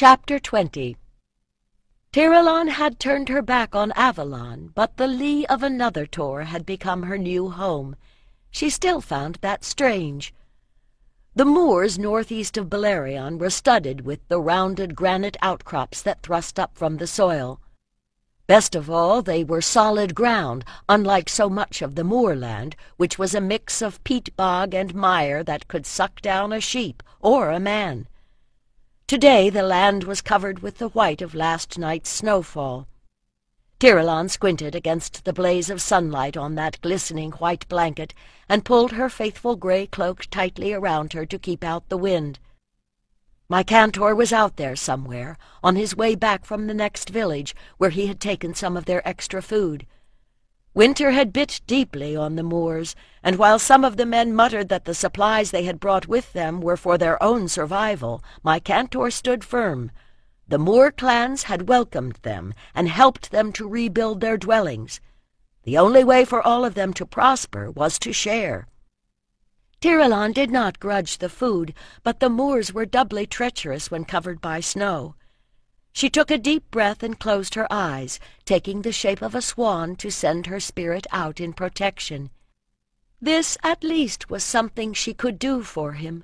Chapter 20. Tiralon had turned her back on Avalon, but the lee of another tor had become her new home. She still found that strange. The moors northeast of Belerion were studded with the rounded granite outcrops that thrust up from the soil. Best of all, they were solid ground, unlike so much of the moorland, which was a mix of peat bog and mire that could suck down a sheep or a man. Today the land was covered with the white of last night's snowfall. Tiralon squinted against the blaze of sunlight on that glistening white blanket and pulled her faithful gray cloak tightly around her to keep out the wind. Mycantor was out there somewhere, on his way back from the next village, where he had taken some of their extra food. Winter had bit deeply on the moors, and while some of the men muttered that the supplies they had brought with them were for their own survival, Mycantor stood firm. The Moor clans had welcomed them and helped them to rebuild their dwellings. The only way for all of them to prosper was to share. Tiralon did not grudge the food, but the moors were doubly treacherous when covered by snow. She took a deep breath and closed her eyes, taking the shape of a swan to send her spirit out in protection. This, at least, was something she could do for him.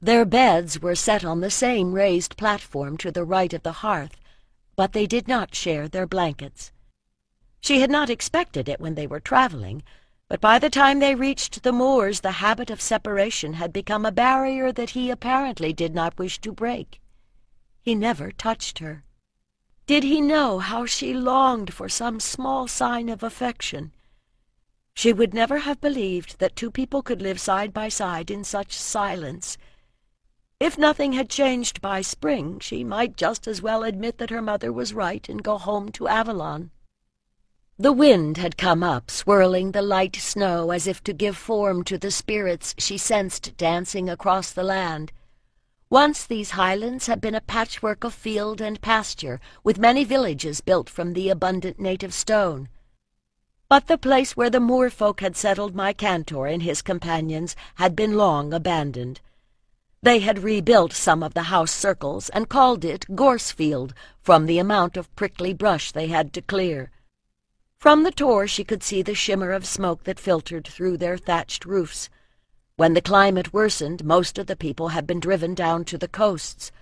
Their beds were set on the same raised platform to the right of the hearth, but they did not share their blankets. She had not expected it when they were traveling, but by the time they reached the moors the habit of separation had become a barrier that he apparently did not wish to break. He never touched her. Did he know how she longed for some small sign of affection? She would never have believed that two people could live side by side in such silence. If nothing had changed by spring, she might just as well admit that her mother was right and go home to Avalon. The wind had come up, swirling the light snow as if to give form to the spirits she sensed dancing across the land. Once these highlands had been a patchwork of field and pasture, with many villages built from the abundant native stone. But the place where the moor folk had settled Mycantor and his companions had been long abandoned. They had rebuilt some of the house circles and called it Gorsefield, from the amount of prickly brush they had to clear. From the tor she could see the shimmer of smoke that filtered through their thatched roofs. When the climate worsened, most of the people had been driven down to the coasts.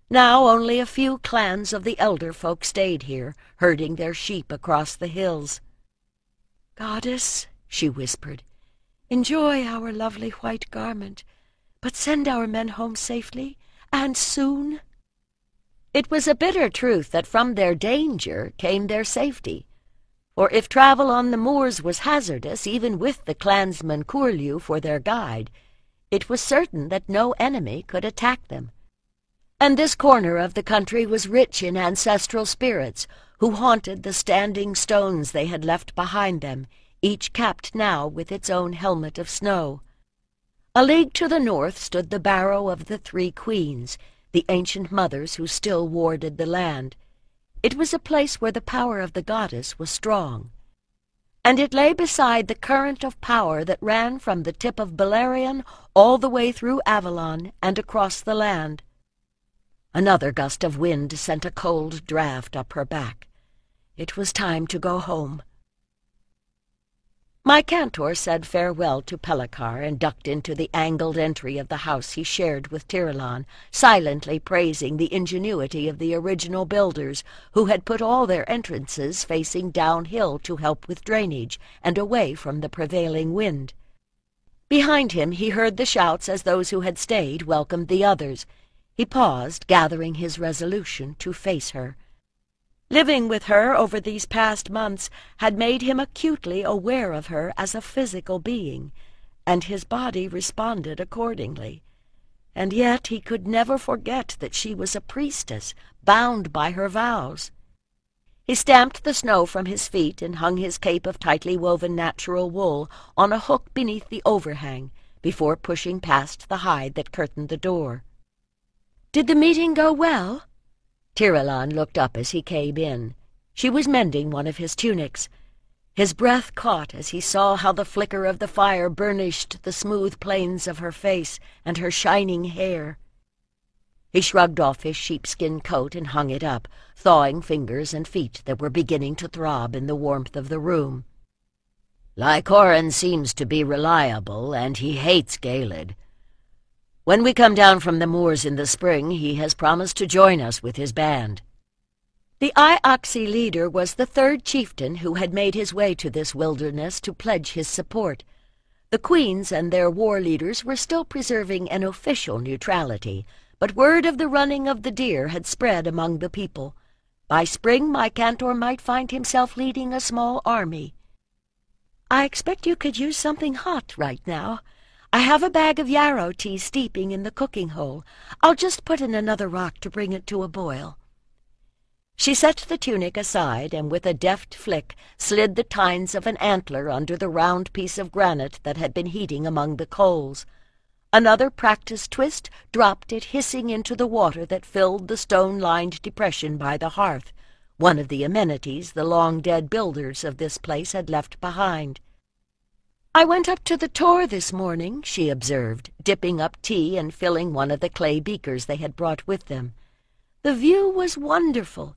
Now only a few clans of the elder folk stayed here, herding their sheep across the hills. "Goddess," she whispered, "enjoy our lovely white garment, but send our men home safely, and soon." It was a bitter truth that from their danger came their safety. For if travel on the moors was hazardous, even with the clansman Curlew for their guide, it was certain that no enemy could attack them. And this corner of the country was rich in ancestral spirits, who haunted the standing stones they had left behind them, each capped now with its own helmet of snow. A league to the north stood the barrow of the Three Queens, the ancient mothers who still warded the land. It was a place where the power of the goddess was strong. And it lay beside the current of power that ran from the tip of Belerion all the way through Avalon and across the land. Another gust of wind sent a cold draught up her back. It was time to go home. Mycantor said farewell to Pellicar and ducked into the angled entry of the house he shared with Tiralon, silently praising the ingenuity of the original builders, who had put all their entrances facing downhill to help with drainage and away from the prevailing wind. Behind him he heard the shouts as those who had stayed welcomed the others. He paused, gathering his resolution to face her. Living with her over these past months had made him acutely aware of her as a physical being, and his body responded accordingly. And yet he could never forget that she was a priestess, bound by her vows. He stamped the snow from his feet and hung his cape of tightly woven natural wool on a hook beneath the overhang, before pushing past the hide that curtained the door. "Did the meeting go well?" Tiralon looked up as he came in. She was mending one of his tunics. His breath caught as he saw how the flicker of the fire burnished the smooth planes of her face and her shining hair. He shrugged off his sheepskin coat and hung it up, thawing fingers and feet that were beginning to throb in the warmth of the room. "Lycorin seems to be reliable, and he hates Galed. When we come down from the moors in the spring, he has promised to join us with his band." The Ioxi leader was the third chieftain who had made his way to this wilderness to pledge his support. The queens and their war leaders were still preserving an official neutrality, but word of the running of the deer had spread among the people. By spring, Mycantor might find himself leading a small army. "I expect you could use something hot right now. I have a bag of yarrow tea steeping in the cooking hole. I'll just put in another rock to bring it to a boil." She set the tunic aside and with a deft flick slid the tines of an antler under the round piece of granite that had been heating among the coals. Another practiced twist dropped it hissing into the water that filled the stone-lined depression by the hearth, one of the amenities the long-dead builders of this place had left behind. "I went up to the Tor this morning," she observed, dipping up tea and filling one of the clay beakers they had brought with them. "The view was wonderful.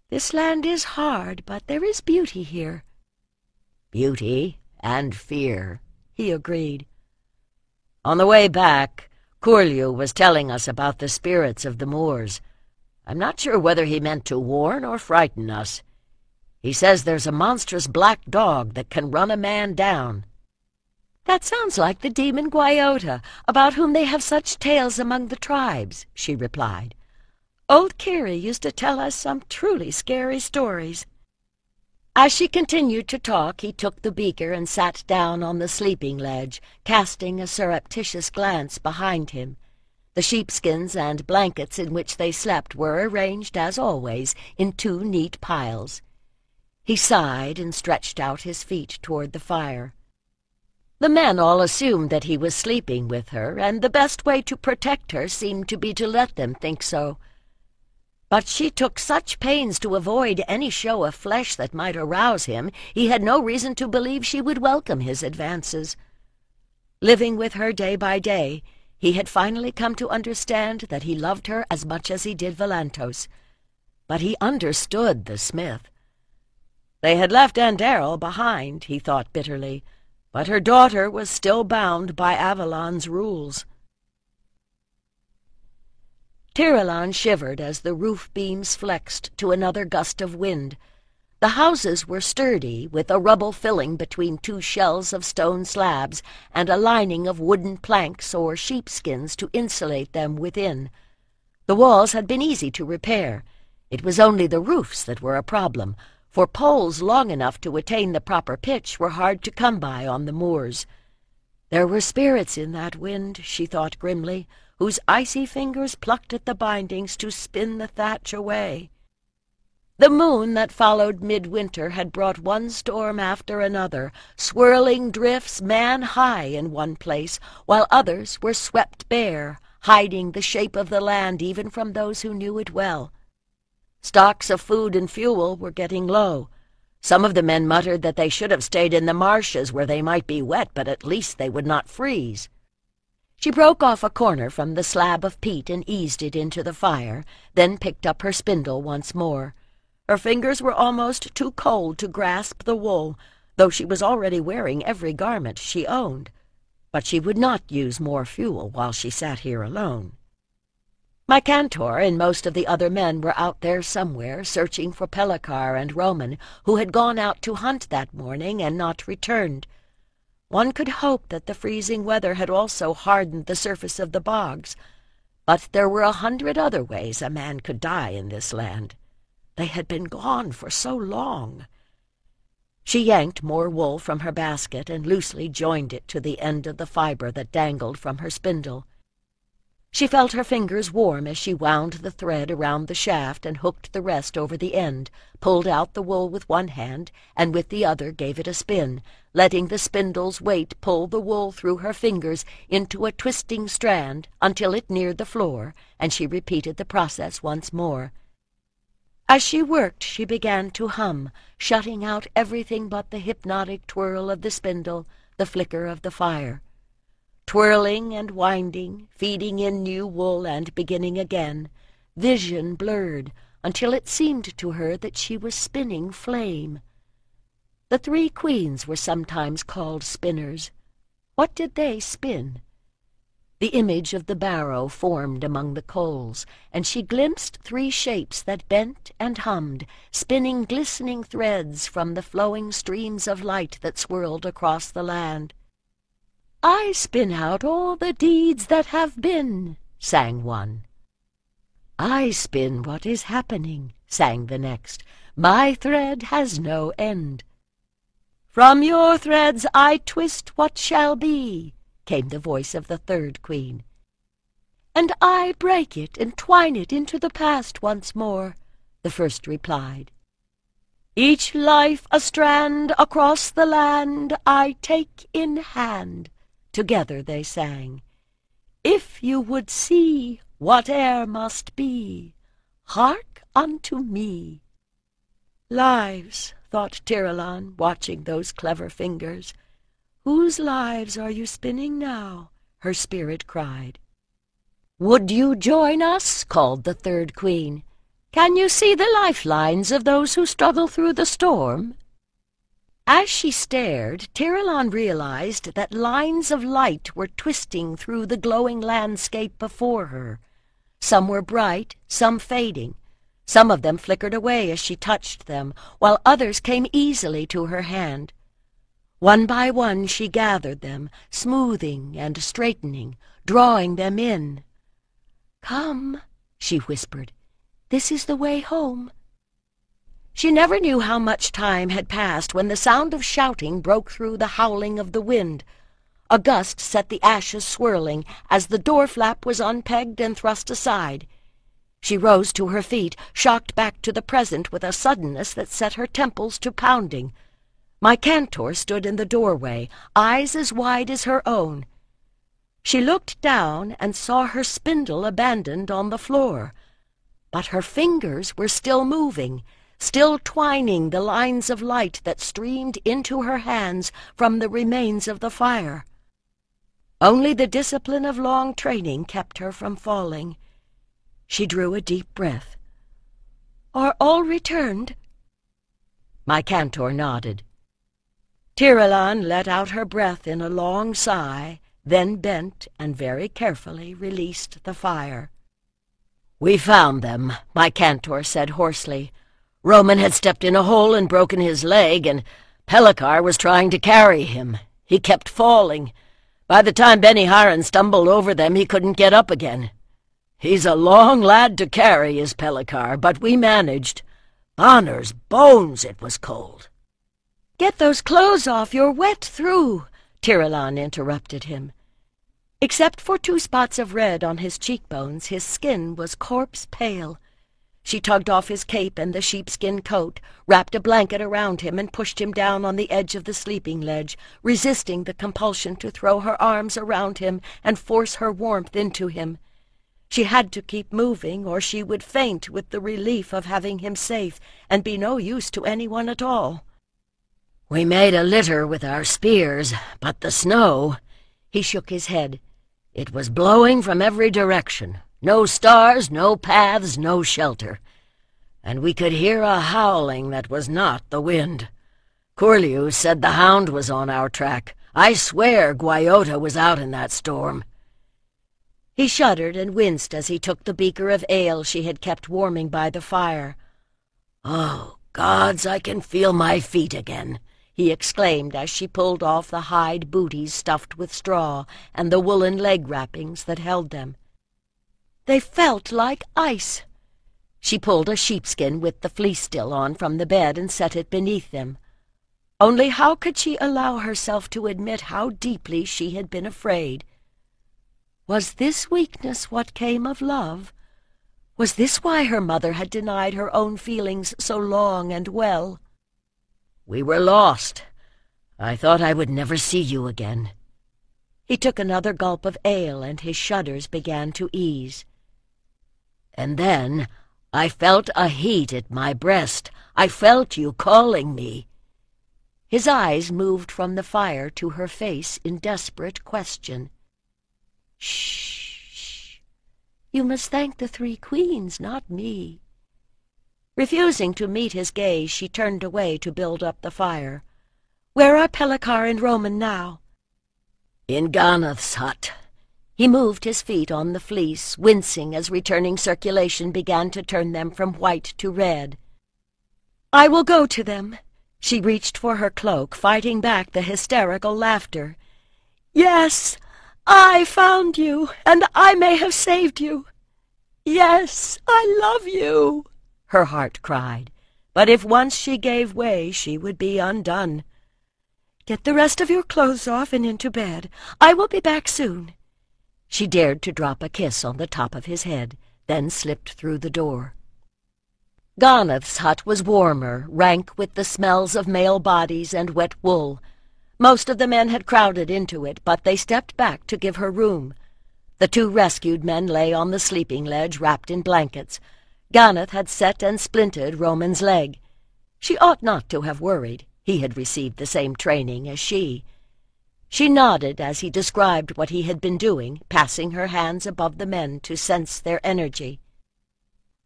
This land is hard, but there is beauty here." "Beauty and fear," he agreed. "On the way back, Curlew was telling us about the spirits of the moors. I'm not sure whether he meant to warn or frighten us. He says there's a monstrous black dog that can run a man down." "That sounds like the demon Guayota, about whom they have such tales among the tribes," she replied. "Old Kiri used to tell us some truly scary stories." As she continued to talk, he took the beaker and sat down on the sleeping ledge, casting a surreptitious glance behind him. The sheepskins and blankets in which they slept were arranged, as always, in two neat piles. He sighed and stretched out his feet toward the fire. The men all assumed that he was sleeping with her, and the best way to protect her seemed to be to let them think so. But she took such pains to avoid any show of flesh that might arouse him, he had no reason to believe she would welcome his advances. Living with her day by day, he had finally come to understand that he loved her as much as he did Volantos. But he understood the smith. They had left Anderil behind, he thought bitterly, but her daughter was still bound by Avalon's rules. Tirelon shivered as the roof beams flexed to another gust of wind. The houses were sturdy, with a rubble filling between two shells of stone slabs and a lining of wooden planks or sheepskins to insulate them within. The walls had been easy to repair. It was only the roofs that were a problem, for poles long enough to attain the proper pitch were hard to come by on the moors. There were spirits in that wind, she thought grimly, whose icy fingers plucked at the bindings to spin the thatch away. The moon that followed midwinter had brought one storm after another, swirling drifts man-high in one place, while others were swept bare, hiding the shape of the land even from those who knew it well. Stocks of food and fuel were getting low. Some of the men muttered that they should have stayed in the marshes where they might be wet, but at least they would not freeze. She broke off a corner from the slab of peat and eased it into the fire, then picked up her spindle once more. Her fingers were almost too cold to grasp the wool, though she was already wearing every garment she owned. But she would not use more fuel while she sat here alone. Mycantor and most of the other men were out there somewhere, searching for Pellicar and Roman, who had gone out to hunt that morning and not returned. One could hope that the freezing weather had also hardened the surface of the bogs, but there were 100 other ways a man could die in this land. They had been gone for so long. She yanked more wool from her basket and loosely joined it to the end of the fiber that dangled from her spindle. She felt her fingers warm as she wound the thread around the shaft and hooked the rest over the end, pulled out the wool with one hand, and with the other gave it a spin, letting the spindle's weight pull the wool through her fingers into a twisting strand until it neared the floor, and she repeated the process once more. As she worked, she began to hum, shutting out everything but the hypnotic twirl of the spindle, the flicker of the fire. Twirling and winding, feeding in new wool and beginning again, vision blurred until it seemed to her that she was spinning flame. The three queens were sometimes called spinners. What did they spin? The image of the barrow formed among the coals, and she glimpsed three shapes that bent and hummed, spinning glistening threads from the flowing streams of light that swirled across the land. "I spin out all the deeds that have been," sang one. "I spin what is happening," sang the next. "My thread has no end." "From your threads I twist what shall be," came the voice of the third queen. "And I break it and twine it into the past once more," the first replied. "Each life a strand across the land I take in hand," together they sang. "If you would see whate'er must be, hark unto me." "Lives," thought Tirelon, watching those clever fingers. "Whose lives are you spinning now?" her spirit cried. "Would you join us?" called the third queen. "Can you see the lifelines of those who struggle through the storm?" As she stared, Tirelon realized that lines of light were twisting through the glowing landscape before her. Some were bright, some fading. Some of them flickered away as she touched them, while others came easily to her hand. One by one she gathered them, smoothing and straightening, drawing them in. "Come," she whispered. "This is the way home." She never knew how much time had passed when the sound of shouting broke through the howling of the wind. A gust set the ashes swirling as the door flap was unpegged and thrust aside. She rose to her feet, shocked back to the present with a suddenness that set her temples to pounding. My cantor stood in the doorway, eyes as wide as her own. She looked down and saw her spindle abandoned on the floor. But her fingers were still moving, still twining the lines of light that streamed into her hands from the remains of the fire. Only the discipline of long training kept her from falling. She drew a deep breath. "Are all returned?" My cantor nodded. Tirelon let out her breath in a long sigh, then bent and very carefully released the fire. "We found them," my cantor said hoarsely. "Roman had stepped in a hole and broken his leg, and Pellicar was trying to carry him. He kept falling. By the time Beniharan stumbled over them, he couldn't get up again. He's a long lad to carry, is Pellicar, but we managed. Honor's bones, it was cold." "Get those clothes off, you're wet through," Tirelon interrupted him. Except for 2 spots of red on his cheekbones, his skin was corpse pale. She tugged off his cape and the sheepskin coat, wrapped a blanket around him, and pushed him down on the edge of the sleeping ledge, resisting the compulsion to throw her arms around him and force her warmth into him. She had to keep moving, or she would faint with the relief of having him safe and be no use to anyone at all. "We made a litter with our spears, but the snow—" He shook his head. "It was blowing from every direction. No stars, no paths, no shelter. And we could hear a howling that was not the wind. Corlew said the hound was on our track. I swear Guayota was out in that storm." He shuddered and winced as he took the beaker of ale she had kept warming by the fire. "Oh, gods, I can feel my feet again," he exclaimed as she pulled off the hide booties stuffed with straw and the woolen leg wrappings that held them. They felt like ice. She pulled a sheepskin with the fleece still on from the bed and set it beneath them. Only how could she allow herself to admit how deeply she had been afraid? Was this weakness what came of love? Was this why her mother had denied her own feelings so long and well? "We were lost. I thought I would never see you again." He took another gulp of ale, and his shudders began to ease. "And then I felt a heat at my breast. I felt you calling me." His eyes moved from the fire to her face in desperate question. Shh! You must thank the 3 queens, not me." Refusing to meet his gaze, she turned away to build up the fire. "Where are Pellicar and Roman now?" "In Ganath's hut." He moved his feet on the fleece, wincing as returning circulation began to turn them from white to red. "I will go to them." She reached for her cloak, fighting back the hysterical laughter. "Yes, I found you, and I may have saved you. Yes, I love you," her heart cried. But if once she gave way, she would be undone. "Get the rest of your clothes off and into bed. I will be back soon." She dared to drop a kiss on the top of his head, then slipped through the door. Ganath's hut was warmer, rank with the smells of male bodies and wet wool. Most of the men had crowded into it, but they stepped back to give her room. The 2 rescued men lay on the sleeping ledge, wrapped in blankets. Ganath had set and splinted Roman's leg. She ought not to have worried. He had received the same training as she. She nodded as he described what he had been doing, passing her hands above the men to sense their energy.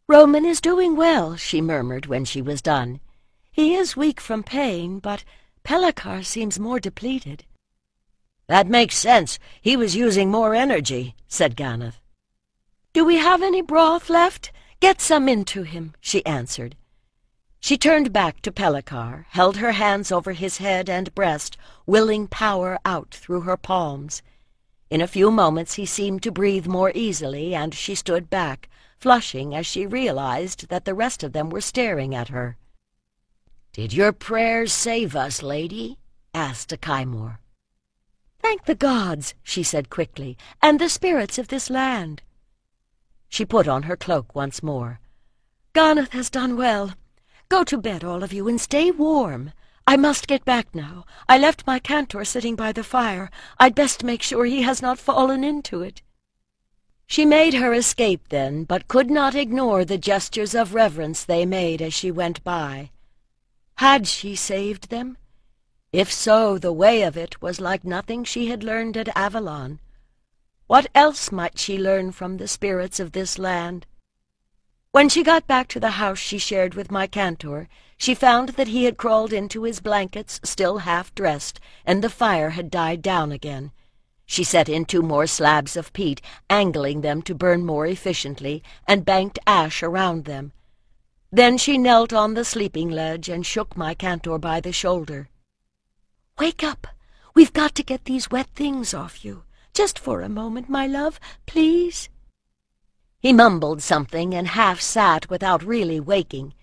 "Roman is doing well," she murmured when she was done. "He is weak from pain, but Pellicar seems more depleted." "That makes sense. He was using more energy," said Ganath. "Do we have any broth left? Get some into him," she answered. She turned back to Pellicar, held her hands over his head and breast, willing power out through her palms. In a few moments he seemed to breathe more easily, and she stood back, flushing as she realized that the rest of them were staring at her. "Did your prayers save us, lady?" asked Akaimor. "Thank the gods," she said quickly, "and the spirits of this land." She put on her cloak once more. "Ganath has done well. Go to bed, all of you, and stay warm. I must get back now. I left my cantor sitting by the fire. I'd best make sure he has not fallen into it." She made her escape then, but could not ignore the gestures of reverence they made as she went by. Had she saved them? If so, the way of it was like nothing she had learned at Avalon. What else might she learn from the spirits of this land? When she got back to the house she shared with my cantor, she found that he had crawled into his blankets, still half-dressed, and the fire had died down again. She set in 2 more slabs of peat, angling them to burn more efficiently, and banked ash around them. Then she knelt on the sleeping ledge and shook my cantor by the shoulder. "Wake up! We've got to get these wet things off you. Just for a moment, my love, please." He mumbled something and half sat without really waking.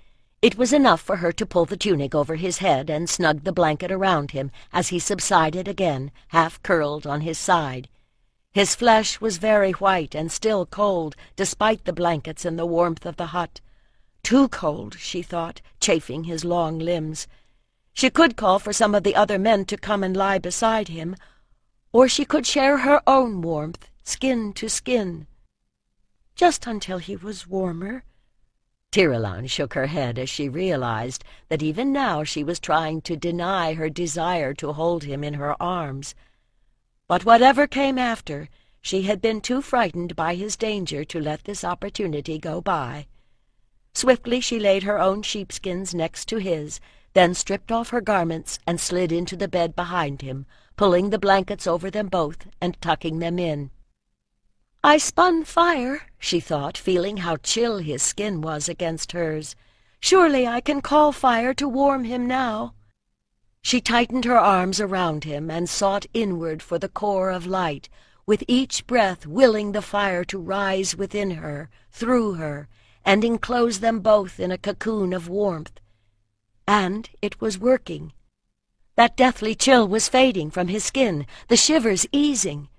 It was enough for her to pull the tunic over his head and snug the blanket around him as he subsided again, half curled on his side. His flesh was very white and still cold, despite the blankets and the warmth of the hut. Too cold, she thought, chafing his long limbs. She could call for some of the other men to come and lie beside him, or she could share her own warmth, skin to skin. Just until he was warmer. Tirelon shook her head as she realized that even now she was trying to deny her desire to hold him in her arms. But whatever came after, she had been too frightened by his danger to let this opportunity go by. Swiftly she laid her own sheepskins next to his, then stripped off her garments and slid into the bed behind him, pulling the blankets over them both and tucking them in. "I spun fire," she thought, feeling how chill his skin was against hers. "Surely I can call fire to warm him now." She tightened her arms around him and sought inward for the core of light, with each breath willing the fire to rise within her, through her, and enclose them both in a cocoon of warmth. And it was working. That deathly chill was fading from his skin, the shivers easing.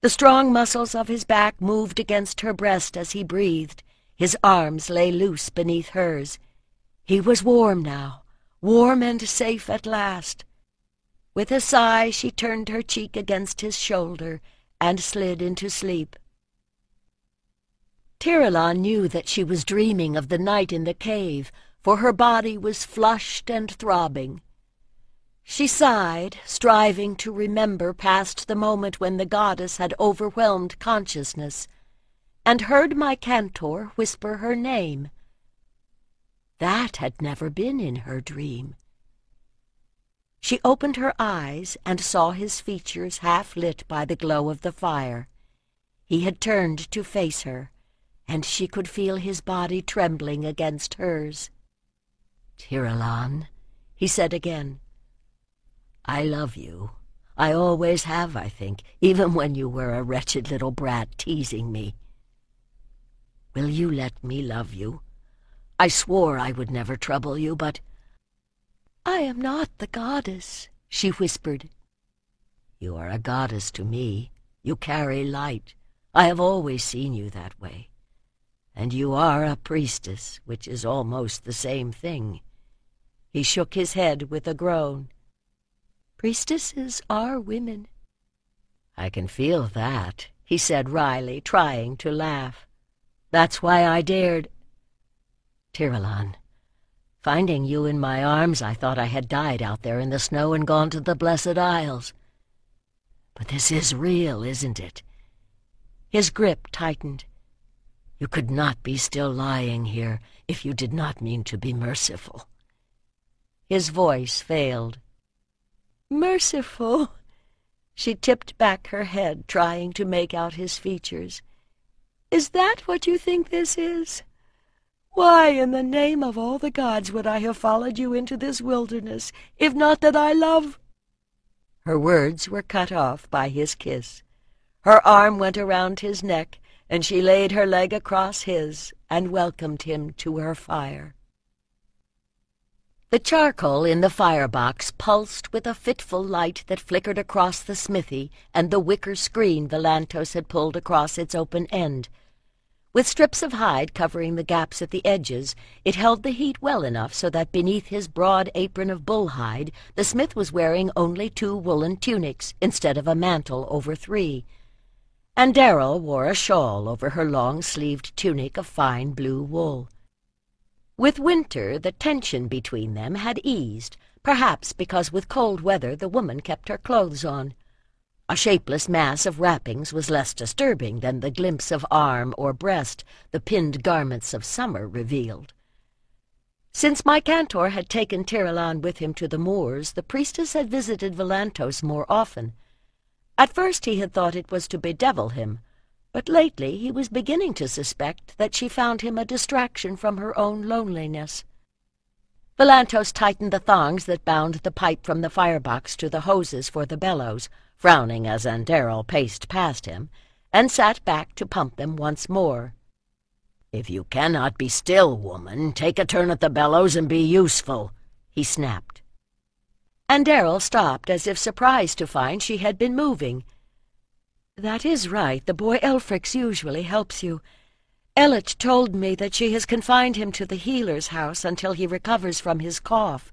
The strong muscles of his back moved against her breast as he breathed. His arms lay loose beneath hers. He was warm now, warm and safe at last. With a sigh, she turned her cheek against his shoulder and slid into sleep. Tirelon knew that she was dreaming of the night in the cave, for her body was flushed and throbbing. She sighed, striving to remember past the moment when the goddess had overwhelmed consciousness, and heard my cantor whisper her name. That had never been in her dream. She opened her eyes and saw his features half lit by the glow of the fire. He had turned to face her, and she could feel his body trembling against hers. "Tiralan," he said again. "I love you. I always have, I think, even when you were a wretched little brat teasing me. Will you let me love you? I swore I would never trouble you, but—" "I am not the goddess," she whispered. "You are a goddess to me. You carry light. I have always seen you that way. And you are a priestess, which is almost the same thing." He shook his head with a groan. "Priestesses are women." "I can feel that," he said wryly, trying to laugh. "That's why I dared—" "Tiralan, finding you in my arms, I thought I had died out there in the snow and gone to the Blessed Isles. But this is real, isn't it?" His grip tightened. "You could not be still lying here if you did not mean to be merciful." His voice failed. "Merciful?" She tipped back her head, trying to make out his features. "Is that what you think this is? Why, in the name of all the gods, would I have followed you into this wilderness, if not that I love—" Her words were cut off by his kiss. Her arm went around his neck, and she laid her leg across his and welcomed him to her fire. The charcoal in the firebox pulsed with a fitful light that flickered across the smithy and the wicker screen Volantos had pulled across its open end. With strips of hide covering the gaps at the edges, it held the heat well enough so that beneath his broad apron of bull hide the smith was wearing only 2 woolen tunics instead of a mantle over 3. And Darrell wore a shawl over her long-sleeved tunic of fine blue wool. With winter, the tension between them had eased, perhaps because with cold weather the woman kept her clothes on. A shapeless mass of wrappings was less disturbing than the glimpse of arm or breast the pinned garments of summer revealed. Since my cantor had taken Tiralan with him to the moors, the priestess had visited Volantos more often. At first he had thought it was to bedevil him, but lately he was beginning to suspect that she found him a distraction from her own loneliness. Volantos tightened the thongs that bound the pipe from the firebox to the hoses for the bellows, frowning as Anderl paced past him, and sat back to pump them once more. "If you cannot be still, woman, take a turn at the bellows and be useful," he snapped. Anderl stopped as if surprised to find she had been moving. "That is right. The boy Elfrix usually helps you. Eilert told me that she has confined him to the healer's house until he recovers from his cough.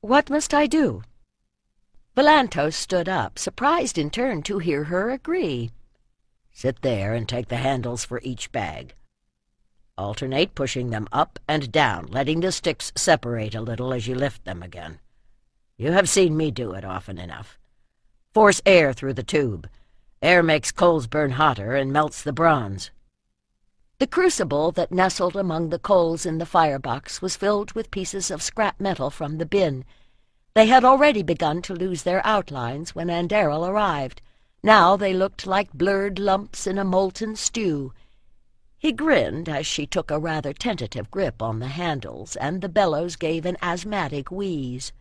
What must I do?" Volantos stood up, surprised in turn to hear her agree. "Sit there and take the handles for each bag. Alternate pushing them up and down, letting the sticks separate a little as you lift them again. You have seen me do it often enough. Force air through the tube. Air makes coals burn hotter and melts the bronze." The crucible that nestled among the coals in the firebox was filled with pieces of scrap metal from the bin. They had already begun to lose their outlines when Anderl arrived. Now they looked like blurred lumps in a molten stew. He grinned as she took a rather tentative grip on the handles, and the bellows gave an asthmatic wheeze.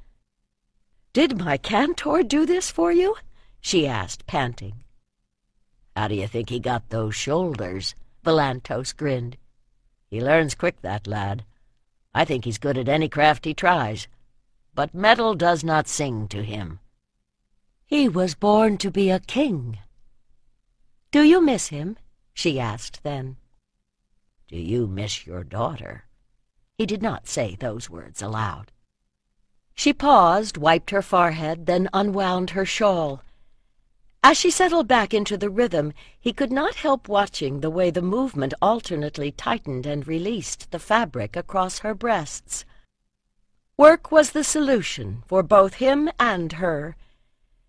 "Did my cantor do this for you?" she asked, panting. "How do you think he got those shoulders?" Volantos grinned. "He learns quick, that lad. I think he's good at any craft he tries. But metal does not sing to him." "He was born to be a king." "Do you miss him?" she asked then. "Do you miss your daughter?" He did not say those words aloud. She paused, wiped her forehead, then unwound her shawl. As she settled back into the rhythm, he could not help watching the way the movement alternately tightened and released the fabric across her breasts. Work was the solution for both him and her.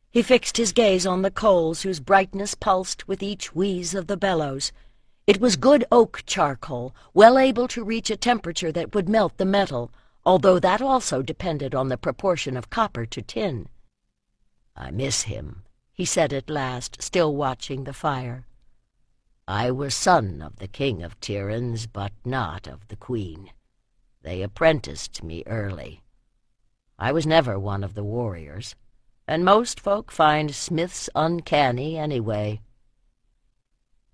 He fixed his gaze on the coals whose brightness pulsed with each wheeze of the bellows. It was good oak charcoal, well able to reach a temperature that would melt the metal, although that also depended on the proportion of copper to tin. "I miss him," he said at last, still watching the fire. "I was son of the king of Tiryns, but not of the queen. They apprenticed me early. I was never one of the warriors, and most folk find smiths uncanny anyway."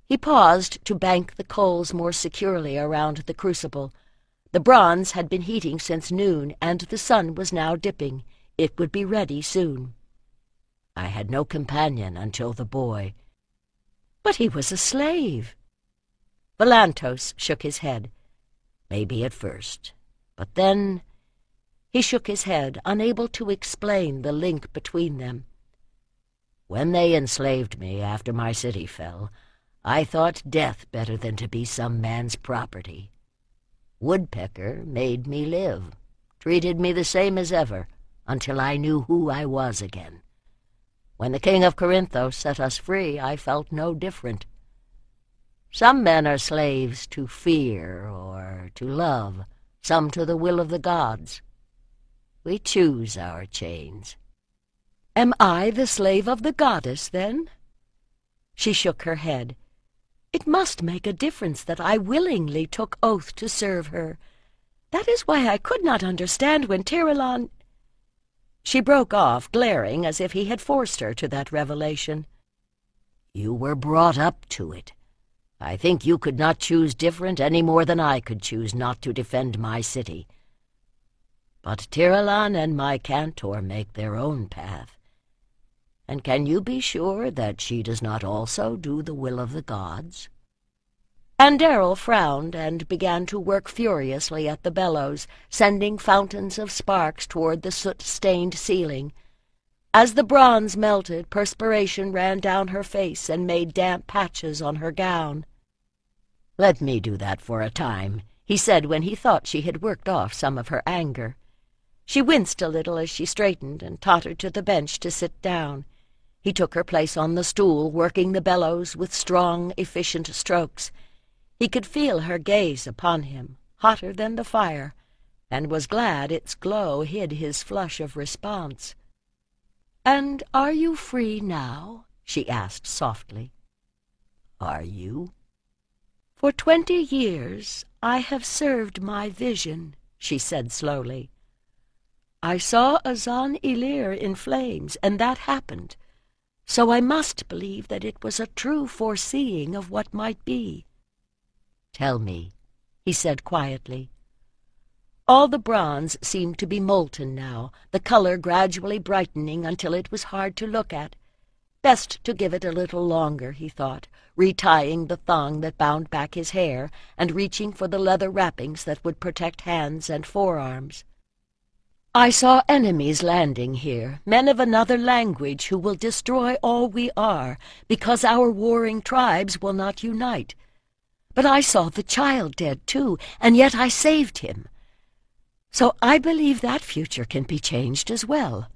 He paused to bank the coals more securely around the crucible. The bronze had been heating since noon, and the sun was now dipping. It would be ready soon. "I had no companion until the boy." "But he was a slave." Volantos shook his head. "Maybe at first, but then—" He shook his head, unable to explain the link between them. "When they enslaved me after my city fell, I thought death better than to be some man's property. Woodpecker made me live, treated me the same as ever, until I knew who I was again. When the king of Corinthos set us free, I felt no different. Some men are slaves to fear or to love, some to the will of the gods. We choose our chains." "Am I the slave of the goddess, then?" She shook her head. "It must make a difference that I willingly took oath to serve her. That is why I could not understand when Tirelon—" She broke off, glaring as if he had forced her to that revelation. "You were brought up to it. I think you could not choose different any more than I could choose not to defend my city. But Tirelon and my Cantor make their own path. And can you be sure that she does not also do the will of the gods?" Anderl frowned and began to work furiously at the bellows, sending fountains of sparks toward the soot-stained ceiling. As the bronze melted, perspiration ran down her face and made damp patches on her gown. "Let me do that for a time," he said when he thought she had worked off some of her anger. She winced a little as she straightened and tottered to the bench to sit down. He took her place on the stool, working the bellows with strong, efficient strokes. He could feel her gaze upon him, hotter than the fire, and was glad its glow hid his flush of response. "And are you free now?" she asked softly. "Are you?" "For 20 years I have served my vision," she said slowly. "I saw Azan Ilir in flames, and that happened. So I must believe that it was a true foreseeing of what might be." "Tell me," he said quietly. All the bronze seemed to be molten now, the color gradually brightening until it was hard to look at. Best to give it a little longer, he thought, retying the thong that bound back his hair and reaching for the leather wrappings that would protect hands and forearms. "I saw enemies landing here, men of another language who will destroy all we are, because our warring tribes will not unite. But I saw the child dead, too, and yet I saved him. So I believe that future can be changed as well."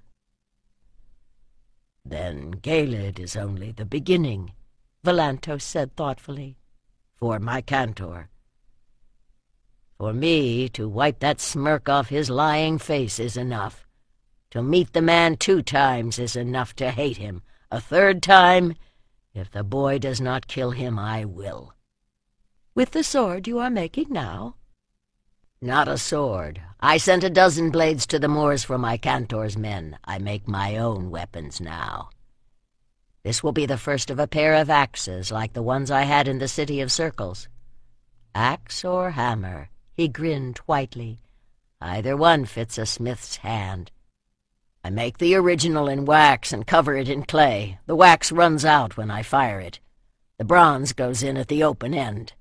"Then Galed is only the beginning," Volantos said thoughtfully, "for my Cantor. For me, to wipe that smirk off his lying face is enough. To meet the man 2 times is enough to hate him. A 3rd time, if the boy does not kill him, I will." "With the sword you are making now?" "Not a sword. I sent a dozen blades to the Moors for my Cantor's men. I make my own weapons now. This will be the first of a pair of axes like the ones I had in the City of Circles. Axe or hammer," he grinned whitely. "Either one fits a smith's hand. I make the original in wax and cover it in clay. The wax runs out when I fire it. The bronze goes in at the open end."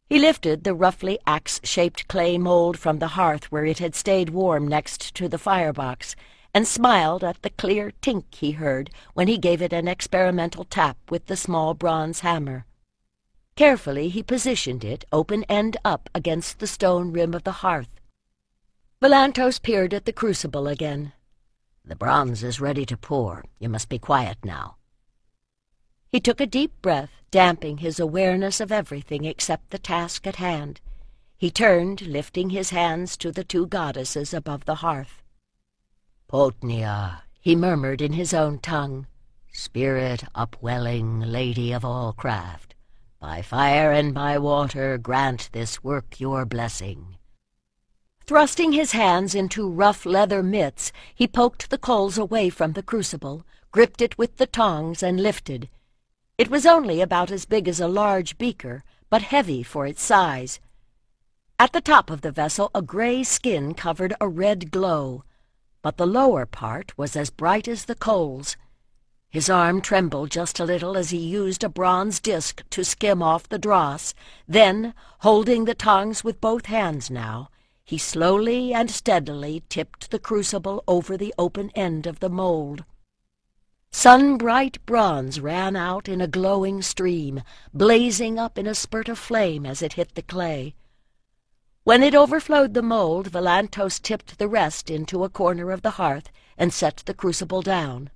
He lifted the roughly axe-shaped clay mold from the hearth where it had stayed warm next to the firebox, and smiled at the clear tink he heard when he gave it an experimental tap with the small bronze hammer. Carefully he positioned it, open end up, against the stone rim of the hearth. Volantos peered at the crucible again. "The bronze is ready to pour. You must be quiet now." He took a deep breath, damping his awareness of everything except the task at hand. He turned, lifting his hands to the two goddesses above the hearth. "Potnia," he murmured in his own tongue, "spirit upwelling, lady of all craft, by fire and by water grant this work your blessing." Thrusting his hands into rough leather mitts, he poked the coals away from the crucible, gripped it with the tongs, and lifted. It was only about as big as a large beaker, but heavy for its size. At the top of the vessel a gray skin covered a red glow, but the lower part was as bright as the coals. His arm trembled just a little as he used a bronze disc to skim off the dross. Then, holding the tongs with both hands now, he slowly and steadily tipped the crucible over the open end of the mold. Sun-bright bronze ran out in a glowing stream, blazing up in a spurt of flame as it hit the clay. When it overflowed the mold, Volantos tipped the rest into a corner of the hearth and set the crucible down.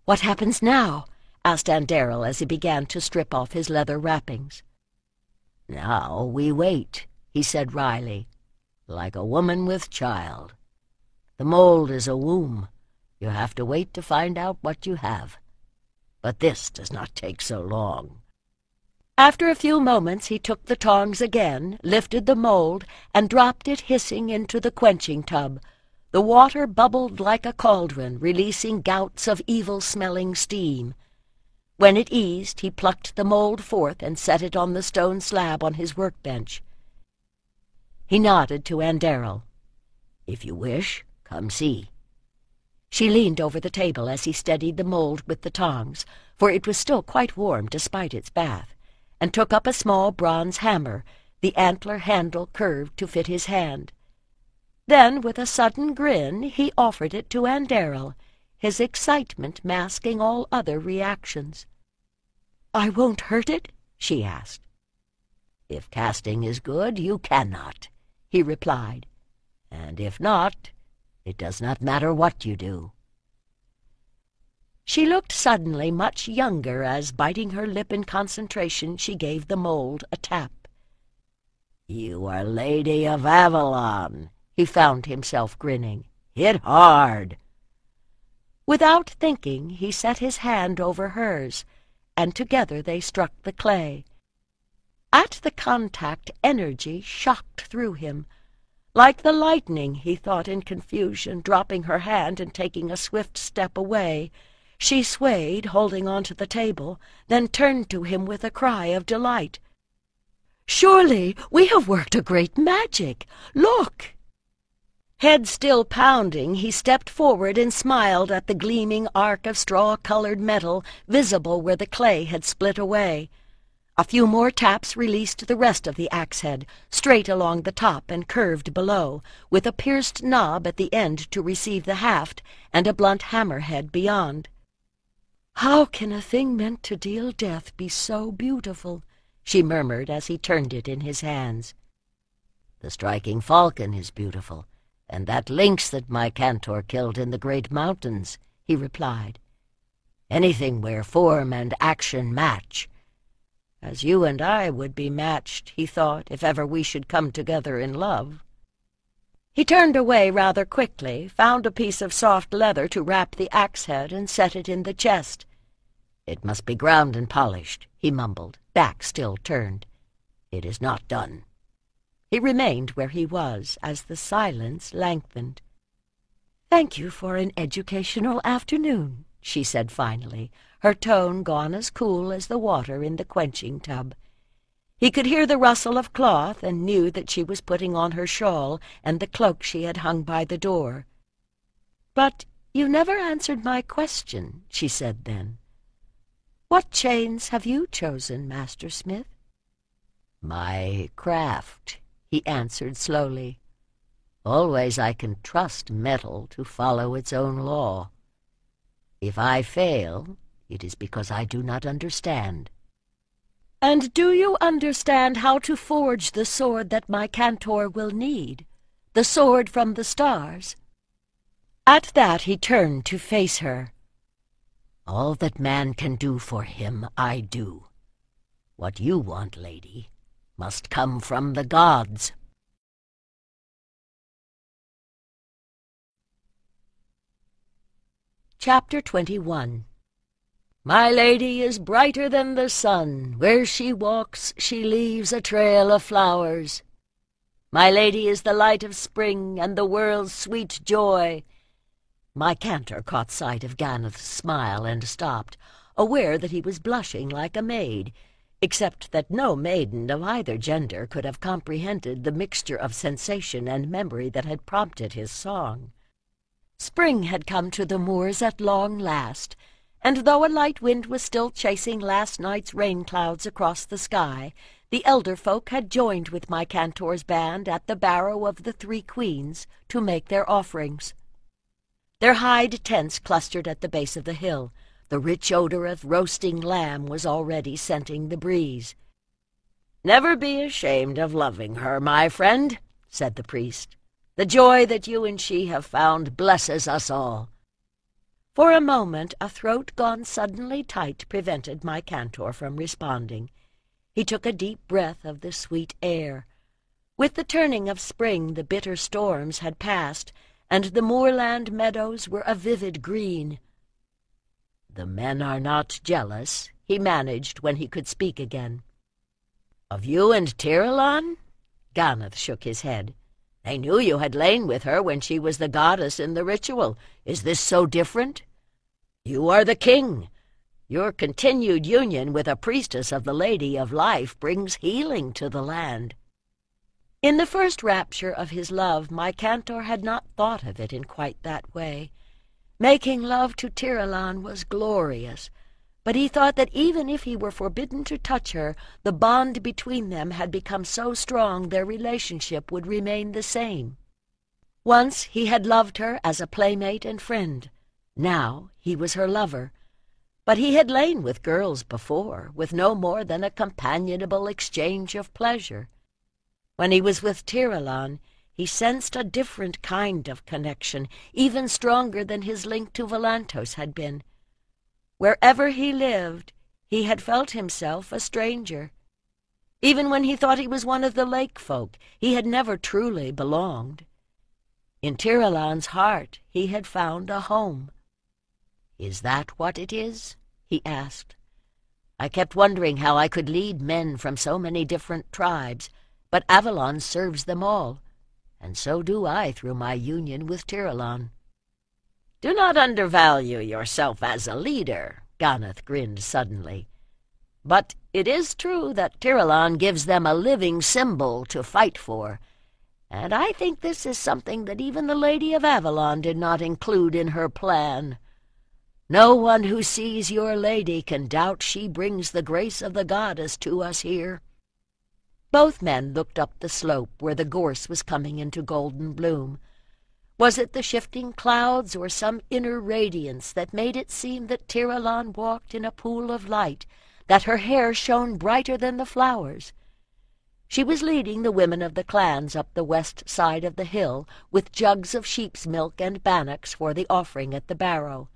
"What happens now?" asked Anderil as he began to strip off his leather wrappings. "Now we wait," he said wryly, "like a woman with child. The mold is a womb. You have to wait to find out what you have. But this does not take so long." After a few moments he took the tongs again, lifted the mold, and dropped it hissing into the quenching tub. The water bubbled like a cauldron, releasing gouts of evil-smelling steam. When it eased, he plucked the mold forth and set it on the stone slab on his workbench. He nodded to Anderil. "If you wish, come see." She leaned over the table as he steadied the mold with the tongs, for it was still quite warm despite its bath, and took up a small bronze hammer, the antler handle curved to fit his hand. Then, with a sudden grin, he offered it to Anderil, his excitement masking all other reactions. "I won't hurt it?" she asked. "If casting is good, you cannot," he replied. "And if not, it does not matter what you do." She looked suddenly much younger as, biting her lip in concentration, she gave the mold a tap. "You are Lady of Avalon," he found himself grinning. "Hit hard." Without thinking, he set his hand over hers, and together they struck the clay. At the contact, energy shocked through him. Like the lightning, he thought in confusion, dropping her hand and taking a swift step away. She swayed, holding on to the table, then turned to him with a cry of delight. "Surely we have worked a great magic! Look!" Head still pounding, he stepped forward and smiled at the gleaming arc of straw-colored metal visible where the clay had split away. A few more taps released the rest of the axe-head, straight along the top and curved below, with a pierced knob at the end to receive the haft and a blunt hammerhead beyond. "How can a thing meant to deal death be so beautiful?" she murmured as he turned it in his hands. "The striking falcon is beautiful, and that lynx that my cantor killed in the great mountains," he replied. "Anything where form and action match. As you and I would be matched," he thought, "if ever we should come together in love." He turned away rather quickly, found a piece of soft leather to wrap the axe-head, and set it in the chest. "It must be ground and polished," he mumbled, back still turned. "It is not done." He remained where he was as the silence lengthened. "Thank you for an educational afternoon," she said finally, her tone gone as cool as the water in the quenching tub. He could hear the rustle of cloth and knew that she was putting on her shawl and the cloak she had hung by the door. "But you never answered my question," she said then. "What chains have you chosen, Master Smith?" "My craft," he answered slowly. "Always I can trust metal to follow its own law. If I fail, it is because I do not understand." "And do you understand how to forge the sword that my cantor will need?" the sword from the stars. At that he turned to face her. "All that man can do for him, I do. What you want, lady, must come from the gods." Chapter 21. My lady is brighter than the sun. Where she walks, she leaves a trail of flowers. My lady is the light of spring, and the world's sweet joy. My cantor caught sight of Ganeth's smile and stopped, aware that he was blushing like a maid, except that no maiden of either gender could have comprehended the mixture of sensation and memory that had prompted his song. Spring had come to the moors at long last, and though a light wind was still chasing last night's rain clouds across the sky, the elder folk had joined with my cantor's band at the Barrow of the Three Queens to make their offerings. Their hide tents clustered at the base of the hill. The rich odor of roasting lamb was already scenting the breeze. "Never be ashamed of loving her, my friend," said the priest. "The joy that you and she have found blesses us all." For a moment a throat gone suddenly tight prevented my cantor from responding. He took a deep breath of the sweet air. With the turning of spring the bitter storms had passed, and the moorland meadows were a vivid green. "The men are not jealous," he managed when he could speak again. "Of you and Tiralon?" Ganeth shook his head. "They knew you had lain with her when she was the goddess in the ritual. Is this so different? You are the king. Your continued union with a priestess of the Lady of Life brings healing to the land." In the first rapture of his love, my cantor had not thought of it in quite that way. Making love to Tiralon was glorious, but he thought that even if he were forbidden to touch her, the bond between them had become so strong their relationship would remain the same. Once he had loved her as a playmate and friend. Now he was her lover. But he had lain with girls before, with no more than a companionable exchange of pleasure. When he was with Tiralon, he sensed a different kind of connection, even stronger than his link to Volantos had been. Wherever he lived, he had felt himself a stranger. Even when he thought he was one of the lake folk, he had never truly belonged. In Tiralon's heart he had found a home. "Is that what it is?" he asked. "I kept wondering how I could lead men from so many different tribes, but Avalon serves them all, and so do I through my union with Tiralon." "Do not undervalue yourself as a leader," Ganeth grinned suddenly. "But it is true that Tiralon gives them a living symbol to fight for, and I think this is something that even the Lady of Avalon did not include in her plan. No one who sees your lady can doubt she brings the grace of the goddess to us here." Both men looked up the slope where the gorse was coming into golden bloom. Was it the shifting clouds or some inner radiance that made it seem that Tiralon walked in a pool of light, that her hair shone brighter than the flowers? She was leading the women of the clans up the west side of the hill with jugs of sheep's milk and bannocks for the offering at the barrow.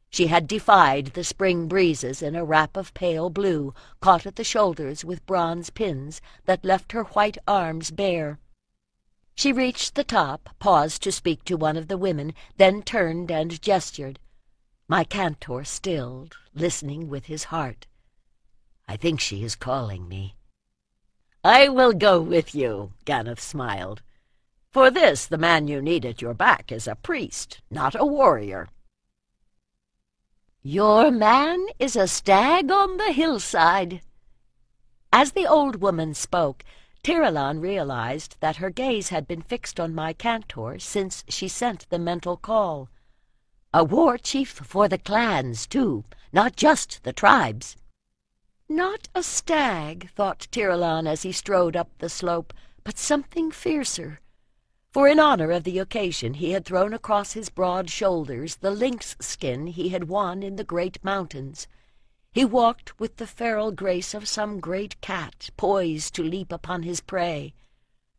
She had defied the spring breezes in a wrap of pale blue, caught at the shoulders with bronze pins that left her white arms bare. She reached the top, paused to speak to one of the women, then turned and gestured. My cantor stilled, listening with his heart. "I think she is calling me." "I will go with you," Ganeth smiled. "For this, the man you need at your back is a priest, not a warrior." "Your man is a stag on the hillside." As the old woman spoke, Tiralon realized that her gaze had been fixed on my cantor since she sent the mental call. A war chief for the clans, too, not just the tribes. Not a stag, thought Tiralon as he strode up the slope, but something fiercer. For in honor of the occasion he had thrown across his broad shoulders the lynx skin he had won in the great mountains. He walked with the feral grace of some great cat poised to leap upon his prey.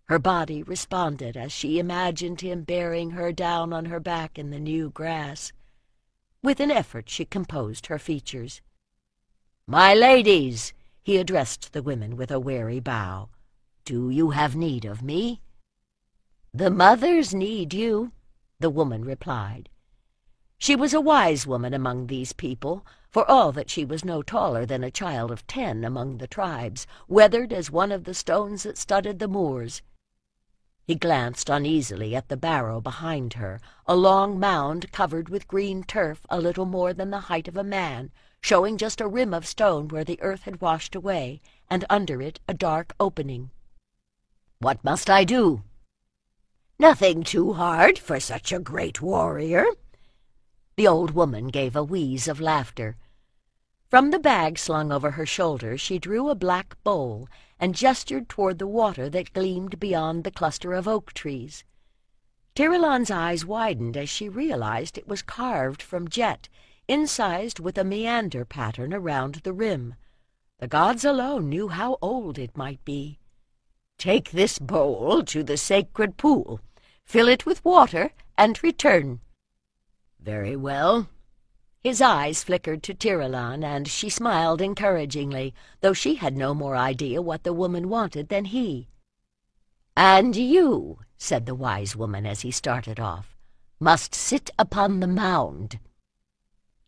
Her body responded as she imagined him bearing her down on her back in the new grass. With an effort she composed her features. "My ladies," he addressed the women with a wary bow, "do you have need of me?" "The mothers need you," the woman replied. She was a wise woman among these people, for all that she was no taller than a child of 10 among the tribes, weathered as one of the stones that studded the moors. He glanced uneasily at the barrow behind her, a long mound covered with green turf a little more than the height of a man, showing just a rim of stone where the earth had washed away, and under it a dark opening. "What must I do?" "Nothing too hard for such a great warrior." The old woman gave a wheeze of laughter. From the bag slung over her shoulder she drew a black bowl and gestured toward the water that gleamed beyond the cluster of oak trees. Tirelon's eyes widened as she realized it was carved from jet, incised with a meander pattern around the rim. The gods alone knew how old it might be. "Take this bowl to the sacred pool, fill it with water, and return." "Very well." His eyes flickered to Tirelon, and she smiled encouragingly, though she had no more idea what the woman wanted than he. "And you," said the wise woman as he started off, "must sit upon the mound."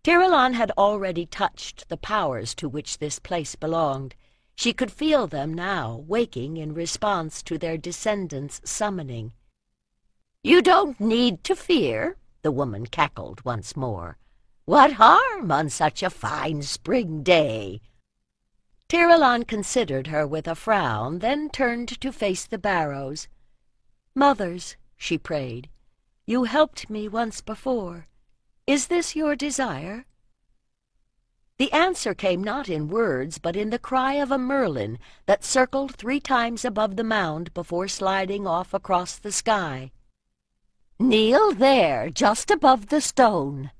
Tirelon had already touched the powers to which this place belonged. She could feel them now, waking in response to their descendants' summoning. "You don't need to fear," the woman cackled once more. "What harm on such a fine spring day?" Tirelon considered her with a frown, then turned to face the barrows. "Mothers," she prayed, "you helped me once before. Is this your desire?" The answer came not in words, but in the cry of a merlin that circled 3 times above the mound before sliding off across the sky. "Kneel there, just above the stone."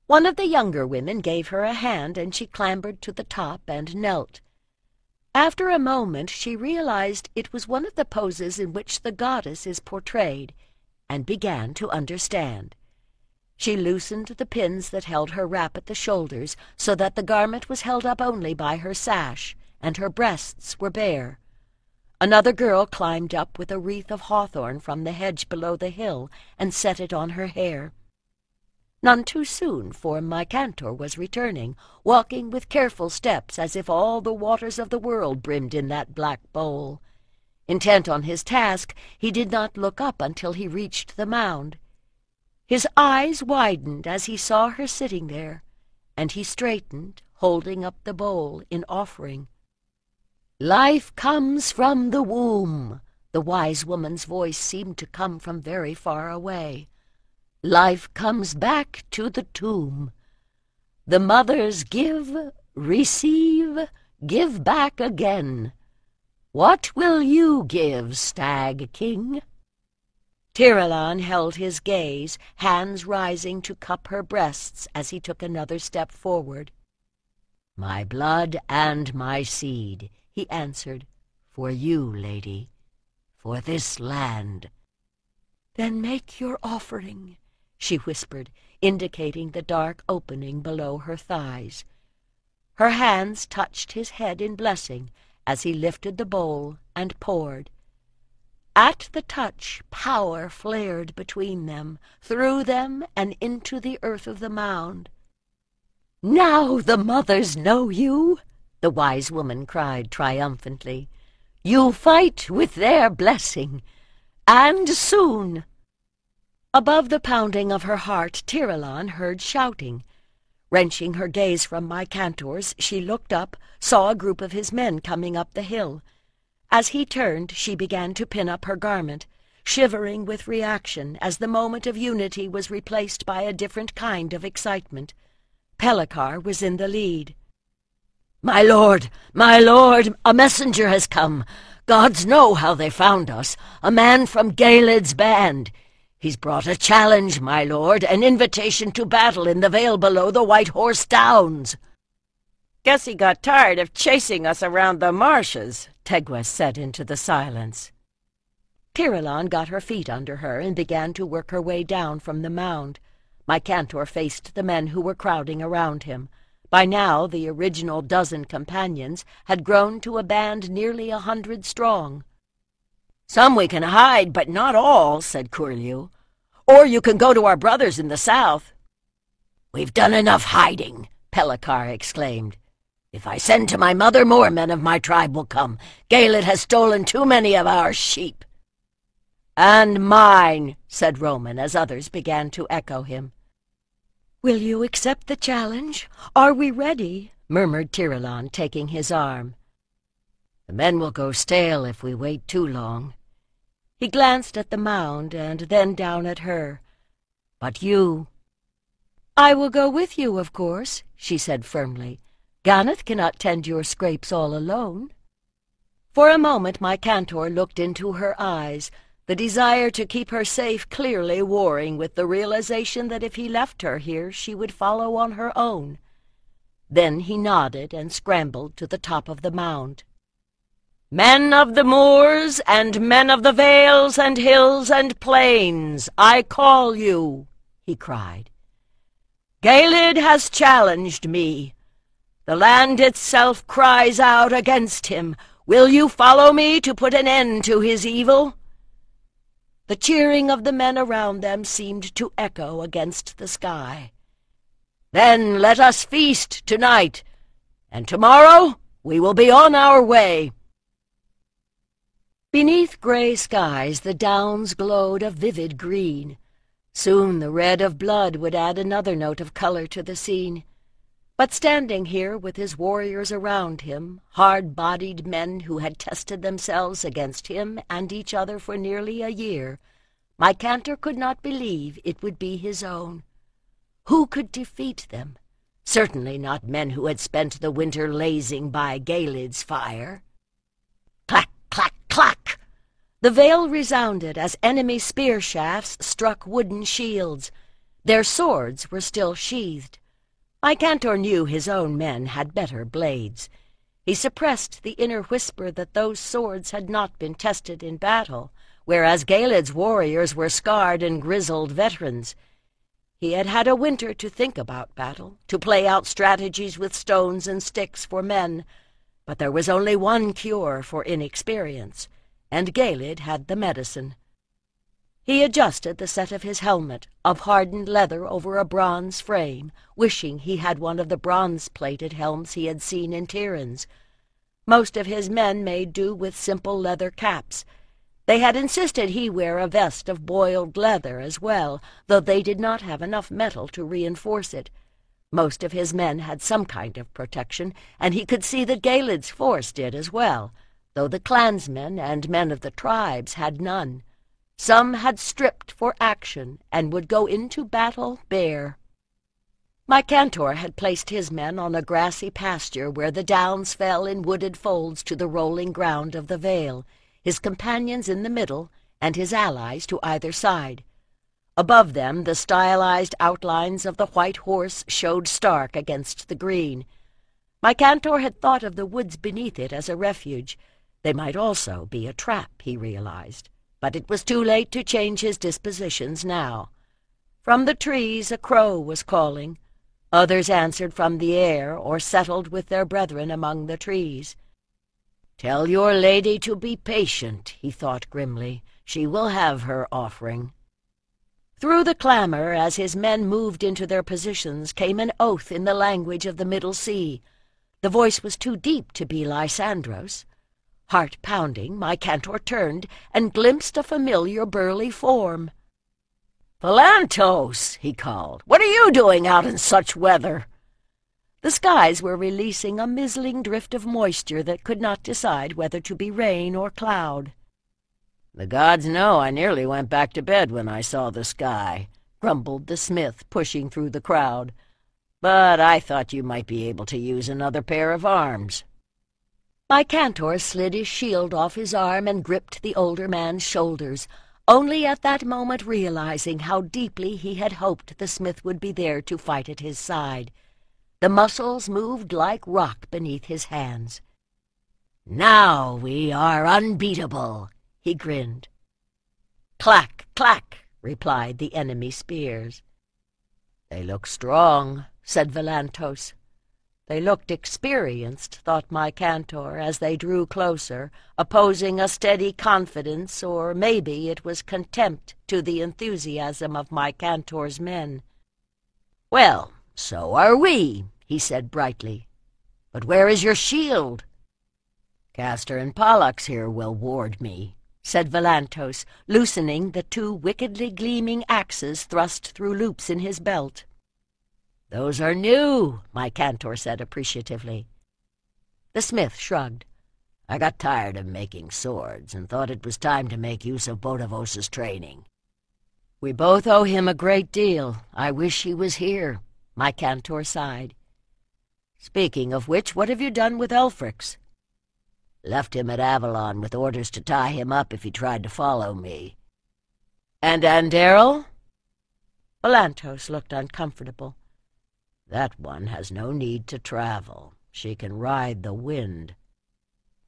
One of the younger women gave her a hand, and she clambered to the top and knelt. After a moment she realized it was one of the poses in which the goddess is portrayed, and began to understand. She loosened the pins that held her wrap at the shoulders, so that the garment was held up only by her sash, and her breasts were bare. Another girl climbed up with a wreath of hawthorn from the hedge below the hill, and set it on her hair. None too soon, for my cantor was returning, walking with careful steps as if all the waters of the world brimmed in that black bowl. Intent on his task, he did not look up until he reached the mound. His eyes widened as he saw her sitting there, and he straightened, holding up the bowl in offering. "Life comes from the womb," the wise woman's voice seemed to come from very far away. "Life comes back to the tomb. The mothers give, receive, give back again. What will you give, Stag King?" Tirelon held his gaze, hands rising to cup her breasts as he took another step forward. "My blood and my seed," he answered, "for you, lady, for this land." "Then make your offering," she whispered, indicating the dark opening below her thighs. Her hands touched his head in blessing as he lifted the bowl and poured. At the touch, power flared between them, through them, and into the earth of the mound. "Now the mothers know you," the wise woman cried triumphantly. "You fight with their blessing, and soon." Above the pounding of her heart, Tirelon heard shouting. Wrenching her gaze from my cantor's, she looked up, saw a group of his men coming up the hill. As he turned, she began to pin up her garment, shivering with reaction as the moment of unity was replaced by a different kind of excitement. Pellicar was in the lead. My lord, a messenger has come. Gods know how they found us. A man from Gaelid's band. He's brought a challenge, my lord, an invitation to battle in the vale below the White Horse Downs." "Guess he got tired of chasing us around the marshes," Tegwes said into the silence. Tirelon got her feet under her and began to work her way down from the mound. My Cantor faced the men who were crowding around him. By now the original dozen companions had grown to a band nearly 100 strong. "Some we can hide, but not all," said Curlew. "Or you can go to our brothers in the south." "We've done enough hiding," Pelakar exclaimed. "If I send to my mother, more men of my tribe will come. Galed has stolen too many of our sheep." "And mine," said Roman, as others began to echo him. "Will you accept the challenge? Are we ready?" murmured Tirelon, taking his arm. "The men will go stale if we wait too long." He glanced at the mound and then down at her. "But you—" "I will go with you, of course," she said firmly. "Gannett cannot tend your scrapes all alone." For a moment my Cantor looked into her eyes, the desire to keep her safe clearly warring with the realization that if he left her here she would follow on her own. Then he nodded and scrambled to the top of the mound. "Men of the moors and men of the vales and hills and plains, I call you," he cried. "Galed has challenged me. The land itself cries out against him. Will you follow me to put an end to his evil?" The cheering of the men around them seemed to echo against the sky. "Then let us feast tonight, and tomorrow we will be on our way." Beneath gray skies the downs glowed a vivid green. Soon the red of blood would add another note of color to the scene. But standing here with his warriors around him, hard-bodied men who had tested themselves against him and each other for nearly a year, my Cantor could not believe it would be his own. Who could defeat them? Certainly not men who had spent the winter lazing by Galed's fire. Clack, clack, clack! The vale resounded as enemy spear shafts struck wooden shields. Their swords were still sheathed. My Cantor knew his own men had better blades. He suppressed the inner whisper that those swords had not been tested in battle, whereas Galed's warriors were scarred and grizzled veterans. He had had a winter to think about battle, to play out strategies with stones and sticks for men, but there was only one cure for inexperience, and Galed had the medicine. He adjusted the set of his helmet, of hardened leather over a bronze frame, wishing he had one of the bronze-plated helms he had seen in Tiryns. Most of his men made do with simple leather caps. They had insisted he wear a vest of boiled leather as well, though they did not have enough metal to reinforce it. Most of his men had some kind of protection, and he could see that Galed's force did as well, though the clansmen and men of the tribes had none. Some had stripped for action and would go into battle bare. My Cantor had placed his men on a grassy pasture where the downs fell in wooded folds to the rolling ground of the vale, his companions in the middle and his allies to either side. Above them the stylized outlines of the white horse showed stark against the green. My Cantor had thought of the woods beneath it as a refuge. They might also be a trap, he realized. But it was too late to change his dispositions now. From the trees a crow was calling. Others answered from the air or settled with their brethren among the trees. "Tell your lady to be patient," he thought grimly. "She will have her offering." Through the clamor, as his men moved into their positions, came an oath in the language of the Middle Sea. The voice was too deep to be Lysandros. Heart-pounding, my Cantor turned and glimpsed a familiar burly form. "Phalantos," he called, "what are you doing out in such weather?" The skies were releasing a mizzling drift of moisture that could not decide whether to be rain or cloud. "The gods know I nearly went back to bed when I saw the sky," grumbled the smith, pushing through the crowd. "But I thought you might be able to use another pair of arms." My Cantor slid his shield off his arm and gripped the older man's shoulders, only at that moment realizing how deeply he had hoped the smith would be there to fight at his side. The muscles moved like rock beneath his hands. "Now we are unbeatable," he grinned. Clack, clack, replied the enemy spears. They look strong, said Velantos. They looked experienced, thought my Cantor, as they drew closer, opposing a steady confidence, or maybe it was contempt to the enthusiasm of my Cantor's men. "Well, so are we," he said brightly. "But where is your shield?" "Castor and Pollux here will ward me," said Velantos, loosening the two wickedly gleaming axes thrust through loops in his belt. "Those are new," my Cantor said appreciatively. The smith shrugged. "I got tired of making swords and thought it was time to make use of Bodavos's training." "We both owe him a great deal. I wish he was here," my Cantor sighed. "Speaking of which, what have you done with Elfrix?" "Left him at Avalon with orders to tie him up if he tried to follow me." "And Anderl?" Velantos looked uncomfortable. "That one has no need to travel. She can ride the wind."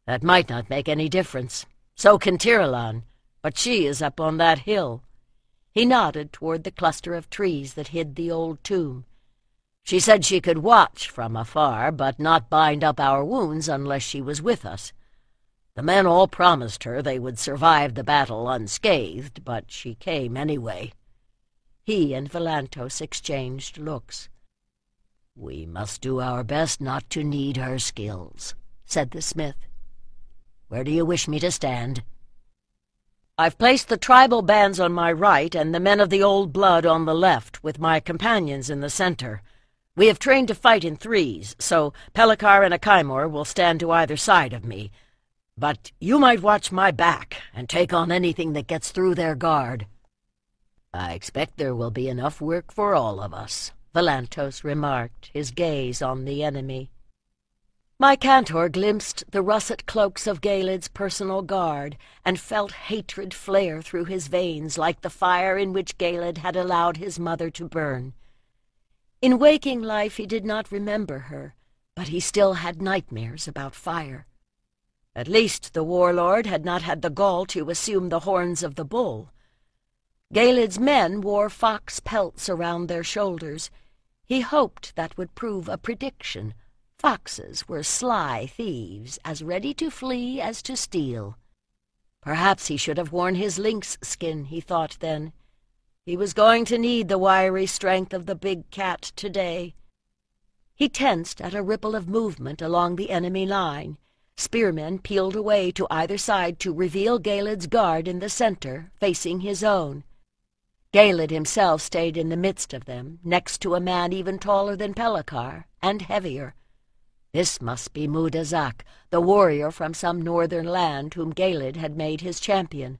"That might not make any difference. So can Tiralon, but she is up on that hill." He nodded toward the cluster of trees that hid the old tomb. "She said she could watch from afar, but not bind up our wounds unless she was with us. The men all promised her they would survive the battle unscathed, but she came anyway." He and Velantos exchanged looks. "We must do our best not to need her skills," said the smith. "Where do you wish me to stand?" "I've placed the tribal bands on my right and the men of the old blood on the left, with my companions in the center. We have trained to fight in threes, so Pelakar and Akaimor will stand to either side of me. But you might watch my back and take on anything that gets through their guard." "I expect there will be enough work for all of us," Velantos remarked, his gaze on the enemy. My Cantor glimpsed the russet cloaks of Galid's personal guard and felt hatred flare through his veins like the fire in which Galid had allowed his mother to burn. In waking life he did not remember her, but he still had nightmares about fire. At least the warlord had not had the gall to assume the horns of the bull. Galid's men wore fox pelts around their shoulders. He hoped that would prove a prediction. Foxes were sly thieves, as ready to flee as to steal. Perhaps he should have worn his lynx skin, he thought then. He was going to need the wiry strength of the big cat today. He tensed at a ripple of movement along the enemy line. Spearmen peeled away to either side to reveal Galid's guard in the center, facing his own. Galid himself stayed in the midst of them, next to a man even taller than Pelakar, and heavier. This must be Mudazak, the warrior from some northern land whom Galid had made his champion.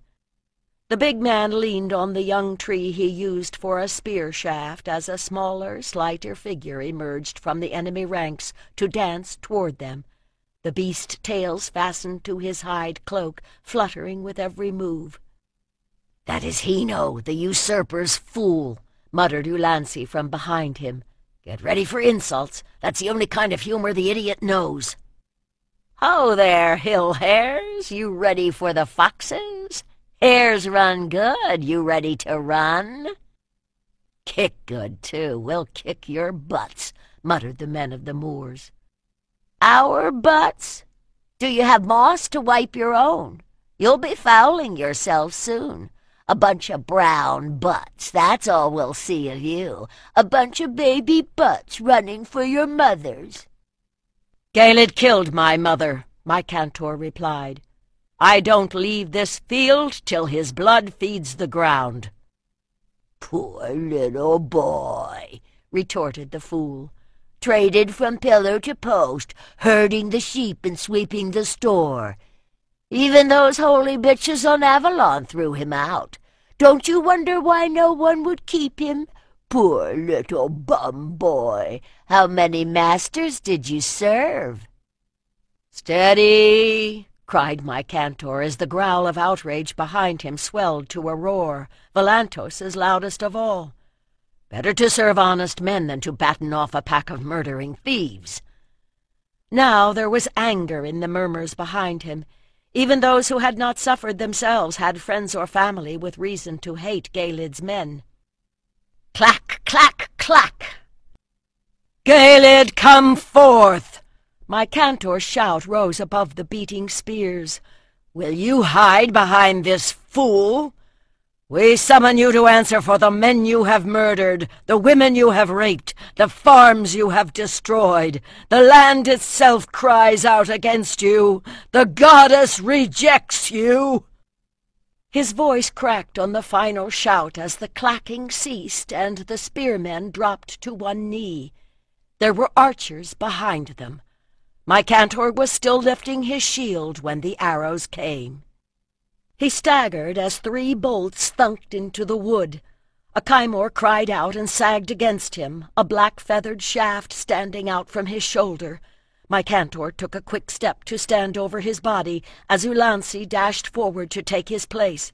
The big man leaned on the young tree he used for a spear shaft as a smaller, slighter figure emerged from the enemy ranks to dance toward them, the beast tails fastened to his hide cloak, fluttering with every move. "That is Hino, the usurper's fool," muttered Ulansi from behind him. "Get ready for insults. That's the only kind of humor the idiot knows." "Ho there, hill hares. You ready for the foxes? Hares run good. You ready to run?" "Kick good, too. We'll kick your butts," muttered the men of the moors. "Our butts? Do you have moss to wipe your own? You'll be fouling yourself soon. A bunch of brown butts, that's all we'll see of you. A bunch of baby butts running for your mothers." "Galid killed my mother," my Cantor replied. "I don't leave this field till his blood feeds the ground." "Poor little boy," retorted the fool. "Traded from pillar to post, herding the sheep and sweeping the store. Even those holy bitches on Avalon threw him out. Don't you wonder why no one would keep him? Poor little bum boy. How many masters did you serve?" "Steady!" cried my Cantor as the growl of outrage behind him swelled to a roar, Velantos' loudest of all. "Better to serve honest men than to batten off a pack of murdering thieves." Now there was anger in the murmurs behind him. Even those who had not suffered themselves had friends or family with reason to hate Gelid's men. Clack, clack, clack! "Gelid, come forth!" My cantor's shout rose above the beating spears. "Will you hide behind this fool? We summon you to answer for the men you have murdered, the women you have raped, the farms you have destroyed. The land itself cries out against you. The goddess rejects you." His voice cracked on the final shout as the clacking ceased and the spearmen dropped to one knee. There were archers behind them. My cantor was still lifting his shield when the arrows came. He staggered as 3 bolts thunked into the wood. A Kaimor cried out and sagged against him, a black-feathered shaft standing out from his shoulder. My cantor took a quick step to stand over his body as Ulansi dashed forward to take his place.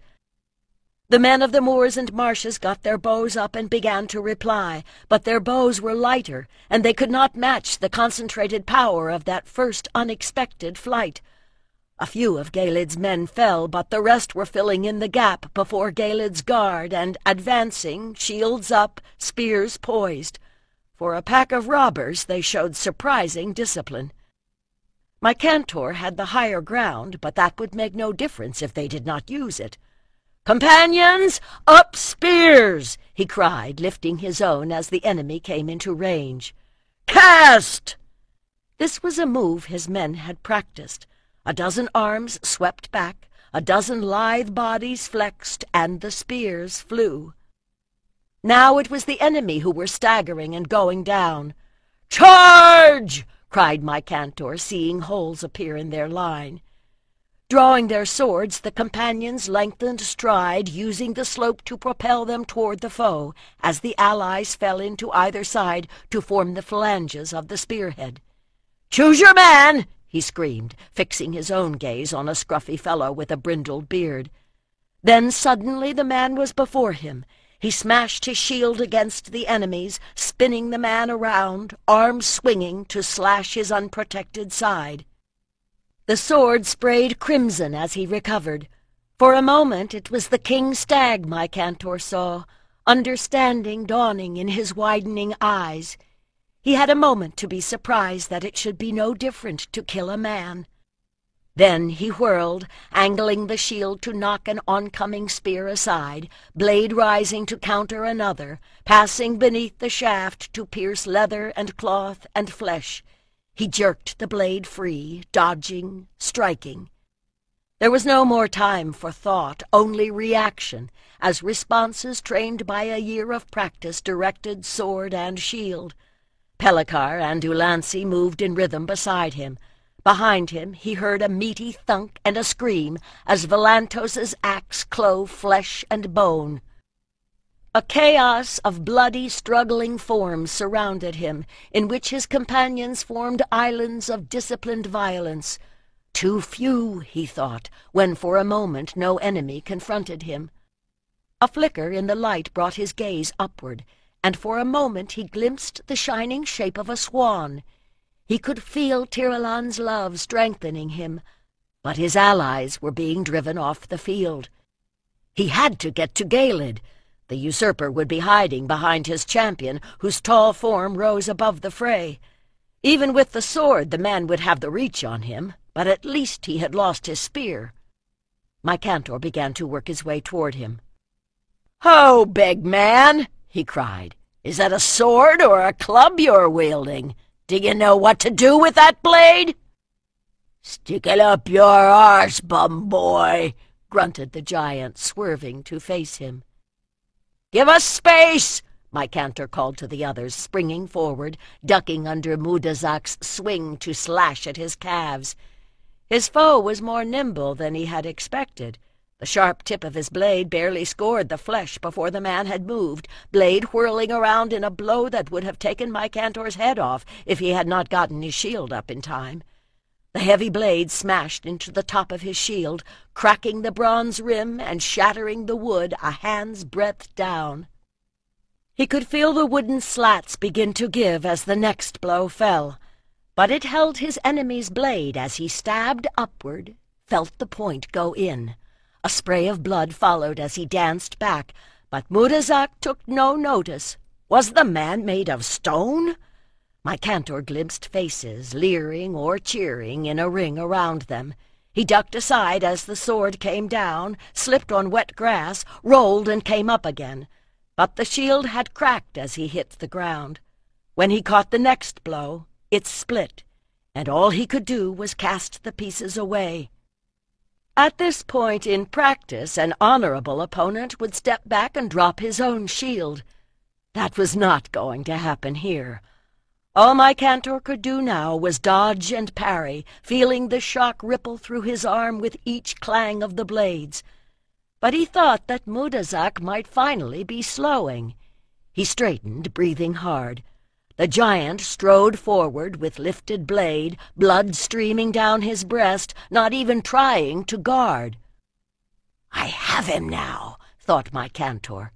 The men of the moors and marshes got their bows up and began to reply, but their bows were lighter, and they could not match the concentrated power of that first unexpected flight. A few of Gelid's men fell, but the rest were filling in the gap before Gelid's guard and advancing, shields up, spears poised. For a pack of robbers, they showed surprising discipline. My cantor had the higher ground, but that would make no difference if they did not use it. "Companions, up spears!" he cried, lifting his own as the enemy came into range. "Cast!" This was a move his men had practiced. A dozen arms swept back, a dozen lithe bodies flexed, and the spears flew. Now it was the enemy who were staggering and going down. "Charge!" cried my cantor, seeing holes appear in their line. Drawing their swords, the companions lengthened stride, using the slope to propel them toward the foe, as the allies fell into either side to form the phalanges of the spearhead. "Choose your man!" he screamed, fixing his own gaze on a scruffy fellow with a brindled beard. Then suddenly the man was before him. He smashed his shield against the enemy's, spinning the man around, arms swinging to slash his unprotected side. The sword sprayed crimson as he recovered. For a moment it was the king stag my cantor saw, understanding dawning in his widening eyes. He had a moment to be surprised that it should be no different to kill a man. Then he whirled, angling the shield to knock an oncoming spear aside, blade rising to counter another, passing beneath the shaft to pierce leather and cloth and flesh. He jerked the blade free, dodging, striking. There was no more time for thought, only reaction, as responses trained by a year of practice directed sword and shield. Pellicar and Ulansi moved in rhythm beside him. Behind him he heard a meaty thunk and a scream as Volantos's axe clove flesh and bone. A chaos of bloody, struggling forms surrounded him, in which his companions formed islands of disciplined violence. Too few, he thought, when for a moment no enemy confronted him. A flicker in the light brought his gaze upward, and for a moment he glimpsed the shining shape of a swan. He could feel Tiralan's love strengthening him, but his allies were being driven off the field. He had to get to Gelid. The usurper would be hiding behind his champion, whose tall form rose above the fray. Even with the sword, the man would have the reach on him, but at least he had lost his spear. My cantor began to work his way toward him. "Ho, big man!" he cried. "Is that a sword or a club you're wielding? Do you know what to do with that blade?" "Stick it up your arse, bum boy," grunted the giant, swerving to face him. "Give us space!" my cantor called to the others, springing forward, ducking under Mudazak's swing to slash at his calves. His foe was more nimble than he had expected. The sharp tip of his blade barely scored the flesh before the man had moved, blade whirling around in a blow that would have taken my cantor's head off if he had not gotten his shield up in time. The heavy blade smashed into the top of his shield, cracking the bronze rim and shattering the wood a hand's breadth down. He could feel the wooden slats begin to give as the next blow fell, but it held his enemy's blade as he stabbed upward, felt the point go in. A spray of blood followed as he danced back, but Mudazak took no notice. Was the man made of stone? My cantor glimpsed faces, leering or cheering, in a ring around them. He ducked aside as the sword came down, slipped on wet grass, rolled and came up again. But the shield had cracked as he hit the ground. When he caught the next blow, it split, and all he could do was cast the pieces away. At this point in practice, an honorable opponent would step back and drop his own shield. That was not going to happen here. All my cantor could do now was dodge and parry, feeling the shock ripple through his arm with each clang of the blades. But he thought that Mudazak might finally be slowing. He straightened, breathing hard. The giant strode forward with lifted blade, blood streaming down his breast, not even trying to guard. "I have him now," thought my cantor.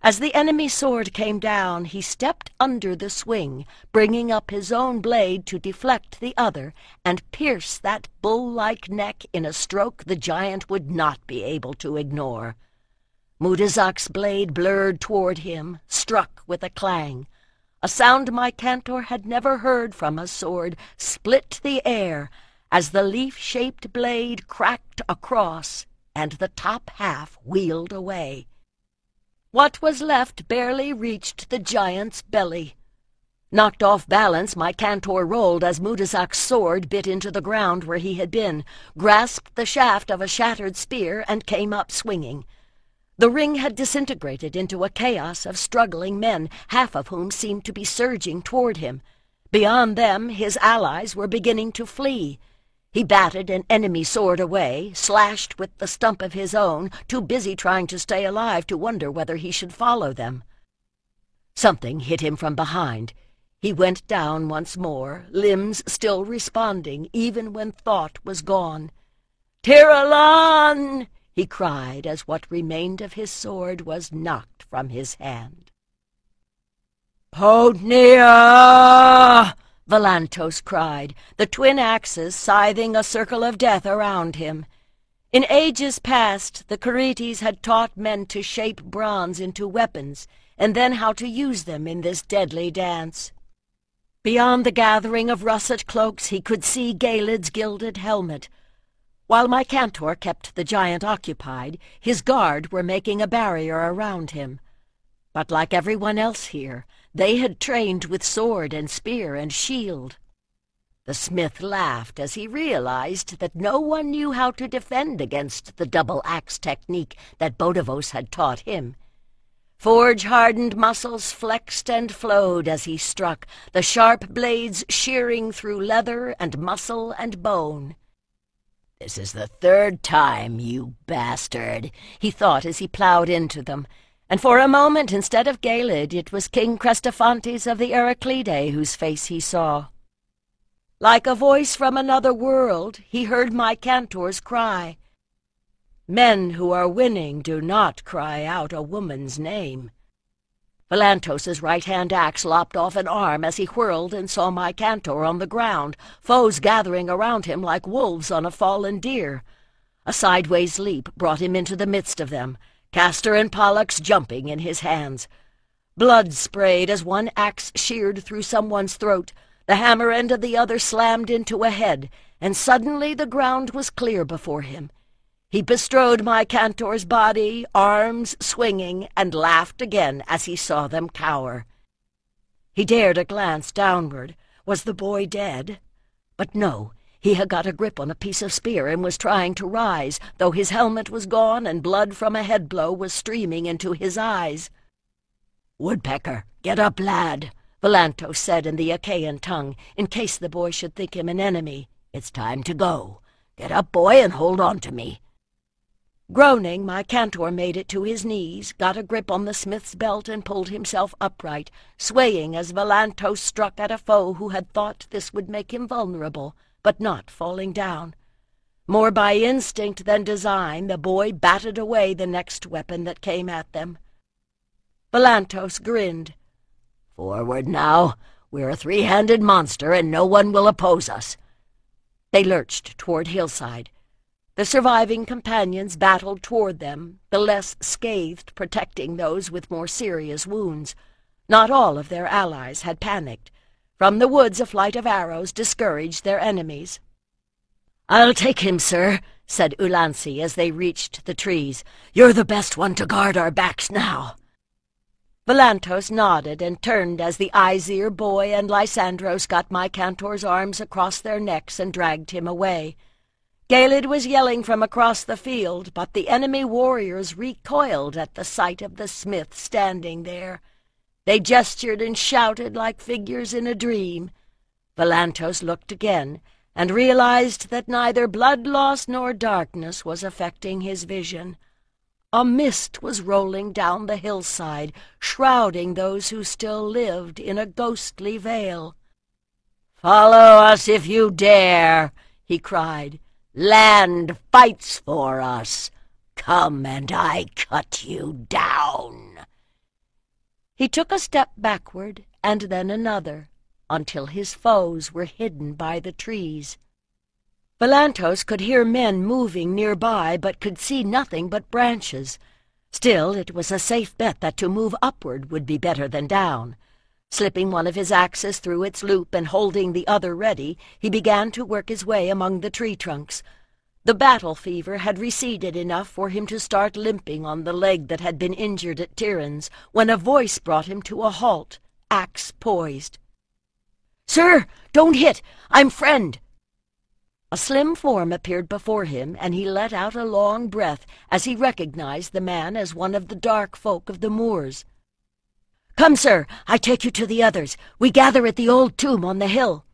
As the enemy's sword came down, he stepped under the swing, bringing up his own blade to deflect the other and pierce that bull-like neck in a stroke the giant would not be able to ignore. Mudazak's blade blurred toward him, struck with a clang. A sound my cantor had never heard from a sword split the air as the leaf-shaped blade cracked across and the top half wheeled away. What was left barely reached the giant's belly. Knocked off balance, my cantor rolled as Mudazak's sword bit into the ground where he had been, grasped the shaft of a shattered spear, and came up swinging. The ring had disintegrated into a chaos of struggling men, half of whom seemed to be surging toward him. Beyond them, his allies were beginning to flee. He batted an enemy sword away, slashed with the stump of his own, too busy trying to stay alive to wonder whether he should follow them. Something hit him from behind. He went down once more, limbs still responding, even when thought was gone. "Tiralon!" he cried as what remained of his sword was knocked from his hand. "Potnia!" Valantos cried, the twin axes scything a circle of death around him. In ages past, the Kharites had taught men to shape bronze into weapons, and then how to use them in this deadly dance. Beyond the gathering of russet cloaks, he could see Galid's gilded helmet. While my cantor kept the giant occupied, his guard were making a barrier around him. But like everyone else here, they had trained with sword and spear and shield. The smith laughed as he realized that no one knew how to defend against the double-axe technique that Bodavos had taught him. Forge-hardened muscles flexed and flowed as he struck, the sharp blades shearing through leather and muscle and bone. "This is the third time, you bastard," he thought as he plowed into them. And for a moment, instead of Galid, it was King Crestophantes of the Heraclidae whose face he saw. Like a voice from another world, he heard my cantor's cry. Men who are winning do not cry out a woman's name. Valantos's right-hand axe lopped off an arm as he whirled and saw my cantor on the ground, foes gathering around him like wolves on a fallen deer. A sideways leap brought him into the midst of them, Castor and Pollux jumping in his hands. Blood sprayed as one axe sheared through someone's throat, the hammer end of the other slammed into a head, and suddenly the ground was clear before him. He bestrode my cantor's body, arms swinging, and laughed again as he saw them cower. He dared a glance downward. Was the boy dead? But no. He had got a grip on a piece of spear and was trying to rise, though his helmet was gone and blood from a head blow was streaming into his eyes. "Woodpecker, get up, lad," Valantos said in the Achaean tongue, in case the boy should think him an enemy. "It's time to go. Get up, boy, and hold on to me." Groaning, my cantor made it to his knees, got a grip on the smith's belt, and pulled himself upright, swaying as Valantos struck at a foe who had thought this would make him vulnerable, but not falling down. More by instinct than design, the boy batted away the next weapon that came at them. Valantos grinned. "Forward now. We're a three-handed monster, and no one will oppose us." They lurched toward Hillside. The surviving companions battled toward them, the less scathed protecting those with more serious wounds. Not all of their allies had panicked. From the woods a flight of arrows discouraged their enemies. "I'll take him, sir," said Ulansi as they reached the trees. "You're the best one to guard our backs now." Volantos nodded and turned as the Aesir boy and Lysandros got my Cantor's arms across their necks and dragged him away. Galed was yelling from across the field, but the enemy warriors recoiled at the sight of the smith standing there. They gestured and shouted like figures in a dream. Volantos looked again, and realized that neither blood loss nor darkness was affecting his vision. A mist was rolling down the hillside, shrouding those who still lived in a ghostly veil. "Follow us if you dare," he cried. "Land fights for us. Come and I cut you down." He took a step backward, and then another, until his foes were hidden by the trees. Volantos could hear men moving nearby, but could see nothing but branches. Still, it was a safe bet that to move upward would be better than down. Slipping one of his axes through its loop and holding the other ready, he began to work his way among the tree trunks. The battle fever had receded enough for him to start limping on the leg that had been injured at Tiryns, when a voice brought him to a halt, axe poised. "Sir, don't hit! I'm friend!" A slim form appeared before him, and he let out a long breath as he recognized the man as one of the dark folk of the moors. "Come, sir, I take you to the others. We gather at the old tomb on the hill."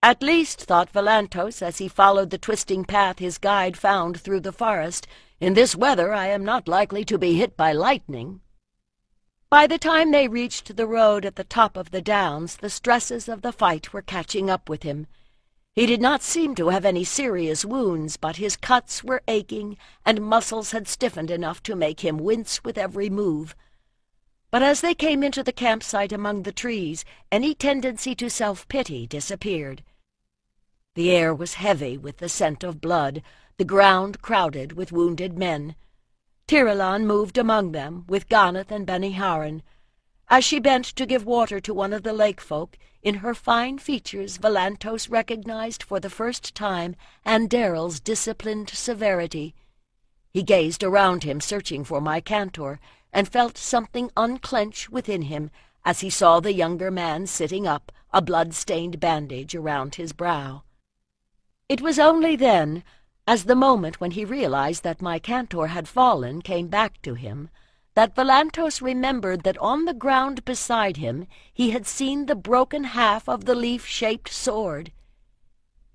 At least, thought Volantos as he followed the twisting path his guide found through the forest, in this weather I am not likely to be hit by lightning. By the time they reached the road at the top of the downs, the stresses of the fight were catching up with him. He did not seem to have any serious wounds, but his cuts were aching, and muscles had stiffened enough to make him wince with every move. But as they came into the campsite among the trees, any tendency to self-pity disappeared. The air was heavy with the scent of blood, the ground crowded with wounded men. Tiralon moved among them, with Ganath and Beniharan. As she bent to give water to one of the lake folk, in her fine features Volantos recognized for the first time Anderyl's disciplined severity. He gazed around him, searching for my Cantor, and felt something unclench within him as he saw the younger man sitting up, a blood-stained bandage around his brow. It was only then, as the moment when he realized that my Cantor had fallen came back to him, that Volantos remembered that on the ground beside him he had seen the broken half of the leaf-shaped sword.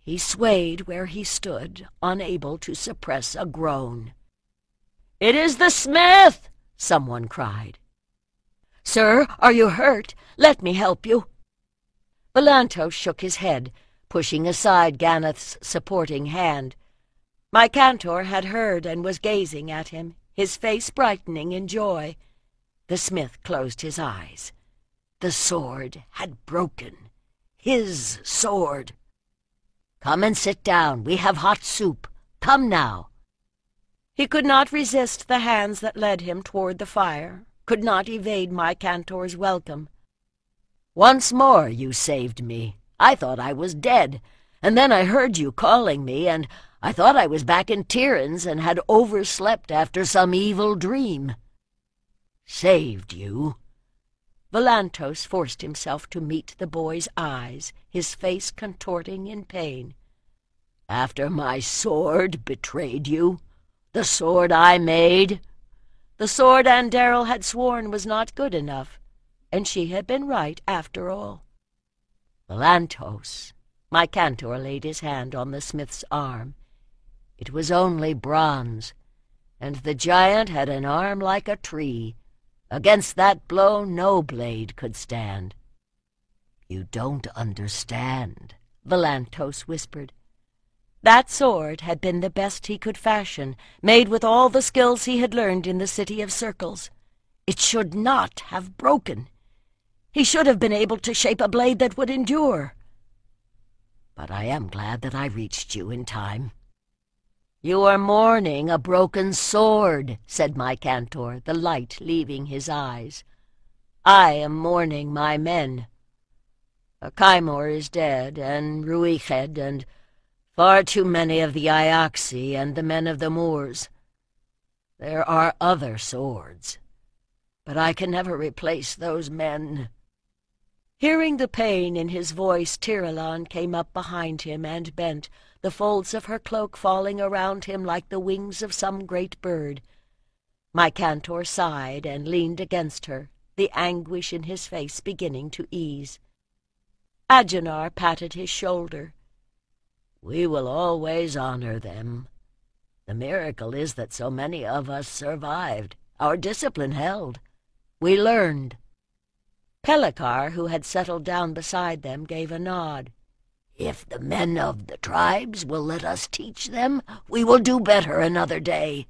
He swayed where he stood, unable to suppress a groan. "It is the smith!" someone cried. "Sir, are you hurt? Let me help you." Volantos shook his head, pushing aside Ganath's supporting hand. My Cantor had heard and was gazing at him, his face brightening in joy. The smith closed his eyes. The sword had broken. His sword. "Come and sit down. We have hot soup. Come now." He could not resist the hands that led him toward the fire, could not evade my Cantor's welcome. "Once more you saved me. I thought I was dead, and then I heard you calling me, and I thought I was back in Tiryns and had overslept after some evil dream." "Saved you?" Volantos forced himself to meet the boy's eyes, his face contorting in pain. "After my sword betrayed you? The sword I made?" The sword Anderyl had sworn was not good enough, and she had been right after all. "Volantos," my Cantor laid his hand on the smith's arm. "It was only bronze, and the giant had an arm like a tree. Against that blow no blade could stand." "You don't understand," Volantos whispered. That sword had been the best he could fashion, made with all the skills he had learned in the City of Circles. It should not have broken. He should have been able to shape a blade that would endure. "But I am glad that I reached you in time." "You are mourning a broken sword," said my Cantor, the light leaving his eyes. "I am mourning my men. Kaimor is dead, and Ruiched, and far too many of the Iaxi and the men of the Moors. There are other swords, but I can never replace those men." Hearing the pain in his voice, Tiralon came up behind him and bent, the folds of her cloak falling around him like the wings of some great bird. My Cantor sighed and leaned against her, the anguish in his face beginning to ease. Agenar patted his shoulder. "We will always honor them. The miracle is that so many of us survived. Our discipline held. We learned." Pellicar, who had settled down beside them, gave a nod. "If the men of the tribes will let us teach them, we will do better another day.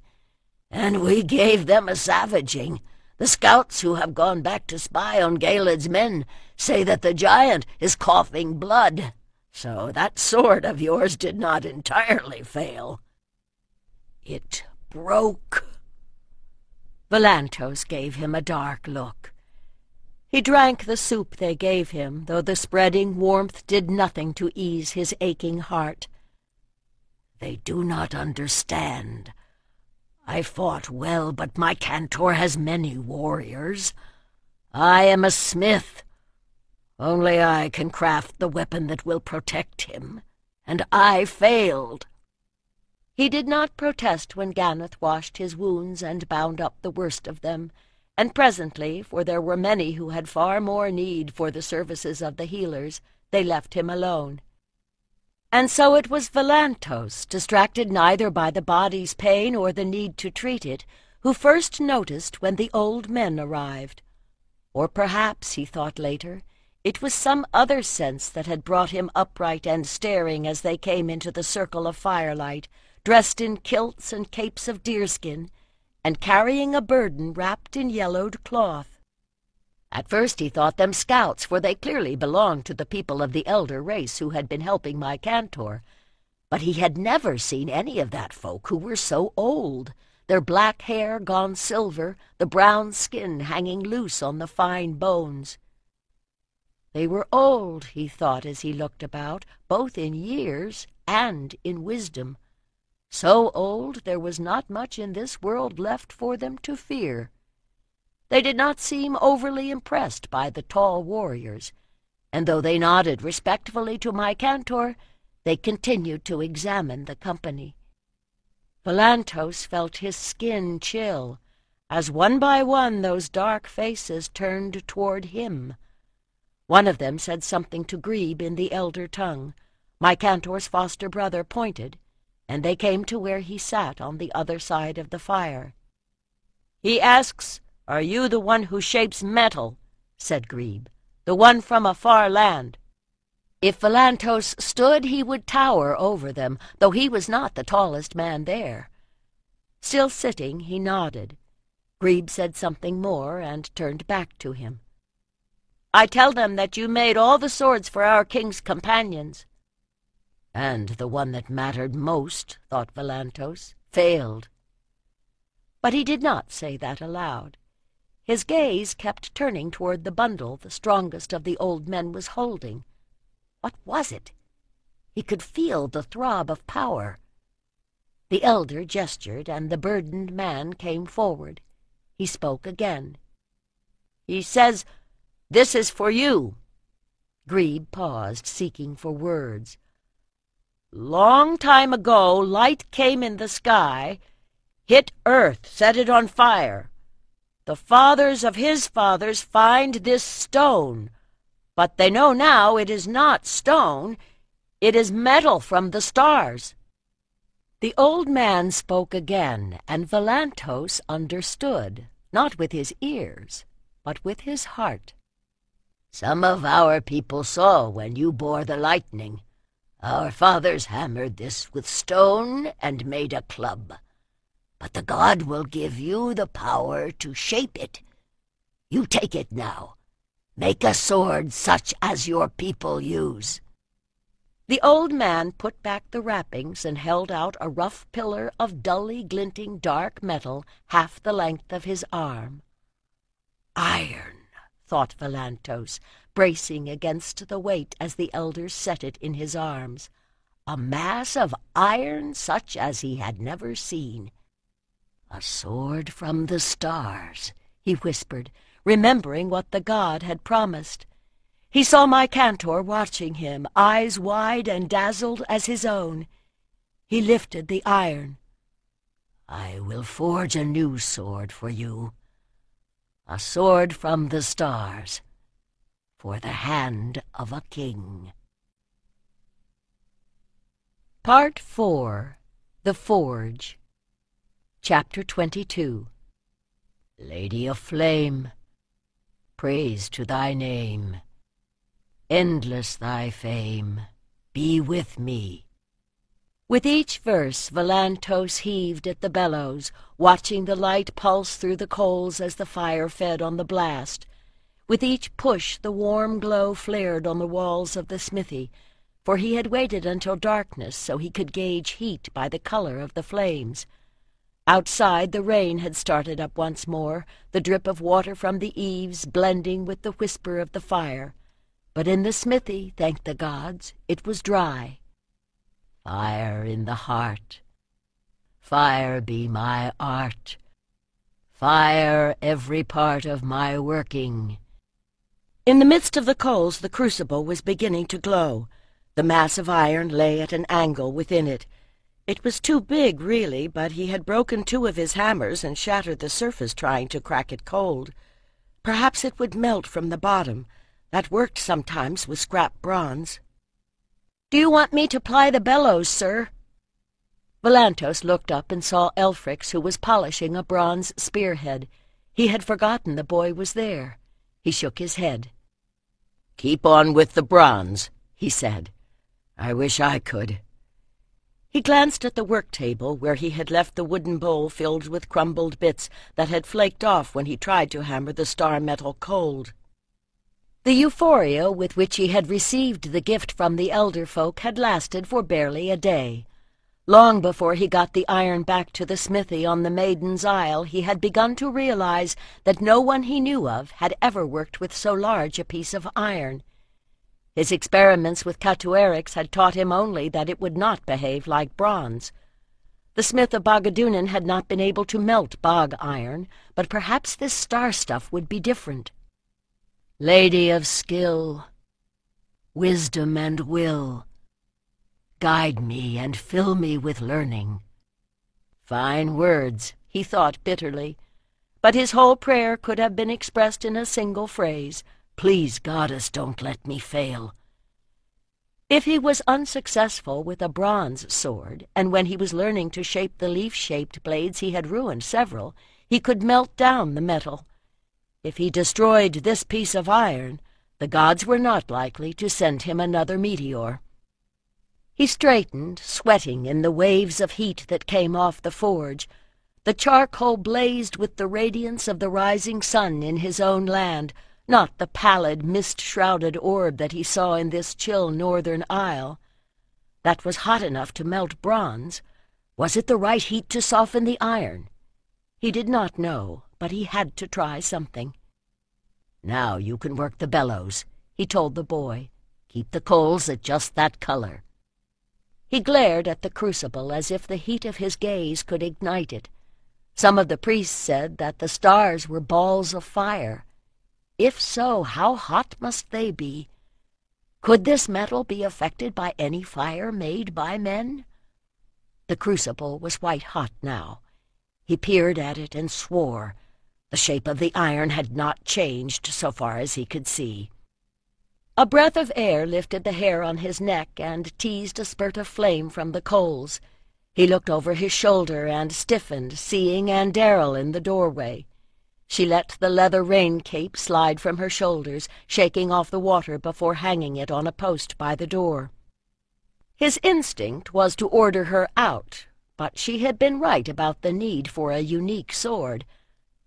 And we gave them a savaging. The scouts who have gone back to spy on Galid's men say that the giant is coughing blood, so that sword of yours did not entirely fail. It broke." Volantos gave him a dark look. He drank the soup they gave him, though the spreading warmth did nothing to ease his aching heart. "They do not understand. I fought well, but my Cantor has many warriors. I am a smith. Only I can craft the weapon that will protect him, and I failed." He did not protest when Ganeth washed his wounds and bound up the worst of them, and presently, for there were many who had far more need for the services of the healers, they left him alone. And so it was Volantos, distracted neither by the body's pain or the need to treat it, who first noticed when the old men arrived. Or perhaps, he thought later, it was some other sense that had brought him upright and staring as they came into the circle of firelight, dressed in kilts and capes of deerskin, and carrying a burden wrapped in yellowed cloth. At first he thought them scouts, for they clearly belonged to the people of the elder race who had been helping my Cantor. But he had never seen any of that folk who were so old, their black hair gone silver, the brown skin hanging loose on the fine bones. They were old, he thought as he looked about, both in years and in wisdom. So old there was not much in this world left for them to fear. They did not seem overly impressed by the tall warriors, and though they nodded respectfully to my Cantor, they continued to examine the company. Volantos felt his skin chill, as one by one those dark faces turned toward him. One of them said something to Grebe in the elder tongue. My Cantor's foster brother pointed, and they came to where he sat on the other side of the fire. "He asks, 'Are you the one who shapes metal?' said Grebe, 'the one from a far land?'" If Volantos stood, he would tower over them, though he was not the tallest man there. Still sitting, he nodded. Grebe said something more and turned back to him. "I tell them that you made all the swords for our king's companions." "And the one that mattered most," thought Volantos, "failed." But he did not say that aloud. His gaze kept turning toward the bundle the strongest of the old men was holding. What was it? He could feel the throb of power. The elder gestured, and the burdened man came forward. He spoke again. "He says, 'This is for you.'" Grebe paused, seeking for words. "Long time ago, light came in the sky, hit earth, set it on fire. The fathers of his fathers find this stone, but they know now it is not stone, it is metal from the stars." The old man spoke again, and Volantos understood, not with his ears, but with his heart. "Some of our people saw when you bore the lightning. Our fathers hammered this with stone and made a club. But the god will give you the power to shape it. You take it now. Make a sword such as your people use." The old man put back the wrappings and held out a rough pillar of dully glinting dark metal half the length of his arm. "Iron," thought Volantos, bracing against the weight as the elder set it in his arms. A mass of iron such as he had never seen. "A sword from the stars," he whispered, remembering what the god had promised. He saw my Cantor watching him, eyes wide and dazzled as his own. He lifted the iron. "I will forge a new sword for you. A sword from the stars, for the hand of a king." Part 4. The Forge. Chapter 22. Lady of Flame, praise to thy name. Endless thy fame, be with me. With each verse, Volantos heaved at the bellows, watching the light pulse through the coals as the fire fed on the blast. With each push, the warm glow flared on the walls of the smithy, for he had waited until darkness so he could gauge heat by the color of the flames. Outside, the rain had started up once more, the drip of water from the eaves blending with the whisper of the fire. But in the smithy, thank the gods, it was dry. Fire in the heart, fire be my art, fire every part of my working. In the midst of the coals, the crucible was beginning to glow. The mass of iron lay at an angle within it. It was too big, really, but he had broken 2 of his hammers and shattered the surface trying to crack it cold. Perhaps it would melt from the bottom. That worked sometimes with scrap bronze. "Do you want me to ply the bellows, sir?" Volantos looked up and saw Elfrix, who was polishing a bronze spearhead. He had forgotten the boy was there. He shook his head. "Keep on with the bronze," he said. "I wish I could." He glanced at the work table where he had left the wooden bowl filled with crumbled bits that had flaked off when he tried to hammer the star metal cold. The euphoria with which he had received the gift from the elder folk had lasted for barely a day. Long before he got the iron back to the smithy on the Maiden's Isle, he had begun to realize that no one he knew of had ever worked with so large a piece of iron. His experiments with Catuarix had taught him only that it would not behave like bronze. The smith of Bagadunin had not been able to melt bog iron, but perhaps this star stuff would be different. Lady of skill, wisdom and will, guide me and fill me with learning. Fine words, he thought bitterly, but his whole prayer could have been expressed in a single phrase. Please, goddess, don't let me fail. If he was unsuccessful with a bronze sword, and when he was learning to shape the leaf-shaped blades he had ruined several, he could melt down the metal. If he destroyed this piece of iron, the gods were not likely to send him another meteor. He straightened, sweating in the waves of heat that came off the forge. The charcoal blazed with the radiance of the rising sun in his own land, not the pallid, mist-shrouded orb that he saw in this chill northern isle. That was hot enough to melt bronze. Was it the right heat to soften the iron? He did not know, but he had to try something. "Now you can work the bellows," he told the boy. "Keep the coals at just that color." He glared at the crucible as if the heat of his gaze could ignite it. Some of the priests said that the stars were balls of fire. If so, how hot must they be? Could this metal be affected by any fire made by men? The crucible was white-hot now. He peered at it and swore. The shape of the iron had not changed so far as he could see. A breath of air lifted the hair on his neck and teased a spurt of flame from the coals. He looked over his shoulder and stiffened, seeing Anne Darrell in the doorway. She let the leather rain cape slide from her shoulders, shaking off the water before hanging it on a post by the door. His instinct was to order her out, but she had been right about the need for a unique sword.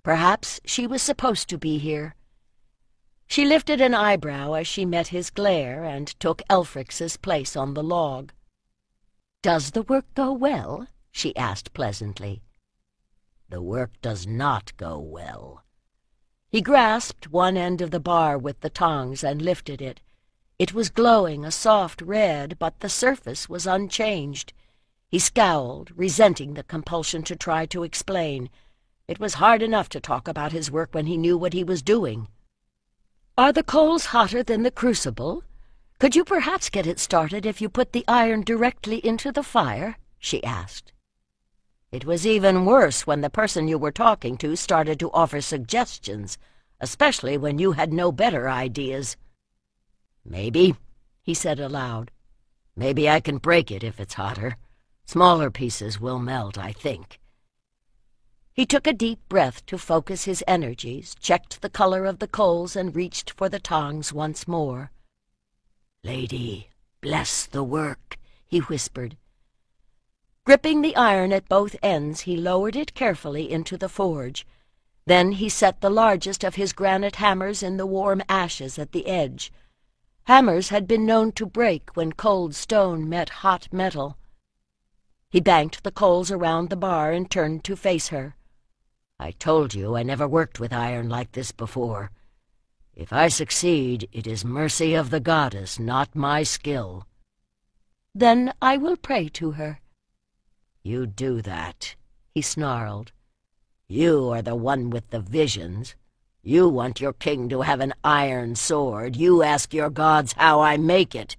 Perhaps she was supposed to be here. She lifted an eyebrow as she met his glare and took Elfric's place on the log. "Does the work go well?" she asked pleasantly. "The work does not go well." He grasped one end of the bar with the tongs and lifted it. It was glowing a soft red, but the surface was unchanged. He scowled, resenting the compulsion to try to explain. It was hard enough to talk about his work when he knew what he was doing. "Are the coals hotter than the crucible? Could you perhaps get it started if you put the iron directly into the fire?" she asked. It was even worse when the person you were talking to started to offer suggestions, especially when you had no better ideas. "Maybe," he said aloud. "Maybe I can break it if it's hotter. Smaller pieces will melt, I think." He took a deep breath to focus his energies, checked the color of the coals, and reached for the tongs once more. "Lady, bless the work," he whispered. Gripping the iron at both ends, he lowered it carefully into the forge. Then he set the largest of his granite hammers in the warm ashes at the edge. Hammers had been known to break when cold stone met hot metal. He banked the coals around the bar and turned to face her. "I told you I never worked with iron like this before. If I succeed, it is mercy of the goddess, not my skill." "Then I will pray to her." "You do that," he snarled. "You are the one with the visions. You want your king to have an iron sword. You ask your gods how I make it."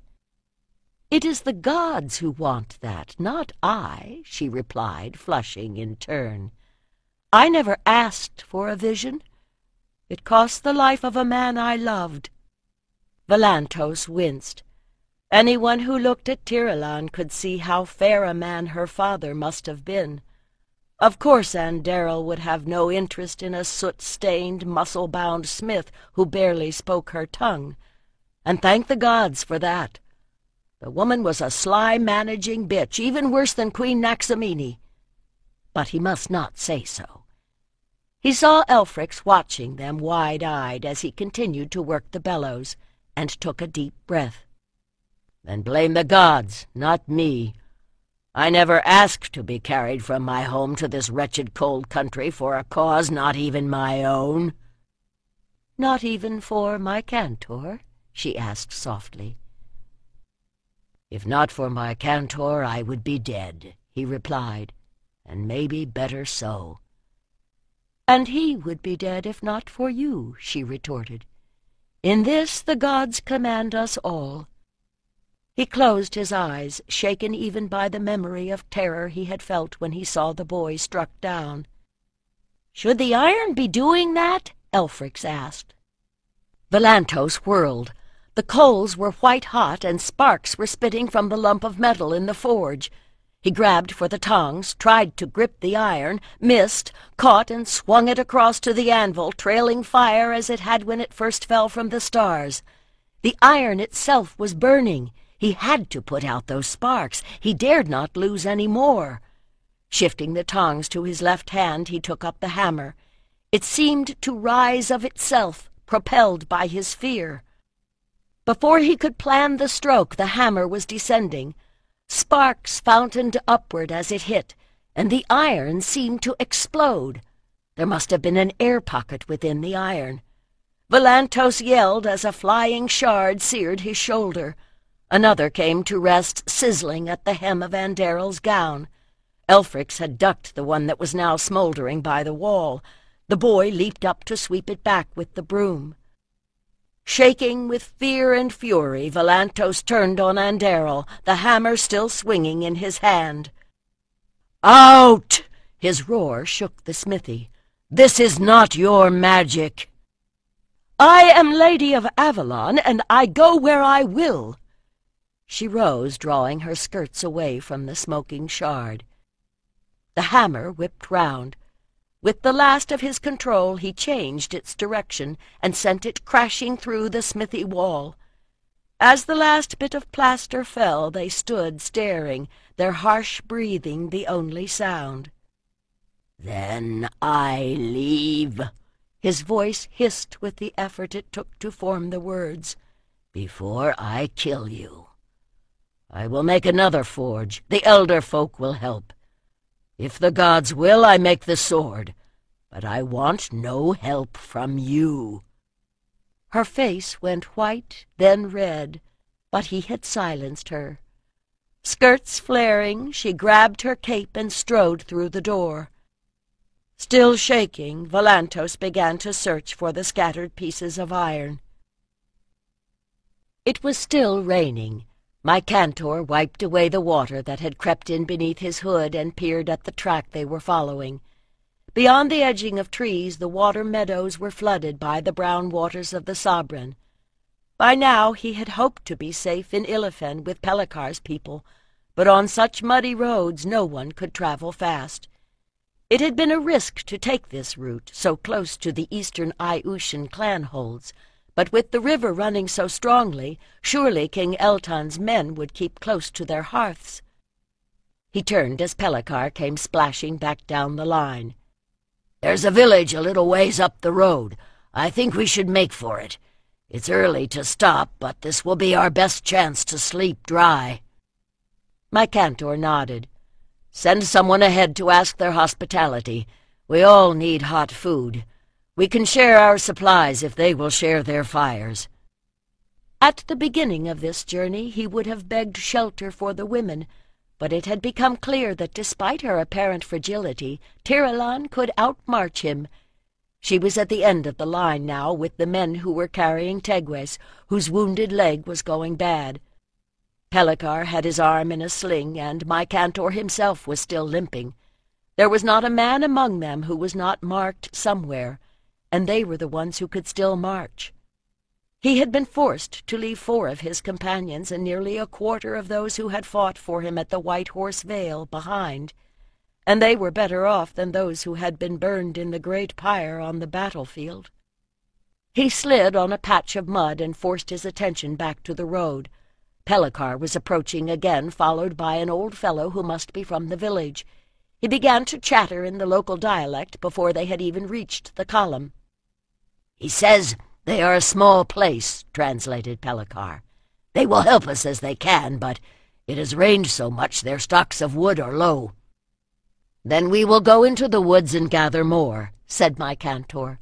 "It is the gods who want that, not I," she replied, flushing in turn. "I never asked for a vision. It cost the life of a man I loved." Volantos winced. Anyone who looked at Tiralan could see how fair a man her father must have been. Of course Andariel would have no interest in a soot-stained, muscle-bound smith who barely spoke her tongue. And thank the gods for that. The woman was a sly, managing bitch, even worse than Queen Naximini. But he must not say so. He saw Elfric's watching them wide-eyed as he continued to work the bellows, and took a deep breath. "Then blame the gods, not me. I never asked to be carried from my home to this wretched cold country for a cause not even my own." "Not even for my Cantor?" she asked softly. "If not for my Cantor, I would be dead," he replied, "and maybe better so." "And he would be dead if not for you," she retorted. "In this the gods command us all." He closed his eyes, shaken even by the memory of terror he had felt when he saw the boy struck down. "Should the iron be doing that?" Elfric's asked. Volantos whirled. The coals were white-hot, and sparks were spitting from the lump of metal in the forge. He grabbed for the tongs, tried to grip the iron, missed, caught and swung it across to the anvil, trailing fire as it had when it first fell from the stars. The iron itself was burning. He had to put out those sparks. He dared not lose any more. Shifting the tongs to his left hand, he took up the hammer. It seemed to rise of itself, propelled by his fear. Before he could plan the stroke, the hammer was descending. Sparks fountained upward as it hit, and the iron seemed to explode. There must have been an air pocket within the iron. Volantos yelled as a flying shard seared his shoulder. Another came to rest sizzling at the hem of Andariel's gown. Elfric's had ducked the one that was now smoldering by the wall. The boy leaped up to sweep it back with the broom. Shaking with fear and fury, Volantos turned on Andariel, the hammer still swinging in his hand. "Out!" His roar shook the smithy. "This is not your magic." "I am Lady of Avalon, and I go where I will." She rose, drawing her skirts away from the smoking shard. The hammer whipped round. With the last of his control, he changed its direction and sent it crashing through the smithy wall. As the last bit of plaster fell, they stood staring, their harsh breathing the only sound. "Then I leave," His voice hissed with the effort it took to form the words. "Before I kill you, I will make another forge. The elder folk will help. If the gods will, I make the sword, but I want no help from you." Her face went white, then red, but he had silenced her. Skirts flaring, she grabbed her cape and strode through the door. Still shaking, Volantos began to search for the scattered pieces of iron. It was still raining. My cantor wiped away the water that had crept in beneath his hood and peered at the track they were following. Beyond the edging of trees, the water meadows were flooded by the brown waters of the Sabran. By now he had hoped to be safe in Ilifen with Pelikar's people, but on such muddy roads no one could travel fast. It had been a risk to take this route, so close to the eastern Aiushan clanholds, but with the river running so strongly, surely King Eltan's men would keep close to their hearths. He turned as Pelikar came splashing back down the line. "There's a village a little ways up the road. I think we should make for it. It's early to stop, but this will be our best chance to sleep dry." My cantor nodded. "Send someone ahead to ask their hospitality. We all need hot food. We can share our supplies if they will share their fires." At the beginning of this journey he would have begged shelter for the women, but it had become clear that despite her apparent fragility, Tiralan could outmarch him. She was at the end of the line now with the men who were carrying Tegwes, whose wounded leg was going bad. Pelikar had his arm in a sling, and my cantor himself was still limping. There was not a man among them who was not marked somewhere, and they were the ones who could still march. He had been forced to leave 4 of his companions and nearly a quarter of those who had fought for him at the White Horse Vale behind, and they were better off than those who had been burned in the great pyre on the battlefield. He slid on a patch of mud and forced his attention back to the road. Pelikar was approaching again, followed by an old fellow who must be from the village. He began to chatter in the local dialect before they had even reached the column. "He says they are a small place," translated Pelikar. "They will help us as they can, but it has rained so much their stocks of wood are low." "Then we will go into the woods and gather more," said my cantor.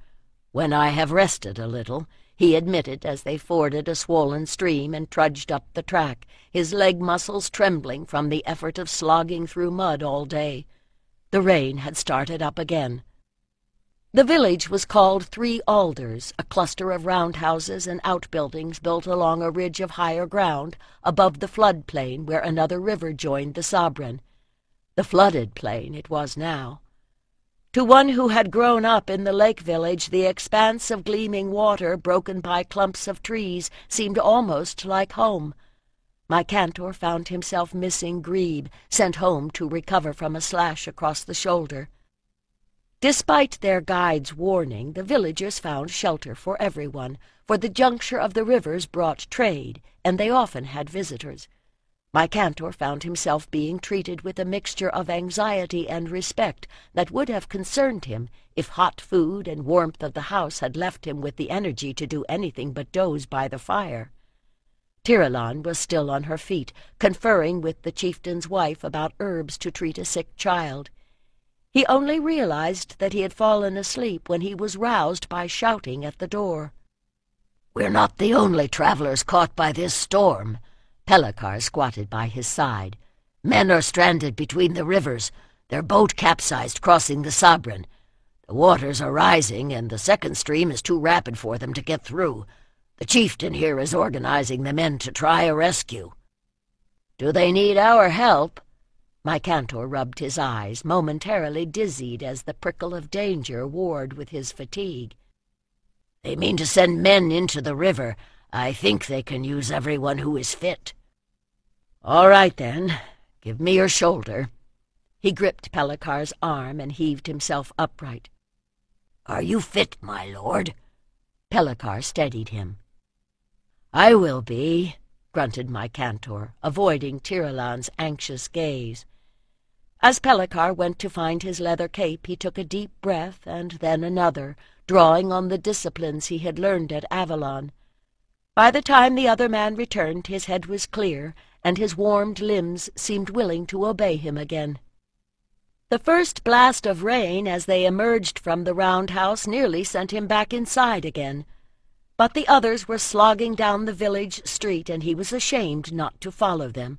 "When I have rested a little," he admitted as they forded a swollen stream and trudged up the track, his leg muscles trembling from the effort of slogging through mud all day. The rain had started up again. The village was called 3 Alders, a cluster of roundhouses and outbuildings built along a ridge of higher ground above the flood plain where another river joined the Sabran. The flooded plain it was now. To one who had grown up in the lake village, the expanse of gleaming water broken by clumps of trees seemed almost like home. My cantor found himself missing Grebe, sent home to recover from a slash across the shoulder. Despite their guide's warning, the villagers found shelter for everyone, for the juncture of the rivers brought trade, and they often had visitors. My cantor found himself being treated with a mixture of anxiety and respect that would have concerned him if hot food and warmth of the house had left him with the energy to do anything but doze by the fire. Tiralan was still on her feet, conferring with the chieftain's wife about herbs to treat a sick child. He only realized that he had fallen asleep when he was roused by shouting at the door. "We're not the only travelers caught by this storm." Pelikar squatted by his side. "Men are stranded between the rivers. Their boat capsized crossing the Sabran. The waters are rising, and the second stream is too rapid for them to get through. The chieftain here is organizing the men to try a rescue." "Do they need our help?" My cantor rubbed his eyes, momentarily dizzied as the prickle of danger warred with his fatigue. "They mean to send men into the river. I think they can use everyone who is fit." "All right, then. Give me your shoulder." He gripped Pelikar's arm and heaved himself upright. "Are you fit, my lord?" Pelikar steadied him. "I will be," grunted my cantor, avoiding Tiralan's anxious gaze. As Pelikar went to find his leather cape, he took a deep breath and then another, drawing on the disciplines he had learned at Avalon. By the time the other man returned, his head was clear, and his warmed limbs seemed willing to obey him again. The first blast of rain as they emerged from the roundhouse nearly sent him back inside again. But the others were slogging down the village street, and he was ashamed not to follow them.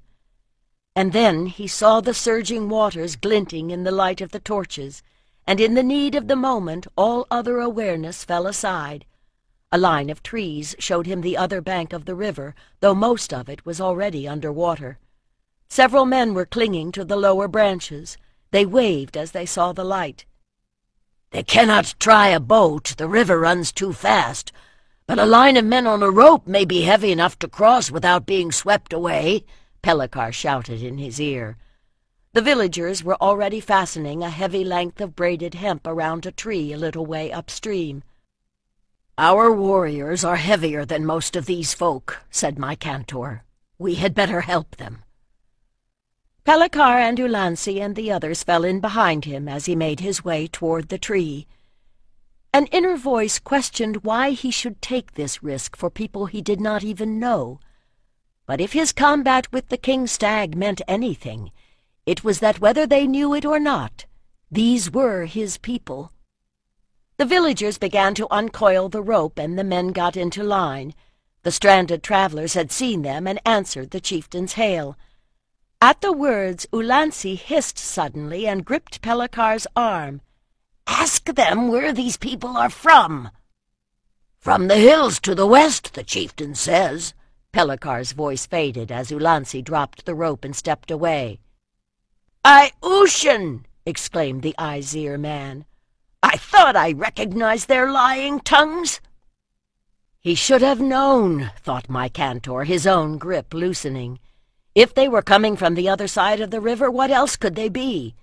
And then he saw the surging waters glinting in the light of the torches, and in the need of the moment all other awareness fell aside. A line of trees showed him the other bank of the river, though most of it was already under water. Several men were clinging to the lower branches. They waved as they saw the light. "They cannot try a boat, the river runs too fast, but a line of men on a rope may be heavy enough to cross without being swept away," Pellicar shouted in his ear. The villagers were already fastening a heavy length of braided hemp around a tree a little way upstream. "Our warriors are heavier than most of these folk," said my cantor. "We had better help them." Pellicar and Ulansey and the others fell in behind him as he made his way toward the tree. An inner voice questioned why he should take this risk for people he did not even know. But if his combat with the king stag meant anything, it was that whether they knew it or not, these were his people. The villagers began to uncoil the rope, and the men got into line. The stranded travelers had seen them and answered the chieftain's hail. At the words, Ulansey hissed suddenly and gripped Pellicar's arm. "Ask them where these people are from." "From the hills to the west, the chieftain says." Pellicar's voice faded as Ulansey dropped the rope and stepped away. "Aiushan!" exclaimed the Aesir man. "I thought I recognized their lying tongues." He should have known, thought my cantor, his own grip loosening. If they were coming from the other side of the river, what else could they be?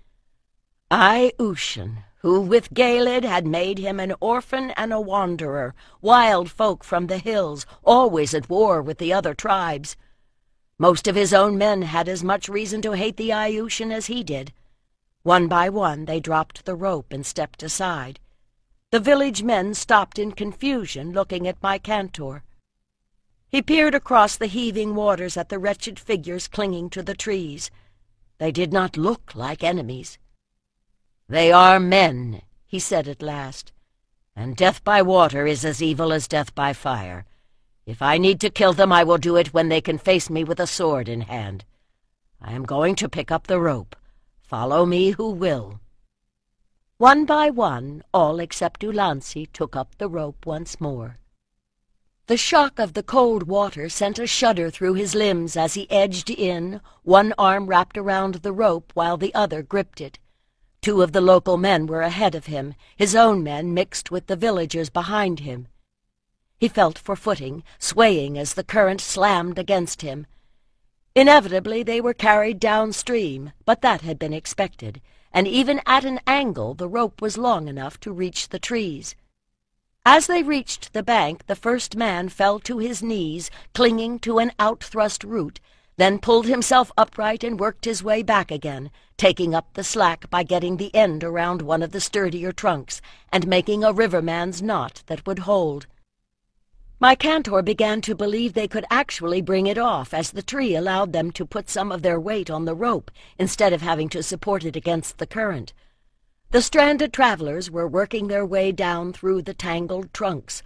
Aiushan, who with Gelid had made him an orphan and a wanderer, wild folk from the hills, always at war with the other tribes. Most of his own men had as much reason to hate the Aiushan as he did. One by one they dropped the rope and stepped aside. The village men stopped in confusion, looking at my cantor. He peered across the heaving waters at the wretched figures clinging to the trees. They did not look like enemies. "They are men," he said at last, "and death by water is as evil as death by fire. If I need to kill them, I will do it when they can face me with a sword in hand. I am going to pick up the rope. Follow me who will." One by one, all except Ulansey took up the rope once more. The shock of the cold water sent a shudder through his limbs as he edged in, one arm wrapped around the rope while the other gripped it. Two of the local men were ahead of him, his own men mixed with the villagers behind him. He felt for footing, swaying as the current slammed against him. Inevitably they were carried downstream, but that had been expected, and even at an angle the rope was long enough to reach the trees. As they reached the bank, the first man fell to his knees, clinging to an out-thrust root, then pulled himself upright and worked his way back again, taking up the slack by getting the end around one of the sturdier trunks and making a riverman's knot that would hold. My cantor began to believe they could actually bring it off, as the tree allowed them to put some of their weight on the rope instead of having to support it against the current. The stranded travelers were working their way down through the tangled trunks.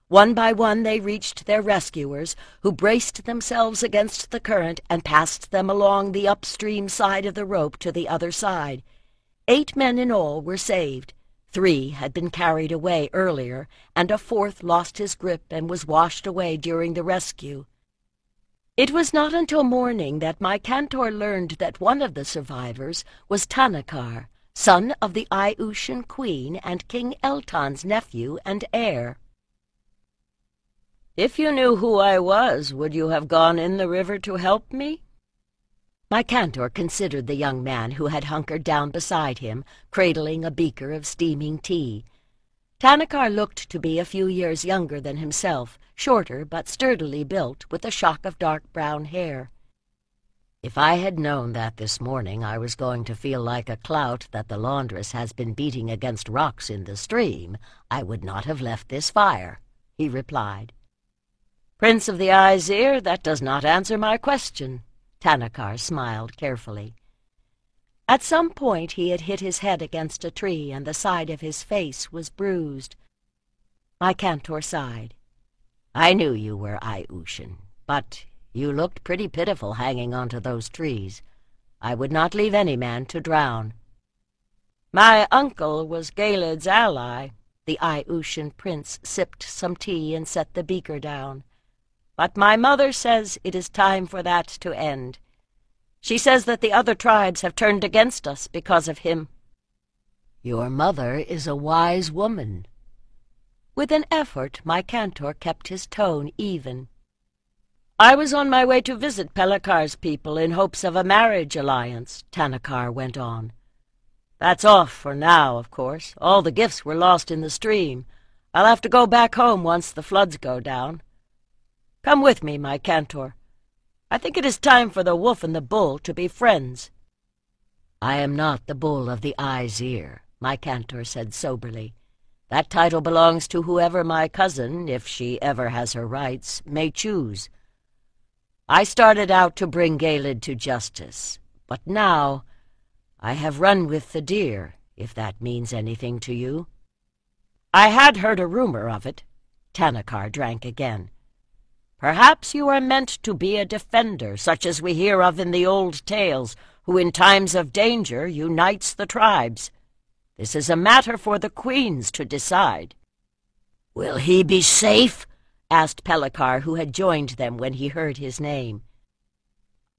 One by one they reached their rescuers, who braced themselves against the current and passed them along the upstream side of the rope to the other side. 8 men in all were saved. 3 had been carried away earlier, and a 4th lost his grip and was washed away during the rescue. It was not until morning that my cantor learned that one of the survivors was Tanakar, son of the Aiushan queen and King Eltan's nephew and heir. "If you knew who I was, would you have gone in the river to help me?" My cantor considered the young man who had hunkered down beside him, cradling a beaker of steaming tea. Tanakar looked to be a few years younger than himself, shorter but sturdily built, with a shock of dark brown hair. If I had known that this morning I was going to feel like a clout that the laundress has been beating against rocks in the stream, I would not have left this fire," he replied. "Prince of the Aesir, that does not answer my question," Tanakar smiled carefully. At some point he had hit his head against a tree, and the side of his face was bruised. My Cantor sighed. "I knew you were Aiushin, but you looked pretty pitiful hanging onto those trees. I would not leave any man to drown." "My uncle was Galid's ally." The Aiushin prince sipped some tea and set the beaker down. "But my mother says it is time for that to end. She says that the other tribes have turned against us because of him." "Your mother is a wise woman." With an effort, my Cantor kept his tone even. "I was on my way to visit Pelikar's people in hopes of a marriage alliance," Tanakar went on. "That's off for now, of course. All the gifts were lost in the stream. I'll have to go back home once the floods go down. Come with me, my Cantor. I think it is time for the wolf and the bull to be friends." "I am not the bull of the Aesir," my Cantor said soberly. "That title belongs to whoever my cousin, if she ever has her rights, may choose. I started out to bring Galid to justice, but now I have run with the deer, if that means anything to you." "I had heard a rumor of it." Tanakar drank again. "Perhaps you are meant to be a defender, such as we hear of in the old tales, who in times of danger unites the tribes. This is a matter for the queens to decide." "Will he be safe?" asked Pelikar, who had joined them when he heard his name.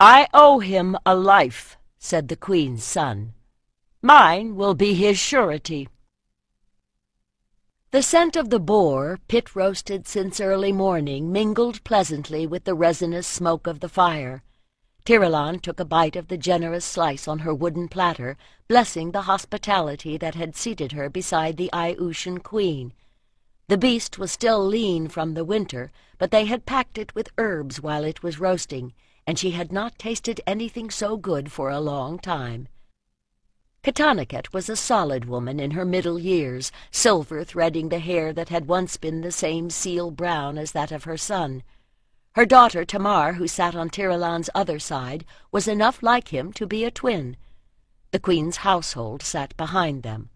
"I owe him a life," said the queen's son. "Mine will be his surety." The scent of the boar, pit-roasted since early morning, mingled pleasantly with the resinous smoke of the fire. Tiralan took a bite of the generous slice on her wooden platter, blessing the hospitality that had seated her beside the Aiushin queen. The beast was still lean from the winter, but they had packed it with herbs while it was roasting, and she had not tasted anything so good for a long time. Katanaket was a solid woman in her middle years, silver threading the hair that had once been the same seal brown as that of her son. Her daughter Tamar, who sat on Tiralan's other side, was enough like him to be a twin. The queen's household sat behind them.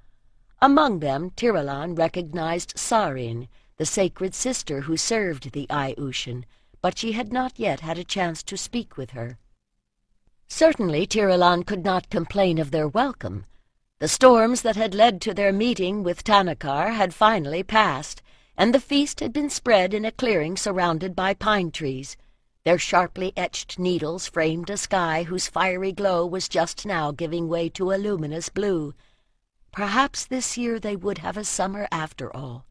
Among them Tiralan recognized Sarin, the sacred sister who served the Aiushin, but she had not yet had a chance to speak with her. Certainly Tiralan could not complain of their welcome. The storms that had led to their meeting with Tanakar had finally passed, and the feast had been spread in a clearing surrounded by pine trees. Their sharply etched needles framed a sky whose fiery glow was just now giving way to a luminous blue. Perhaps this year they would have a summer after all.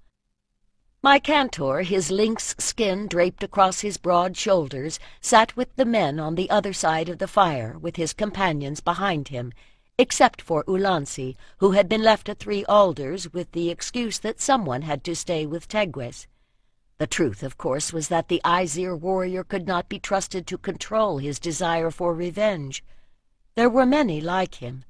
My Cantor, his lynx skin draped across his broad shoulders, sat with the men on the other side of the fire, with his companions behind him, except for Ulansi, who had been left at Three Alders with the excuse that someone had to stay with Tegwes. The truth, of course, was that the Aesir warrior could not be trusted to control his desire for revenge. There were many like him.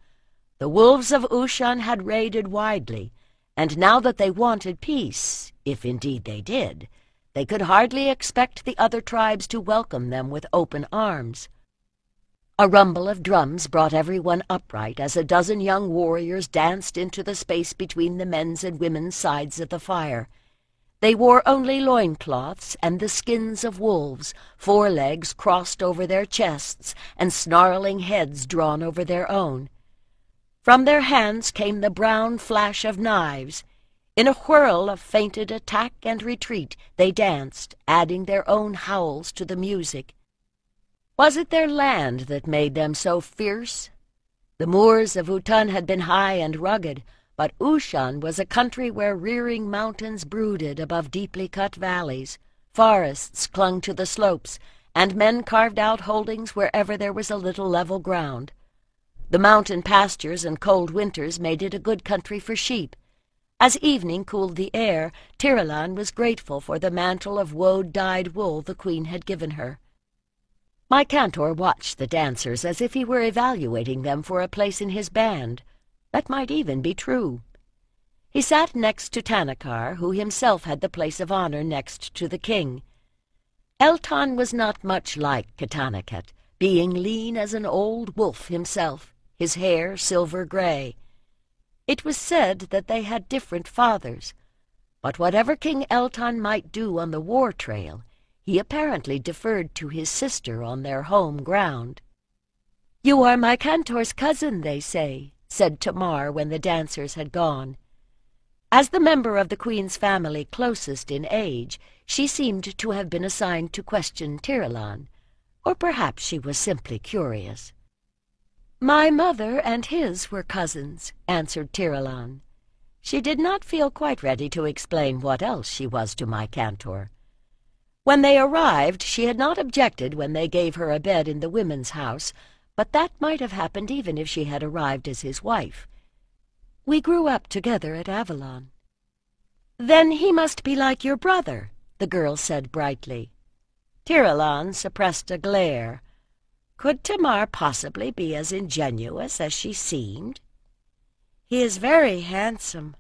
The wolves of Ushan had raided widely, and now that they wanted peace, if indeed they did, they could hardly expect the other tribes to welcome them with open arms. A rumble of drums brought everyone upright as a dozen young warriors danced into the space between the men's and women's sides of the fire. They wore only loincloths and the skins of wolves, forelegs crossed over their chests, and snarling heads drawn over their own. From their hands came the brown flash of knives. In a whirl of feinted attack and retreat, they danced, adding their own howls to the music. Was it their land that made them so fierce? The moors of Utan had been high and rugged, but Ushan was a country where rearing mountains brooded above deeply cut valleys, forests clung to the slopes, and men carved out holdings wherever there was a little level ground. The mountain pastures and cold winters made it a good country for sheep. As evening cooled the air, Tiralan was grateful for the mantle of woad-dyed wool the queen had given her. My cantor watched the dancers as if he were evaluating them for a place in his band. That might even be true. He sat next to Tanakar, who himself had the place of honor next to the king. Elton was not much like Ketanaket, being lean as an old wolf himself, his hair silver-gray. It was said that they had different fathers, but whatever King Elton might do on the war trail, he apparently deferred to his sister on their home ground. "You are my cantor's cousin, they say," said Tamar when the dancers had gone. As the member of the Queen's family closest in age, she seemed to have been assigned to question Tiralan, or perhaps she was simply curious. "My mother and his were cousins," answered Tiralan. She did not feel quite ready to explain what else she was to my cantor. When they arrived, she had not objected when they gave her a bed in the women's house, but that might have happened even if she had arrived as his wife. "We grew up together at Avalon." "Then he must be like your brother," the girl said brightly. Tiralan suppressed a glare. Could Tamar possibly be as ingenuous as she seemed? "He is very handsome."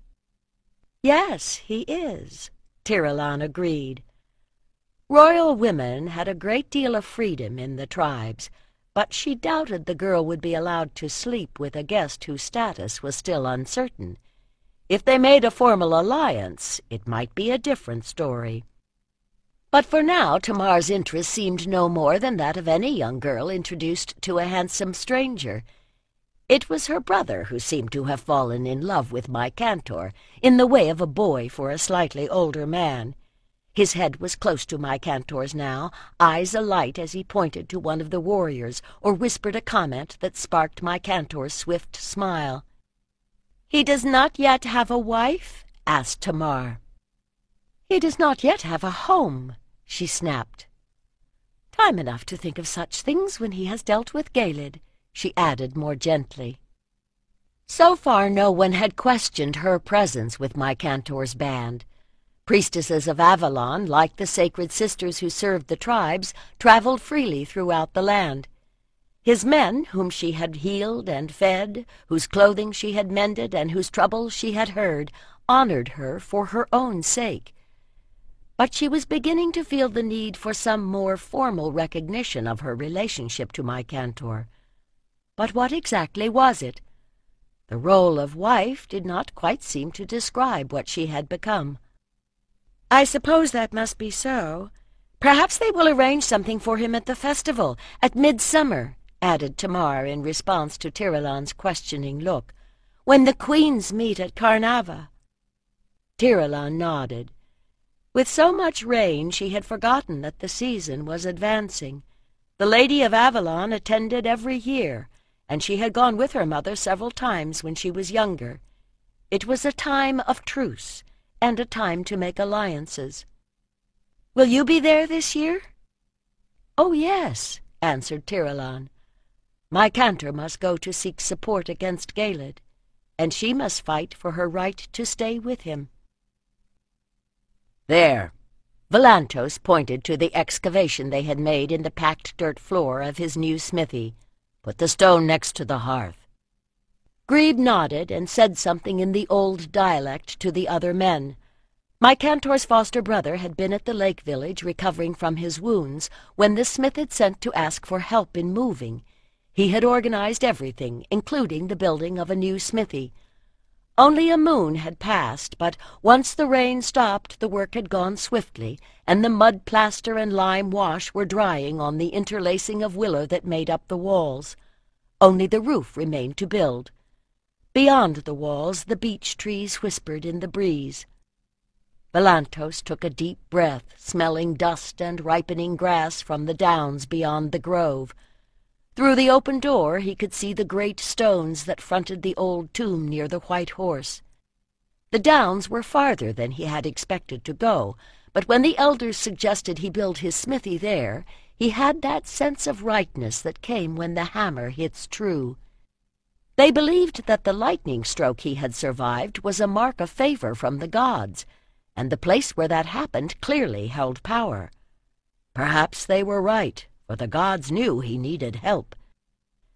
"Yes, he is," Tiralan agreed. Royal women had a great deal of freedom in the tribes, but she doubted the girl would be allowed to sleep with a guest whose status was still uncertain. If they made a formal alliance, it might be a different story. But for now, Tamar's interest seemed no more than that of any young girl introduced to a handsome stranger. It was her brother who seemed to have fallen in love with my cantor, in the way of a boy for a slightly older man. His head was close to my cantor's now, eyes alight as he pointed to one of the warriors or whispered a comment that sparked my cantor's swift smile. "He does not yet have a wife?" asked Tamar. "He does not yet have a home," she snapped. "Time enough to think of such things when he has dealt with Galed," she added more gently. So far no one had questioned her presence with my cantor's band. Priestesses of Avalon, like the sacred sisters who served the tribes, traveled freely throughout the land. His men, whom she had healed and fed, whose clothing she had mended, and whose troubles she had heard, honored her for her own sake. But she was beginning to feel the need for some more formal recognition of her relationship to my cantor. But what exactly was it? The role of wife did not quite seem to describe what she had become. "I suppose that must be so. Perhaps they will arrange something for him at the festival, at midsummer," added Tamar in response to Tiralan's questioning look, "when the queens meet at Carnava." Tiralan nodded. With so much rain she had forgotten that the season was advancing. The Lady of Avalon attended every year, and she had gone with her mother several times when she was younger. It was a time of truce, and a time to make alliances. "Will you be there this year?" "Oh, yes," answered Tiralan. "My cantor must go to seek support against Galed, and she must fight for her right to stay with him." "There." Volantos pointed to the excavation they had made in the packed dirt floor of his new smithy. "Put the stone next to the hearth." Grebe nodded and said something in the old dialect to the other men. My cantor's foster brother had been at the lake village recovering from his wounds when the smith had sent to ask for help in moving. He had organized everything, including the building of a new smithy. Only a moon had passed, but once the rain stopped, the work had gone swiftly, and the mud plaster and lime wash were drying on the interlacing of willow that made up the walls. Only the roof remained to build. Beyond the walls, the beech trees whispered in the breeze. Volantos took a deep breath, smelling dust and ripening grass from the downs beyond the grove. Through the open door he could see the great stones that fronted the old tomb near the White Horse. The downs were farther than he had expected to go, but when the elders suggested he build his smithy there, he had that sense of rightness that came when the hammer hits true. They believed that the lightning stroke he had survived was a mark of favor from the gods, and the place where that happened clearly held power. Perhaps they were right, for the gods knew he needed help.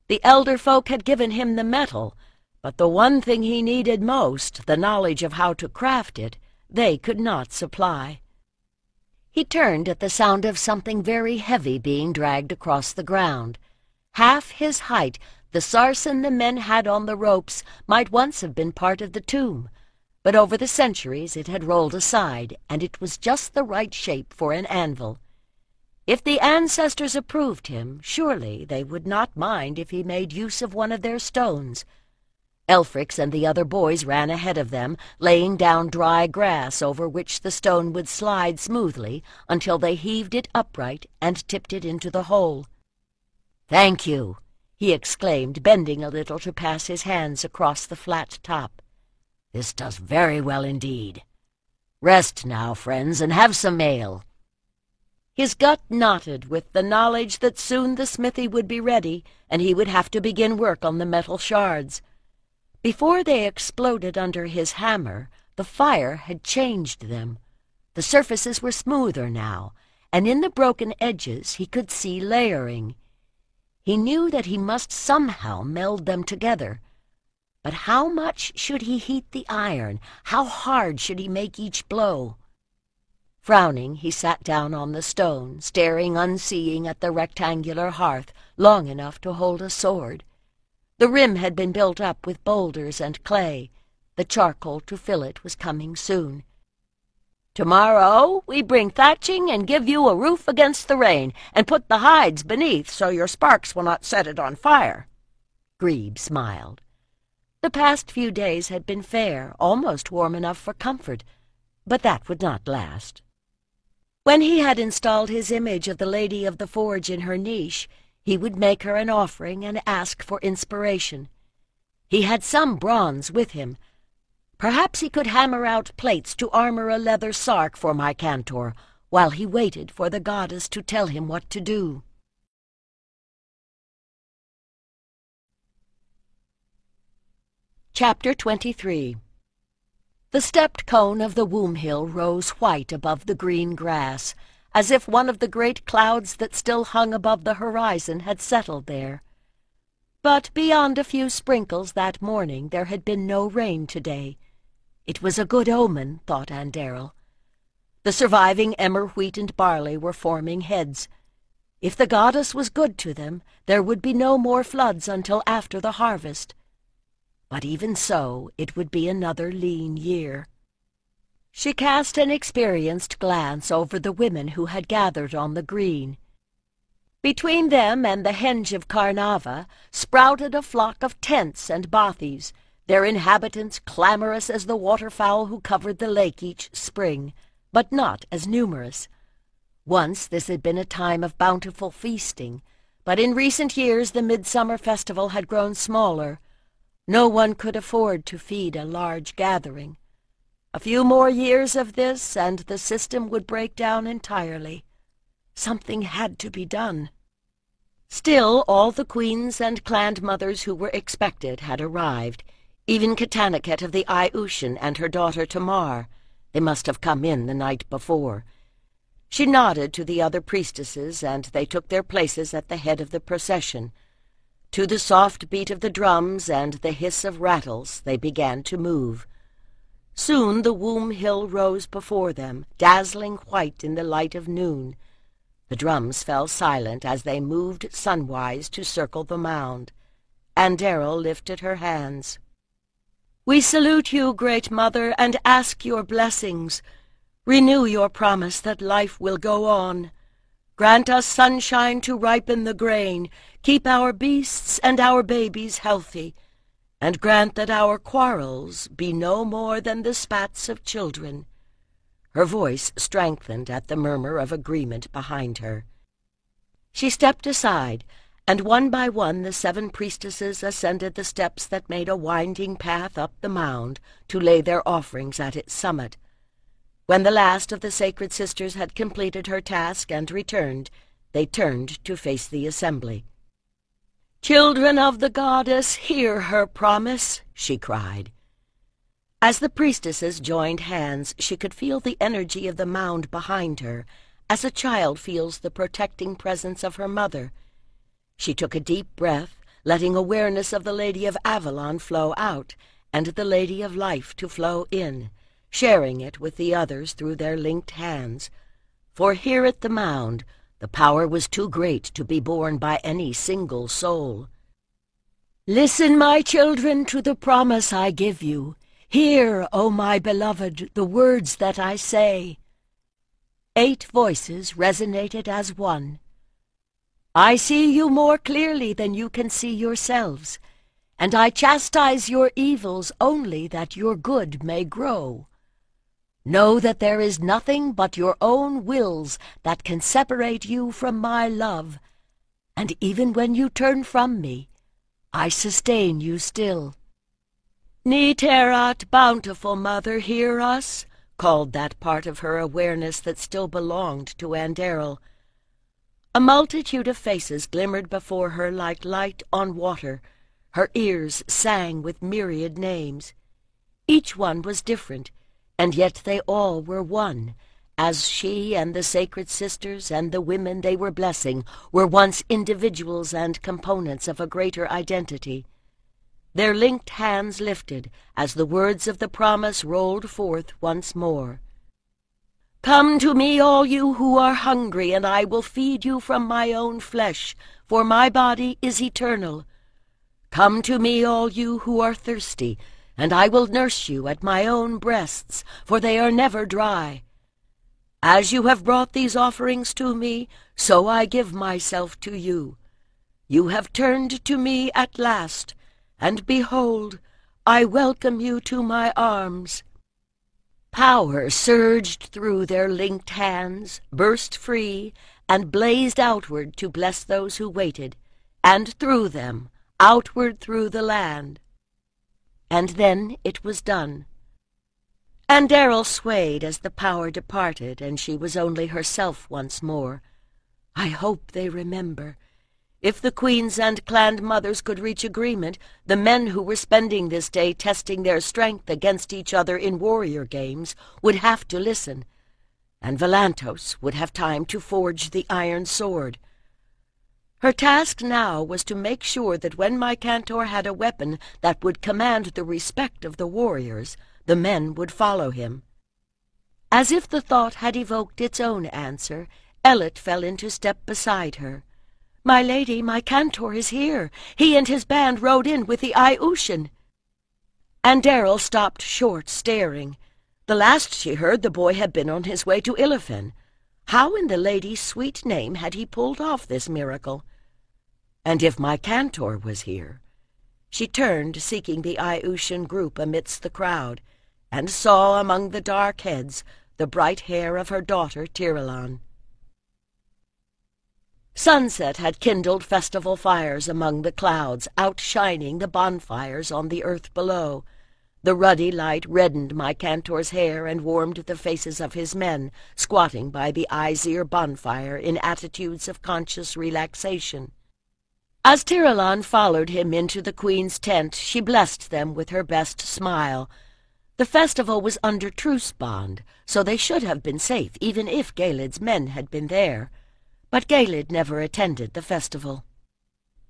The elder folk had given him the metal, but the one thing he needed most, the knowledge of how to craft it, they could not supply. He turned at the sound of something very heavy being dragged across the ground. Half his height, the sarsen the men had on the ropes might once have been part of the tomb, but over the centuries it had rolled aside, and it was just the right shape for an anvil. If the ancestors approved him, surely they would not mind if he made use of one of their stones. Elfric's and the other boys ran ahead of them, laying down dry grass over which the stone would slide smoothly until they heaved it upright and tipped it into the hole. "Thank you," he exclaimed, bending a little to pass his hands across the flat top. "This does very well indeed. Rest now, friends, and have some ale." His gut knotted with the knowledge that soon the smithy would be ready, and he would have to begin work on the metal shards. Before they exploded under his hammer, the fire had changed them. The surfaces were smoother now, and in the broken edges he could see layering. He knew that he must somehow meld them together. But how much should he heat the iron? How hard should he make each blow? Frowning, he sat down on the stone, staring unseeing at the rectangular hearth, long enough to hold a sword. The rim had been built up with boulders and clay. The charcoal to fill it was coming soon. "Tomorrow we bring thatching and give you a roof against the rain, and put the hides beneath so your sparks will not set it on fire." Grebe smiled. The past few days had been fair, almost warm enough for comfort, but that would not last. When he had installed his image of the Lady of the Forge in her niche, he would make her an offering and ask for inspiration. He had some bronze with him. Perhaps he could hammer out plates to armor a leather sark for my cantor, while he waited for the goddess to tell him what to do. Chapter 23. The stepped cone of the Womb Hill rose white above the green grass, as if one of the great clouds that still hung above the horizon had settled there. But beyond a few sprinkles that morning there had been no rain today. It was a good omen, thought Anderl. The surviving emmer wheat and barley were forming heads. If the goddess was good to them, there would be no more floods until after the harvest. But even so, it would be another lean year. She cast an experienced glance over the women who had gathered on the green. Between them and the henge of Carnava sprouted a flock of tents and bothies, their inhabitants clamorous as the waterfowl who covered the lake each spring, but not as numerous. Once this had been a time of bountiful feasting, but in recent years the midsummer festival had grown smaller. No one could afford to feed a large gathering. A few more years of this, and the system would break down entirely. Something had to be done. Still, all the queens and clan-mothers who were expected had arrived, even Catanaket of the Iushan and her daughter Tamar. They must have come in the night before. She nodded to the other priestesses, and they took their places at the head of the procession. To the soft beat of the drums and the hiss of rattles they began to move. Soon the Womb Hill rose before them, dazzling white in the light of noon. The drums fell silent as they moved sunwise to circle the mound. Anderl lifted her hands. "We salute you, Great Mother, and ask your blessings. Renew your promise that life will go on. Grant us sunshine to ripen the grain, keep our beasts and our babies healthy, and grant that our quarrels be no more than the spats of children." Her voice strengthened at the murmur of agreement behind her. She stepped aside, and one by one the 7 priestesses ascended the steps that made a winding path up the mound to lay their offerings at its summit. When the last of the sacred sisters had completed her task and returned, they turned to face the assembly. "Children of the goddess, hear her promise," she cried. As the priestesses joined hands, she could feel the energy of the mound behind her, as a child feels the protecting presence of her mother. She took a deep breath, letting awareness of the Lady of Avalon flow out, and the Lady of Life to flow in, sharing it with the others through their linked hands. For here at the mound, the power was too great to be borne by any single soul. "Listen, my children, to the promise I give you. Hear, O my beloved, the words that I say." 8 voices resonated as one. "I see you more clearly than you can see yourselves, and I chastise your evils only that your good may grow. Know that there is nothing but your own wills that can separate you from my love, and even when you turn from me, I sustain you still." "Neterat, bountiful mother, hear us," called that part of her awareness that still belonged to Andariel. A multitude of faces glimmered before her like light on water. Her ears sang with myriad names. Each one was different, and yet they all were one, as she and the sacred sisters and the women they were blessing were once individuals and components of a greater identity. Their linked hands lifted as the words of the promise rolled forth once more. "Come to me, all you who are hungry, and I will feed you from my own flesh, for my body is eternal. Come to me, all you who are thirsty, and I will nurse you at my own breasts, for they are never dry. As you have brought these offerings to me, so I give myself to you. You have turned to me at last, and behold, I welcome you to my arms." Power surged through their linked hands, burst free, and blazed outward to bless those who waited, and through them, outward through the land. And then it was done. Andariel swayed as the power departed, and she was only herself once more. I hope they remember. If the queens and clan mothers could reach agreement, the men who were spending this day testing their strength against each other in warrior games would have to listen, and Volantos would have time to forge the iron sword. Her task now was to make sure that when my Cantor had a weapon that would command the respect of the warriors, the men would follow him. As if the thought had evoked its own answer, Elet fell into step beside her. "My lady, my Cantor is here. He and his band rode in with the Iushan." Andariel stopped short, staring. The last she heard, the boy had been on his way to Illifen. How in the lady's sweet name had he pulled off this miracle? And if my Cantor was here? She turned, seeking the Iushan group amidst the crowd, and saw among the dark heads the bright hair of her daughter Tirelon. Sunset had kindled festival fires among the clouds, outshining the bonfires on the earth below. The ruddy light reddened my Cantor's hair and warmed the faces of his men, squatting by the Aesir bonfire in attitudes of conscious relaxation. As Tirelon followed him into the queen's tent, she blessed them with her best smile. The festival was under truce bond, so they should have been safe even if Galid's men had been there. But Galid never attended the festival.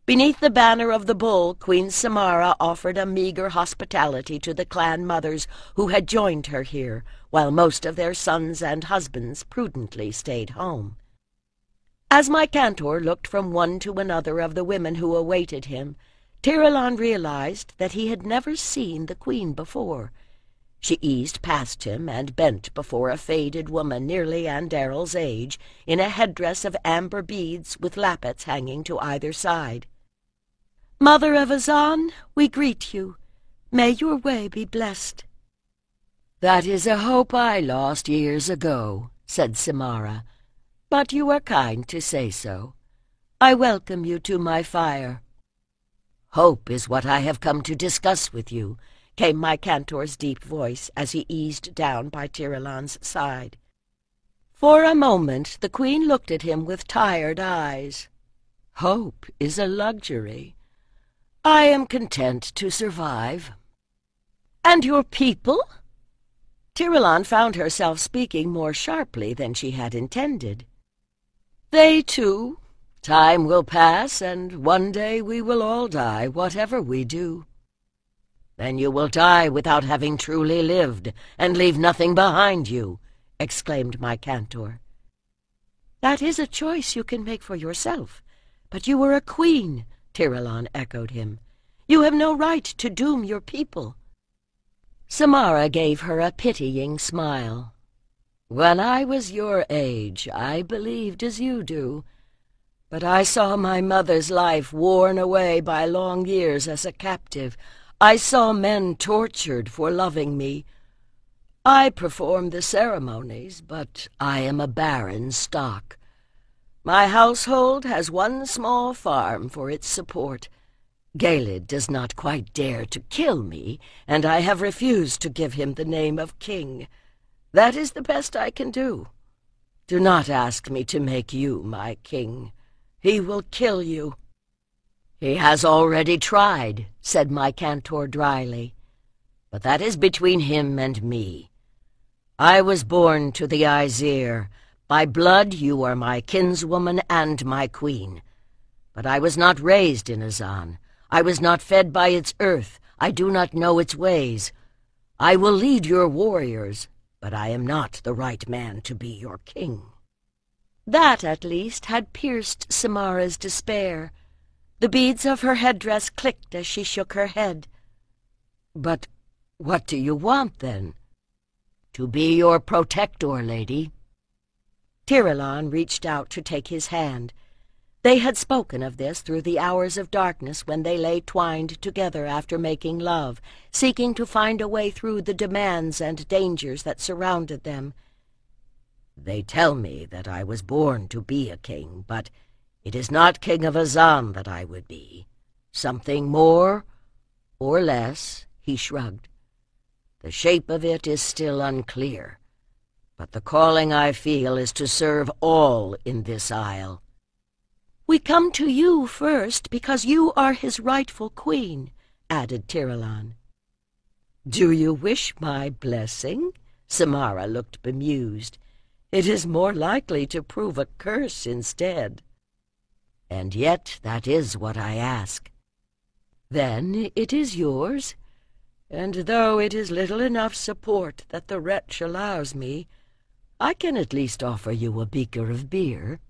Beneath the banner of the bull, Queen Samara offered a meager hospitality to the clan mothers who had joined her here, while most of their sons and husbands prudently stayed home. As my Cantor looked from one to another of the women who awaited him, Tirelon realized that he had never seen the queen before. She eased past him and bent before a faded woman nearly Andariel's age, in a headdress of amber beads with lappets hanging to either side. "Mother of Azan, we greet you. May your way be blessed." "That is a hope I lost years ago," said Samara, "but you are kind to say so. I welcome you to my fire." "Hope is what I have come to discuss with you," came my Cantor's deep voice as he eased down by Tirelon's side. For a moment the queen looked at him with tired eyes. "Hope is a luxury. I am content to survive." "And your people?" Tiralon found herself speaking more sharply than she had intended. "They too. Time will pass, and one day we will all die, whatever we do." "Then you will die without having truly lived, and leave nothing behind you," exclaimed my Cantor. "That is a choice you can make for yourself. But you are a queen," Tiralon echoed him. "You have no right to doom your people." Samara gave her a pitying smile. "When I was your age, I believed as you do. But I saw my mother's life worn away by long years as a captive. I saw men tortured for loving me. I perform the ceremonies, but I am a barren stock. My household has one small farm for its support. Galed does not quite dare to kill me, and I have refused to give him the name of king. That is the best I can do. Do not ask me to make you my king. He will kill you." "He has already tried," said my Cantor dryly. "But that is between him and me. I was born to the Aesir. By blood you are my kinswoman and my queen. But I was not raised in Azan. I was not fed by its earth. I do not know its ways. I will lead your warriors, but I am not the right man to be your king." That, at least, had pierced Samara's despair. The beads of her headdress clicked as she shook her head. "But what do you want, then?" "To be your protector, lady." Tiralon reached out to take his hand. They had spoken of this through the hours of darkness when they lay twined together after making love, seeking to find a way through the demands and dangers that surrounded them. "They tell me that I was born to be a king, but it is not king of Azan that I would be. Something more or less," he shrugged. "The shape of it is still unclear, but the calling I feel is to serve all in this isle." "We come to you first because you are his rightful queen," added Tiralon. "Do you wish my blessing?" Samara looked bemused. "It is more likely to prove a curse instead." "And yet that is what I ask." "Then it is yours, and though it is little enough support that the wretch allows me, I can at least offer you a beaker of beer."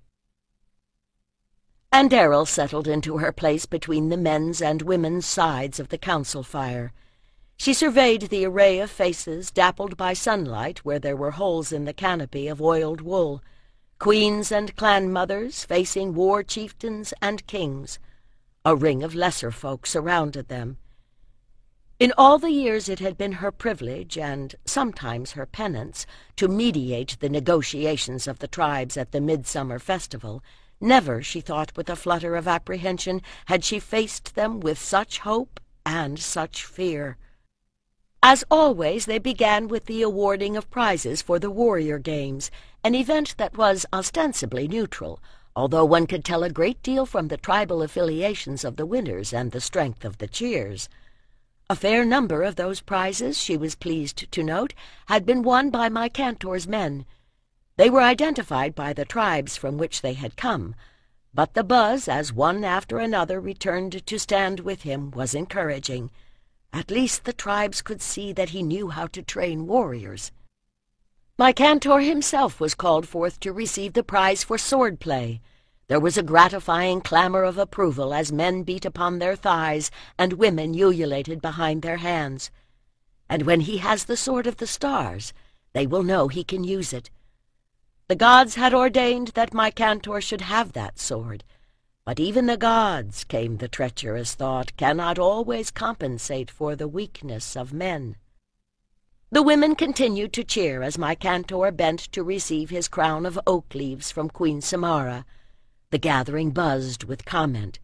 And Errol settled into her place between the men's and women's sides of the council fire. She surveyed the array of faces dappled by sunlight where there were holes in the canopy of oiled wool, queens and clan mothers facing war chieftains and kings. A ring of lesser folk surrounded them. In all the years it had been her privilege, and sometimes her penance, to mediate the negotiations of the tribes at the midsummer festival. Never, she thought with a flutter of apprehension, had she faced them with such hope and such fear. As always, they began with the awarding of prizes for the warrior games, an event that was ostensibly neutral, although one could tell a great deal from the tribal affiliations of the winners and the strength of the cheers. A fair number of those prizes, she was pleased to note, had been won by my Cantor's men. They were identified by the tribes from which they had come, but the buzz, as one after another returned to stand with him, was encouraging. At least the tribes could see that he knew how to train warriors. My Cantor himself was called forth to receive the prize for sword-play. There was a gratifying clamor of approval as men beat upon their thighs and women ululated behind their hands. And when he has the Sword of the Stars, they will know he can use it. The gods had ordained that my Cantor should have that sword, but even the gods, came the treacherous thought, cannot always compensate for the weakness of men. The women continued to cheer as my Cantor bent to receive his crown of oak leaves from Queen Samara. The gathering buzzed with comment.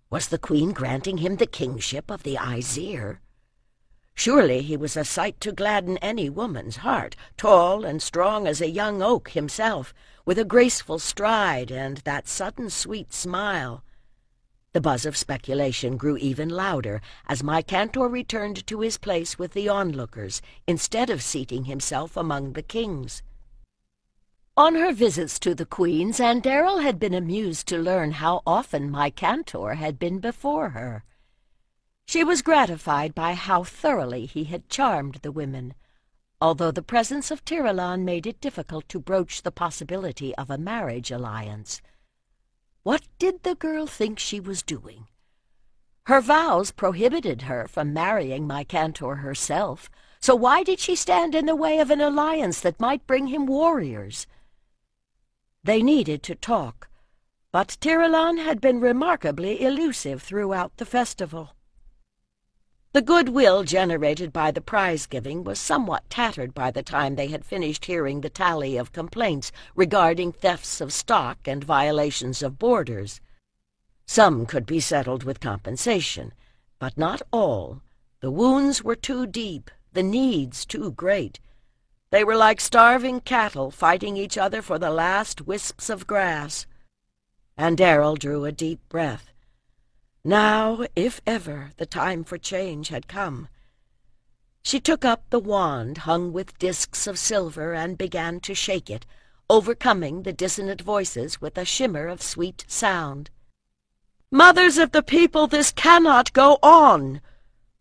Was the queen granting him the kingship of the Aesir? Surely he was a sight to gladden any woman's heart, tall and strong as a young oak himself, with a graceful stride and that sudden sweet smile. The buzz of speculation grew even louder as my Cantor returned to his place with the onlookers, instead of seating himself among the kings. On her visits to the queens, Andariel had been amused to learn how often my Cantor had been before her. She was gratified by how thoroughly he had charmed the women, although the presence of Tiralon made it difficult to broach the possibility of a marriage alliance. What did the girl think she was doing? Her vows prohibited her from marrying my Cantor herself, so why did she stand in the way of an alliance that might bring him warriors? They needed to talk, but Tiralon had been remarkably elusive throughout the festival. The goodwill generated by the prize-giving was somewhat tattered by the time they had finished hearing the tally of complaints regarding thefts of stock and violations of borders. Some could be settled with compensation, but not all. The wounds were too deep, the needs too great. They were like starving cattle fighting each other for the last wisps of grass. Andariel drew a deep breath. Now, if ever, the time for change had come. She took up the wand hung with discs of silver and began to shake it, overcoming the dissonant voices with a shimmer of sweet sound. "Mothers of the people, this cannot go on!"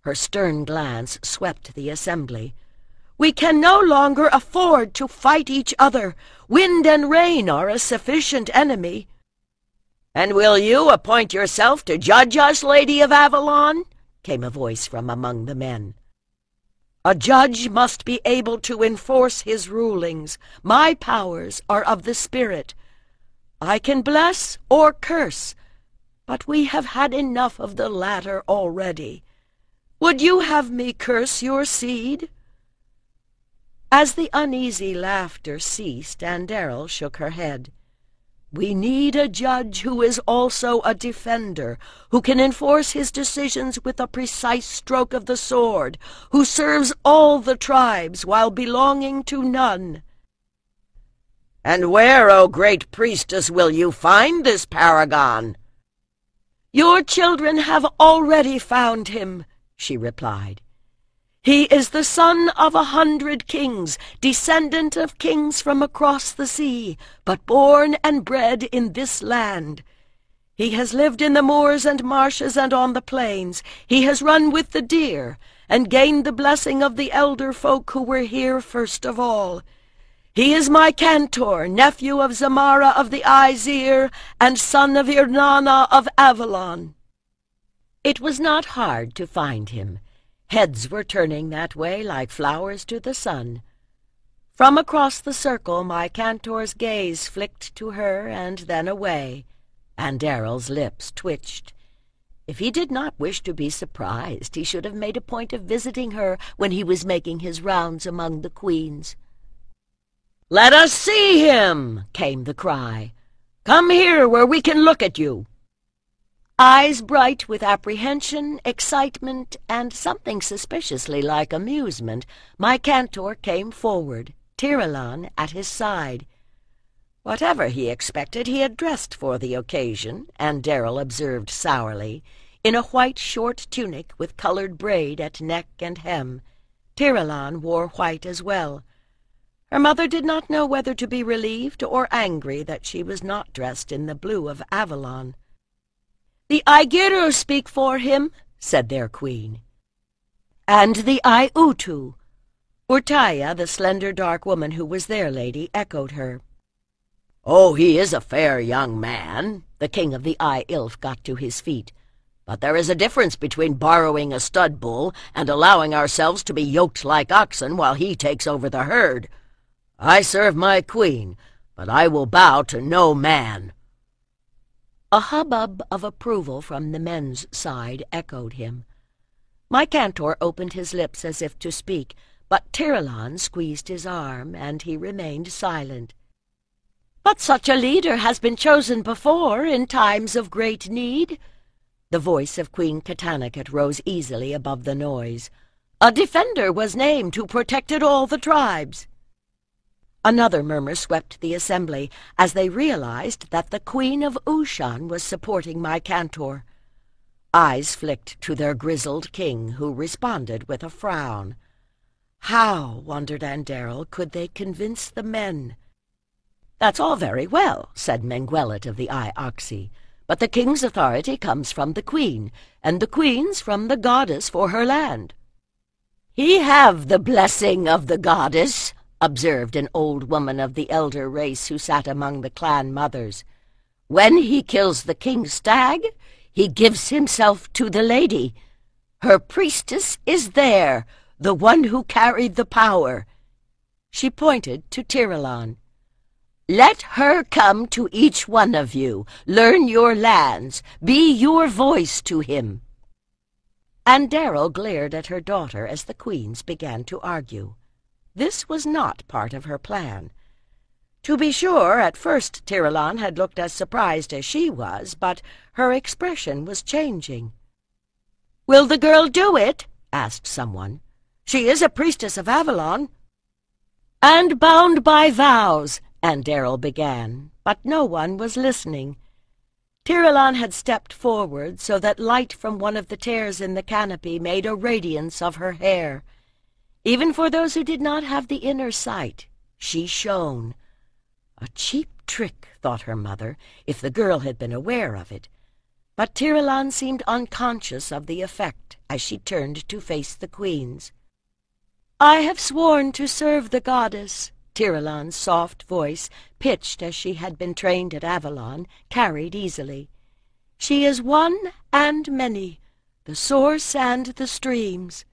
Her stern glance swept the assembly. "We can no longer afford to fight each other. Wind and rain are a sufficient enemy." "And will you appoint yourself to judge us, Lady of Avalon?" came a voice from among the men. "A judge must be able to enforce his rulings. My powers are of the spirit. I can bless or curse, but we have had enough of the latter already. Would you have me curse your seed?" As the uneasy laughter ceased, Andariel shook her head. "We need a judge who is also a defender, who can enforce his decisions with a precise stroke of the sword, who serves all the tribes while belonging to none." "And where, O great priestess, will you find this paragon?" "Your children have already found him," she replied. "He is the son of 100 kings, descendant of kings from across the sea, but born and bred in this land. He has lived in the moors and marshes and on the plains. He has run with the deer, and gained the blessing of the elder folk who were here first of all. He is my Cantor, nephew of Zamara of the Aesir, and son of Irnana of Avalon." It was not hard to find him. Heads were turning that way like flowers to the sun. From across the circle my Cantor's gaze flicked to her and then away. Andariel's lips twitched. If he did not wish to be surprised, he should have made a point of visiting her when he was making his rounds among the queens. "Let us see him!" came the cry. "Come here where we can look at you." Eyes bright with apprehension, excitement, and something suspiciously like amusement, my Cantor came forward, Tiralon at his side. Whatever he expected, he had dressed for the occasion, Andariel observed sourly, in a white short tunic with colored braid at neck and hem. Tiralon wore white as well. Her mother did not know whether to be relieved or angry that she was not dressed in the blue of Avalon. "The Aigiru speak for him," said their queen. "And the Aiutu." Urtaya, the slender dark woman who was their lady, echoed her. "Oh, he is a fair young man." The king of the Ailf got to his feet. "But there is a difference between borrowing a stud bull and allowing ourselves to be yoked like oxen while he takes over the herd. I serve my queen, but I will bow to no man." A hubbub of approval from the men's side echoed him. My Cantor opened his lips as if to speak, but Tiralon squeezed his arm, and he remained silent. "But such a leader has been chosen before in times of great need." The voice of Queen Katanakat rose easily above the noise. "A defender was named who protected all the tribes." Another murmur swept the assembly as they realized that the Queen of Ushan was supporting my Cantor. Eyes flicked to their grizzled king, who responded with a frown. How, wondered Andariel, could they convince the men? "That's all very well," said Menguellet of the Eye Oxy, "but the king's authority comes from the queen, and the queen's from the goddess for her land." "He have the blessing of the goddess," observed an old woman of the elder race who sat among the clan mothers. "When he kills the king's stag, he gives himself to the lady. Her priestess is there, the one who carried the power." She pointed to Tiralon. "Let her come to each one of you, learn your lands, be your voice to him." Andariel glared at her daughter as the queens began to argue. This was not part of her plan. To be sure, at first Tiralon had looked as surprised as she was, but her expression was changing. "Will the girl do it?" asked someone. "She is a priestess of Avalon." "And bound by vows," Andariel began, but no one was listening. Tiralon had stepped forward so that light from one of the tears in the canopy made a radiance of her hair. Even for those who did not have the inner sight, she shone. A cheap trick, thought her mother, if the girl had been aware of it. But Tiralon seemed unconscious of the effect as she turned to face the queens. "I have sworn to serve the goddess," Tiralon's soft voice, pitched as she had been trained at Avalon, carried easily. "She is one and many, the source and the streams.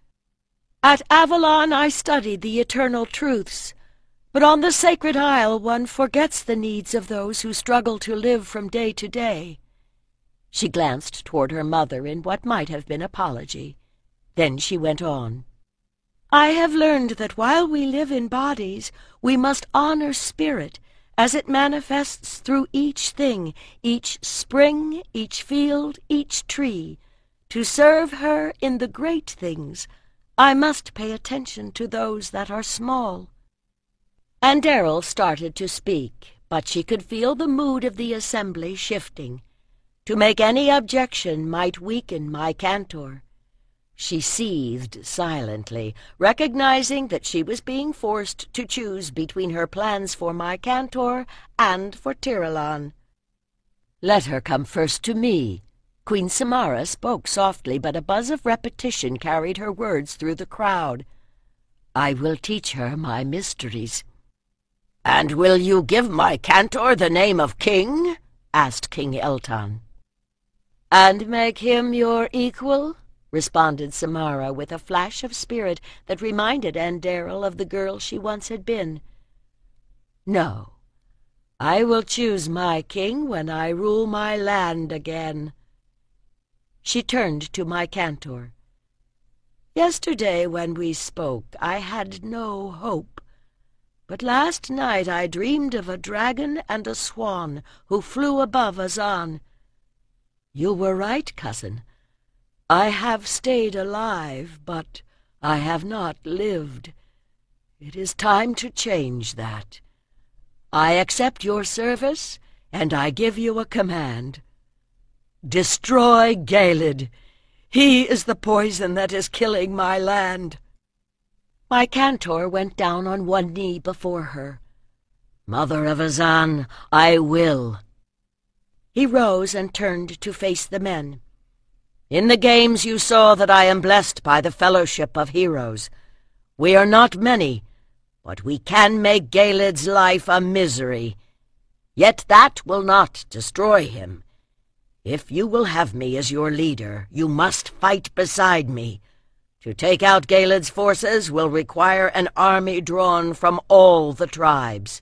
At Avalon I studied the eternal truths, but on the sacred isle one forgets the needs of those who struggle to live from day to day." She glanced toward her mother in what might have been apology. Then she went on. "I have learned that while we live in bodies, we must honor spirit as it manifests through each thing, each spring, each field, each tree. To serve her in the great things, I must pay attention to those that are small." Andariel started to speak, but she could feel the mood of the assembly shifting. To make any objection might weaken my cantor. She seethed silently, recognizing that she was being forced to choose between her plans for my cantor and for Tiralon. "Let her come first to me." Queen Samara spoke softly, but a buzz of repetition carried her words through the crowd. "I will teach her my mysteries." "And will you give my cantor the name of king?" asked King Eltan. "And make him your equal?" responded Samara with a flash of spirit that reminded Andariel of the girl she once had been. "No, I will choose my king when I rule my land again." She turned to my cantor. "Yesterday when we spoke, I had no hope. But last night I dreamed of a dragon and a swan who flew above Azan. You were right, cousin. I have stayed alive, but I have not lived. It is time to change that. I accept your service, and I give you a command. Destroy Galed. He is the poison that is killing my land." My cantor went down on one knee before her. "Mother of Azan, I will." He rose and turned to face the men. "In the games you saw that I am blessed by the fellowship of heroes. We are not many, but we can make Galed's life a misery. Yet that will not destroy him. If you will have me as your leader, you must fight beside me. To take out Galed's forces will require an army drawn from all the tribes."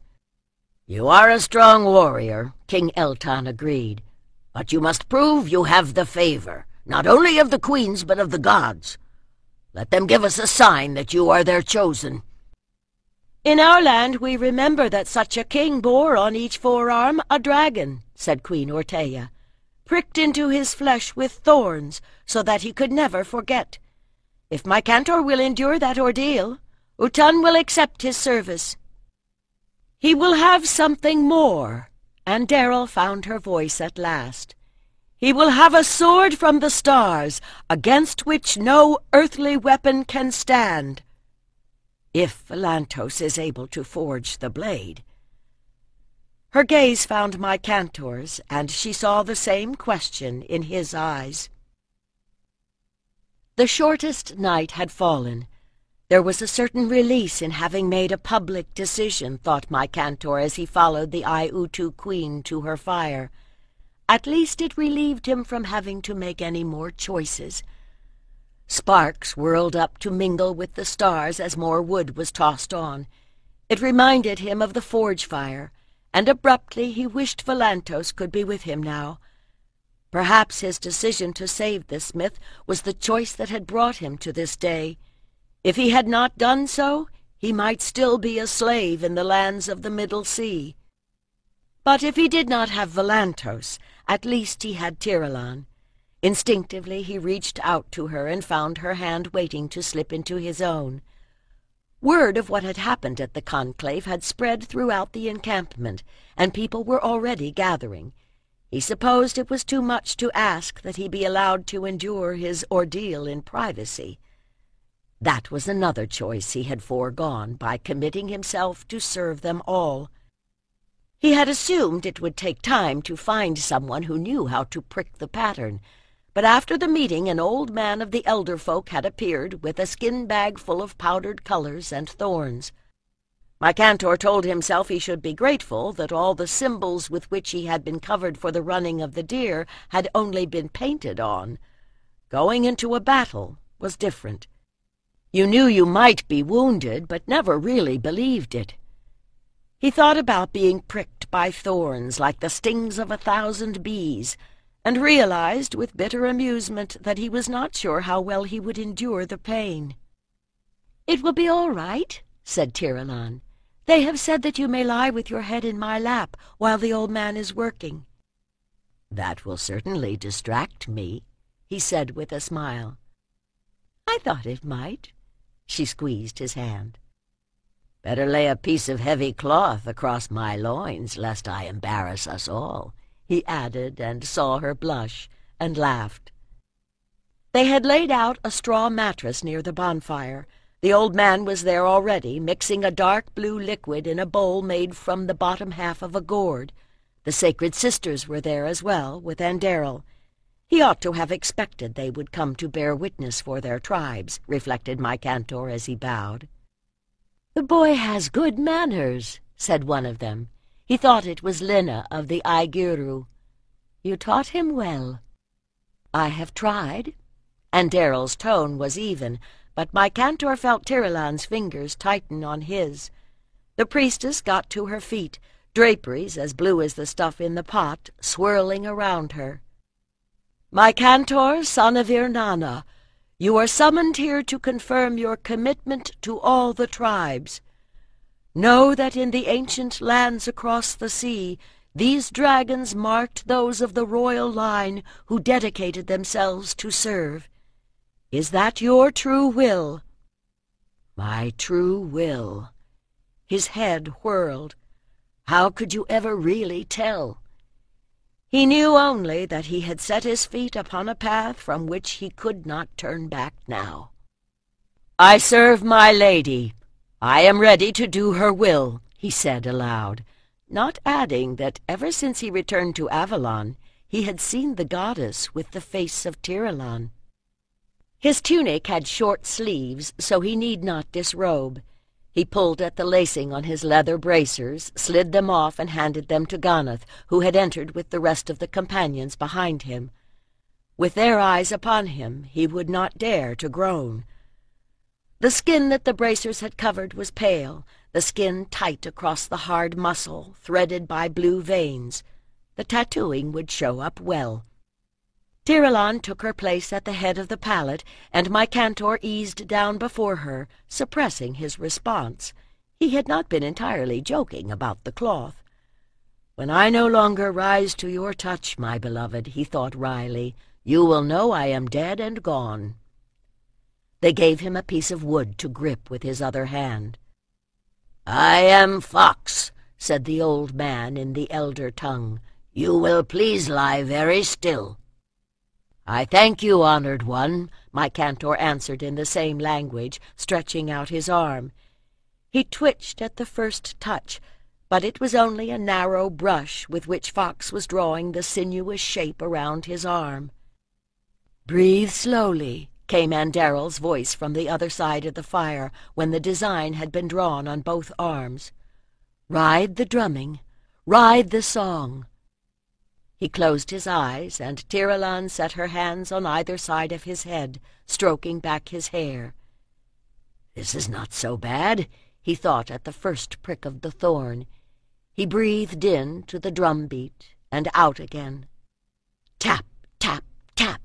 "You are a strong warrior," King Eltan agreed. "But you must prove you have the favor, not only of the queens but of the gods. Let them give us a sign that you are their chosen." "In our land we remember that such a king bore on each forearm a dragon," said Queen Orteia, "pricked into his flesh with thorns so that he could never forget. If my cantor will endure that ordeal, Utun will accept his service." "He will have something more," and Andariel found her voice at last. He will have a sword from the stars, against which no earthly weapon can stand, if Volantos is able to forge the blade. Her gaze found my Cantor's, and she saw the same question in his eyes. The shortest night had fallen. There was a certain release in having made a public decision, thought my Cantor as he followed the Aiutu queen to her fire. At least it relieved him from having to make any more choices. Sparks whirled up to mingle with the stars as more wood was tossed on. It reminded him of the forge fire, and abruptly he wished Volantos could be with him now. Perhaps his decision to save the smith was the choice that had brought him to this day. If he had not done so, he might still be a slave in the lands of the Middle Sea. But if he did not have Volantos, at least he had Tiralan. Instinctively he reached out to her and found her hand waiting to slip into his own. Word of what had happened at the conclave had spread throughout the encampment, and people were already gathering. He supposed it was too much to ask that he be allowed to endure his ordeal in privacy. That was another choice he had foregone by committing himself to serve them all. He had assumed it would take time to find someone who knew how to prick the pattern, but after the meeting an old man of the elder folk had appeared with a skin bag full of powdered colors and thorns. My Cantor told himself he should be grateful that all the symbols with which he had been covered for the running of the deer had only been painted on. Going into a battle was different. You knew you might be wounded, but never really believed it. He thought about being pricked by thorns like the stings of 1,000 bees, and realized with bitter amusement that he was not sure how well he would endure the pain. "It will be all right," said Tiralan. "They have said that you may lie with your head in my lap while the old man is working." "That will certainly distract me," he said with a smile. "I thought it might." She squeezed his hand. "Better lay a piece of heavy cloth across my loins, lest I embarrass us all," he added, and saw her blush, and laughed. They had laid out a straw mattress near the bonfire. The old man was there already, mixing a dark blue liquid in a bowl made from the bottom half of a gourd. The sacred sisters were there as well, with Anderil. He ought to have expected they would come to bear witness for their tribes, reflected my Cantor as he bowed. "The boy has good manners," said one of them. He thought it was Lina of the Aigiru. "You taught him well." "I have tried." Anderil's tone was even, but my Cantor felt Tiralan's fingers tighten on his. The priestess got to her feet, draperies as blue as the stuff in the pot swirling around her. "My Cantor, son of Irnana, you are summoned here to confirm your commitment to all the tribes. Know that in the ancient lands across the sea, these dragons marked those of the royal line who dedicated themselves to serve. Is that your true will?" "My true will." His head whirled. How could you ever really tell? He knew only that he had set his feet upon a path from which he could not turn back now. "I serve my lady. I am ready to do her will," he said aloud, not adding that ever since he returned to Avalon, he had seen the goddess with the face of Tiralan. His tunic had short sleeves, so he need not disrobe. He pulled at the lacing on his leather bracers, slid them off, and handed them to Ganath, who had entered with the rest of the companions behind him. With their eyes upon him, he would not dare to groan. The skin that the bracers had covered was pale, the skin tight across the hard muscle, threaded by blue veins. The tattooing would show up well. Tiralan took her place at the head of the pallet, and my Cantor eased down before her, suppressing his response. He had not been entirely joking about the cloth. "When I no longer rise to your touch, my beloved," he thought wryly, "you will know I am dead and gone." They gave him a piece of wood to grip with his other hand. "I am Fox," said the old man in the elder tongue. "You will please lie very still." "I thank you, honored one," my cantor answered in the same language, stretching out his arm. He twitched at the first touch, but it was only a narrow brush with which Fox was drawing the sinuous shape around his arm. "Breathe slowly," came Anderyl's voice from the other side of the fire when the design had been drawn on both arms. "Ride the drumming, ride the song." He closed his eyes, and Tiralan set her hands on either side of his head, stroking back his hair. "This is not so bad," he thought at the first prick of the thorn. He breathed in to the drum beat and out again. Tap, tap, tap.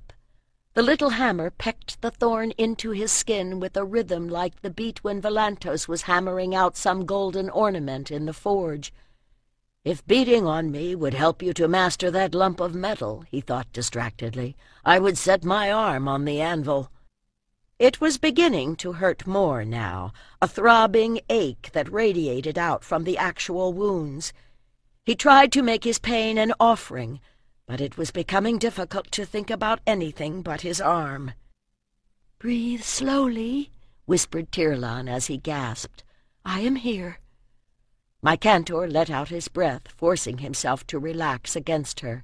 The little hammer pecked the thorn into his skin with a rhythm like the beat when Volantos was hammering out some golden ornament in the forge. "If beating on me would help you to master that lump of metal," he thought distractedly, "I would set my arm on the anvil." It was beginning to hurt more now, a throbbing ache that radiated out from the actual wounds. He tried to make his pain an offering, but it was becoming difficult to think about anything but his arm. "Breathe slowly," whispered Tiralan as he gasped. "I am here." My cantor let out his breath, forcing himself to relax against her.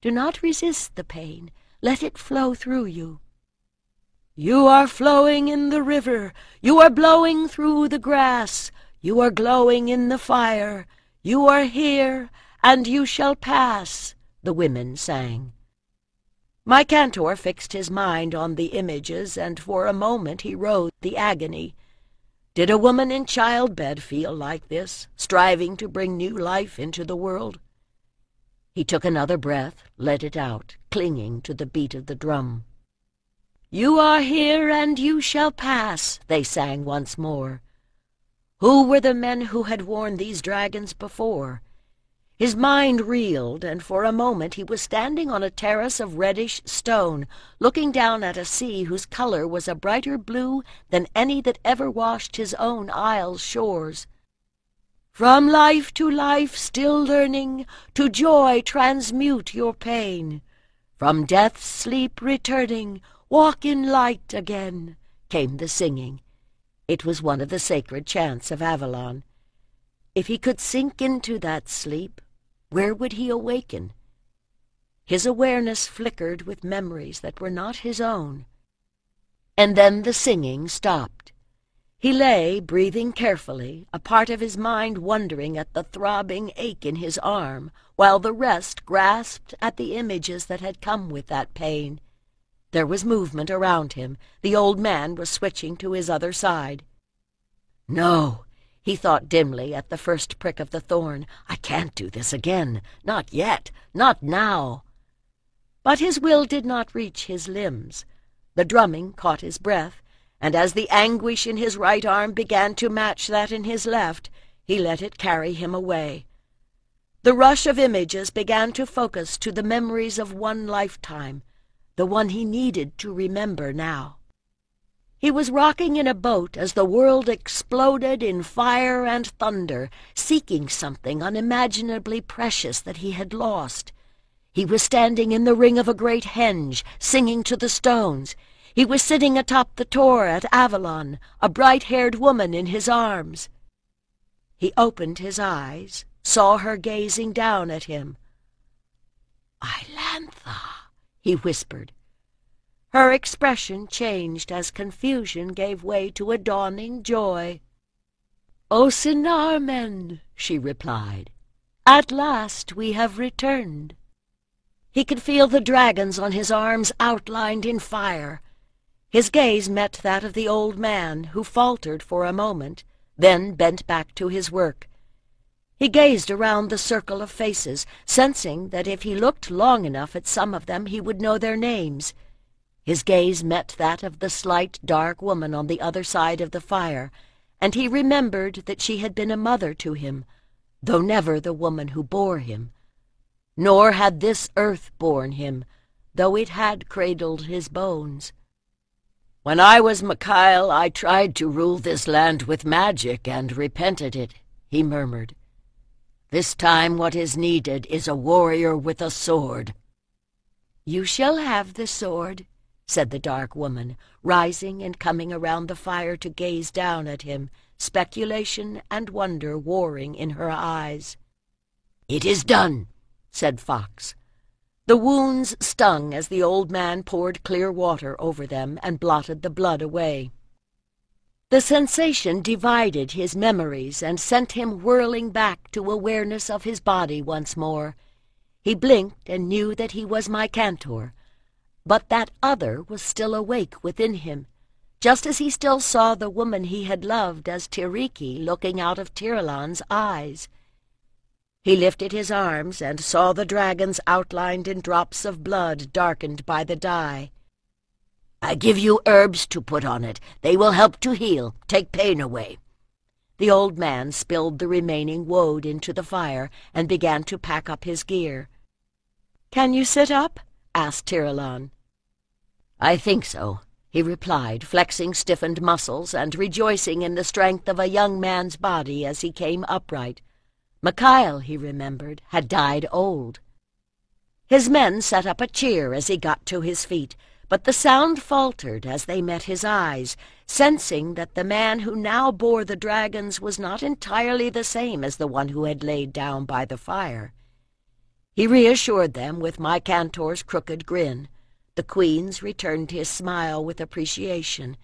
"Do not resist the pain. Let it flow through you." "You are flowing in the river. You are blowing through the grass. You are glowing in the fire. You are here, and you shall pass," the women sang. My cantor fixed his mind on the images, and for a moment he rode the agony. Did a woman in childbed feel like this, striving to bring new life into the world? He took another breath, let it out, clinging to the beat of the drum. "You are here and you shall pass," they sang once more. Who were the men who had worn these dragons before? His mind reeled, and for a moment he was standing on a terrace of reddish stone, looking down at a sea whose color was a brighter blue than any that ever washed his own isle's shores. "From life to life still learning, to joy transmute your pain. From death's sleep returning, walk in light again," came the singing. It was one of the sacred chants of Avalon. If he could sink into that sleep, where would he awaken? His awareness flickered with memories that were not his own. And then the singing stopped. He lay, breathing carefully, a part of his mind wondering at the throbbing ache in his arm, while the rest grasped at the images that had come with that pain. There was movement around him. The old man was switching to his other side. "No," he thought dimly at the first prick of the thorn. "I can't do this again. Not yet. Not now." But his will did not reach his limbs. The drumming caught his breath, and as the anguish in his right arm began to match that in his left, he let it carry him away. The rush of images began to focus to the memories of one lifetime, the one he needed to remember now. He was rocking in a boat as the world exploded in fire and thunder, seeking something unimaginably precious that he had lost. He was standing in the ring of a great henge, singing to the stones. He was sitting atop the tor at Avalon, a bright-haired woman in his arms. He opened his eyes, saw her gazing down at him. "Ailantha," he whispered. Her expression changed as confusion gave way to a dawning joy. "Osinarmen," she replied. "At last we have returned." He could feel the dragons on his arms outlined in fire. His gaze met that of the old man, who faltered for a moment, then bent back to his work. He gazed around the circle of faces, sensing that if he looked long enough at some of them he would know their names. His gaze met that of the slight, dark woman on the other side of the fire, and he remembered that she had been a mother to him, though never the woman who bore him. Nor had this earth borne him, though it had cradled his bones. "When I was Mikhail, I tried to rule this land with magic and repented it," he murmured. "This time what is needed is a warrior with a sword." "You shall have the sword," said the dark woman, rising and coming around the fire to gaze down at him, speculation and wonder warring in her eyes. "It is done," said Fox. The wounds stung as the old man poured clear water over them and blotted the blood away. The sensation divided his memories and sent him whirling back to awareness of his body once more. He blinked and knew that he was Mycantor, but that other was still awake within him, just as he still saw the woman he had loved as Tiriki looking out of Tirlan's eyes. He lifted his arms and saw the dragons outlined in drops of blood darkened by the dye. "I give you herbs to put on it. They will help to heal, take pain away." The old man spilled the remaining woad into the fire and began to pack up his gear. "Can you sit up?" asked Tirlan. "I think so," he replied, flexing stiffened muscles and rejoicing in the strength of a young man's body as he came upright. Mikhail, he remembered, had died old. His men set up a cheer as he got to his feet, but the sound faltered as they met his eyes, sensing that the man who now bore the dragons was not entirely the same as the one who had laid down by the fire. He reassured them with Mycantor's crooked grin. The queens returned his smile with appreciation,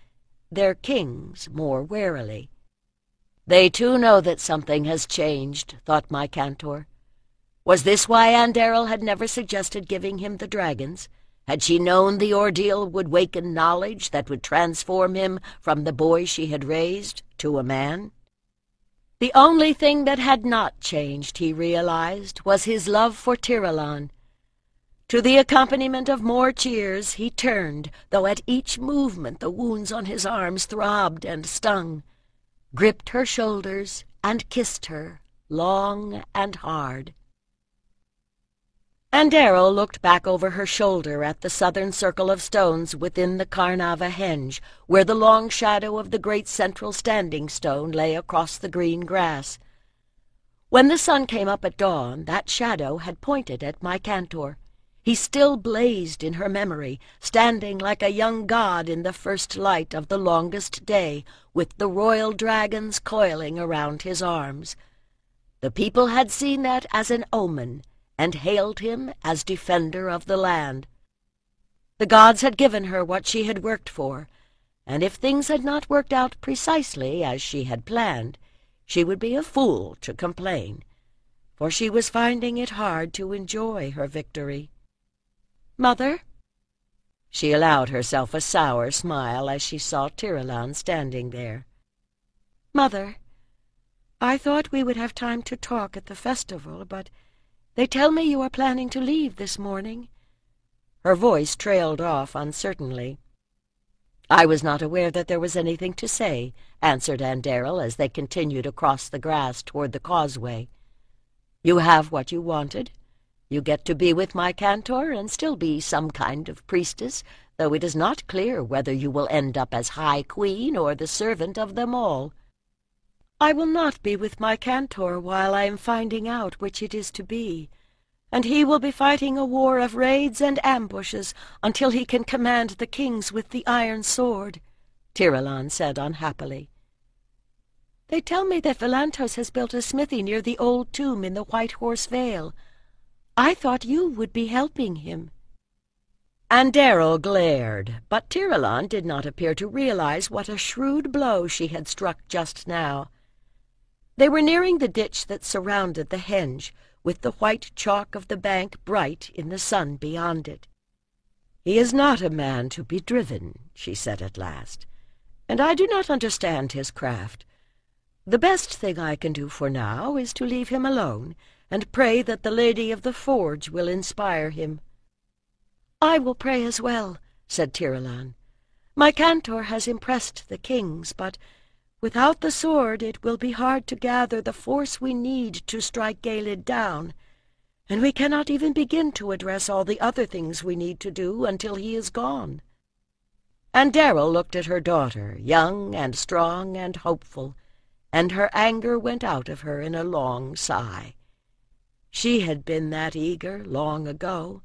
their kings more warily. "They too know that something has changed," thought Mycantor. Was this why Andariel had never suggested giving him the dragons? Had she known the ordeal would waken knowledge that would transform him from the boy she had raised to a man? The only thing that had not changed, he realized, was his love for Tirlan. To the accompaniment of more cheers, he turned, though at each movement the wounds on his arms throbbed and stung, gripped her shoulders, and kissed her, long and hard. Andariel looked back over her shoulder at the southern circle of stones within the Carnava henge, where the long shadow of the great central standing stone lay across the green grass. When the sun came up at dawn, that shadow had pointed at Mycantor. He still blazed in her memory, standing like a young god in the first light of the longest day, with the royal dragons coiling around his arms. The people had seen that as an omen, and hailed him as defender of the land. The gods had given her what she had worked for, and if things had not worked out precisely as she had planned, she would be a fool to complain, for she was finding it hard to enjoy her victory. "Mother?" She allowed herself a sour smile as she saw Tirlan standing there. "Mother, I thought we would have time to talk at the festival, but they tell me you are planning to leave this morning." Her voice trailed off uncertainly. "I was not aware that there was anything to say," answered Andariel as they continued across the grass toward the causeway. "You have what you wanted. You get to be with Mycantor and still be some kind of priestess, though it is not clear whether you will end up as High Queen or the servant of them all." "I will not be with Mycantor while I am finding out which it is to be, and he will be fighting a war of raids and ambushes until he can command the kings with the iron sword," Tirlan said unhappily. "They tell me that Volantos has built a smithy near the old tomb in the White Horse Vale. I thought you would be helping him." Andariel glared, but Tirlan did not appear to realize what a shrewd blow she had struck just now. They were nearing the ditch that surrounded the henge, with the white chalk of the bank bright in the sun beyond it. "He is not a man to be driven," she said at last, "and I do not understand his craft. The best thing I can do for now is to leave him alone, and pray that the Lady of the Forge will inspire him." "I will pray as well," said Tirlan. "Mycantor has impressed the kings, but without the sword it will be hard to gather the force we need to strike Galed down, and we cannot even begin to address all the other things we need to do until he is gone." Andariel looked at her daughter, young and strong and hopeful, and her anger went out of her in a long sigh. She had been that eager long ago,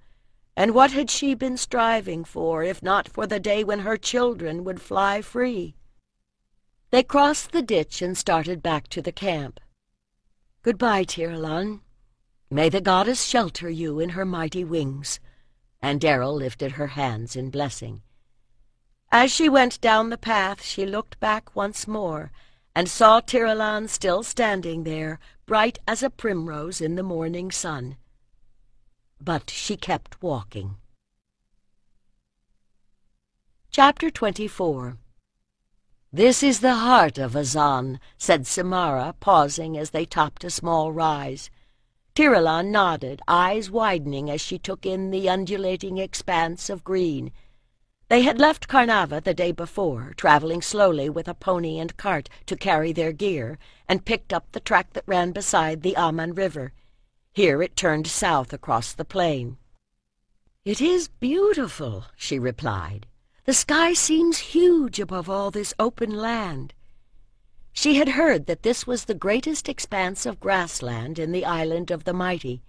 And what had she been striving for, if not for the day when her children would fly free? They crossed the ditch and started back to the camp. "Goodbye, Tiralon. May the goddess shelter you in her mighty wings." And Darrell lifted her hands in blessing. As she went down the path, she looked back once more, and saw Tiralon still standing there, bright as a primrose in the morning sun. But she kept walking. Chapter 24. "This is the heart of Azan," said Samara, pausing as they topped a small rise. Tiralon nodded, eyes widening as she took in the undulating expanse of green. They had left Carnava the day before, traveling slowly with a pony and cart to carry their gear, and picked up the track that ran beside the Aman River. Here it turned south across the plain. "It is beautiful," she replied. "The sky seems huge above all this open land." She had heard that this was the greatest expanse of grassland in the Island of the Mighty.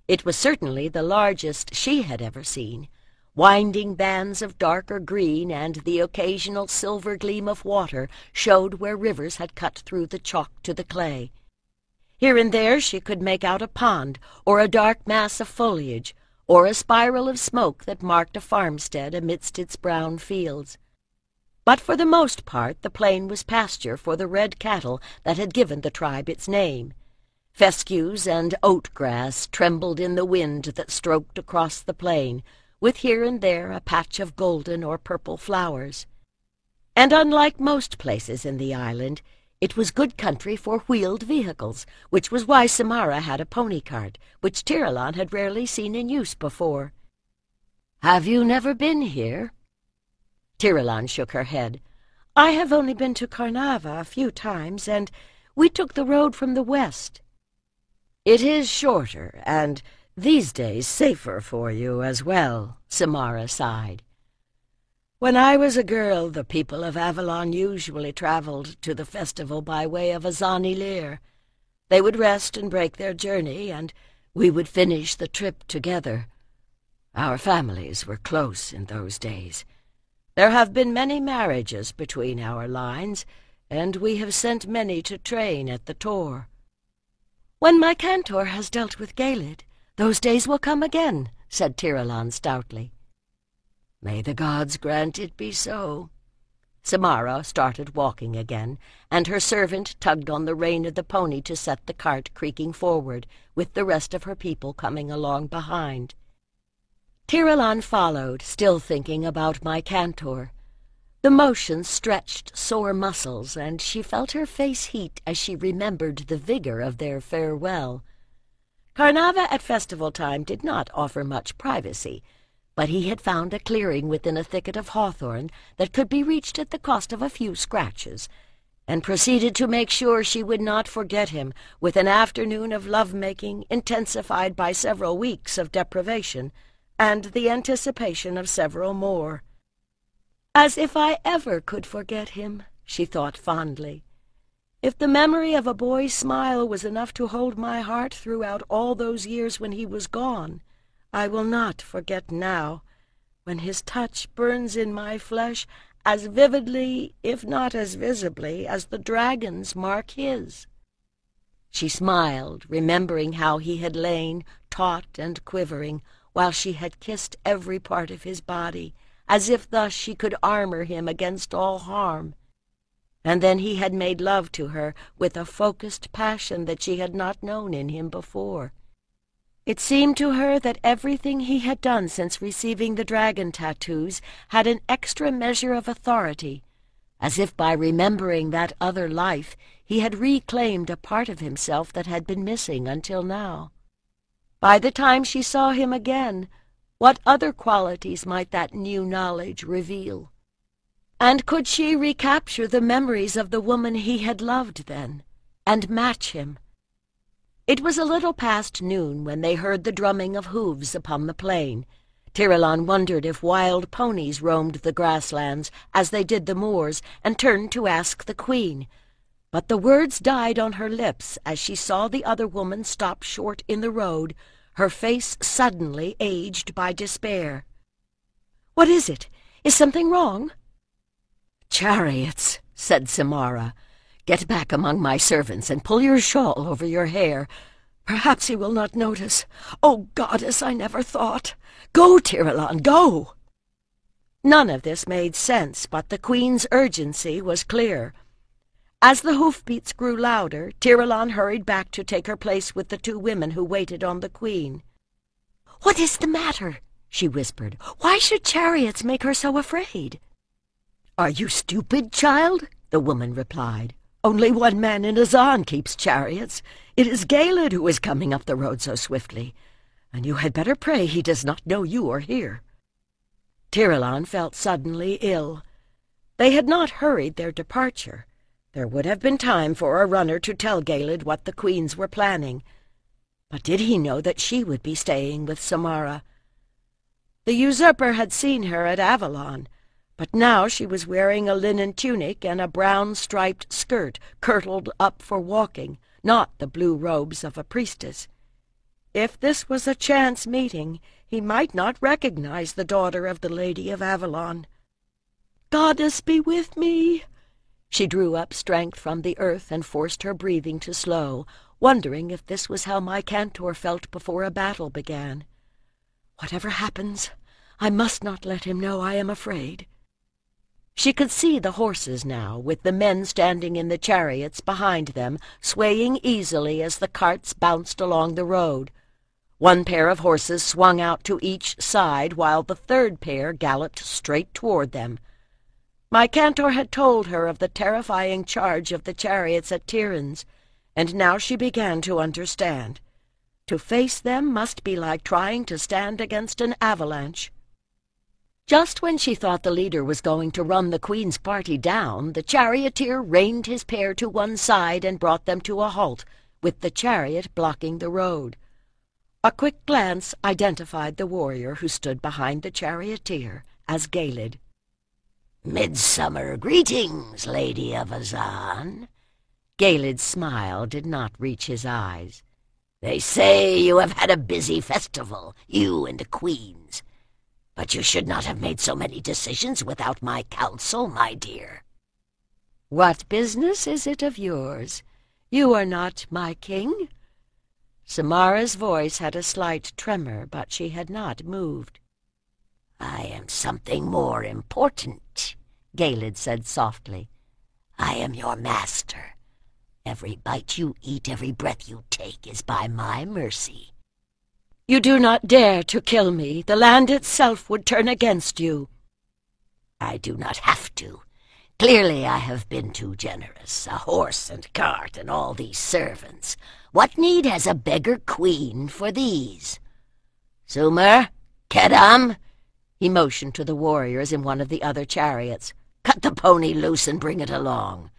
It was certainly the largest she had ever seen. Winding bands of darker green and the occasional silver gleam of water showed where rivers had cut through the chalk to the clay. Here and there she could make out a pond, or a dark mass of foliage, or a spiral of smoke that marked a farmstead amidst its brown fields. But for the most part the plain was pasture for the red cattle that had given the tribe its name. Fescues and oat grass trembled in the wind that stroked across the plain, with here and there a patch of golden or purple flowers. And unlike most places in the island, it was good country for wheeled vehicles, which was why Samara had a pony cart, which Tiralon had rarely seen in use before. "Have you never been here?" Tiralon shook her head. "I have only been to Carnava a few times, and we took the road from the west." "It is shorter, and these days safer for you as well," Samara sighed. "When I was a girl, the people of Avalon usually traveled to the festival by way of Azan-Ilir. They would rest and break their journey, and we would finish the trip together. Our families were close in those days. There have been many marriages between our lines, and we have sent many to train at the Tor." "When my cantor has dealt with Galed, those days will come again," said Tiralon stoutly. "May the gods grant it be so." Samara started walking again, and her servant tugged on the rein of the pony to set the cart creaking forward, with the rest of her people coming along behind. Tiralon followed, still thinking about my cantor. The motion stretched sore muscles, and she felt her face heat as she remembered the vigor of their farewell. Carnava at festival time did not offer much privacy, but he had found a clearing within a thicket of hawthorn that could be reached at the cost of a few scratches, and proceeded to make sure she would not forget him with an afternoon of love-making intensified by several weeks of deprivation, and the anticipation of several more. "As if I ever could forget him," she thought fondly. "If the memory of a boy's smile was enough to hold my heart throughout all those years when he was gone, I will not forget now, when his touch burns in my flesh as vividly, if not as visibly, as the dragons mark his." She smiled, remembering how he had lain, taut and quivering, while she had kissed every part of his body, as if thus she could armor him against all harm. And then he had made love to her with a focused passion that she had not known in him before. It seemed to her that everything he had done since receiving the dragon tattoos had an extra measure of authority, as if by remembering that other life he had reclaimed a part of himself that had been missing until now. By the time she saw him again, what other qualities might that new knowledge reveal? And could she recapture the memories of the woman he had loved then, and match him? It was a little past noon when they heard the drumming of hooves upon the plain. Tiralon wondered if wild ponies roamed the grasslands, as they did the moors, and turned to ask the queen. But the words died on her lips as she saw the other woman stop short in the road, her face suddenly aged by despair. "What is it? Is something wrong?" "Chariots," said Samara. "Get back among my servants and pull your shawl over your hair. Perhaps he will not notice. Oh, goddess, I never thought. Go, Tiralon, go!" None of this made sense, but the Queen's urgency was clear. As the hoofbeats grew louder, Tiralon hurried back to take her place with the two women who waited on the Queen. "What is the matter?" she whispered. "Why should chariots make her so afraid?" "Are you stupid, child?" the woman replied. "Only one man in Azan keeps chariots. It is Galed who is coming up the road so swiftly, and you had better pray he does not know you are here." Tiralon felt suddenly ill. They had not hurried their departure. There would have been time for a runner to tell Galed what the Queens were planning. But did he know that she would be staying with Samara? The usurper had seen her at Avalon, but now she was wearing a linen tunic and a brown-striped skirt kirtled up for walking, not the blue robes of a priestess. If this was a chance meeting, he might not recognize the daughter of the Lady of Avalon. "Goddess be with me!" She drew up strength from the earth and forced her breathing to slow, wondering if this was how my Cantor felt before a battle began. "Whatever happens, I must not let him know I am afraid." She could see the horses now, with the men standing in the chariots behind them, swaying easily as the carts bounced along the road. One pair of horses swung out to each side, while the third pair galloped straight toward them. My Cantor had told her of the terrifying charge of the chariots at Tiryns, and now she began to understand. To face them must be like trying to stand against an avalanche. Just when she thought the leader was going to run the Queen's party down, the charioteer reined his pair to one side and brought them to a halt, with the chariot blocking the road. A quick glance identified the warrior who stood behind the charioteer as Galed. "Midsummer greetings, Lady of Azan." Galed's smile did not reach his eyes. "They say you have had a busy festival, you and the Queens. But you should not have made so many decisions without my counsel, my dear." "What business is it of yours? You are not my king." Samara's voice had a slight tremor, but she had not moved. "I am something more important," Galed said softly. "I am your master. Every bite you eat, every breath you take is by my mercy." "You do not dare to kill me. The land itself would turn against you." "I do not have to. Clearly I have been too generous. A horse and cart and all these servants. What need has a beggar queen for these? Sumer, Kedam," he motioned to the warriors in one of the other chariots. "Cut the pony loose and bring it along.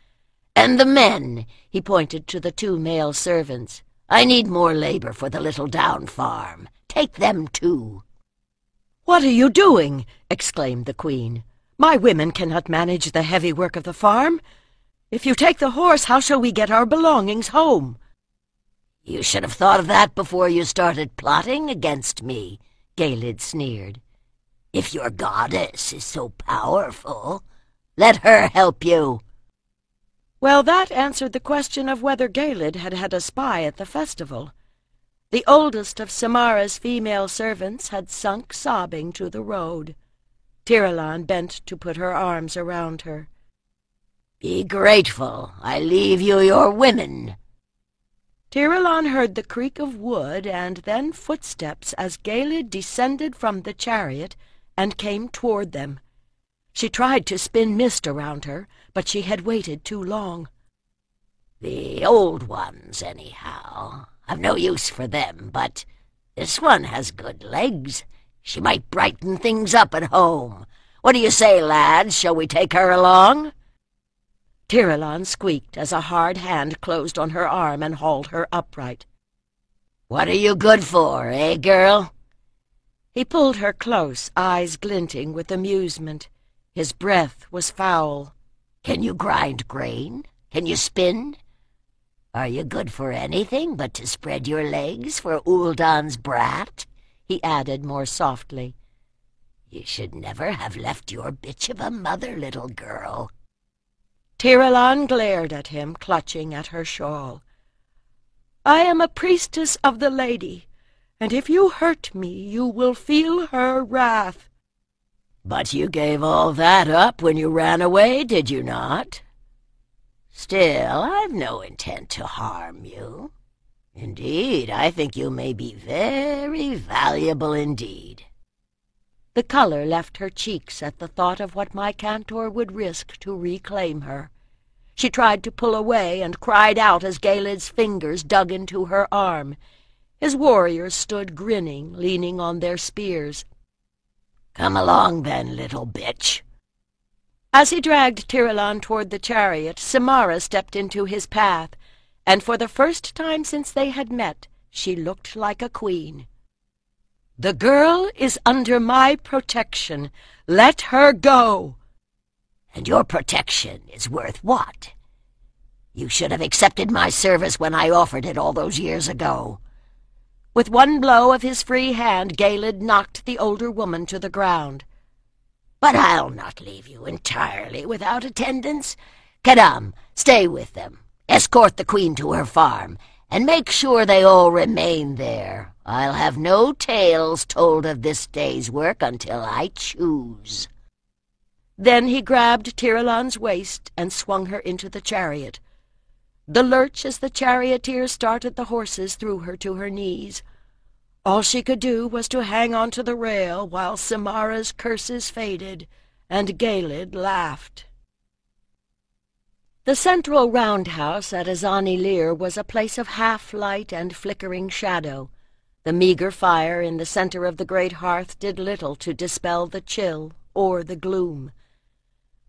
And the men," he pointed to the two male servants. "I need more labor for the little down farm. Take them too." "What are you doing?" exclaimed the Queen. "My women cannot manage the heavy work of the farm. If you take the horse, how shall we get our belongings home?" "You should have thought of that before you started plotting against me," Galed sneered. "If your goddess is so powerful, let her help you." Well, that answered the question of whether Galed had had a spy at the festival. The oldest of Samara's female servants had sunk sobbing to the road. Tiralon bent to put her arms around her. "Be grateful. I leave you your women." Tiralon heard the creak of wood and then footsteps as Galed descended from the chariot and came toward them. She tried to spin mist around her, but she had waited too long. "The old ones, anyhow. I've no use for them, but this one has good legs. She might brighten things up at home. What do you say, lads? Shall we take her along?" Tiralon squeaked as a hard hand closed on her arm and hauled her upright. "What are you good for, eh, girl?" He pulled her close, eyes glinting with amusement. His breath was foul. "Can you grind grain? Can you spin?" Are you good for anything but to spread your legs for Uldan's brat?" he added more softly. "You should never have left your bitch of a mother, little girl." Tiralon glared at him, clutching at her shawl. "I am a priestess of the Lady, and if you hurt me, you will feel her wrath." "But you gave all that up when you ran away, did you not? Still, I've no intent to harm you. Indeed, I think you may be very valuable indeed." The color left her cheeks at the thought of what my Cantor would risk to reclaim her. She tried to pull away and cried out as Galid's fingers dug into her arm. His warriors stood grinning, leaning on their spears. "Come along then, little bitch." As he dragged Tiralon toward the chariot, Samara stepped into his path, and for the first time since they had met, she looked like a queen. "The girl is under my protection. Let her go." "And your protection is worth what? You should have accepted my service when I offered it all those years ago." With one blow of his free hand, Galid knocked the older woman to the ground. "But I'll not leave you entirely without attendance. Kadam, stay with them. Escort the queen to her farm, and make sure they all remain there. I'll have no tales told of this day's work until I choose." Then he grabbed Tiralon's waist and swung her into the chariot. The lurch as the charioteer started the horses threw her to her knees. All she could do was to hang on to the rail while Samara's curses faded, and Galid laughed. The central roundhouse at Azani-Lir was a place of half-light and flickering shadow. The meager fire in the center of the great hearth did little to dispel the chill or the gloom.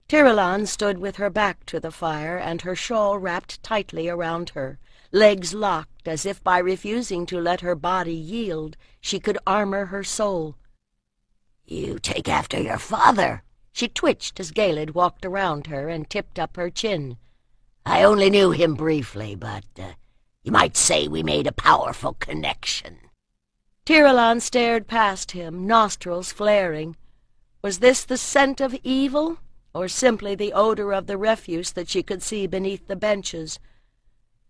Tiralon stood with her back to the fire and her shawl wrapped tightly around her, legs locked as if by refusing to let her body yield she could armor her soul. "You take after your father." She twitched as Galid walked around her and tipped up her chin. "I only knew him briefly, but you might say we made a powerful connection." Tiralon stared past him, nostrils flaring. Was this the scent of evil, or simply the odor of the refuse that she could see beneath the benches?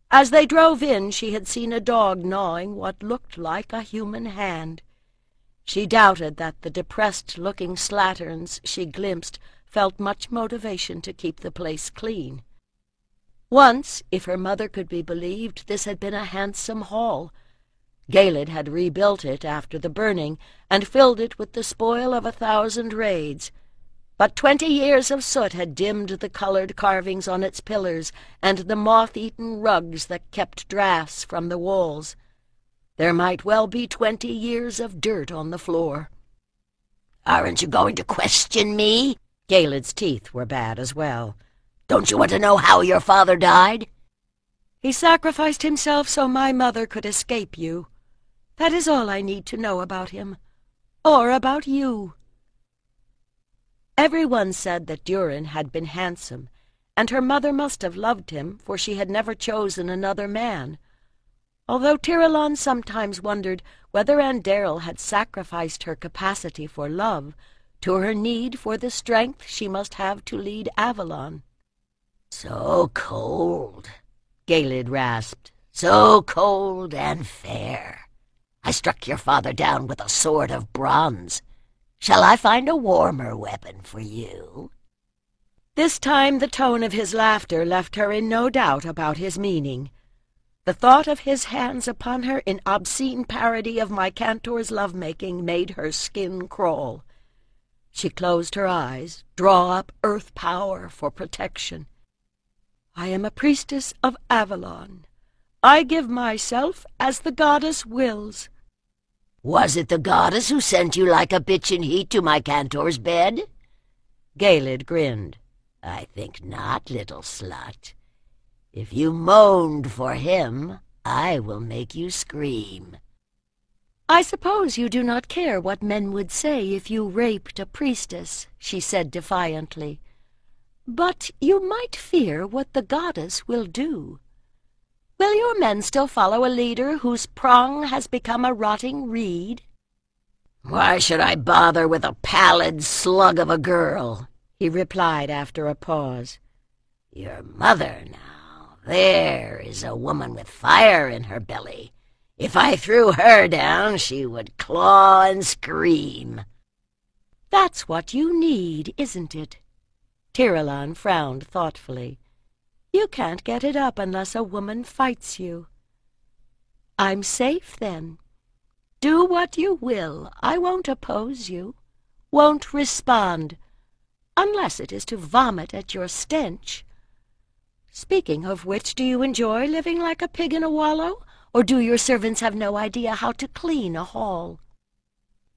As they drove in, she had seen a dog gnawing what looked like a human hand. She doubted that the depressed-looking slatterns she glimpsed felt much motivation to keep the place clean. Once, if her mother could be believed, this had been a handsome hall. Galid had rebuilt it after the burning and filled it with the spoil of 1,000 raids. But 20 years of soot had dimmed the colored carvings on its pillars and the moth-eaten rugs that kept drafts from the walls. There might well be 20 years of dirt on the floor. "Aren't you going to question me?" Galid's teeth were bad as well. "Don't you want to know how your father died?" "He sacrificed himself so my mother could escape you. That is all I need to know about him. Or about you." Everyone said that Durin had been handsome, and her mother must have loved him, for she had never chosen another man. Although Tiralon sometimes wondered whether Anderil had sacrificed her capacity for love to her need for the strength she must have to lead Avalon. "So cold," Galid rasped. "So cold and fair. I struck your father down with a sword of bronze. Shall I find a warmer weapon for you?" This time the tone of his laughter left her in no doubt about his meaning. The thought of his hands upon her in obscene parody of my Cantor's love-making made her skin crawl. She closed her eyes, draw up earth power for protection. "I am a priestess of Avalon. I give myself as the goddess wills." "Was it the goddess who sent you like a bitch in heat to my Cantor's bed?" Galid grinned. "I think not, little slut. If you moaned for him, I will make you scream." "I suppose you do not care what men would say if you raped a priestess," she said defiantly. "But you might fear what the goddess will do." Will your men still follow a leader whose prong has become a rotting reed? Why should I bother with a pallid slug of a girl? He replied after a pause. Your mother, now, there is a woman with fire in her belly. If I threw her down, she would claw and scream. That's what you need, isn't it? Tiralon frowned thoughtfully. You can't get it up unless a woman fights you. I'm safe, then. Do what you will. I won't oppose you, won't respond, unless it is to vomit at your stench. Speaking of which, do you enjoy living like a pig in a wallow, or do your servants have no idea how to clean a hall?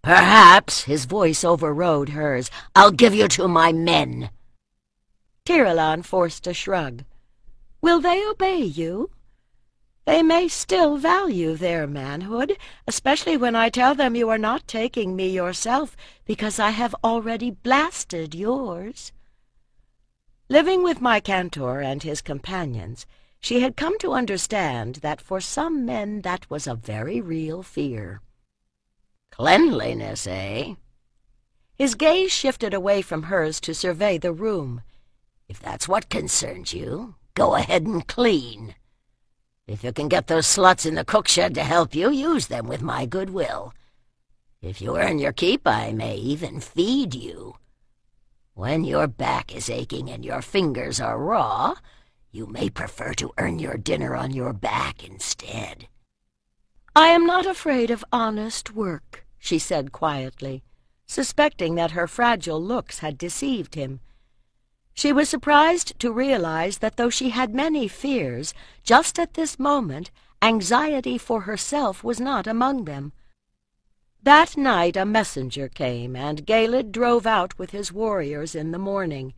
Perhaps, his voice overrode hers. I'll give you to my men. Tiralon forced a shrug. Will they obey you? They may still value their manhood, especially when I tell them you are not taking me yourself, because I have already blasted yours. Living with my cantor and his companions, she had come to understand that for some men that was a very real fear. Cleanliness, eh? His gaze shifted away from hers to survey the room. If that's what concerns you, go ahead and clean. If you can get those sluts in the cook shed to help you, use them with my goodwill. If you earn your keep, I may even feed you. When your back is aching and your fingers are raw, you may prefer to earn your dinner on your back instead. I am not afraid of honest work, she said quietly, suspecting that her fragile looks had deceived him. She was surprised to realize that though she had many fears, just at this moment anxiety for herself was not among them. That night a messenger came, and Galed drove out with his warriors in the morning.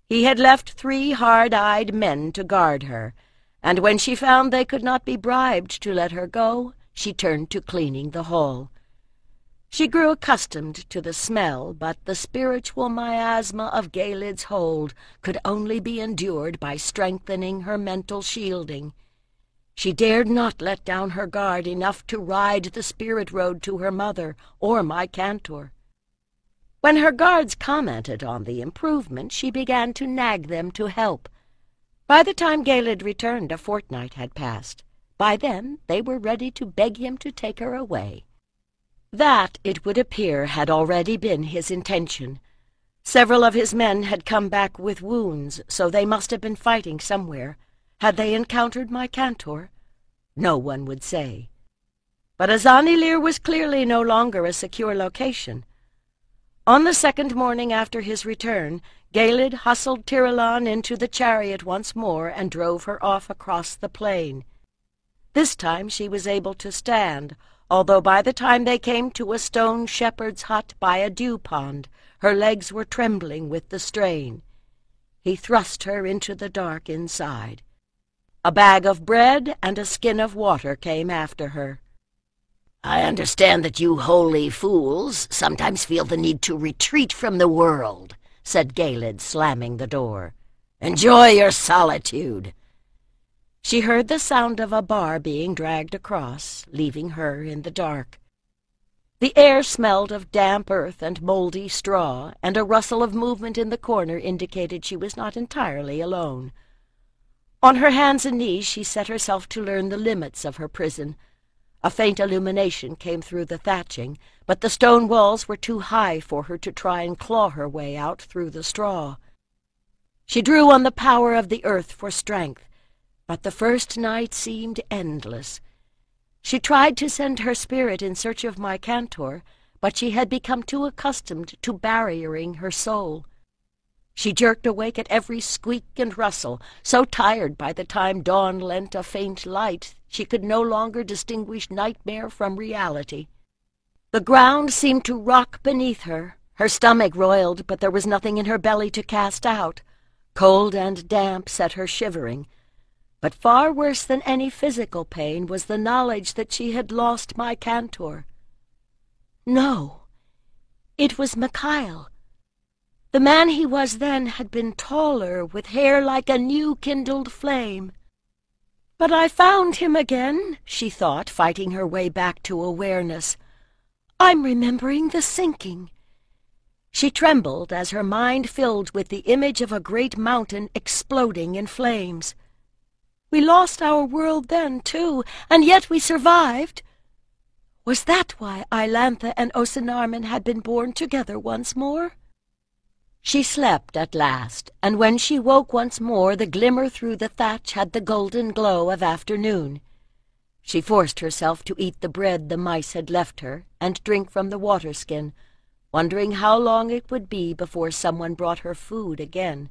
He had left 3 hard-eyed men to guard her, and when she found they could not be bribed to let her go, she turned to cleaning the hall. She grew accustomed to the smell, but the spiritual miasma of Galed's hold could only be endured by strengthening her mental shielding. She dared not let down her guard enough to ride the spirit road to her mother or my cantor. When her guards commented on the improvement, she began to nag them to help. By the time Galed returned, a fortnight had passed. By then they were ready to beg him to take her away. That, it would appear, had already been his intention. Several of his men had come back with wounds, so they must have been fighting somewhere. Had they encountered my cantor? No one would say. But Azanilir was clearly no longer a secure location. On the 2nd morning after his return, Galed hustled Tiralon into the chariot once more and drove her off across the plain. This time she was able to stand, although by the time they came to a stone shepherd's hut by a dew pond, her legs were trembling with the strain. He thrust her into the dark inside. A bag of bread and a skin of water came after her. I understand that you holy fools sometimes feel the need to retreat from the world, said Galed, slamming the door. Enjoy your solitude. She heard the sound of a bar being dragged across, leaving her in the dark. The air smelled of damp earth and moldy straw, and a rustle of movement in the corner indicated she was not entirely alone. On her hands and knees she set herself to learn the limits of her prison. A faint illumination came through the thatching, but the stone walls were too high for her to try and claw her way out through the straw. She drew on the power of the earth for strength, but the first night seemed endless. She tried to send her spirit in search of my cantor, but she had become too accustomed to barriering her soul. She jerked awake at every squeak and rustle, so tired by the time dawn lent a faint light she could no longer distinguish nightmare from reality. The ground seemed to rock beneath her. Her stomach roiled, but there was nothing in her belly to cast out. Cold and damp set her shivering. But far worse than any physical pain was the knowledge that she had lost my cantor. No, it was Mikhail. The man he was then had been taller, with hair like a new-kindled flame. But I found him again, she thought, fighting her way back to awareness. I'm remembering the sinking. She trembled as her mind filled with the image of a great mountain exploding in flames. We lost our world then, too, and yet we survived. Was that why Ailantha and Osanarman had been born together once more? She slept at last, and when she woke once more the glimmer through the thatch had the golden glow of afternoon. She forced herself to eat the bread the mice had left her, and drink from the water-skin, wondering how long it would be before someone brought her food again.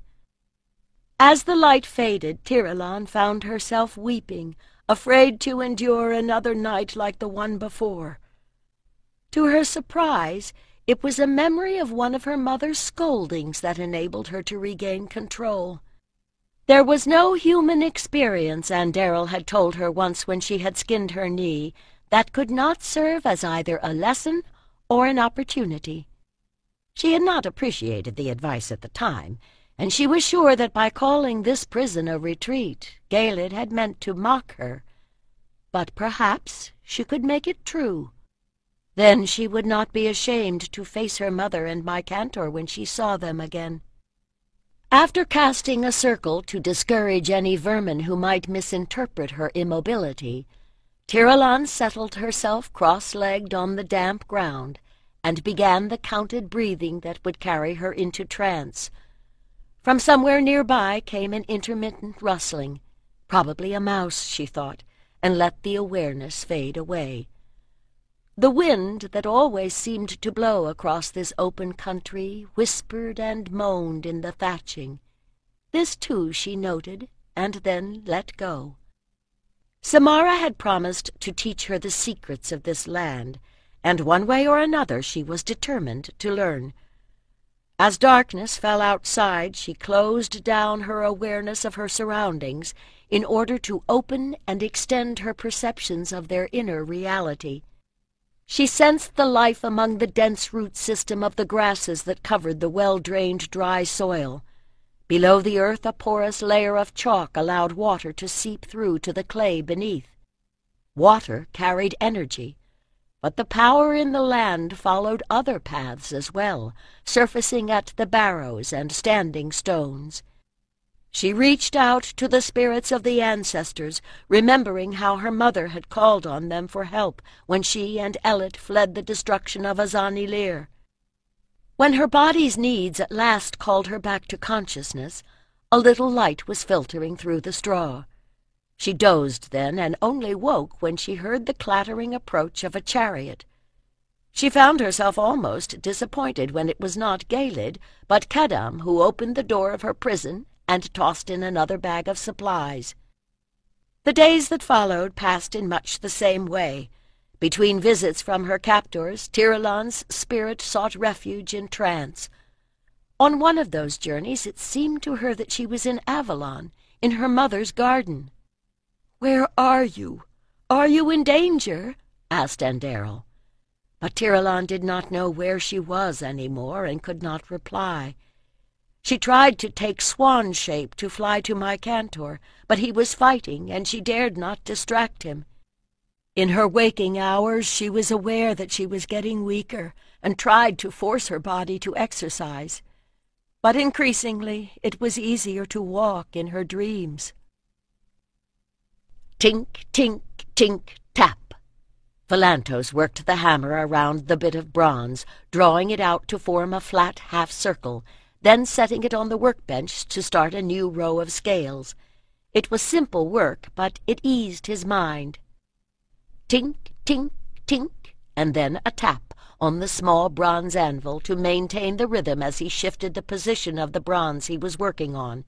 As the light faded, Tiralon found herself weeping, afraid to endure another night like the one before. To her surprise, it was a memory of one of her mother's scoldings that enabled her to regain control. There was no human experience, Andariel had told her once when she had skinned her knee, that could not serve as either a lesson or an opportunity. She had not appreciated the advice at the time, and she was sure that by calling this prison a retreat, Galed had meant to mock her. But perhaps she could make it true. Then she would not be ashamed to face her mother and Mycantor when she saw them again. After casting a circle to discourage any vermin who might misinterpret her immobility, Tiralon settled herself cross-legged on the damp ground and began the counted breathing that would carry her into trance. From somewhere nearby came an intermittent rustling, probably a mouse, she thought, and let the awareness fade away. The wind that always seemed to blow across this open country whispered and moaned in the thatching. This too she noted, and then let go. Samara had promised to teach her the secrets of this land, and one way or another she was determined to learn. As darkness fell outside, she closed down her awareness of her surroundings in order to open and extend her perceptions of their inner reality. She sensed the life among the dense root system of the grasses that covered the well-drained dry soil. Below the earth a porous layer of chalk allowed water to seep through to the clay beneath. Water carried energy, but the power in the land followed other paths as well, surfacing at the barrows and standing stones. She reached out to the spirits of the ancestors, remembering how her mother had called on them for help when she and Elet fled the destruction of Azani-Lir. When her body's needs at last called her back to consciousness, a little light was filtering through the straw. She dozed then and only woke when she heard the clattering approach of a chariot. She found herself almost disappointed when it was not Galed, but Kadam who opened the door of her prison and tossed in another bag of supplies. The days that followed passed in much the same way. Between visits from her captors, Tiralon's spirit sought refuge in trance. On one of those journeys it seemed to her that she was in Avalon, in her mother's garden. "Where are you? Are you in danger?" asked Andariel. But Tiralon did not know where she was any more and could not reply. She tried to take swan shape to fly to Mycantor, but he was fighting, and she dared not distract him. In her waking hours she was aware that she was getting weaker, and tried to force her body to exercise. But increasingly it was easier to walk in her dreams. Tink, tink, tink, tap. Volantos worked the hammer around the bit of bronze, drawing it out to form a flat half-circle, then setting it on the workbench to start a new row of scales. It was simple work, but it eased his mind. Tink, tink, tink, and then a tap on the small bronze anvil to maintain the rhythm as he shifted the position of the bronze he was working on.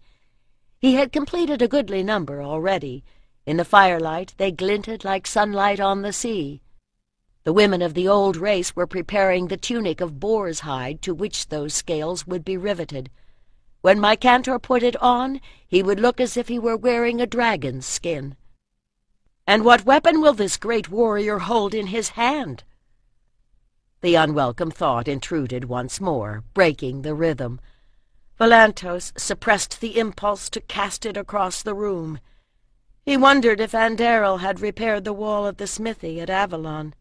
He had completed a goodly number already. In the firelight they glinted like sunlight on the sea. The women of the old race were preparing the tunic of boar's hide to which those scales would be riveted. When Mycantor put it on, he would look as if he were wearing a dragon's skin. "And what weapon will this great warrior hold in his hand?" The unwelcome thought intruded once more, breaking the rhythm. Volantos suppressed the impulse to cast it across the room. He wondered if Anderil had repaired the wall of the smithy at Avalon.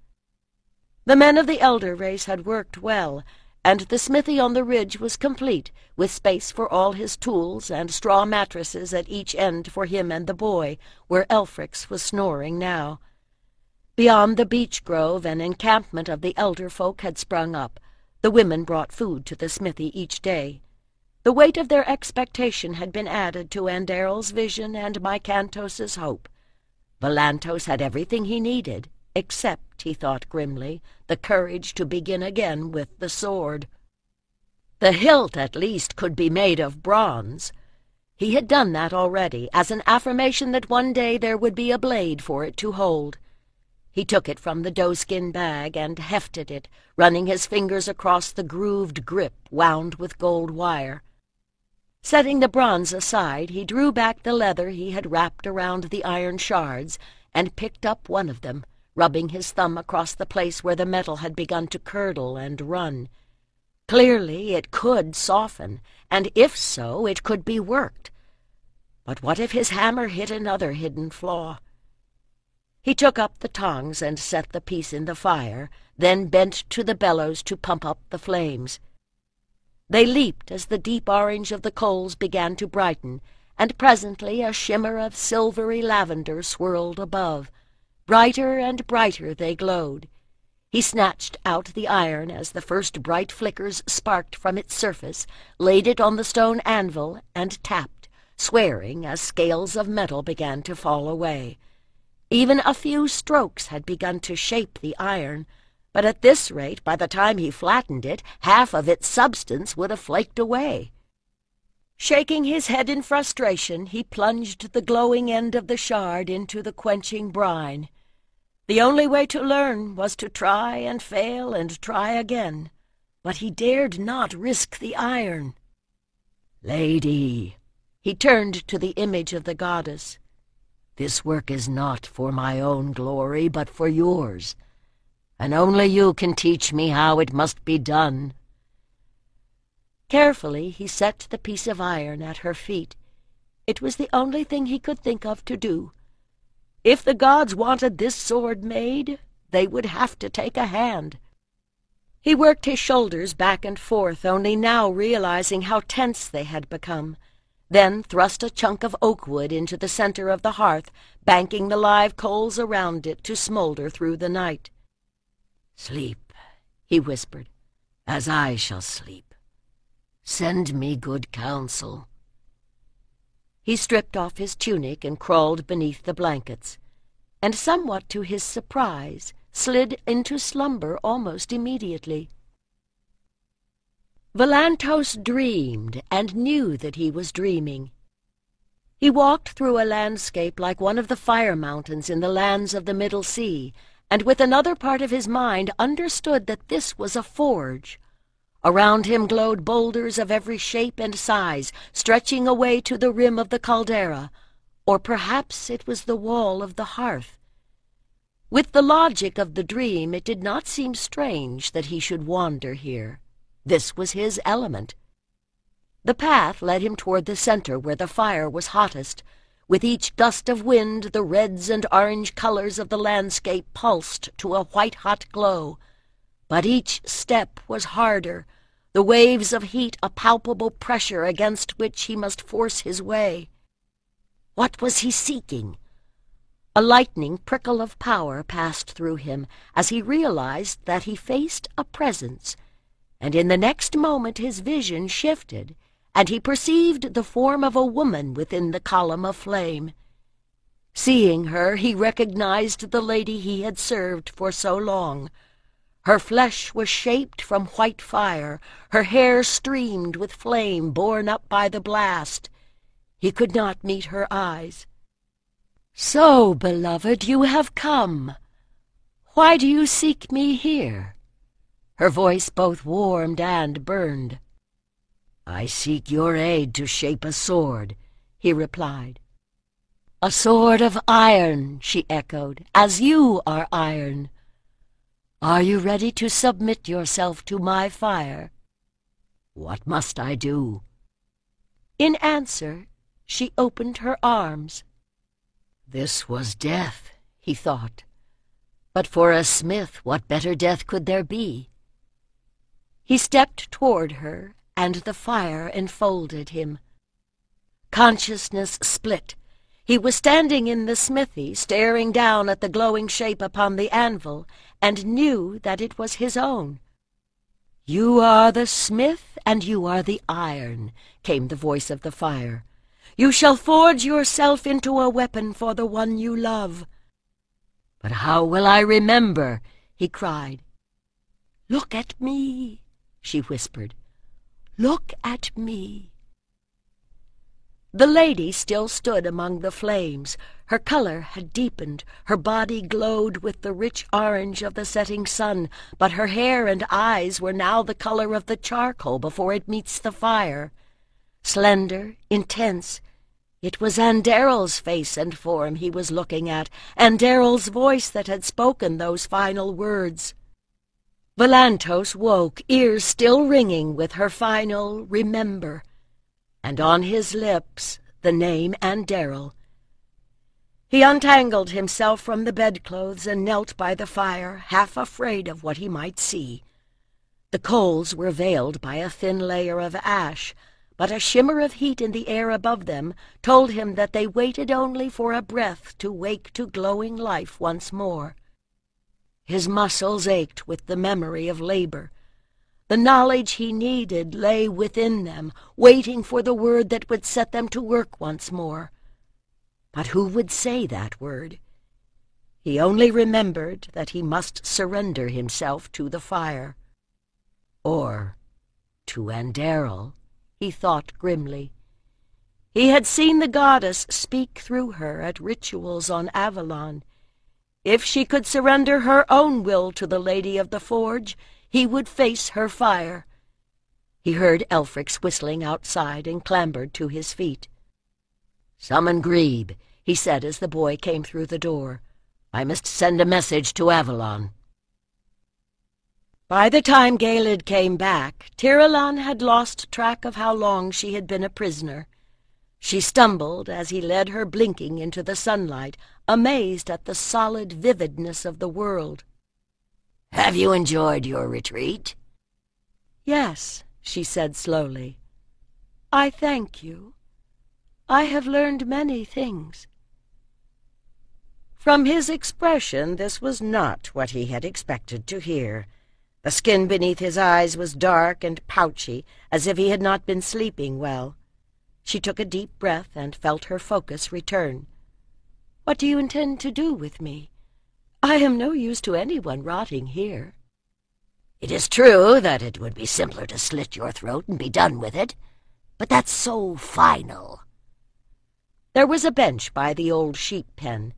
The men of the elder race had worked well, and the smithy on the ridge was complete, with space for all his tools and straw mattresses at each end for him and the boy, where Elfric's was snoring now. Beyond the beech grove an encampment of the elder folk had sprung up. The women brought food to the smithy each day. The weight of their expectation had been added to Anderil's vision and Mycantos's hope. Volantos had everything he needed, except, he thought grimly, the courage to begin again with the sword. The hilt, at least, could be made of bronze. He had done that already, as an affirmation that one day there would be a blade for it to hold. He took it from the doeskin bag and hefted it, running his fingers across the grooved grip wound with gold wire. Setting the bronze aside, he drew back the leather he had wrapped around the iron shards and picked up one of them, rubbing his thumb across the place where the metal had begun to curdle and run. Clearly it could soften, and if so, it could be worked. But what if his hammer hit another hidden flaw? He took up the tongs and set the piece in the fire, then bent to the bellows to pump up the flames. They leaped as the deep orange of the coals began to brighten, and presently a shimmer of silvery lavender swirled above. Brighter and brighter they glowed. He snatched out the iron as the first bright flickers sparked from its surface, laid it on the stone anvil, and tapped, swearing as scales of metal began to fall away. Even a few strokes had begun to shape the iron, but at this rate, by the time he flattened it, half of its substance would have flaked away. Shaking his head in frustration, he plunged the glowing end of the shard into the quenching brine. The only way to learn was to try and fail and try again, but he dared not risk the iron. "Lady," he turned to the image of the goddess, "this work is not for my own glory, but for yours, and only you can teach me how it must be done." Carefully he set the piece of iron at her feet. It was the only thing he could think of to do. If the gods wanted this sword made, they would have to take a hand. He worked his shoulders back and forth, only now realizing how tense they had become, then thrust a chunk of oak wood into the center of the hearth, banking the live coals around it to smolder through the night. "Sleep," he whispered, "as I shall sleep. Send me good counsel." He stripped off his tunic and crawled beneath the blankets, and somewhat to his surprise, slid into slumber almost immediately. Volantos dreamed, and knew that he was dreaming. He walked through a landscape like one of the fire mountains in the lands of the Middle Sea, and with another part of his mind understood that this was a forge. Around him glowed boulders of every shape and size, stretching away to the rim of the caldera, or perhaps it was the wall of the hearth. With the logic of the dream, it did not seem strange that he should wander here. This was his element. The path led him toward the center where the fire was hottest. With each gust of wind, the reds and orange colors of the landscape pulsed to a white-hot glow. But each step was harder, the waves of heat a palpable pressure against which he must force his way. What was he seeking? A lightning prickle of power passed through him as he realized that he faced a presence, and in the next moment his vision shifted, and he perceived the form of a woman within the column of flame. Seeing her, he recognized the lady he had served for so long. Her flesh was shaped from white fire, her hair streamed with flame borne up by the blast. He could not meet her eyes. "So, beloved, you have come. Why do you seek me here?" Her voice both warmed and burned. "I seek your aid to shape a sword," he replied. "A sword of iron," she echoed, "as you are iron. Are you ready to submit yourself to my fire?" "What must I do?" In answer, she opened her arms. This was death, he thought. But for a smith, what better death could there be? He stepped toward her, and the fire enfolded him. Consciousness split. He was standing in the smithy, staring down at the glowing shape upon the anvil, and knew that it was his own. "You are the smith, and you are the iron," came the voice of the fire. "You shall forge yourself into a weapon for the one you love." "But how will I remember?" he cried. "Look at me," she whispered. "Look at me." The lady still stood among the flames. Her color had deepened, her body glowed with the rich orange of the setting sun, but her hair and eyes were now the color of the charcoal before it meets the fire. Slender, intense, it was Anderel's face and form he was looking at, Anderel's voice that had spoken those final words. Volantos woke, ears still ringing with her final "remember," and on his lips the name Anderel. He untangled himself from the bedclothes and knelt by the fire, half afraid of what he might see. The coals were veiled by a thin layer of ash, but a shimmer of heat in the air above them told him that they waited only for a breath to wake to glowing life once more. His muscles ached with the memory of labor. The knowledge he needed lay within them, waiting for the word that would set them to work once more. But who would say that word? He only remembered that he must surrender himself to the fire. Or to Anderel, he thought grimly. He had seen the goddess speak through her at rituals on Avalon. If she could surrender her own will to the Lady of the Forge, he would face her fire. He heard Elfric's whistling outside and clambered to his feet. "Summon Grebe," he said as the boy came through the door. "I must send a message to Avalon." By the time Galed came back, Tiralon had lost track of how long she had been a prisoner. She stumbled as he led her blinking into the sunlight, amazed at the solid vividness of the world. "Have you enjoyed your retreat?" "Yes," she said slowly. "I thank you. I have learned many things." From his expression, this was not what he had expected to hear. The skin beneath his eyes was dark and pouchy, as if he had not been sleeping well. She took a deep breath and felt her focus return. "What do you intend to do with me? I am no use to anyone rotting here." "It is true that it would be simpler to slit your throat and be done with it, but that's so final." There was a bench by the old sheep pen.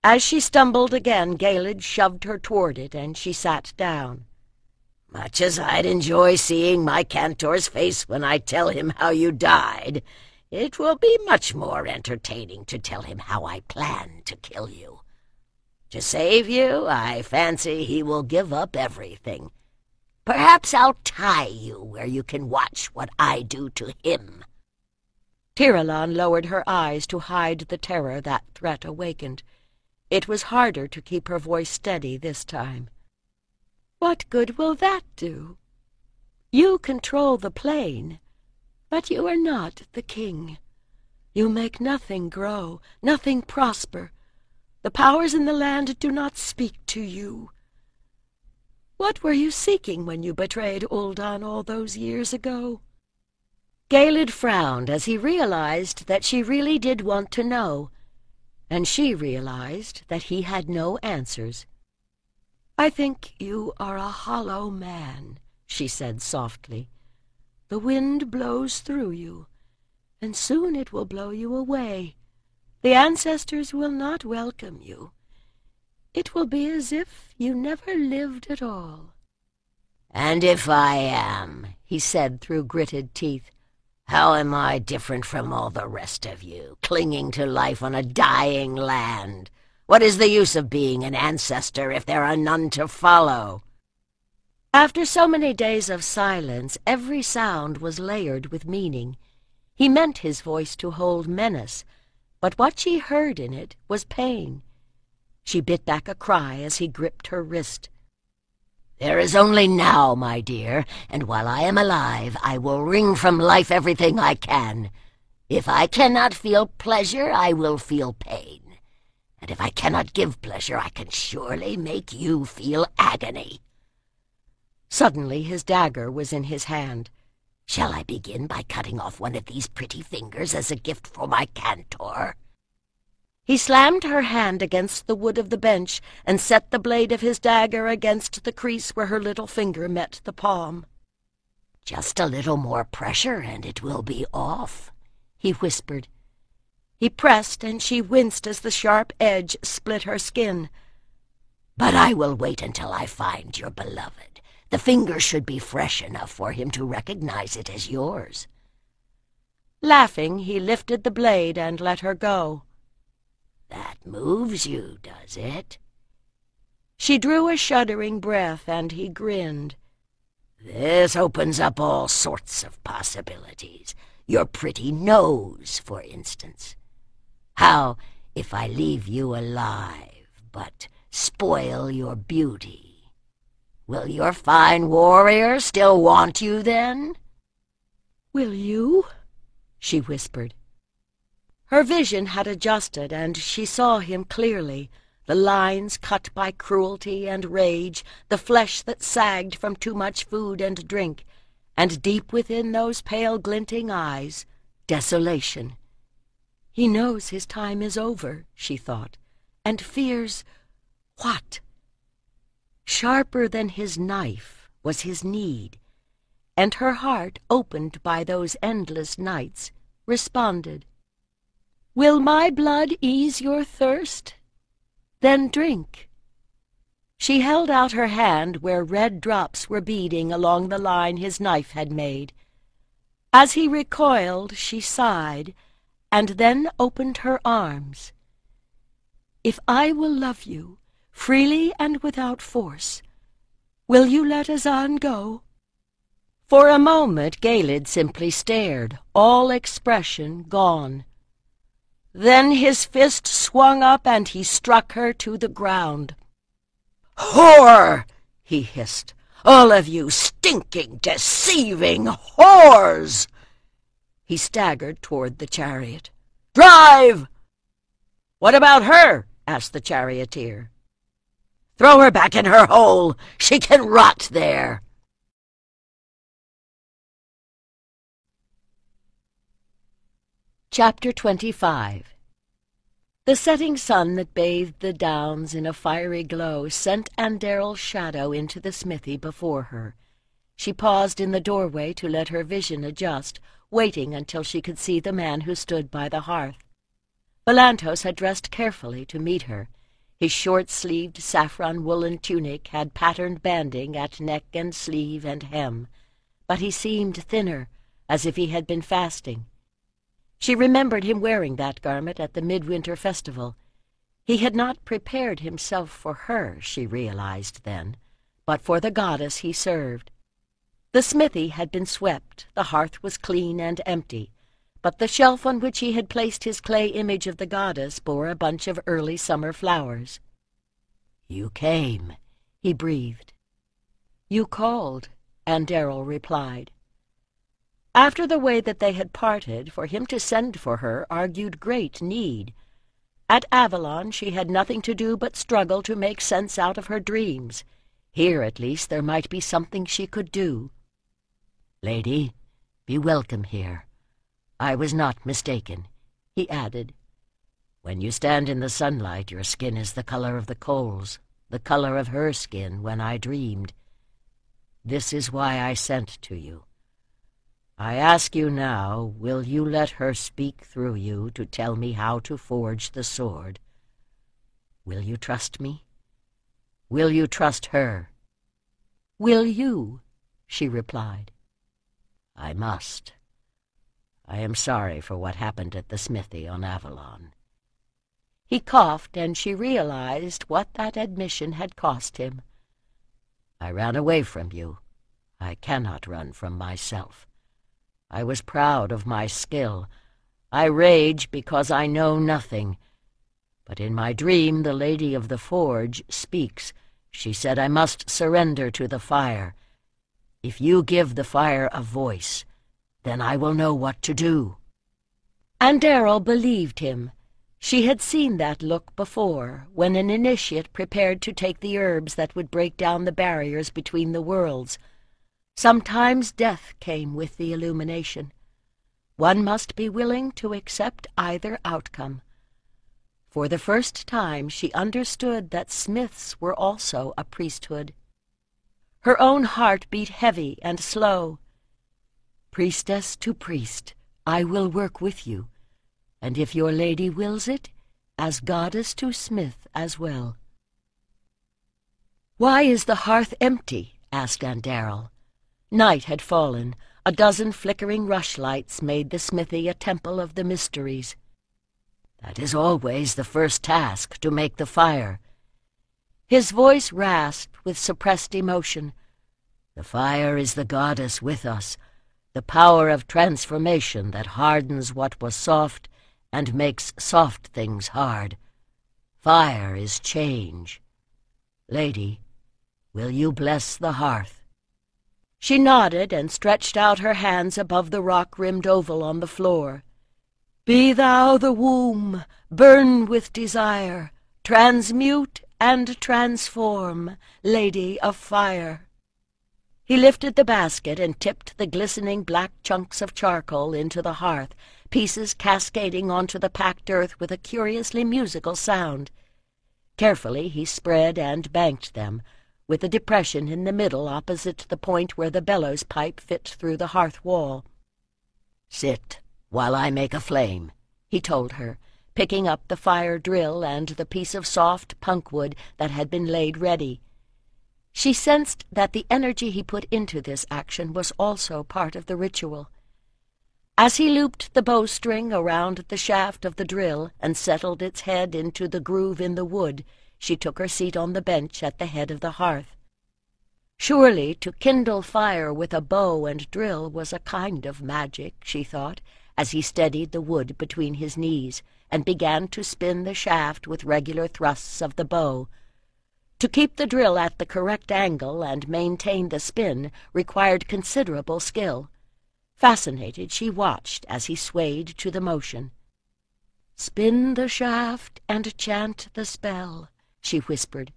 As she stumbled again, Galed shoved her toward it, and she sat down. "Much as I'd enjoy seeing my Cantor's face when I tell him how you died, it will be much more entertaining to tell him how I plan to kill you. To save you, I fancy he will give up everything. Perhaps I'll tie you where you can watch what I do to him." Tiralon lowered her eyes to hide the terror that threat awakened. It was harder to keep her voice steady this time. "What good will that do? You control the plain, but you are not the king. You make nothing grow, nothing prosper. The powers in the land do not speak to you. What were you seeking when you betrayed Uldan all those years ago?" Galed frowned as he realized that she really did want to know, and she realized that he had no answers. "I think you are a hollow man," she said softly. "The wind blows through you, and soon it will blow you away. The ancestors will not welcome you. It will be as if you never lived at all." "And if I am," he said through gritted teeth, "how am I different from all the rest of you, clinging to life on a dying land? What is the use of being an ancestor if there are none to follow?" After so many days of silence, every sound was layered with meaning. He meant his voice to hold menace, but what she heard in it was pain. She bit back a cry as he gripped her wrist. "There is only now, my dear, and while I am alive, I will wring from life everything I can. If I cannot feel pleasure, I will feel pain. And if I cannot give pleasure, I can surely make you feel agony." Suddenly his dagger was in his hand. "Shall I begin by cutting off one of these pretty fingers as a gift for my cantor?" He slammed her hand against the wood of the bench and set the blade of his dagger against the crease where her little finger met the palm. "Just a little more pressure and it will be off," he whispered. He pressed, and she winced as the sharp edge split her skin. "But I will wait until I find your beloved. The finger should be fresh enough for him to recognize it as yours." Laughing, he lifted the blade and let her go. "That moves you, does it?" She drew a shuddering breath, and he grinned. "This opens up all sorts of possibilities. Your pretty nose, for instance. How if I leave you alive, but spoil your beauty? Will your fine warrior still want you then?" "Will you?" she whispered. Her vision had adjusted, and she saw him clearly, the lines cut by cruelty and rage, the flesh that sagged from too much food and drink, and deep within those pale glinting eyes, desolation. He knows his time is over, she thought, and fears what? Sharper than his knife was his need, and her heart, opened by those endless nights, responded. "Will my blood ease your thirst? Then drink." She held out her hand where red drops were beading along the line his knife had made. As he recoiled, she sighed, and then opened her arms. "If I will love you, freely and without force, will you let Azan go?" For a moment Galed simply stared, all expression gone. Then his fist swung up and he struck her to the ground. "Whore!" he hissed. "All of you stinking, deceiving whores!" He staggered toward the chariot. "Drive!" "What about her?" asked the charioteer. "Throw her back in her hole. She can rot there." Chapter 25. The setting sun that bathed the downs in a fiery glow sent Anderel's shadow into the smithy before her. She paused in the doorway to let her vision adjust, waiting until she could see the man who stood by the hearth. Volantos had dressed carefully to meet her. His short-sleeved saffron woolen tunic had patterned banding at neck and sleeve and hem, but he seemed thinner, as if he had been fasting. She remembered him wearing that garment at the midwinter festival. He had not prepared himself for her, she realized then, but for the goddess he served. The smithy had been swept, the hearth was clean and empty, but the shelf on which he had placed his clay image of the goddess bore a bunch of early summer flowers. "You came," he breathed. "You called," Anderel replied. After the way that they had parted, for him to send for her argued great need. At Avalon she had nothing to do but struggle to make sense out of her dreams. Here, at least, there might be something she could do. "Lady, be welcome here. I was not mistaken," he added. "When you stand in the sunlight, your skin is the color of the coals, the color of her skin when I dreamed. This is why I sent to you. I ask you now, will you let her speak through you to tell me how to forge the sword? Will you trust me? Will you trust her?" "Will you?" she replied. "I must. I am sorry for what happened at the smithy on Avalon." He coughed, and she realized what that admission had cost him. "I ran away from you. I cannot run from myself. I was proud of my skill. I rage because I know nothing. But in my dream the Lady of the Forge speaks. She said I must surrender to the fire. If you give the fire a voice, then I will know what to do." And Darrell believed him. She had seen that look before, when an initiate prepared to take the herbs that would break down the barriers between the worlds. Sometimes death came with the illumination. One must be willing to accept either outcome. For the first time she understood that smiths were also a priesthood. Her own heart beat heavy and slow. "Priestess to priest, I will work with you, and if your lady wills it, as goddess to smith as well." "Why is the hearth empty?" asked Darrell. Night had fallen. A dozen flickering rushlights made the smithy a temple of the mysteries. "That is always the first task, to make the fire." His voice rasped with suppressed emotion. "The fire is the goddess with us, the power of transformation that hardens what was soft and makes soft things hard. Fire is change. Lady, will you bless the hearth?" She nodded and stretched out her hands above the rock-rimmed oval on the floor. "Be thou the womb, burn with desire, transmute and transform, Lady of Fire." He lifted the basket and tipped the glistening black chunks of charcoal into the hearth, pieces cascading onto the packed earth with a curiously musical sound. Carefully he spread and banked them, with a depression in the middle opposite the point where the bellows pipe fit through the hearth wall. "Sit while I make a flame," he told her, picking up the fire drill and the piece of soft punkwood that had been laid ready. She sensed that the energy he put into this action was also part of the ritual. As he looped the bowstring around the shaft of the drill and settled its head into the groove in the wood, she took her seat on the bench at the head of the hearth. Surely to kindle fire with a bow and drill was a kind of magic, she thought, as he steadied the wood between his knees and began to spin the shaft with regular thrusts of the bow. To keep the drill at the correct angle and maintain the spin required considerable skill. Fascinated, she watched as he swayed to the motion. "Spin the shaft and chant the spell," she whispered.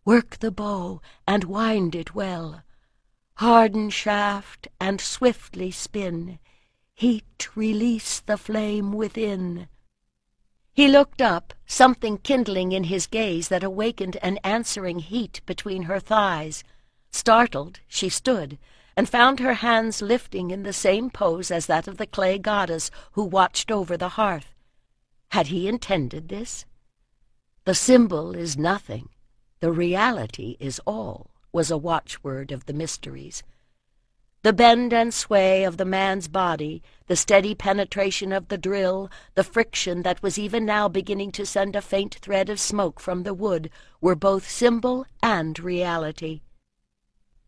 "Work the bow and wind it well. Harden shaft and swiftly spin. Heat release the flame within." He looked up, something kindling in his gaze that awakened an answering heat between her thighs. Startled, she stood, and found her hands lifting in the same pose as that of the clay goddess who watched over the hearth. Had he intended this? "The symbol is nothing, the reality is all," was a watchword of the mysteries. The bend and sway of the man's body, the steady penetration of the drill, the friction that was even now beginning to send a faint thread of smoke from the wood, were both symbol and reality.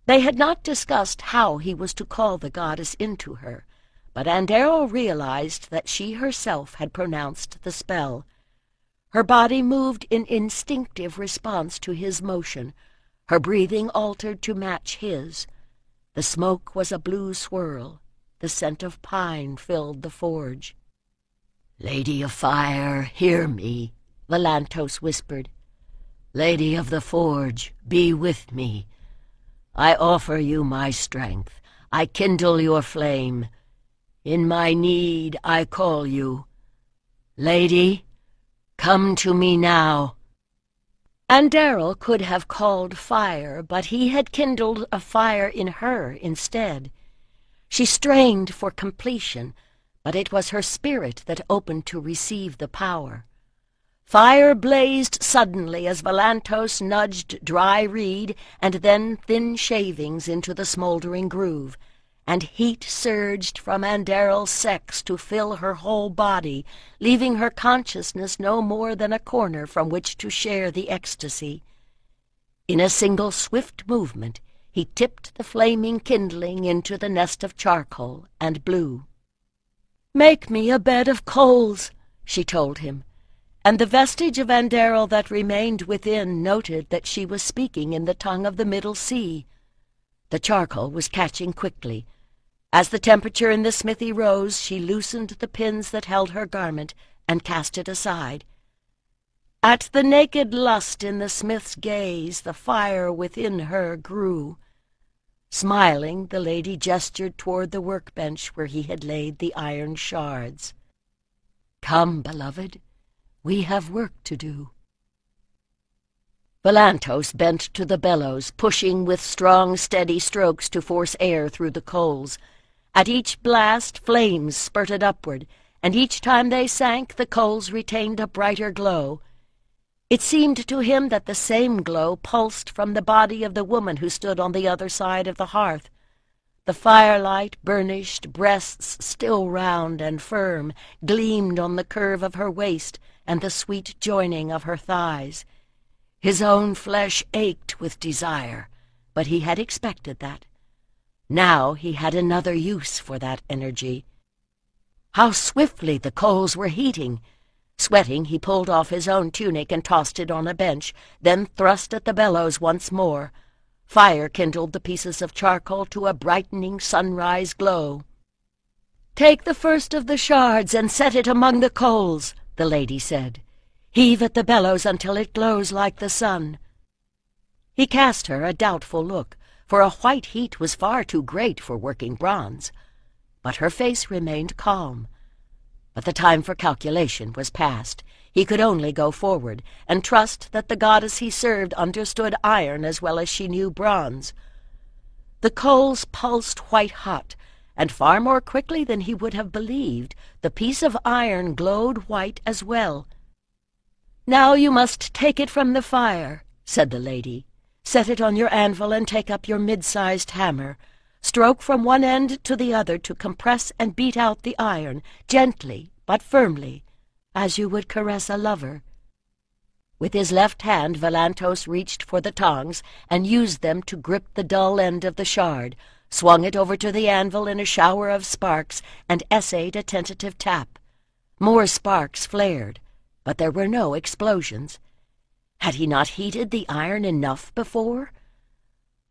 They had not discussed how he was to call the goddess into her, but Darrell realized that she herself had pronounced the spell. Her body moved in instinctive response to his motion, her breathing altered to match his. The smoke was a blue swirl. The scent of pine filled the forge. "Lady of Fire, hear me," Volantos whispered. "Lady of the Forge, be with me. I offer you my strength. I kindle your flame. In my need I call you. Lady, come to me now." Darrell could have called fire, but he had kindled a fire in her instead. She strained for completion, but it was her spirit that opened to receive the power. Fire blazed suddenly as Volantos nudged dry reed and then thin shavings into the smoldering groove, and heat surged from Darrell's sex to fill her whole body, leaving her consciousness no more than a corner from which to share the ecstasy. In a single swift movement, he tipped the flaming kindling into the nest of charcoal and blew. "Make me a bed of coals," she told him, and the vestige of Anderil that remained within noted that she was speaking in the tongue of the Middle Sea. The charcoal was catching quickly. As the temperature in the smithy rose, she loosened the pins that held her garment and cast it aside. At the naked lust in the smith's gaze, the fire within her grew. Smiling, the lady gestured toward the workbench where he had laid the iron shards. "Come, beloved, we have work to do." Volantos bent to the bellows, pushing with strong, steady strokes to force air through the coals. At each blast, flames spurted upward, and each time they sank, the coals retained a brighter glow. It seemed to him that the same glow pulsed from the body of the woman who stood on the other side of the hearth. The firelight, burnished, breasts still round and firm, gleamed on the curve of her waist and the sweet joining of her thighs. His own flesh ached with desire, but he had expected that. Now he had another use for that energy. How swiftly the coals were heating! Sweating, he pulled off his own tunic and tossed it on a bench, then thrust at the bellows once more. Fire kindled the pieces of charcoal to a brightening sunrise glow. "Take the first of the shards and set it among the coals," the lady said. "Heave at the bellows until it glows like the sun." He cast her a doubtful look, for a white heat was far too great for working bronze. But her face remained calm. But the time for calculation was past. He could only go forward, and trust that the goddess he served understood iron as well as she knew bronze. The coals pulsed white-hot, and far more quickly than he would have believed, the piece of iron glowed white as well. "Now you must take it from the fire," said the lady. "Set it on your anvil and take up your mid-sized hammer. Stroke from one end to the other to compress and beat out the iron, gently but firmly, as you would caress a lover." With his left hand, Volantos reached for the tongs and used them to grip the dull end of the shard, swung it over to the anvil in a shower of sparks, and essayed a tentative tap. More sparks flared, but there were no explosions. Had he not heated the iron enough before?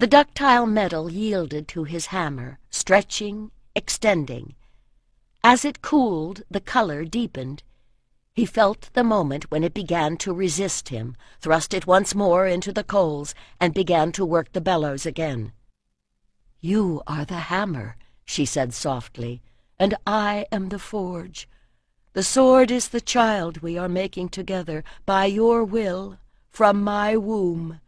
The ductile metal yielded to his hammer, stretching, extending. As it cooled, the color deepened. He felt the moment when it began to resist him, thrust it once more into the coals, and began to work the bellows again. "You are the hammer," she said softly, "and I am the forge. The sword is the child we are making together, by your will, from my womb."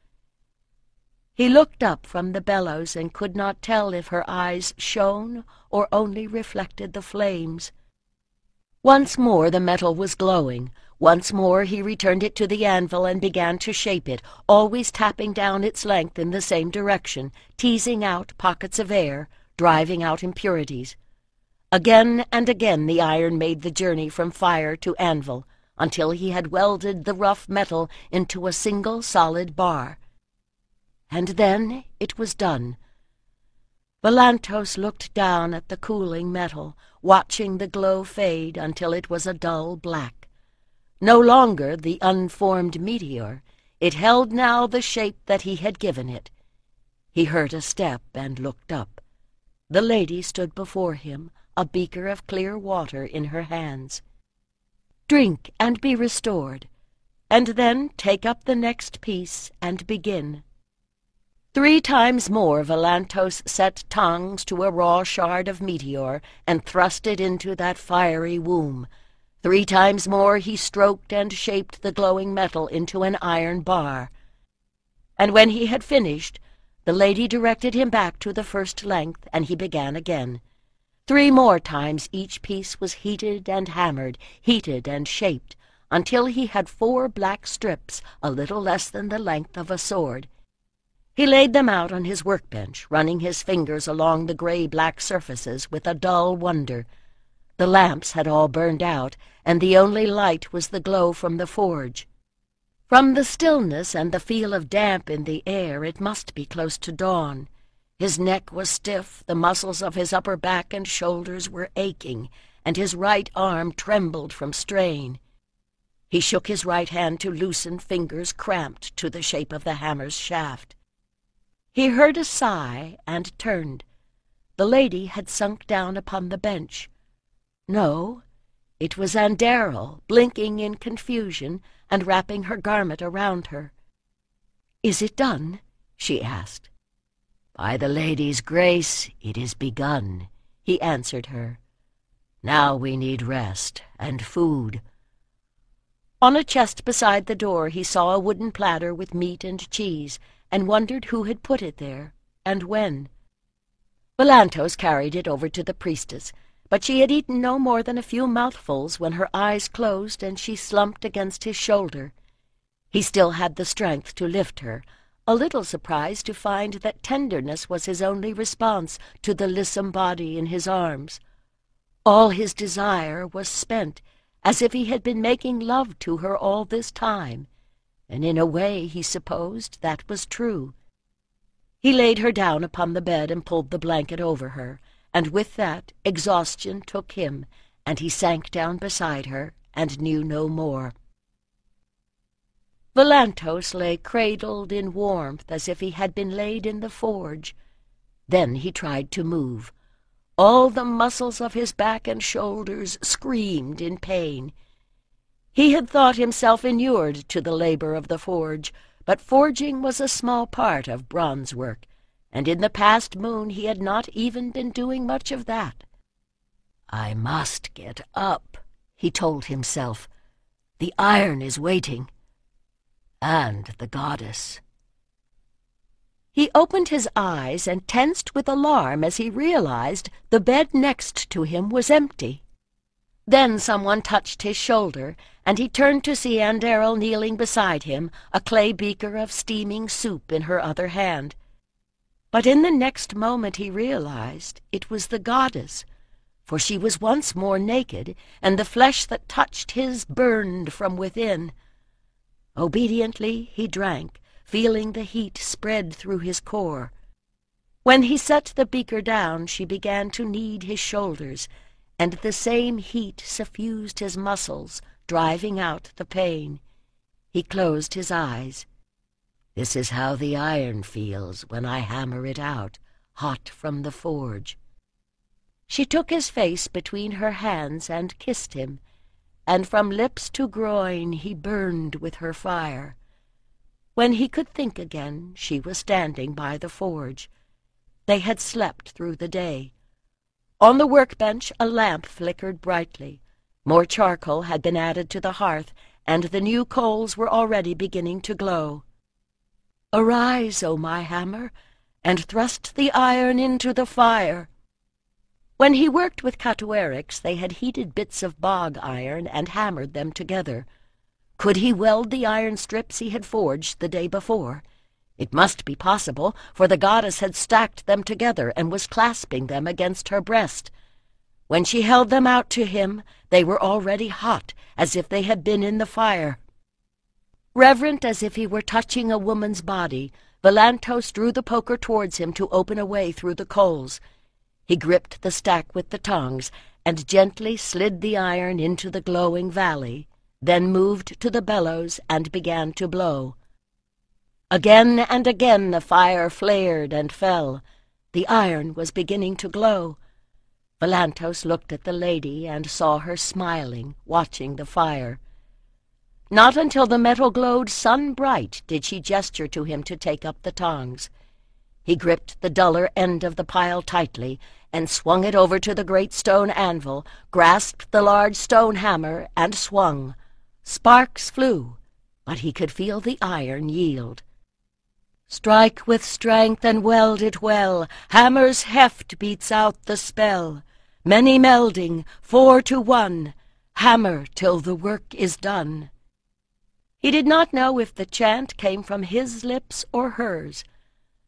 He looked up from the bellows and could not tell if her eyes shone or only reflected the flames. Once more the metal was glowing. Once more he returned it to the anvil and began to shape it, always tapping down its length in the same direction, teasing out pockets of air, driving out impurities. Again and again the iron made the journey from fire to anvil, until he had welded the rough metal into a single solid bar. And then it was done. Volantos looked down at the cooling metal, watching the glow fade until it was a dull black. No longer the unformed meteor, it held now the shape that he had given it. He heard a step and looked up. The lady stood before him, a beaker of clear water in her hands. "Drink and be restored, and then take up the next piece and begin." 3 times more Volantos set tongs to a raw shard of meteor and thrust it into that fiery womb. 3 times more he stroked and shaped the glowing metal into an iron bar. And when he had finished, the lady directed him back to the first length, and he began again. 3 more times each piece was heated and hammered, heated and shaped, until he had 4 black strips, a little less than the length of a sword. He laid them out on his workbench, running his fingers along the gray-black surfaces with a dull wonder. The lamps had all burned out, and the only light was the glow from the forge. From the stillness and the feel of damp in the air, it must be close to dawn. His neck was stiff, the muscles of his upper back and shoulders were aching, and his right arm trembled from strain. He shook his right hand to loosen fingers cramped to the shape of the hammer's shaft. He heard a sigh and turned. The lady had sunk down upon the bench. No, it was Anderl, blinking in confusion and wrapping her garment around her. "Is it done?" she asked. "By the lady's grace, it is begun," he answered her. "Now we need rest and food." On a chest beside the door he saw a wooden platter with meat and cheese, and wondered who had put it there, and when. Volantos carried it over to the priestess, but she had eaten no more than a few mouthfuls when her eyes closed and she slumped against his shoulder. He still had the strength to lift her, a little surprised to find that tenderness was his only response to the lissom body in his arms. All his desire was spent, as if he had been making love to her all this time, and in a way he supposed that was true. He laid her down upon the bed and pulled the blanket over her, and with that exhaustion took him, and he sank down beside her and knew no more. Volantos lay cradled in warmth as if he had been laid in the forge. Then he tried to move. All the muscles of his back and shoulders screamed in pain. He had thought himself inured to the labor of the forge, but forging was a small part of bronze work, and in the past moon he had not even been doing much of that. "I must get up," he told himself. "The iron is waiting. And the goddess." He opened his eyes and tensed with alarm as he realized the bed next to him was empty. Then someone touched his shoulder, and he turned to see Anderl kneeling beside him, a clay beaker of steaming soup in her other hand. But in the next moment he realized it was the goddess, for she was once more naked, and the flesh that touched his burned from within. Obediently he drank, feeling the heat spread through his core. When he set the beaker down, she began to knead his shoulders, and the same heat suffused his muscles, driving out the pain. He closed his eyes. "This is how the iron feels when I hammer it out, hot from the forge." She took his face between her hands and kissed him, and from lips to groin he burned with her fire. When he could think again, she was standing by the forge. They had slept through the day. On the workbench a lamp flickered brightly. More charcoal had been added to the hearth, and the new coals were already beginning to glow. "Arise, O my hammer, and thrust the iron into the fire." When he worked with Catuerix, they had heated bits of bog iron and hammered them together. Could he weld the iron strips he had forged the day before? It must be possible, for the goddess had stacked them together and was clasping them against her breast. When she held them out to him, they were already hot, as if they had been in the fire. Reverent as if he were touching a woman's body, Volantos drew the poker towards him to open a way through the coals. He gripped the stack with the tongs and gently slid the iron into the glowing valley, then moved to the bellows and began to blow. Again and again the fire flared and fell. The iron was beginning to glow. Volantos looked at the lady and saw her smiling, watching the fire. Not until the metal glowed sun-bright did she gesture to him to take up the tongs. He gripped the duller end of the pile tightly and swung it over to the great stone anvil, grasped the large stone hammer, and swung. Sparks flew, but he could feel the iron yield. "Strike with strength and weld it well, hammer's heft beats out the spell. Many melding, 4 to 1, hammer till the work is done." He did not know if the chant came from his lips or hers.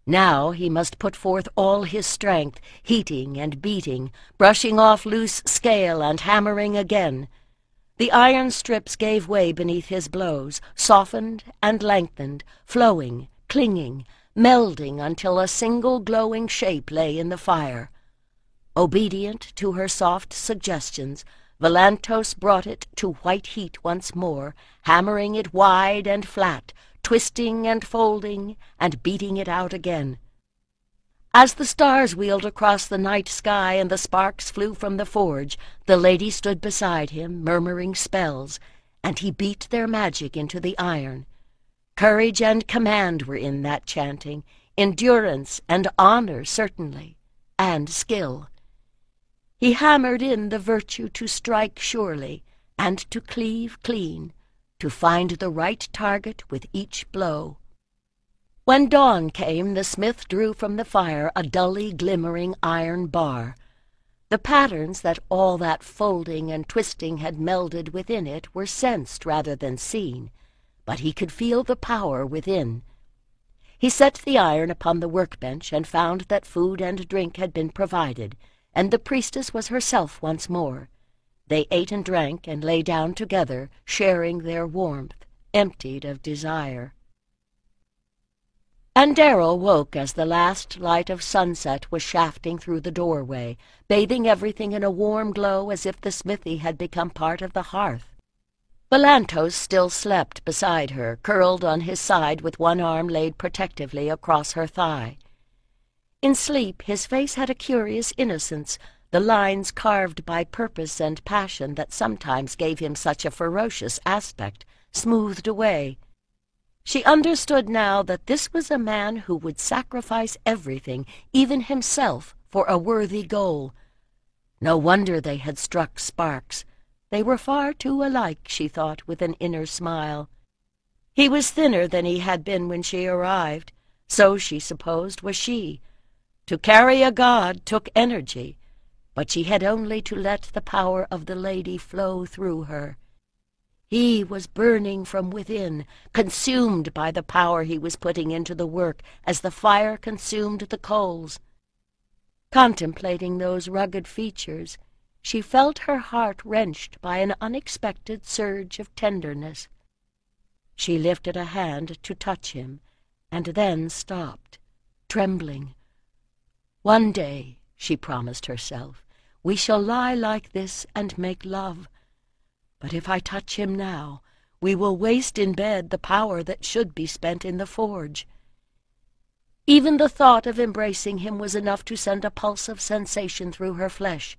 Now he must put forth all his strength, heating and beating, brushing off loose scale and hammering again. The iron strips gave way beneath his blows, softened and lengthened, flowing, clinging, melding until a single glowing shape lay in the fire. Obedient to her soft suggestions, Volantos brought it to white heat once more, hammering it wide and flat, twisting and folding, and beating it out again. As the stars wheeled across the night sky and the sparks flew from the forge, the lady stood beside him, murmuring spells, and he beat their magic into the iron. Courage and command were in that chanting, endurance and honor certainly, and skill. He hammered in the virtue to strike surely, and to cleave clean, to find the right target with each blow. When dawn came, the smith drew from the fire a dully glimmering iron bar. The patterns that all that folding and twisting had melded within it were sensed rather than seen, but he could feel the power within. He set the iron upon the workbench and found that food and drink had been provided, and the priestess was herself once more. They ate and drank and lay down together, sharing their warmth, emptied of desire. And Darrow woke as the last light of sunset was shafting through the doorway, bathing everything in a warm glow as if the smithy had become part of the hearth. Volantos still slept beside her, curled on his side with one arm laid protectively across her thigh. In sleep his face had a curious innocence, the lines carved by purpose and passion that sometimes gave him such a ferocious aspect, smoothed away. She understood now that this was a man who would sacrifice everything, even himself, for a worthy goal. No wonder they had struck sparks. They were far too alike, she thought, with an inner smile. He was thinner than he had been when she arrived. So, she supposed, was she. To carry a god took energy, but she had only to let the power of the lady flow through her. He was burning from within, consumed by the power he was putting into the work as the fire consumed the coals. Contemplating those rugged features, she felt her heart wrenched by an unexpected surge of tenderness. She lifted a hand to touch him, and then stopped, trembling. One day, she promised herself, we shall lie like this and make love. But if I touch him now, we will waste in bed the power that should be spent in the forge. Even the thought of embracing him was enough to send a pulse of sensation through her flesh.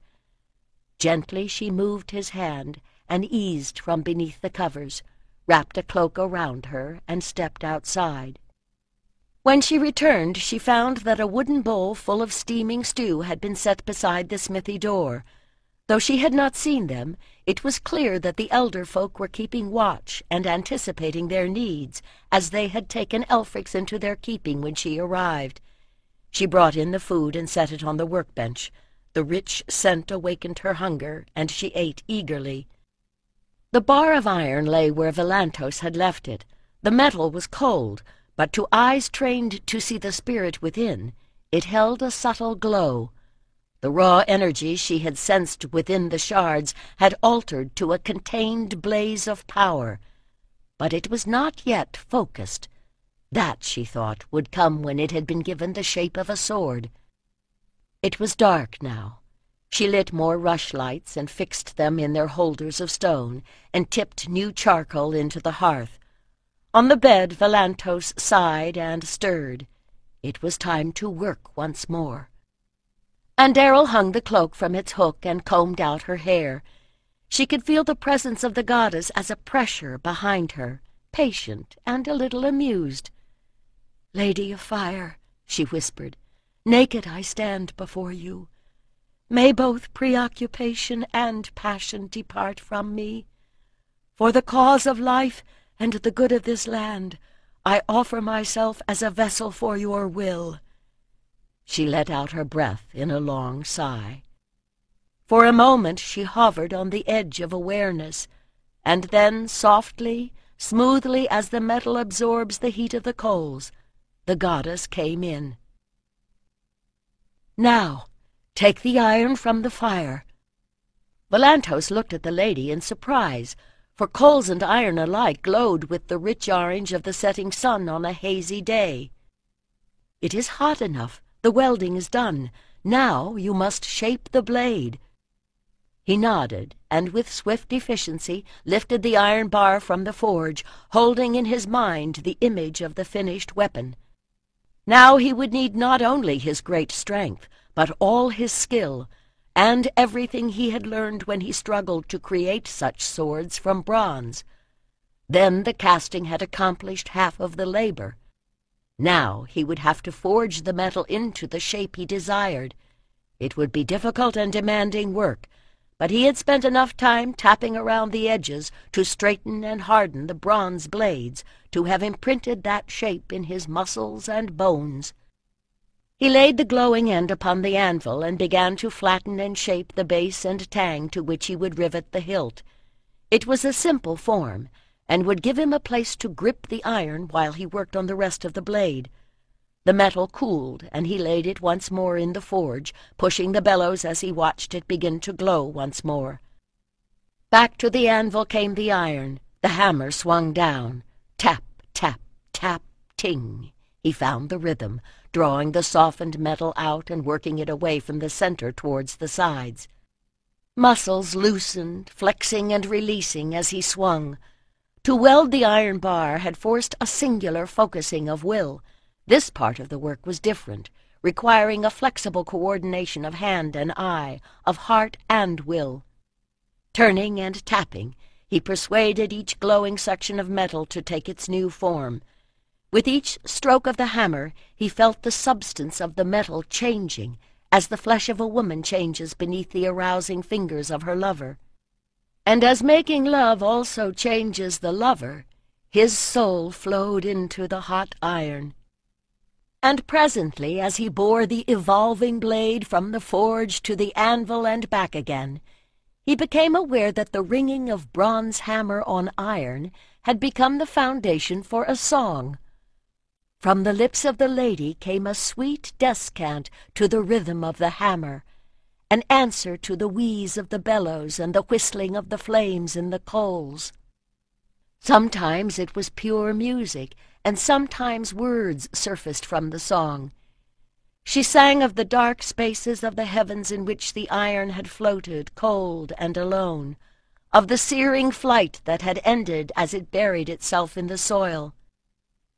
Gently she moved his hand and eased from beneath the covers, wrapped a cloak around her, and stepped outside. When she returned, she found that a wooden bowl full of steaming stew had been set beside the smithy door. Though she had not seen them, it was clear that the elder folk were keeping watch and anticipating their needs, as they had taken Elfric's into their keeping when she arrived. She brought in the food and set it on the workbench. The rich scent awakened her hunger, and she ate eagerly. The bar of iron lay where Volantos had left it. The metal was cold, but to eyes trained to see the spirit within, it held a subtle glow. The raw energy she had sensed within the shards had altered to a contained blaze of power, but it was not yet focused. That, she thought, would come when it had been given the shape of a sword. It was dark now. She lit more rushlights and fixed them in their holders of stone, and tipped new charcoal into the hearth. On the bed Volantos sighed and stirred. It was time to work once more. And Darrow hung the cloak from its hook and combed out her hair. She could feel the presence of the goddess as a pressure behind her, patient and a little amused. "Lady of Fire," she whispered, "naked I stand before you. May both preoccupation and passion depart from me. For the cause of life and the good of this land, I offer myself as a vessel for your will." She let out her breath in a long sigh. For a moment she hovered on the edge of awareness, and then softly, smoothly as the metal absorbs the heat of the coals, the goddess came in. "Now, take the iron from the fire." Volantos looked at the lady in surprise, for coals and iron alike glowed with the rich orange of the setting sun on a hazy day. "It is hot enough. The welding is done. Now you must shape the blade." He nodded, and with swift efficiency lifted the iron bar from the forge, holding in his mind the image of the finished weapon. Now he would need not only his great strength, but all his skill, and everything he had learned when he struggled to create such swords from bronze. Then the casting had accomplished half of the labor. Now he would have to forge the metal into the shape he desired. It would be difficult and demanding work, but he had spent enough time tapping around the edges to straighten and harden the bronze blades to have imprinted that shape in his muscles and bones. He laid the glowing end upon the anvil and began to flatten and shape the base and tang to which he would rivet the hilt. It was a simple form, and would give him a place to grip the iron while he worked on the rest of the blade. The metal cooled, and he laid it once more in the forge, pushing the bellows as he watched it begin to glow once more. Back to the anvil came the iron. The hammer swung down. Tap, tap, tap, ting. He found the rhythm, drawing the softened metal out and working it away from the center towards the sides. Muscles loosened, flexing and releasing as he swung. To weld the iron bar had forced a singular focusing of will. This part of the work was different, requiring a flexible coordination of hand and eye, of heart and will. Turning and tapping, he persuaded each glowing section of metal to take its new form. With each stroke of the hammer, he felt the substance of the metal changing, as the flesh of a woman changes beneath the arousing fingers of her lover. And as making love also changes the lover, his soul flowed into the hot iron. And presently, as he bore the evolving blade from the forge to the anvil and back again, he became aware that the ringing of bronze hammer on iron had become the foundation for a song. From the lips of the lady came a sweet descant to the rhythm of the hammer, an answer to the wheeze of the bellows and the whistling of the flames in the coals. Sometimes it was pure music, and sometimes words surfaced from the song. She sang of the dark spaces of the heavens in which the iron had floated, cold and alone, of the searing flight that had ended as it buried itself in the soil.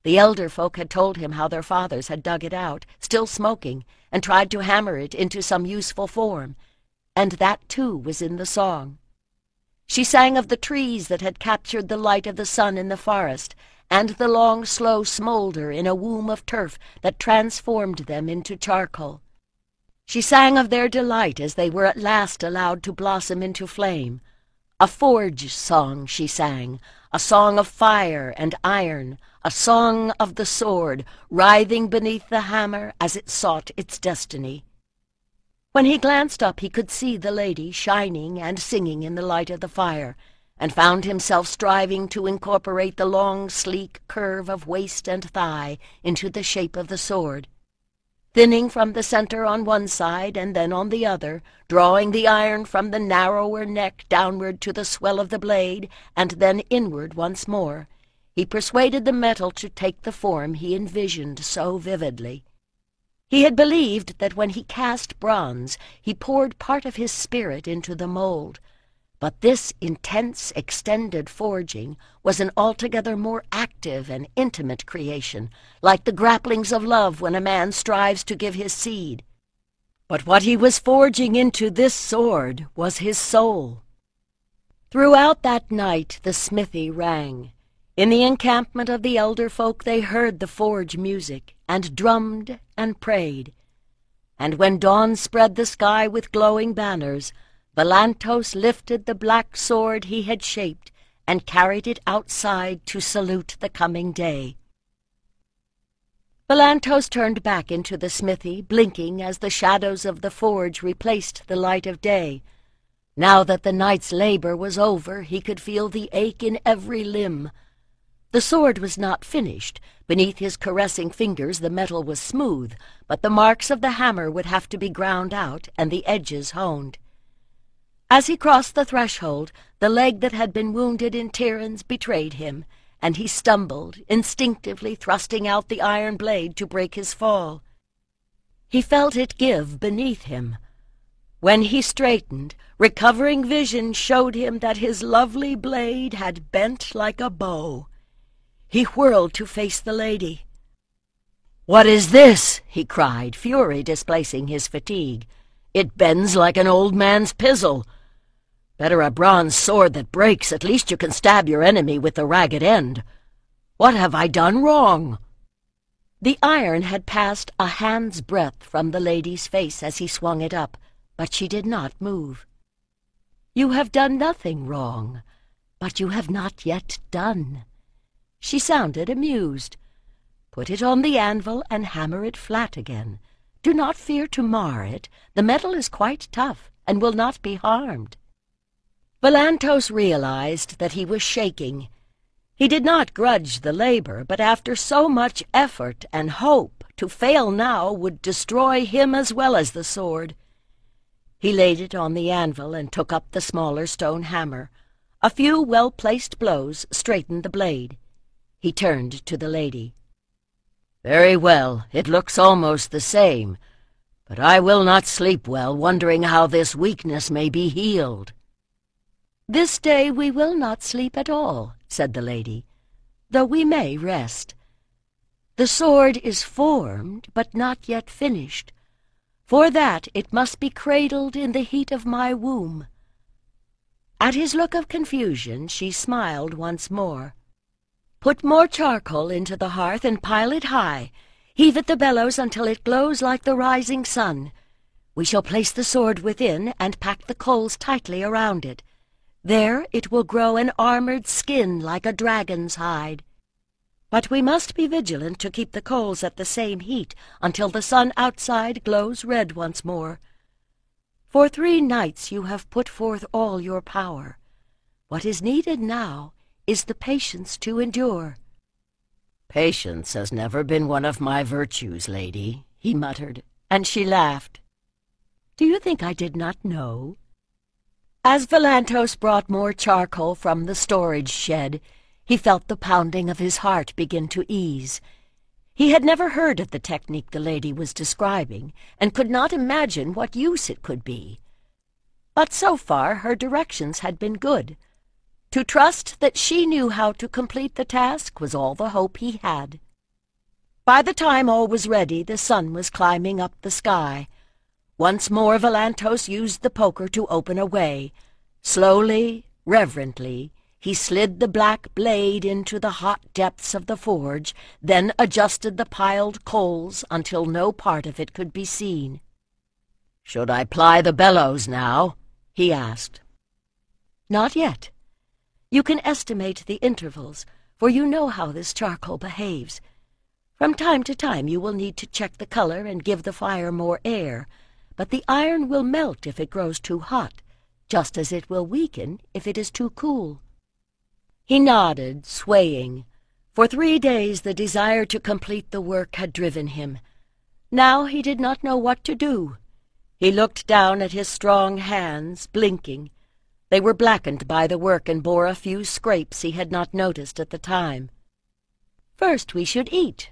The elder folk had told him how their fathers had dug it out, still smoking, and tried to hammer it into some useful form, and that too was in the song. She sang of the trees that had captured the light of the sun in the forest, and the long, slow smolder in a womb of turf that transformed them into charcoal. She sang of their delight as they were at last allowed to blossom into flame. A forge song she sang, a song of fire and iron, a song of the sword, writhing beneath the hammer as it sought its destiny. When he glanced up, he could see the lady shining and singing in the light of the fire, and found himself striving to incorporate the long, sleek curve of waist and thigh into the shape of the sword. Thinning from the center on one side and then on the other, drawing the iron from the narrower neck downward to the swell of the blade, and then inward once more, he persuaded the metal to take the form he envisioned so vividly. He had believed that when he cast bronze, he poured part of his spirit into the mold, but this intense, extended forging was an altogether more active and intimate creation, like the grapplings of love when a man strives to give his seed. But what he was forging into this sword was his soul. Throughout that night the smithy rang. In the encampment of the elder folk they heard the forge music, and drummed and prayed. And when dawn spread the sky with glowing banners, Valantos lifted the black sword he had shaped and carried it outside to salute the coming day. Valantos turned back into the smithy, blinking as the shadows of the forge replaced the light of day. Now that the night's labor was over, he could feel the ache in every limb. The sword was not finished. Beneath his caressing fingers the metal was smooth, but the marks of the hammer would have to be ground out and the edges honed. As he crossed the threshold, the leg that had been wounded in Tiryns betrayed him, and he stumbled, instinctively thrusting out the iron blade to break his fall. He felt it give beneath him. When he straightened, recovering vision showed him that his lovely blade had bent like a bow. He whirled to face the lady. "What is this?" he cried, fury displacing his fatigue. "It bends like an old man's pizzle. Better a bronze sword that breaks. At least you can stab your enemy with the ragged end. What have I done wrong?" The iron had passed a hand's breadth from the lady's face as he swung it up, but she did not move. "You have done nothing wrong, but you have not yet done." She sounded amused. "Put it on the anvil and hammer it flat again. Do not fear to mar it. The metal is quite tough and will not be harmed." Volantos realized that he was shaking. He did not grudge the labor, but after so much effort and hope, to fail now would destroy him as well as the sword. He laid it on the anvil and took up the smaller stone hammer. A few well-placed blows straightened the blade. He turned to the lady. "Very well, it looks almost the same, but I will not sleep well, wondering how this weakness may be healed." "This day we will not sleep at all," said the lady, "though we may rest. The sword is formed, but not yet finished. For that it must be cradled in the heat of my womb." At his look of confusion she smiled once more. "Put more charcoal into the hearth and pile it high. Heave at the bellows until it glows like the rising sun. We shall place the sword within and pack the coals tightly around it. There it will grow an armored skin like a dragon's hide. But we must be vigilant to keep the coals at the same heat until the sun outside glows red once more. For 3 nights you have put forth all your power. What is needed now is the patience to endure." "Patience has never been one of my virtues, lady," he muttered, and she laughed. "Do you think I did not know?" As Volantos brought more charcoal from the storage shed, he felt the pounding of his heart begin to ease. He had never heard of the technique the lady was describing, and could not imagine what use it could be. But so far her directions had been good. To trust that she knew how to complete the task was all the hope he had. By the time all was ready, the sun was climbing up the sky. Once more Volantos used the poker to open a way. Slowly, reverently, he slid the black blade into the hot depths of the forge, then adjusted the piled coals until no part of it could be seen. "Should I ply the bellows now?" he asked. "Not yet. You can estimate the intervals, for you know how this charcoal behaves. From time to time you will need to check the color and give the fire more air, but the iron will melt if it grows too hot, just as it will weaken if it is too cool." He nodded, swaying. For 3 days the desire to complete the work had driven him. Now he did not know what to do. He looked down at his strong hands, blinking. They were blackened by the work and bore a few scrapes he had not noticed at the time. "First we should eat."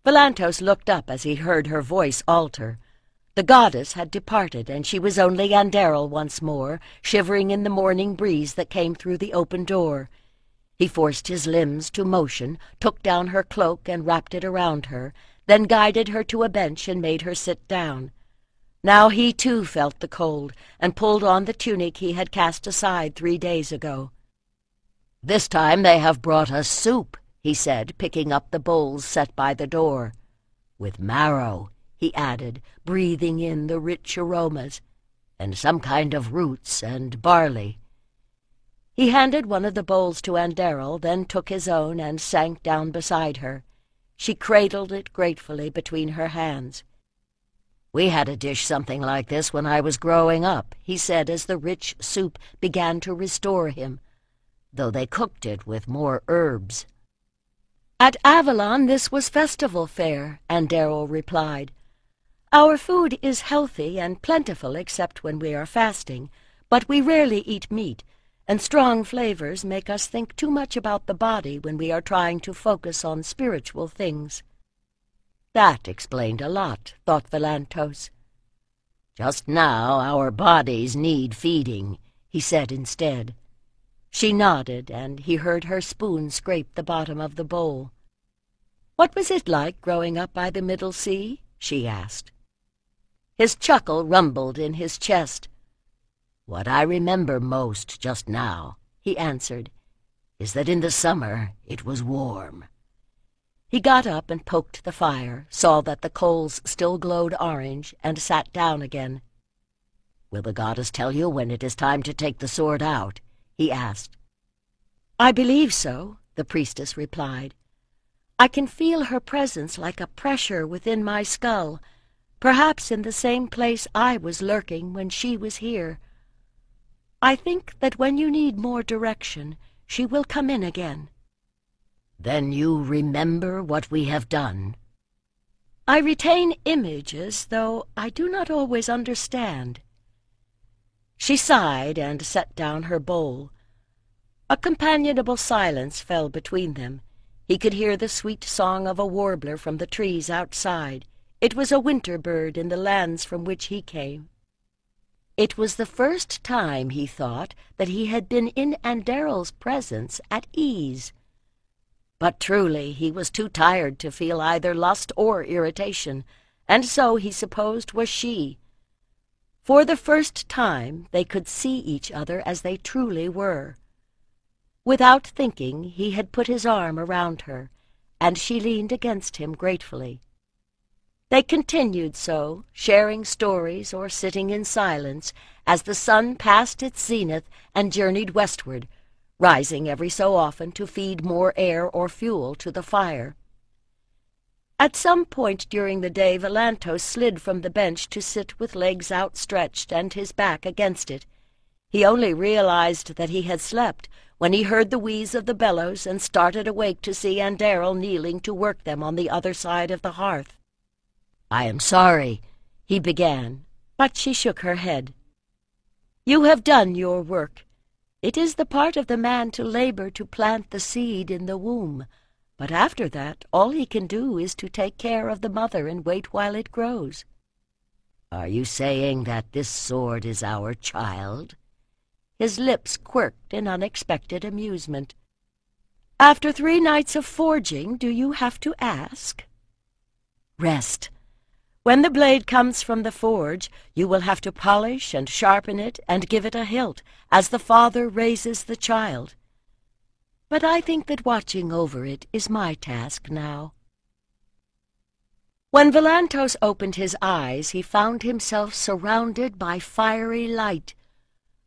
Volantos looked up as he heard her voice alter. The goddess had departed, and she was only Andariel once more, shivering in the morning breeze that came through the open door. He forced his limbs to motion, took down her cloak and wrapped it around her, then guided her to a bench and made her sit down. Now he too felt the cold, and pulled on the tunic he had cast aside 3 days ago. "This time they have brought us soup," he said, picking up the bowls set by the door. "With marrow," he added, breathing in the rich aromas, "and some kind of roots and barley." He handed one of the bowls to Andariel, then took his own and sank down beside her. She cradled it gratefully between her hands. "We had a dish something like this when I was growing up," he said as the rich soup began to restore him, though they cooked it with more herbs. "At Avalon this was festival fare," Andariel replied. "Our food is healthy and plentiful except when we are fasting, but we rarely eat meat, and strong flavors make us think too much about the body when we are trying to focus on spiritual things." That explained a lot, thought Volantos. Just now our bodies need feeding, he said instead. She nodded, and he heard her spoon scrape the bottom of the bowl. What was it like growing up by the Middle Sea? She asked. His chuckle rumbled in his chest. What I remember most just now, he answered, is that in the summer it was warm. He got up and poked the fire, saw that the coals still glowed orange, and sat down again. Will the goddess tell you when it is time to take the sword out? He asked. I believe so, the priestess replied. I can feel her presence like a pressure within my skull, perhaps in the same place I was lurking when she was here. I think that when you need more direction, she will come in again. Then you remember what we have done? I retain images, though I do not always understand. She sighed and set down her bowl. A companionable silence fell between them. He could hear the sweet song of a warbler from the trees outside. It was a winter bird in the lands from which he came. It was the first time, he thought, that he had been in Anderel's presence at ease. But truly he was too tired to feel either lust or irritation, and so he supposed was she. For the first time they could see each other as they truly were. Without thinking, he had put his arm around her, and she leaned against him gratefully. They continued so, sharing stories or sitting in silence, as the sun passed its zenith and journeyed westward, rising every so often to feed more air or fuel to the fire. At some point during the day Volantos slid from the bench to sit with legs outstretched and his back against it. He only realized that he had slept when he heard the wheeze of the bellows and started awake to see Anderel kneeling to work them on the other side of the hearth. "I am sorry," he began, but she shook her head. "You have done your work. It is the part of the man to labor to plant the seed in the womb, but after that all he can do is to take care of the mother and wait while it grows." "Are you saying that this sword is our child?" His lips quirked in unexpected amusement. "After 3 nights of forging, do you have to ask?" "Rest. When the blade comes from the forge, you will have to polish and sharpen it and give it a hilt, as the father raises the child. But I think that watching over it is my task now." When Volantos opened his eyes, he found himself surrounded by fiery light.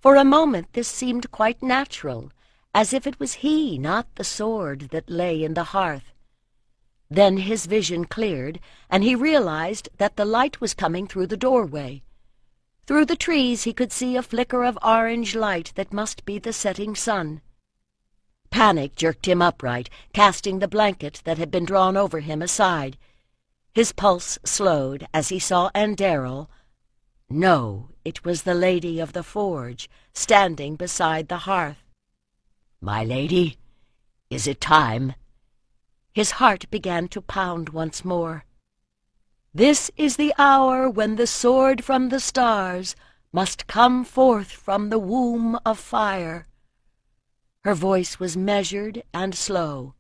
For a moment this seemed quite natural, as if it was he, not the sword, that lay in the hearth. Then his vision cleared, and he realized that the light was coming through the doorway. Through the trees he could see a flicker of orange light that must be the setting sun. Panic jerked him upright, casting the blanket that had been drawn over him aside. His pulse slowed as he saw Anderel. No, it was the lady of the forge, standing beside the hearth. "My lady, is it time?" His heart began to pound once more. "This is the hour when the sword from the stars must come forth from the womb of fire." Her voice was measured and slow.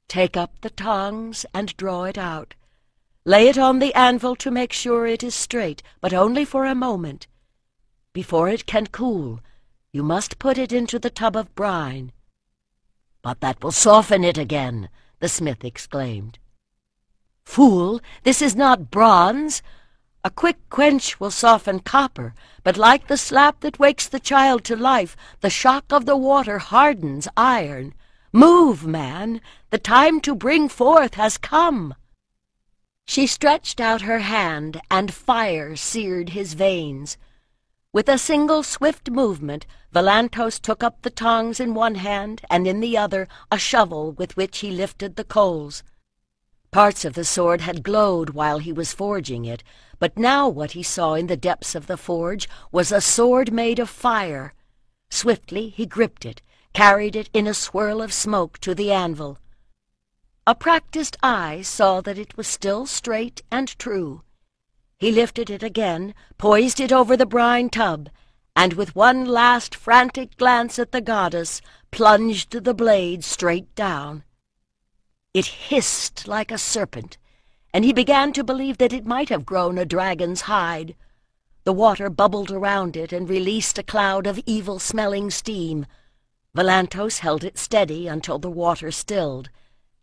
"Take up the tongs and draw it out. Lay it on the anvil to make sure it is straight, but only for a moment. Before it can cool, you must put it into the tub of brine." "But that will soften it again," the smith exclaimed. "Fool, this is not bronze. A quick quench will soften copper, but like the slap that wakes the child to life, the shock of the water hardens iron. Move, man, the time to bring forth has come." She stretched out her hand, and fire seared his veins. With a single swift movement, Volantos took up the tongs in one hand, and in the other a shovel with which he lifted the coals. Parts of the sword had glowed while he was forging it, but now what he saw in the depths of the forge was a sword made of fire. Swiftly he gripped it, carried it in a swirl of smoke to the anvil. A practiced eye saw that it was still straight and true. He lifted it again, poised it over the brine tub, and with one last frantic glance at the goddess, plunged the blade straight down. It hissed like a serpent, and he began to believe that it might have grown a dragon's hide. The water bubbled around it and released a cloud of evil-smelling steam. Volantos held it steady until the water stilled,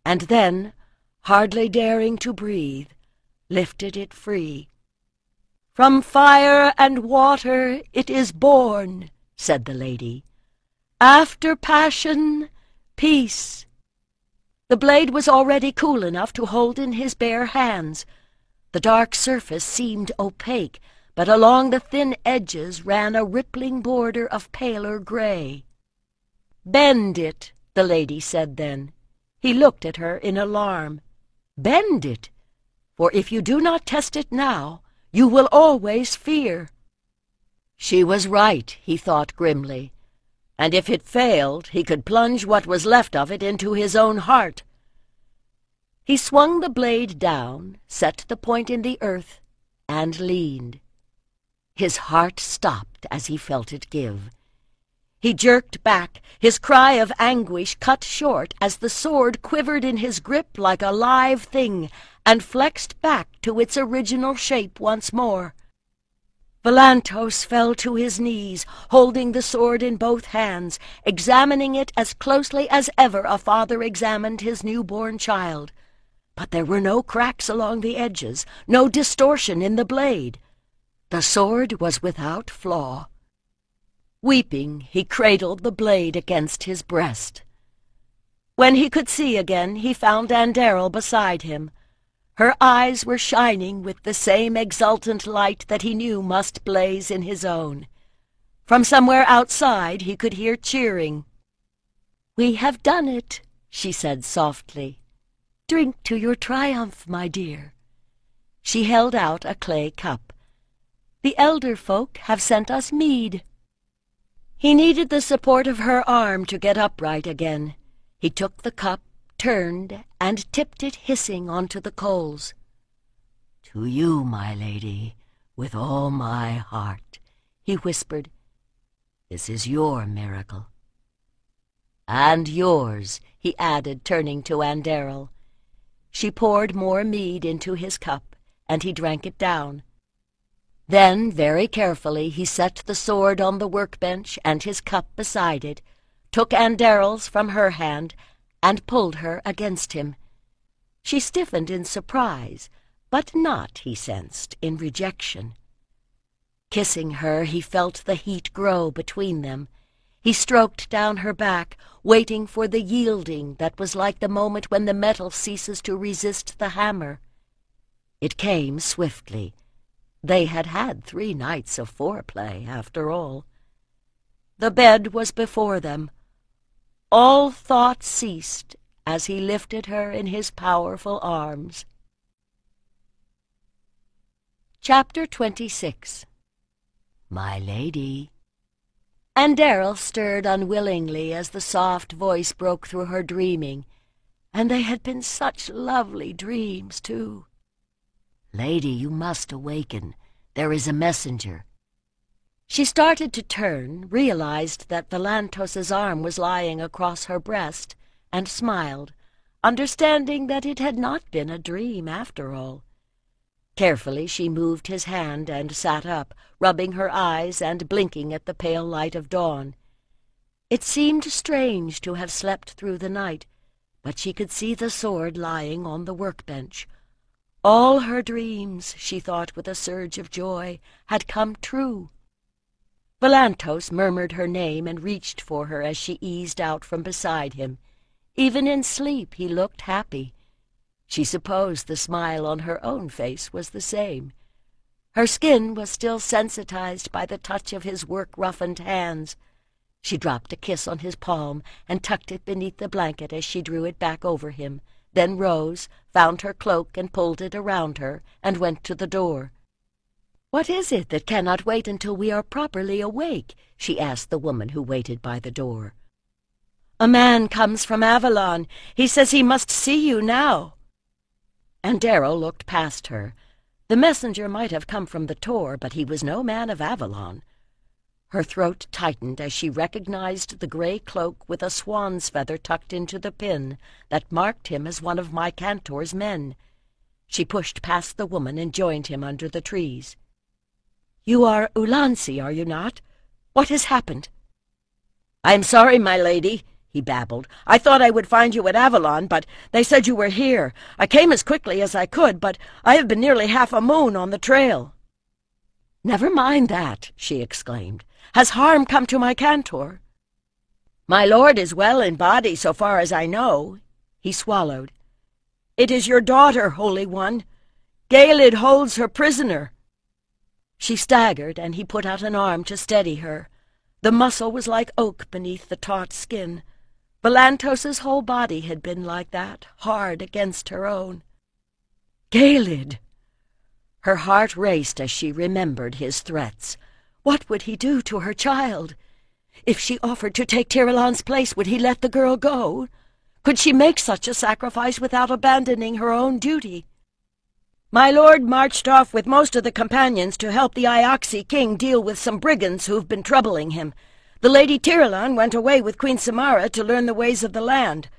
and then, hardly daring to breathe, lifted it free. "From fire and water it is born," said the lady. "After passion, peace." The blade was already cool enough to hold in his bare hands. The dark surface seemed opaque, but along the thin edges ran a rippling border of paler gray. "Bend it," the lady said then. He looked at her in alarm. "Bend it? For if you do not test it now, you will always fear." She was right, he thought grimly, and if it failed, he could plunge what was left of it into his own heart. He swung the blade down, set the point in the earth, and leaned. His heart stopped as he felt it give. He jerked back, his cry of anguish cut short as the sword quivered in his grip like a live thing and flexed back to its original shape once more. Volantos fell to his knees, holding the sword in both hands, examining it as closely as ever a father examined his newborn child. But there were no cracks along the edges, no distortion in the blade. The sword was without flaw. Weeping, he cradled the blade against his breast. When he could see again, he found Andariel beside him. Her eyes were shining with the same exultant light that he knew must blaze in his own. From somewhere outside he could hear cheering. "We have done it," she said softly. "Drink to your triumph, my dear." She held out a clay cup. "The elder folk have sent us mead." He needed the support of her arm to get upright again. He took the cup, turned, and tipped it hissing onto the coals. "To you, my lady, with all my heart," he whispered. "This is your miracle." "And yours," he added, turning to Andariel. She poured more mead into his cup, and he drank it down. Then, very carefully, he set the sword on the workbench and his cup beside it, took Andariel's from her hand, and pulled her against him. She stiffened in surprise, but not, he sensed, in rejection. Kissing her, he felt the heat grow between them. He stroked down her back, waiting for the yielding that was like the moment when the metal ceases to resist the hammer. It came swiftly. They had had 3 nights of foreplay, after all. The bed was before them. All thought ceased as he lifted her in his powerful arms. Chapter 26. "My lady." Andariel stirred unwillingly as the soft voice broke through her dreaming, and they had been such lovely dreams, too. "Lady, you must awaken. There is a messenger." She started to turn, realized that Volantos's arm was lying across her breast, and smiled, understanding that it had not been a dream after all. Carefully she moved his hand and sat up, rubbing her eyes and blinking at the pale light of dawn. It seemed strange to have slept through the night, but she could see the sword lying on the workbench. All her dreams, she thought with a surge of joy, had come true. Volantos murmured her name and reached for her as she eased out from beside him. Even in sleep he looked happy. She supposed the smile on her own face was the same. Her skin was still sensitized by the touch of his work-roughened hands. She dropped a kiss on his palm and tucked it beneath the blanket as she drew it back over him, then rose, found her cloak and pulled it around her, and went to the door. "What is it that cannot wait until we are properly awake?" she asked the woman who waited by the door. "A man comes from Avalon. He says he must see you now." And Darrow looked past her. The messenger might have come from the Tor, but he was no man of Avalon. Her throat tightened as she recognized the gray cloak with a swan's feather tucked into the pin that marked him as one of my Cantor's men. She pushed past the woman and joined him under the trees. "You are Ulansey, are you not? What has happened?" "I am sorry, my lady," he babbled. "I thought I would find you at Avalon, but they said you were here. I came as quickly as I could, but I have been nearly half a moon on the trail." "Never mind that," she exclaimed. "Has harm come to my Cantor?" "My lord is well in body, so far as I know." He swallowed. "It is your daughter, Holy One. Gaelid holds her prisoner." She staggered, and he put out an arm to steady her. The muscle was like oak beneath the taut skin. Volantos's whole body had been like that, hard against her own. Gaelid! Her heart raced as she remembered his threats. What would he do to her child? If she offered to take Tirelon's place, would he let the girl go? Could she make such a sacrifice without abandoning her own duty? "My lord marched off with most of the companions to help the Ioxi king deal with some brigands who've been troubling him. The Lady Tirelon went away with Queen Samara to learn the ways of the land.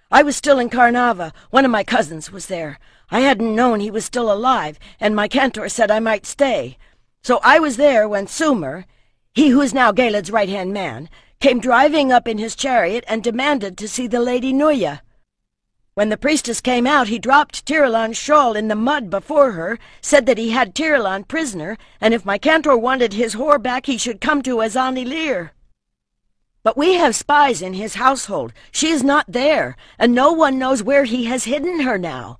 I was still in Carnava. One of my cousins was there. I hadn't known he was still alive, and my Cantor said I might stay. So I was there when Sumer, he who is now Gaelid's right-hand man, came driving up in his chariot and demanded to see the Lady Nuya. When the priestess came out, he dropped Tirelon's shawl in the mud before her, said that he had Tirelon prisoner, and if my Cantor wanted his whore back, he should come to Azani-Lir. But we have spies in his household. She is not there, and no one knows where he has hidden her now.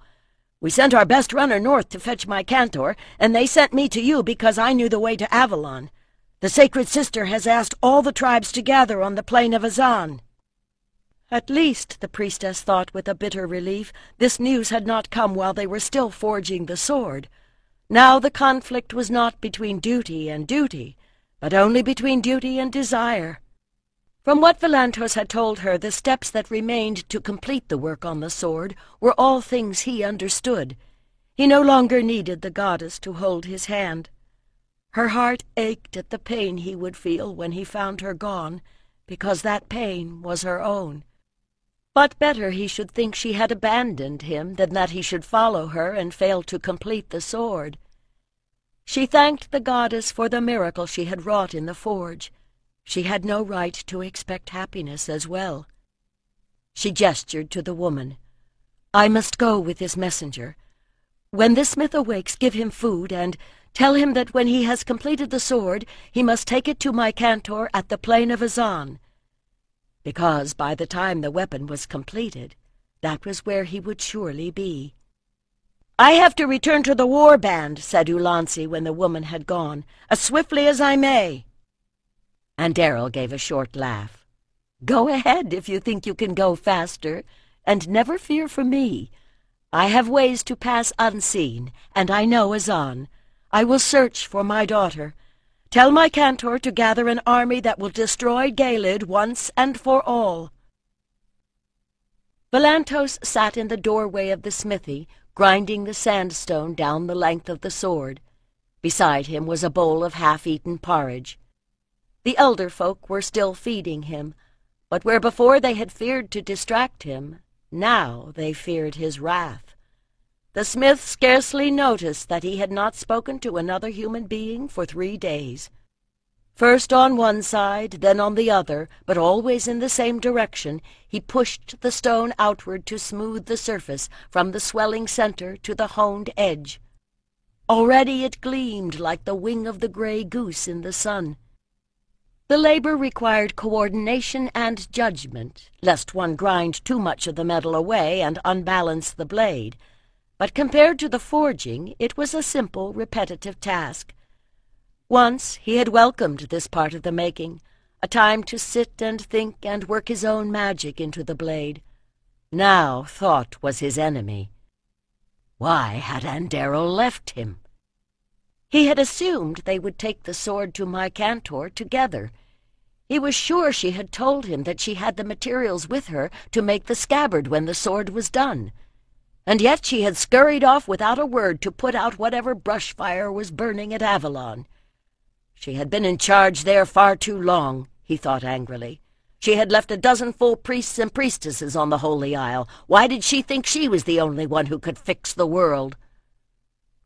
We sent our best runner north to fetch my Cantor, and they sent me to you because I knew the way to Avalon. The Sacred Sister has asked all the tribes to gather on the plain of Azan." At least, the priestess thought with a bitter relief, this news had not come while they were still forging the sword. Now the conflict was not between duty and duty, but only between duty and desire. From what Volantos had told her, the steps that remained to complete the work on the sword were all things he understood. He no longer needed the goddess to hold his hand. Her heart ached at the pain he would feel when he found her gone, because that pain was her own. But better he should think she had abandoned him than that he should follow her and fail to complete the sword. She thanked the goddess for the miracle she had wrought in the forge. She had no right to expect happiness as well. She gestured to the woman. "I must go with this messenger. When this smith awakes, give him food, and tell him that when he has completed the sword, he must take it to my Cantor at the plain of Azan. Because by the time the weapon was completed, that was where he would surely be." "I have to return to the war band," said Ulansey when the woman had gone, "as swiftly as I may." And Darrow gave a short laugh. "Go ahead if you think you can go faster, and never fear for me. I have ways to pass unseen, and I know Azan. I will search for my daughter. Tell my Cantor to gather an army that will destroy Gaelid once and for all." Volantos sat in the doorway of the smithy, grinding the sandstone down the length of the sword. Beside him was a bowl of half-eaten porridge. The elder folk were still feeding him, but where before they had feared to distract him, now they feared his wrath. The smith scarcely noticed that he had not spoken to another human being for 3 days. First on one side, then on the other, but always in the same direction, he pushed the stone outward to smooth the surface from the swelling center to the honed edge. Already it gleamed like the wing of the gray goose in the sun. The labor required coordination and judgment, lest one grind too much of the metal away and unbalance the blade. But compared to the forging, it was a simple, repetitive task. Once he had welcomed this part of the making, a time to sit and think and work his own magic into the blade. Now thought was his enemy. Why had Andero left him? He had assumed they would take the sword to my Cantor together. He was sure she had told him that she had the materials with her to make the scabbard when the sword was done. And yet she had scurried off without a word to put out whatever brush fire was burning at Avalon. She had been in charge there far too long, he thought angrily. She had left a dozen full priests and priestesses on the Holy Isle. Why did she think she was the only one who could fix the world?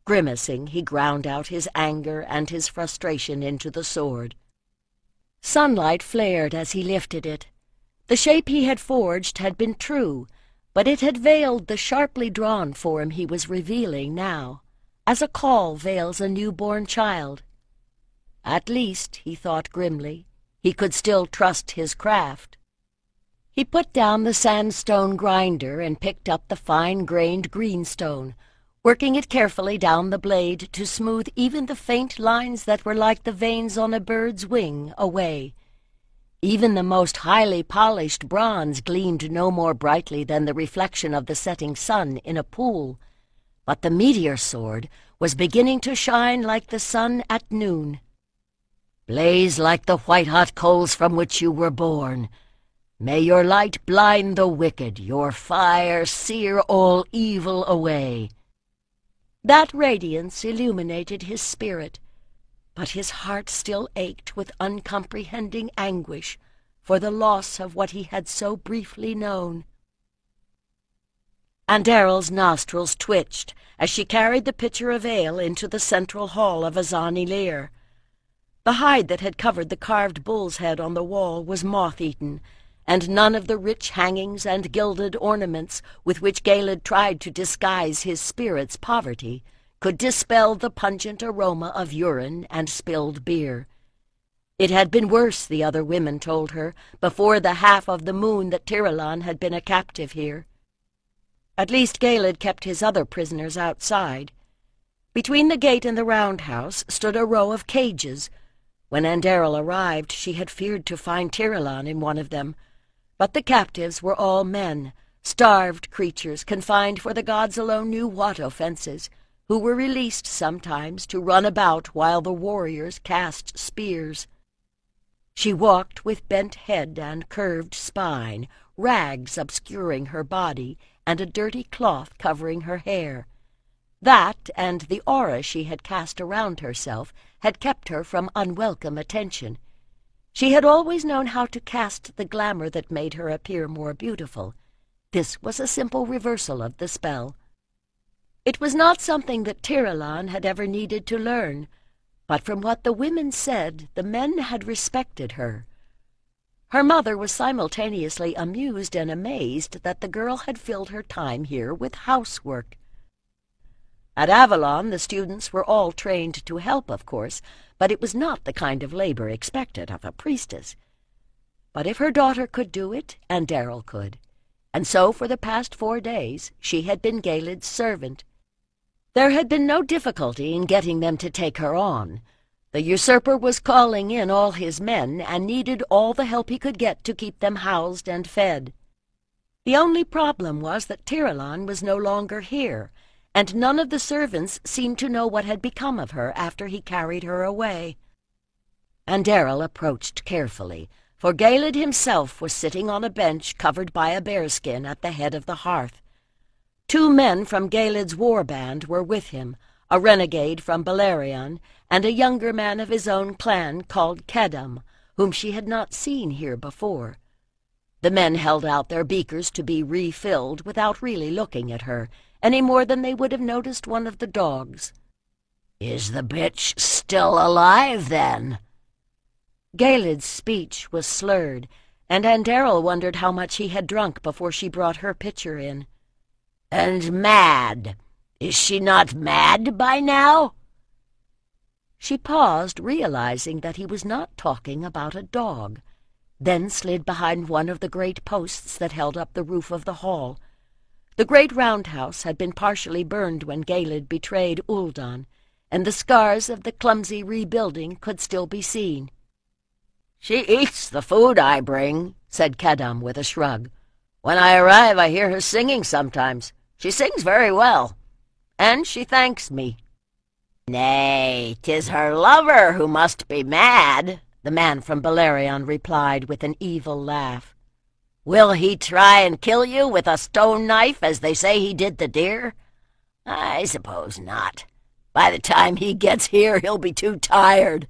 Grimacing, he ground out his anger and his frustration into the sword. Sunlight flared as he lifted it. The shape he had forged had been true, but it had veiled the sharply drawn form he was revealing now, as a caul veils a newborn child. At least, he thought grimly, he could still trust his craft. He put down the sandstone grinder and picked up the fine-grained greenstone, working it carefully down the blade to smooth even the faint lines that were like the veins on a bird's wing away. Even the most highly polished bronze gleamed no more brightly than the reflection of the setting sun in a pool, but the meteor sword was beginning to shine like the sun at noon. Blaze like the white-hot coals from which you were born. May your light blind the wicked, your fire sear all evil away. That radiance illuminated his spirit, but his heart still ached with uncomprehending anguish for the loss of what he had so briefly known. Anderyl's nostrils twitched as she carried the pitcher of ale into the central hall of Azani Lir. The hide that had covered the carved bull's head on the wall was moth-eaten, and none of the rich hangings and gilded ornaments with which Galed tried to disguise his spirit's poverty could dispel the pungent aroma of urine and spilled beer. It had been worse, the other women told her, before the half of the moon that Tiralan had been a captive here. At least Galed kept his other prisoners outside. Between the gate and the roundhouse stood a row of cages. When Anderyl arrived, she had feared to find Tiralan in one of them. But the captives were all men, starved creatures confined for the gods alone knew what offenses, who were released sometimes to run about while the warriors cast spears. She walked with bent head and curved spine, rags obscuring her body, and a dirty cloth covering her hair. That, and the aura she had cast around herself, had kept her from unwelcome attention. She had always known how to cast the glamour that made her appear more beautiful. This was a simple reversal of the spell. It was not something that Tiralan had ever needed to learn, but from what the women said, the men had respected her. Her mother was simultaneously amused and amazed that the girl had filled her time here with housework. At Avalon, the students were all trained to help, of course, but it was not the kind of labor expected of a priestess. But if her daughter could do it, Anderyl could, and so for the past 4 days she had been Galed's servant. There had been no difficulty in getting them to take her on. The usurper was calling in all his men and needed all the help he could get to keep them housed and fed. The only problem was that Tiralan was no longer here, and none of the servants seemed to know what had become of her after he carried her away. Anderyl approached carefully, for Galed himself was sitting on a bench covered by a bearskin at the head of the hearth. 2 men from Galed's war band were with him, a renegade from Belerion, and a younger man of his own clan called Kedam, whom she had not seen here before. The men held out their beakers to be refilled without really looking at her, any more than they would have noticed one of the dogs. "Is the bitch still alive, then?" Galed's speech was slurred, and Anderyl wondered how much he had drunk before she brought her pitcher in. "And mad. Is she not mad by now?" She paused, realizing that he was not talking about a dog, then slid behind one of the great posts that held up the roof of the hall. The great roundhouse had been partially burned when Galed betrayed Uldan, and the scars of the clumsy rebuilding could still be seen. "She eats the food I bring," said Kedam with a shrug. "When I arrive I hear her singing sometimes. She sings very well, and she thanks me." "Nay, 'tis her lover who must be mad," the man from Belerion replied with an evil laugh. "Will he try and kill you with a stone knife, as they say he did the deer? I suppose not. By the time he gets here, he'll be too tired."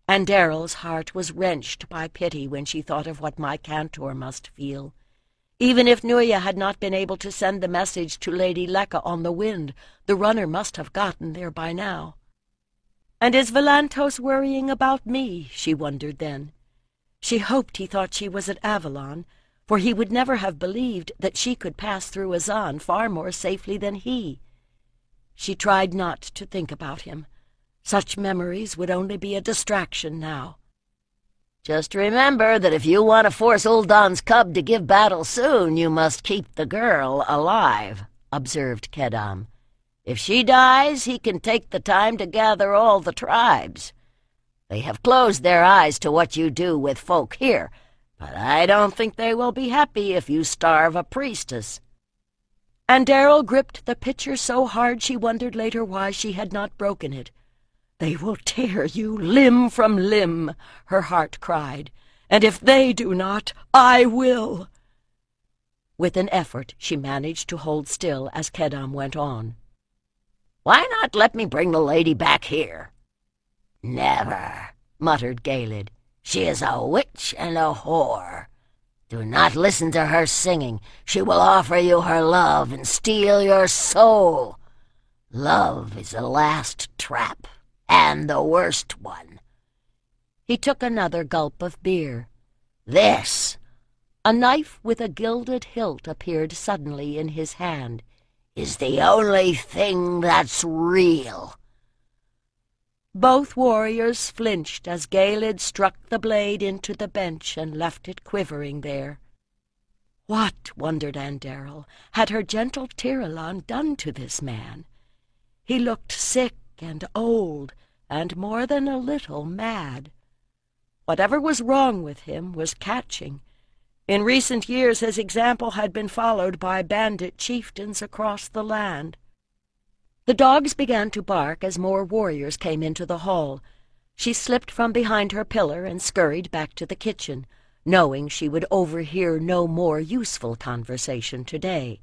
And Daryl's heart was wrenched by pity when she thought of what my Cantor must feel. Even if Nuya had not been able to send the message to Lady Lecca on the wind, the runner must have gotten there by now. And is Volantos worrying about me? She wondered then. She hoped he thought she was at Avalon, for he would never have believed that she could pass through Azan far more safely than he. She tried not to think about him. Such memories would only be a distraction now. "Just remember that if you want to force Uldan's cub to give battle soon, you must keep the girl alive," observed Kedam. "If she dies, he can take the time to gather all the tribes. They have closed their eyes to what you do with folk here, but I don't think they will be happy if you starve a priestess." And Daryl gripped the pitcher so hard she wondered later why she had not broken it. "They will tear you limb from limb," her heart cried, "and if they do not, I will." With an effort she managed to hold still as Kedam went on. "Why not let me bring the lady back here?" "Never," muttered Galid. "She is a witch and a whore. Do not listen to her singing. She will offer you her love and steal your soul. Love is the last trap, and the worst one." He took another gulp of beer. "This," a knife with a gilded hilt appeared suddenly in his hand, "is the only thing that's real." Both warriors flinched as Galid struck the blade into the bench and left it quivering there. What, wondered Andariel, had her gentle Tiralon done to this man? He looked sick and old, and more than a little mad. Whatever was wrong with him was catching. In recent years his example had been followed by bandit chieftains across the land. The dogs began to bark as more warriors came into the hall. She slipped from behind her pillar and scurried back to the kitchen, knowing she would overhear no more useful conversation today.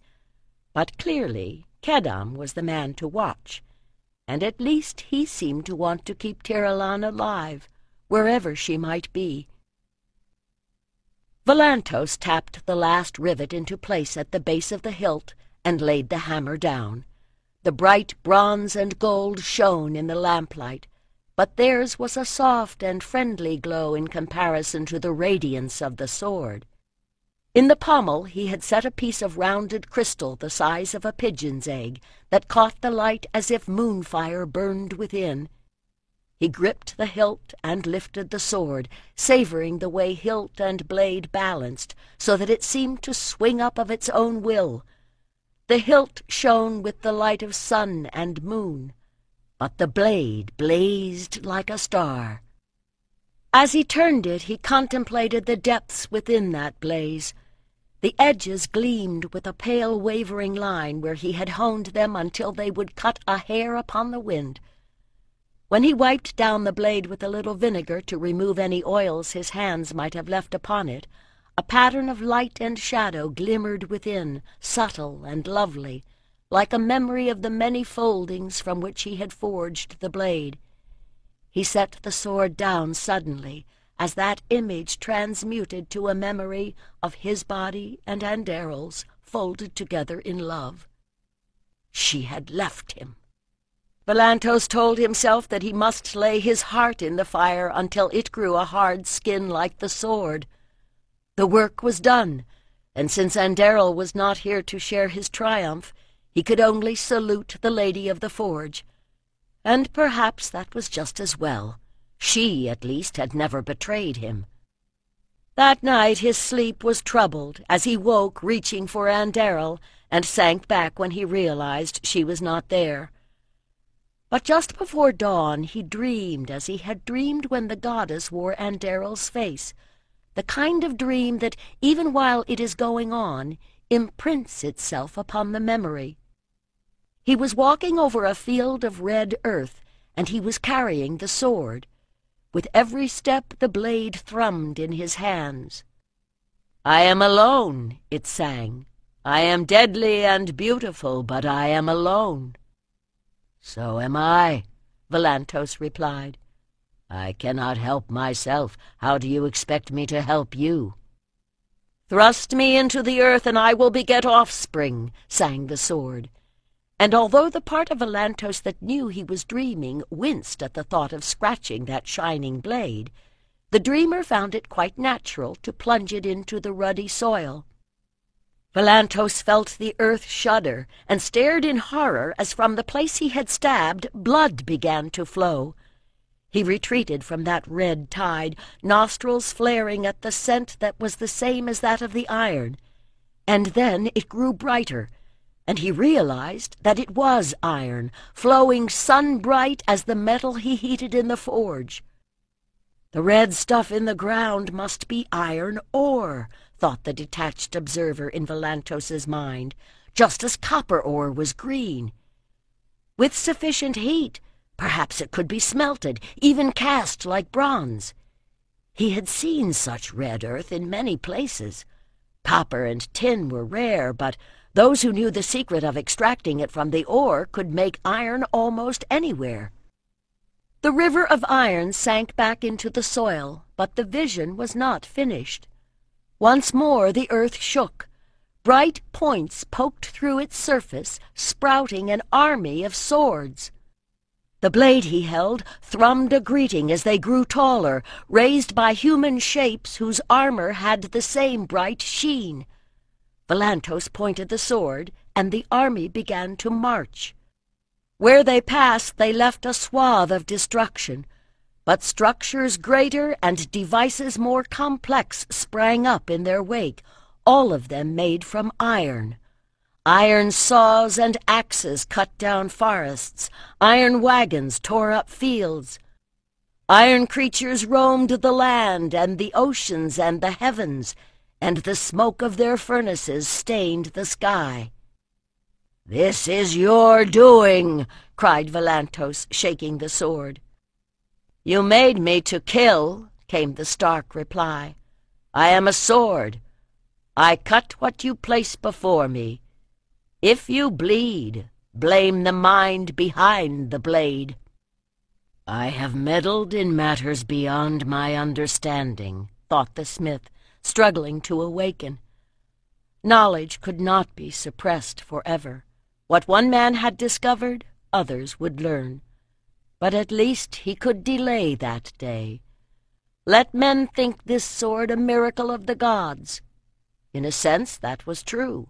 But clearly Kedam was the man to watch, and at least he seemed to want to keep Tiralon alive, wherever she might be. Volantos tapped the last rivet into place at the base of the hilt and laid the hammer down. The bright bronze and gold shone in the lamplight, but theirs was a soft and friendly glow in comparison to the radiance of the sword. In the pommel he had set a piece of rounded crystal the size of a pigeon's egg that caught the light as if moonfire burned within. He gripped the hilt and lifted the sword, savoring the way hilt and blade balanced, so that it seemed to swing up of its own will. The hilt shone with the light of sun and moon, but the blade blazed like a star. As he turned it, he contemplated the depths within that blaze. The edges gleamed with a pale wavering line where he had honed them until they would cut a hair upon the wind. When he wiped down the blade with a little vinegar to remove any oils his hands might have left upon it, a pattern of light and shadow glimmered within, subtle and lovely, like a memory of the many foldings from which he had forged the blade. He set the sword down suddenly, as that image transmuted to a memory of his body and Andaril's folded together in love. She had left him. Volantos told himself that he must lay his heart in the fire until it grew a hard skin like the sword. The work was done, and since Andaril was not here to share his triumph, he could only salute the lady of the forge. And perhaps that was just as well. She, at least, had never betrayed him. That night his sleep was troubled as he woke reaching for Andaril and sank back when he realized she was not there. But just before dawn he dreamed as he had dreamed when the goddess wore Andaril's face, the kind of dream that, even while it is going on, imprints itself upon the memory. He was walking over a field of red earth, and he was carrying the sword. With every step the blade thrummed in his hands. "I am alone," it sang. "I am deadly and beautiful, but I am alone." "So am I," Volantos replied. "I cannot help myself. How do you expect me to help you?" "Thrust me into the earth, and I will beget offspring," sang the sword. And although the part of Volantos that knew he was dreaming winced at the thought of scratching that shining blade, the dreamer found it quite natural to plunge it into the ruddy soil. Volantos felt the earth shudder, and stared in horror as from the place he had stabbed blood began to flow. He retreated from that red tide, nostrils flaring at the scent that was the same as that of the iron. And then it grew brighter, and he realized that it was iron, flowing sun-bright as the metal he heated in the forge. The red stuff in the ground must be iron ore, thought the detached observer in Volantos's mind, just as copper ore was green. With sufficient heat, perhaps it could be smelted, even cast like bronze. He had seen such red earth in many places. Copper and tin were rare, but those who knew the secret of extracting it from the ore could make iron almost anywhere. The river of iron sank back into the soil, but the vision was not finished. Once more the earth shook. Bright points poked through its surface, sprouting an army of swords. The blade he held thrummed a greeting as they grew taller, raised by human shapes whose armor had the same bright sheen. Volantos pointed the sword, and the army began to march. Where they passed, they left a swath of destruction, but structures greater and devices more complex sprang up in their wake, all of them made from iron. Iron saws and axes cut down forests. Iron wagons tore up fields. Iron creatures roamed the land and the oceans and the heavens, and the smoke of their furnaces stained the sky. "This is your doing," cried Volantos, shaking the sword. "You made me to kill," came the stark reply. "I am a sword. I cut what you place before me. If you bleed, blame the mind behind the blade." "I have meddled in matters beyond my understanding," thought the smith, struggling to awaken. Knowledge could not be suppressed forever. What one man had discovered, others would learn. But at least he could delay that day. Let men think this sword a miracle of the gods. In a sense, that was true.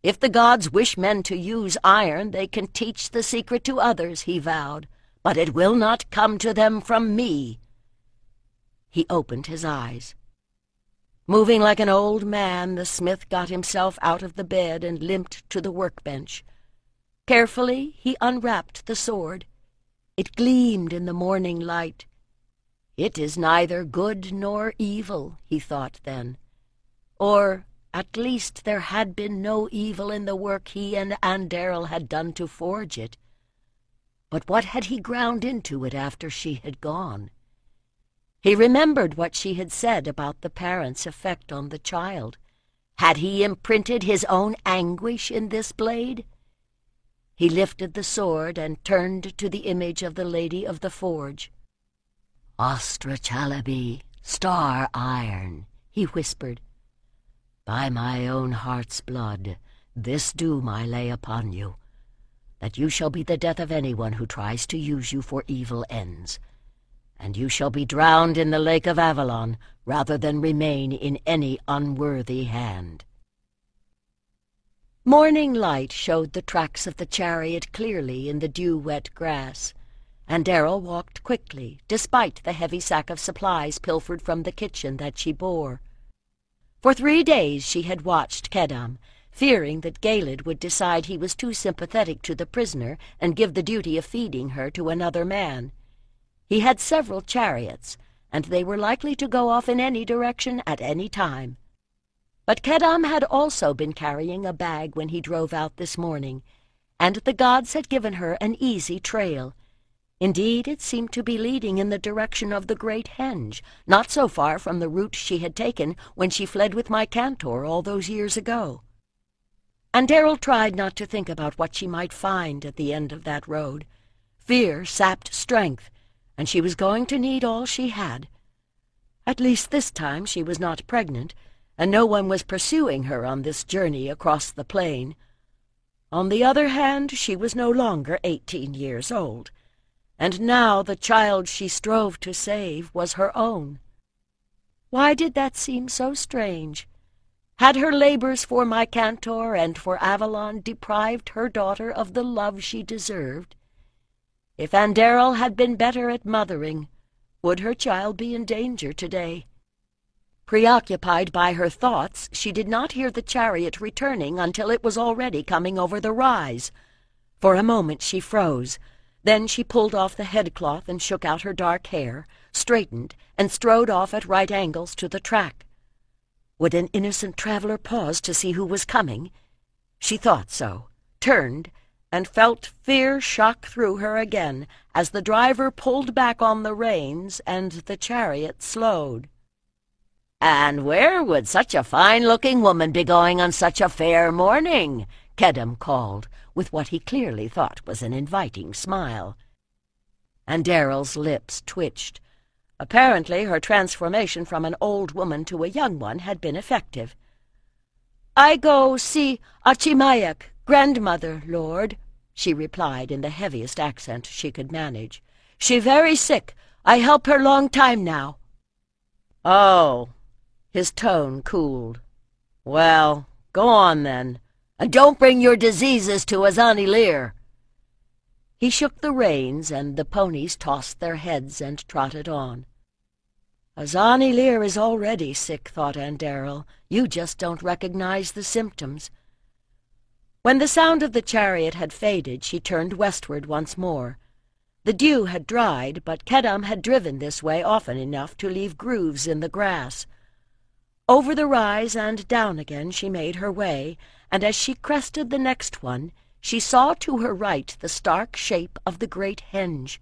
If the gods wish men to use iron, they can teach the secret to others, he vowed, but it will not come to them from me. He opened his eyes. Moving like an old man, the smith got himself out of the bed and limped to the workbench. Carefully he unwrapped the sword. It gleamed in the morning light. It is neither good nor evil, he thought then. Or at least there had been no evil in the work he and Andariel had done to forge it. But what had he ground into it after she had gone? He remembered what she had said about the parent's effect on the child. Had he imprinted his own anguish in this blade? He lifted the sword and turned to the image of the Lady of the Forge. "Ostrachalabi, star iron," he whispered. "By my own heart's blood, this doom I lay upon you, that you shall be the death of anyone who tries to use you for evil ends, and you shall be drowned in the lake of Avalon rather than remain in any unworthy hand." Morning light showed the tracks of the chariot clearly in the dew-wet grass, and Darrell walked quickly, despite the heavy sack of supplies pilfered from the kitchen that she bore. For 3 days she had watched Kedam, fearing that Galed would decide he was too sympathetic to the prisoner and give the duty of feeding her to another man. He had several chariots, and they were likely to go off in any direction at any time. But Kedam had also been carrying a bag when he drove out this morning, and the gods had given her an easy trail. Indeed, it seemed to be leading in the direction of the great henge, not so far from the route she had taken when she fled with my cantor all those years ago. And Darrell tried not to think about what she might find at the end of that road. Fear sapped strength, and she was going to need all she had. At least this time she was not pregnant, and no one was pursuing her on this journey across the plain. On the other hand, she was no longer 18 years old, and now the child she strove to save was her own. Why did that seem so strange? Had her labors for my cantor and for Avalon deprived her daughter of the love she deserved? If Anderil had been better at mothering, would her child be in danger today? Preoccupied by her thoughts, she did not hear the chariot returning until it was already coming over the rise. For a moment she froze. Then she pulled off the headcloth and shook out her dark hair, straightened, and strode off at right angles to the track. Would an innocent traveler pause to see who was coming? She thought so, turned, and felt fear shock through her again as the driver pulled back on the reins and the chariot slowed. "And where would such a fine-looking woman be going on such a fair morning?" Kedem called, with what he clearly thought was an inviting smile. And Darrell's lips twitched. Apparently her transformation from an old woman to a young one had been effective. "I go see Achimayak, grandmother, lord," she replied in the heaviest accent she could manage. "She very sick. I help her long time now." "Oh." His tone cooled. "Well, go on then, and don't bring your diseases to Azani Lir." He shook the reins, and the ponies tossed their heads and trotted on. "Azani Lir is already sick," thought Anderil. "You just don't recognize the symptoms." When the sound of the chariot had faded, she turned westward once more. The dew had dried, but Kedem had driven this way often enough to leave grooves in the grass. Over the rise and down again she made her way, and as she crested the next one, she saw to her right the stark shape of the great henge.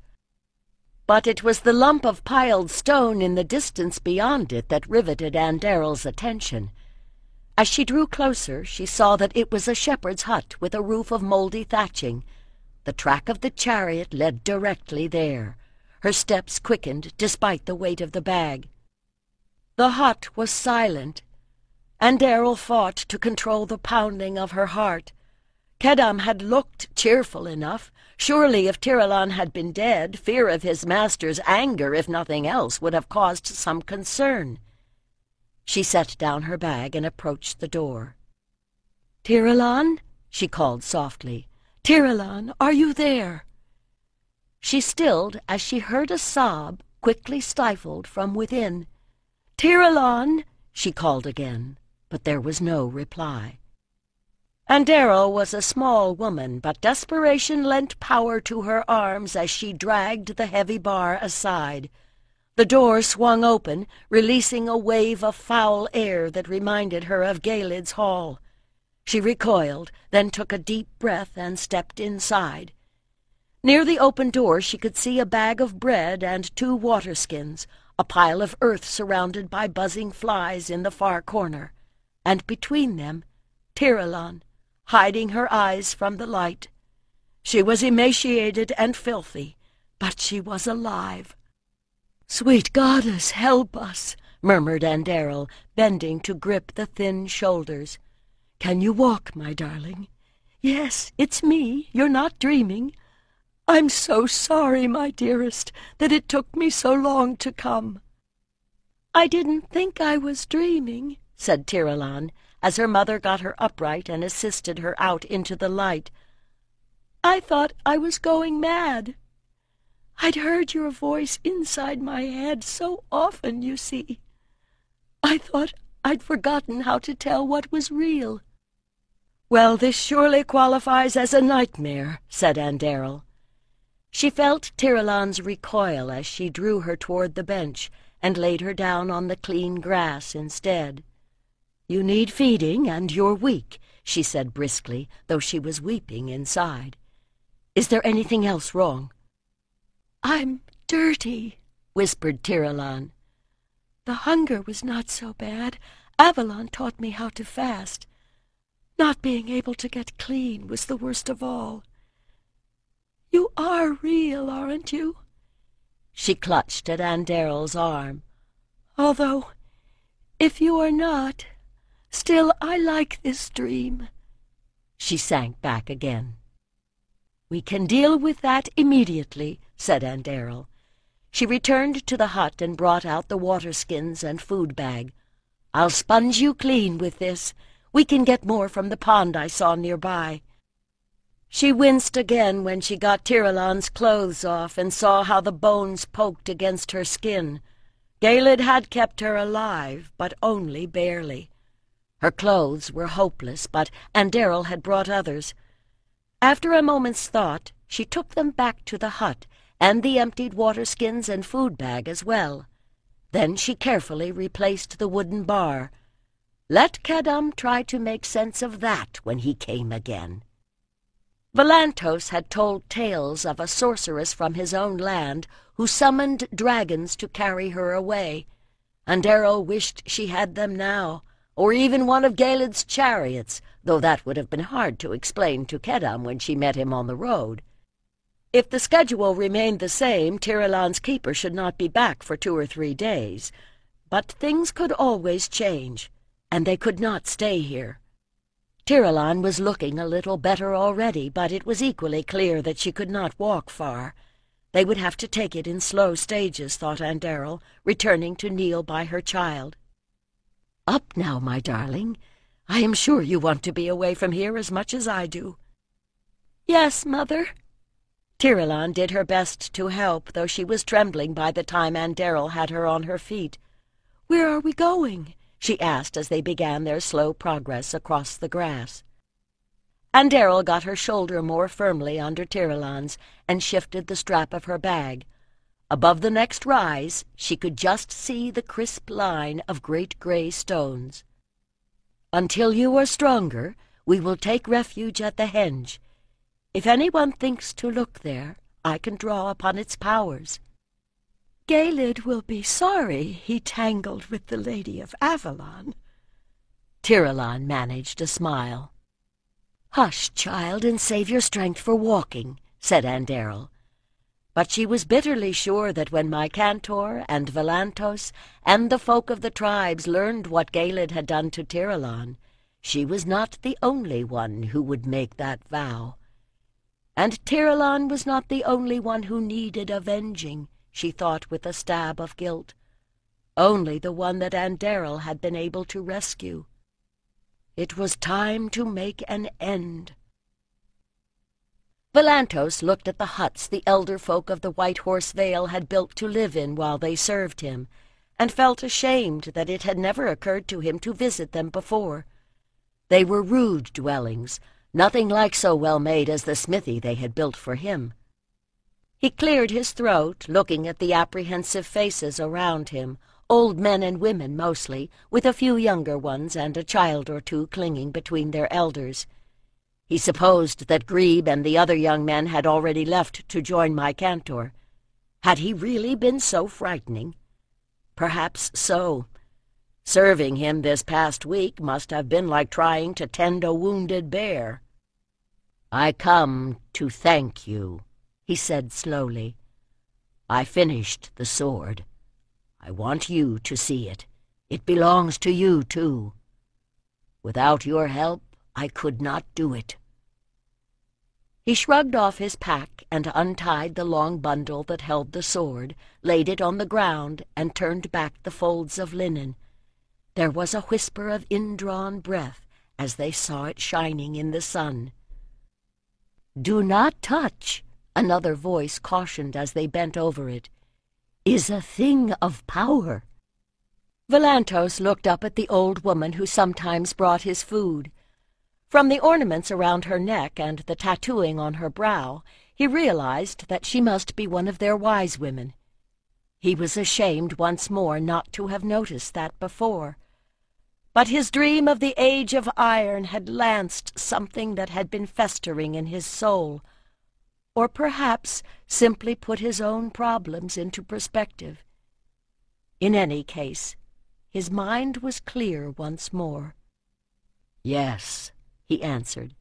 But it was the lump of piled stone in the distance beyond it that riveted Anderil's attention. As she drew closer, she saw that it was a shepherd's hut with a roof of mouldy thatching. The track of the chariot led directly there. Her steps quickened despite the weight of the bag. The hut was silent. Anderil fought to control the pounding of her heart. Kedem had looked cheerful enough. Surely if Tiralan had been dead, fear of his master's anger, if nothing else, would have caused some concern. She set down her bag and approached the door. "Tiralan?" she called softly. "Tiralan, are you there?" She stilled as she heard a sob, quickly stifled from within. "Tiralan!" she called again, but there was no reply. Anderil was a small woman, but desperation lent power to her arms as she dragged the heavy bar aside. The door swung open, releasing a wave of foul air that reminded her of Galid's hall. She recoiled, then took a deep breath and stepped inside. Near the open door she could see a bag of bread and 2 water-skins, a pile of earth surrounded by buzzing flies in the far corner, and between them, Tiralan, hiding her eyes from the light. She was emaciated and filthy, but she was alive. "Sweet goddess, help us," murmured Anderil, bending to grip the thin shoulders. "Can you walk, my darling?" "Yes, it's me. You're not dreaming." "I'm so sorry, my dearest, that it took me so long to come." "I didn't think I was dreaming," said Tiralan, as her mother got her upright and assisted her out into the light. "I thought I was going mad. I'd heard your voice inside my head so often, you see. I thought I'd forgotten how to tell what was real." "Well, this surely qualifies as a nightmare," said Anderil. She felt Tiralan's recoil as she drew her toward the bench and laid her down on the clean grass instead. "You need feeding, and you're weak," she said briskly, though she was weeping inside. "Is there anything else wrong?" "I'm dirty," whispered Tiralan. "The hunger was not so bad. Avalon taught me how to fast. Not being able to get clean was the worst of all. You are real, aren't you?" She clutched at Anderel's arm. "Although, if you are not, still I like this dream." She sank back again. "We can deal with that immediately," said Anderel. She returned to the hut and brought out the water-skins and food bag. "I'll sponge you clean with this. We can get more from the pond I saw nearby." She winced again when she got Tiralan's clothes off and saw how the bones poked against her skin. Galed had kept her alive, but only barely. Her clothes were hopeless, but Anderel had brought others. After a moment's thought, she took them back to the hut, and the emptied water-skins and food bag as well. Then she carefully replaced the wooden bar. Let Kedam try to make sense of that when he came again. Volantos had told tales of a sorceress from his own land who summoned dragons to carry her away. Anderel wished she had them now, or even one of Galed's chariots, though that would have been hard to explain to Kedam when she met him on the road. If the schedule remained the same, Tiralan's keeper should not be back for 2 or 3 days. But things could always change, and they could not stay here. Tiralan was looking a little better already, but it was equally clear that she could not walk far. They would have to take it in slow stages, thought Anderel, returning to kneel by her child. "Up now, my darling. I am sure you want to be away from here as much as I do." "Yes, Mother." Tiralan did her best to help, though she was trembling by the time Anderel had her on her feet. "Where are we going?" she asked as they began their slow progress across the grass. Anderel got her shoulder more firmly under Tiralan's and shifted the strap of her bag. Above the next rise, she could just see the crisp line of great gray stones. "Until you are stronger, we will take refuge at the henge. If anyone thinks to look there, I can draw upon its powers." "Galed will be sorry he tangled with the Lady of Avalon." Tiralan managed a smile. "Hush, child, and save your strength for walking," said Anderel. But she was bitterly sure that when Mycantor and Volantos and the folk of the tribes learned what Galed had done to Tiralan, she was not the only one who would make that vow. And Tiralan was not the only one who needed avenging, she thought with a stab of guilt. Only the one that Anderel had been able to rescue. It was time to make an end. Volantos looked at the huts the elder folk of the White Horse Vale had built to live in while they served him, and felt ashamed that it had never occurred to him to visit them before. They were rude dwellings, nothing like so well made as the smithy they had built for him. He cleared his throat, looking at the apprehensive faces around him, old men and women mostly, with a few younger ones and a child or two clinging between their elders. He supposed that Grebe and the other young men had already left to join Mycantor. Had he really been so frightening? Perhaps so. Serving him this past week must have been like trying to tend a wounded bear. "I come to thank you," he said slowly. "I finished the sword. I want you to see it. It belongs to you, too. Without your help, I could not do it." He shrugged off his pack and untied the long bundle that held the sword, laid it on the ground, and turned back the folds of linen. There was a whisper of indrawn breath as they saw it shining in the sun. "Do not touch," another voice cautioned as they bent over it. "Is a thing of power." Volantos looked up at the old woman who sometimes brought his food. From the ornaments around her neck and the tattooing on her brow, he realized that she must be one of their wise women. He was ashamed once more not to have noticed that before. But his dream of the Age of Iron had lanced something that had been festering in his soul. or perhaps simply put his own problems into perspective. In any case, his mind was clear once more. "Yes," he answered.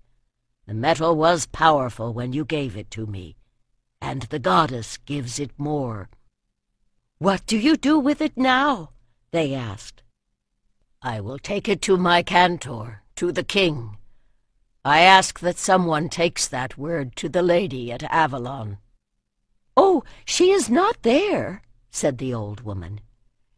"The metal was powerful when you gave it to me, and the goddess gives it more." "What do you do with it now?" they asked. "I will take it to my cantor, to the king. I ask that someone takes that word to the lady at Avalon." "Oh, she is not there," said the old woman.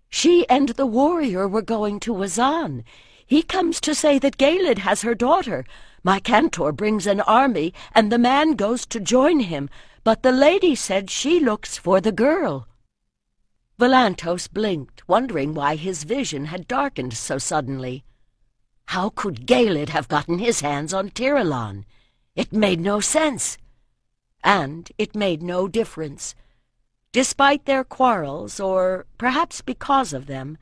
"She and the warrior were going to Wazan. He comes to say that Galed has her daughter. My cantor brings an army, and the man goes to join him, but the lady said she looks for the girl." Volantos blinked, wondering why his vision had darkened so suddenly. How could Galed have gotten his hands on Tiralon? It made no sense. And it made no difference. Despite their quarrels, or perhaps because of them,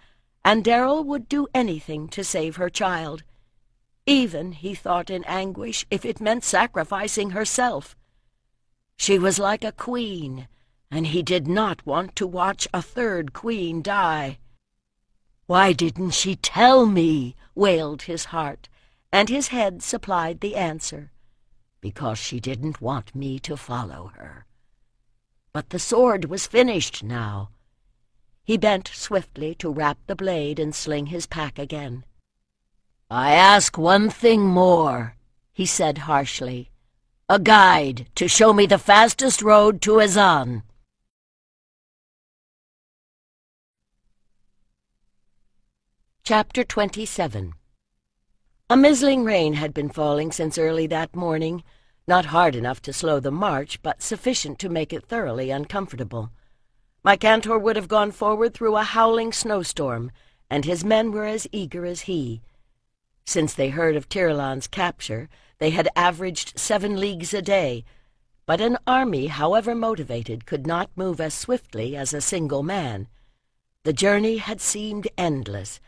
Andariel would do anything to save her child. Even, he thought in anguish, if it meant sacrificing herself. She was like a queen, and he did not want to watch a third queen die. "Why didn't she tell me?" wailed his heart, and his head supplied the answer. "Because she didn't want me to follow her." But the sword was finished now. He bent swiftly to wrap the blade and sling his pack again. "I ask one thing more," he said harshly. "A guide to show me the fastest road to Azan." Chapter 27. A mizzling rain had been falling since early that morning, not hard enough to slow the march, but sufficient to make it thoroughly uncomfortable. My cantor would have gone forward through a howling snowstorm, and his men were as eager as he. Since they heard of Tiralon's capture, they had averaged 7 leagues a day, but an army, however motivated, could not move as swiftly as a single man. The journey had seemed endless,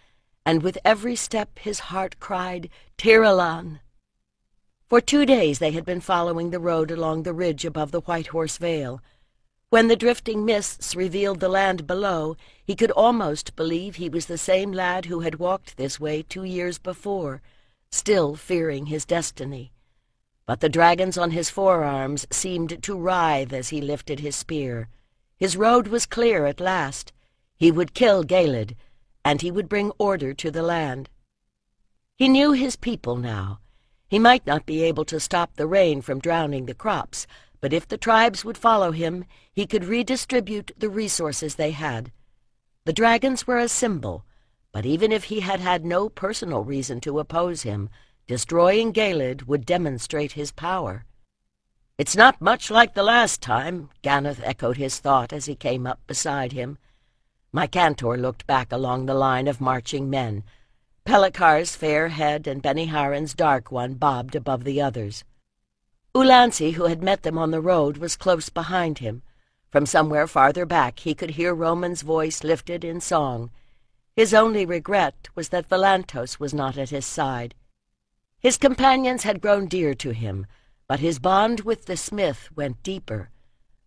and with every step his heart cried, "Tiralon!" For 2 days they had been following the road along the ridge above the White Horse Vale. When the drifting mists revealed the land below, he could almost believe he was the same lad who had walked this way 2 years before, still fearing his destiny. But the dragons on his forearms seemed to writhe as he lifted his spear. His road was clear at last. He would kill Galed, and he would bring order to the land. He knew his people now. He might not be able to stop the rain from drowning the crops, but if the tribes would follow him, he could redistribute the resources they had. The dragons were a symbol, but even if he had had no personal reason to oppose him, destroying Galed would demonstrate his power. "It's not much like the last time," Ganeth echoed his thought as he came up beside him. My cantor looked back along the line of marching men. Pelikar's fair head and Beniharan's dark one bobbed above the others. Ulansey, who had met them on the road, was close behind him. From somewhere farther back he could hear Roman's voice lifted in song. His only regret was that Volantos was not at his side. His companions had grown dear to him, but his bond with the smith went deeper.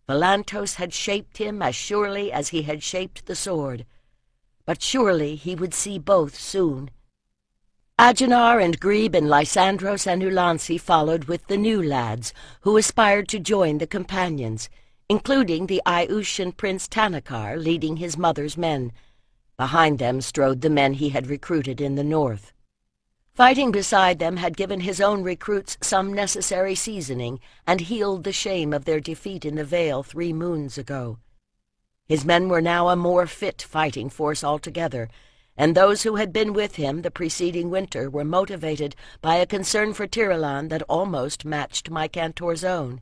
Volantos had shaped him as surely as he had shaped the sword. But surely he would see both soon. Agenar and Grebe and Lysandros and Ulansey followed with the new lads, who aspired to join the companions, including the Iushan Prince Tanakar leading his mother's men. Behind them strode the men he had recruited in the north. Fighting beside them had given his own recruits some necessary seasoning and healed the shame of their defeat in the Vale 3 moons ago. His men were now a more fit fighting force altogether, and those who had been with him the preceding winter were motivated by a concern for Tiralon that almost matched my cantor's own.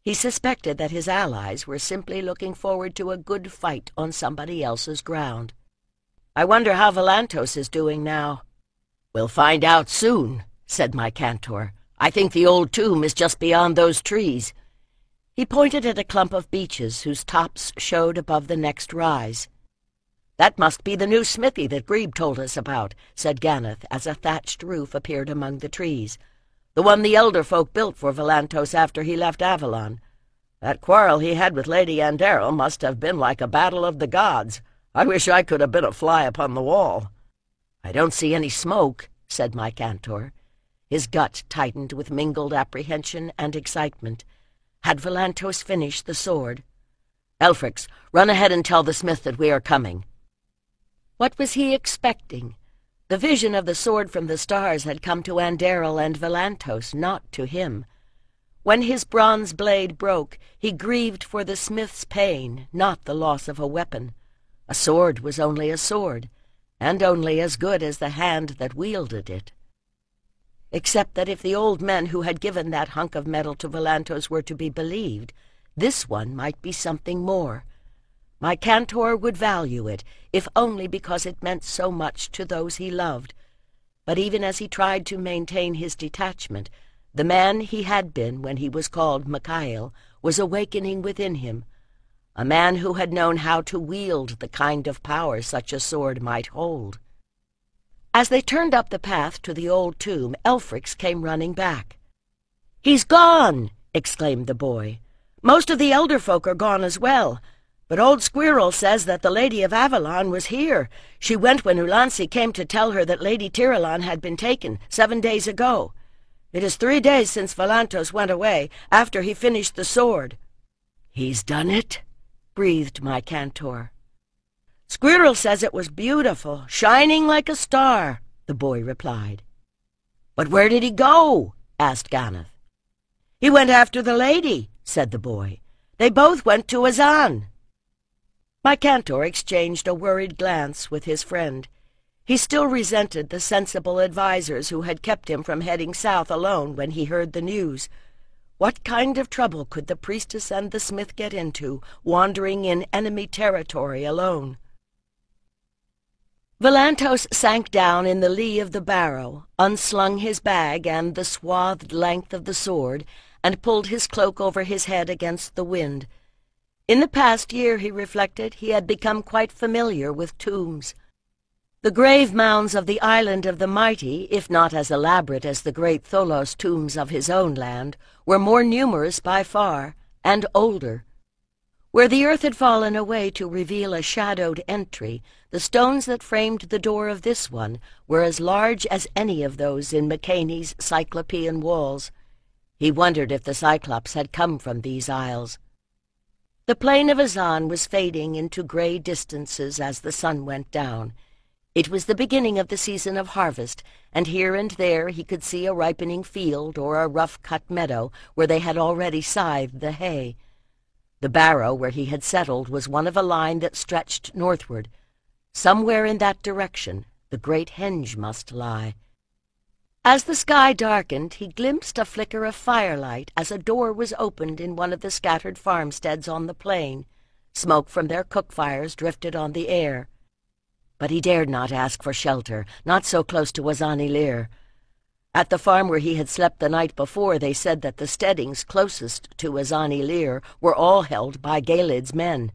He suspected that his allies were simply looking forward to a good fight on somebody else's ground. "I wonder how Volantos is doing now." "We'll find out soon," said my cantor. "I think the old tomb is just beyond those trees." He pointed at a clump of beeches whose tops showed above the next rise. "That must be the new smithy that Grebe told us about," said Ganeth, as a thatched roof appeared among the trees. "The one the elder folk built for Volantos after he left Avalon. That quarrel he had with Lady Andero must have been like a battle of the gods. I wish I could have been a fly upon the wall." "I don't see any smoke," said my Cantor. His gut tightened with mingled apprehension and excitement. Had Volantos finished the sword? "Elfrix, run ahead and tell the smith that we are coming." What was he expecting? The vision of the sword from the stars had come to Andero and Volantos, not to him. When his bronze blade broke, he grieved for the smith's pain, not the loss of a weapon. A sword was only a sword, and only as good as the hand that wielded it. Except that if the old men who had given that hunk of metal to Volantos were to be believed, this one might be something more. My Cantor would value it, if only because it meant so much to those he loved. But even as he tried to maintain his detachment, the man he had been when he was called Mikhail was awakening within him, a man who had known how to wield the kind of power such a sword might hold. As they turned up the path to the old tomb, Elfrix came running back. "He's gone!" exclaimed the boy. "Most of the elder folk are gone as well. But old Squirrel says that the Lady of Avalon was here. She went when Ulansi came to tell her that Lady Tiralon had been taken 7 days ago. It is 3 days since Volantos went away, after he finished the sword." "He's done it?" breathed my Cantor. "Squirrel says it was beautiful, shining like a star," the boy replied. "But where did he go?" asked Ganath. "He went after the lady," said the boy. "They both went to Azan." My Cantor exchanged a worried glance with his friend. He still resented the sensible advisers who had kept him from heading south alone when he heard the news. What kind of trouble could the priestess and the smith get into, wandering in enemy territory alone? Volantos sank down in the lee of the barrow, unslung his bag and the swathed length of the sword, and pulled his cloak over his head against the wind. In the past year, he reflected, he had become quite familiar with tombs. The grave mounds of the Island of the Mighty, if not as elaborate as the great Tholos tombs of his own land, were more numerous by far, and older. Where the earth had fallen away to reveal a shadowed entry, the stones that framed the door of this one were as large as any of those in McCaney's Cyclopean walls. He wondered if the Cyclops had come from these isles. The plain of Azan was fading into gray distances as the sun went down. It was the beginning of the season of harvest, and here and there he could see a ripening field or a rough-cut meadow where they had already scythed the hay. The barrow where he had settled was one of a line that stretched northward. Somewhere in that direction the great henge must lie. As the sky darkened, he glimpsed a flicker of firelight as a door was opened in one of the scattered farmsteads on the plain. Smoke from their cook fires drifted on the air. But he dared not ask for shelter, not so close to Azan-Ilir. At the farm where he had slept the night before, they said that the steadings closest to Azan-Ilir were all held by Galid's men.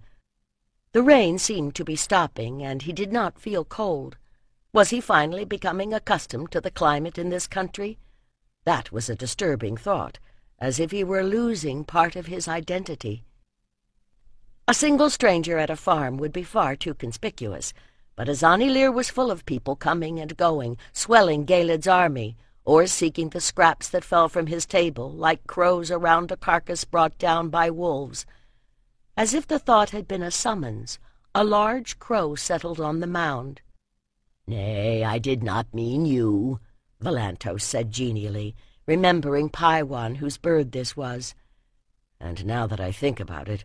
The rain seemed to be stopping, and he did not feel cold. Was he finally becoming accustomed to the climate in this country? That was a disturbing thought, as if he were losing part of his identity. A single stranger at a farm would be far too conspicuous, but Azan-Ilir was full of people coming and going, swelling Galid's army, or seeking the scraps that fell from his table, like crows around a carcass brought down by wolves. As if the thought had been a summons, a large crow settled on the mound. "Nay, I did not mean you," Volantos said genially, remembering Paiwan, whose bird this was. "And now that I think about it,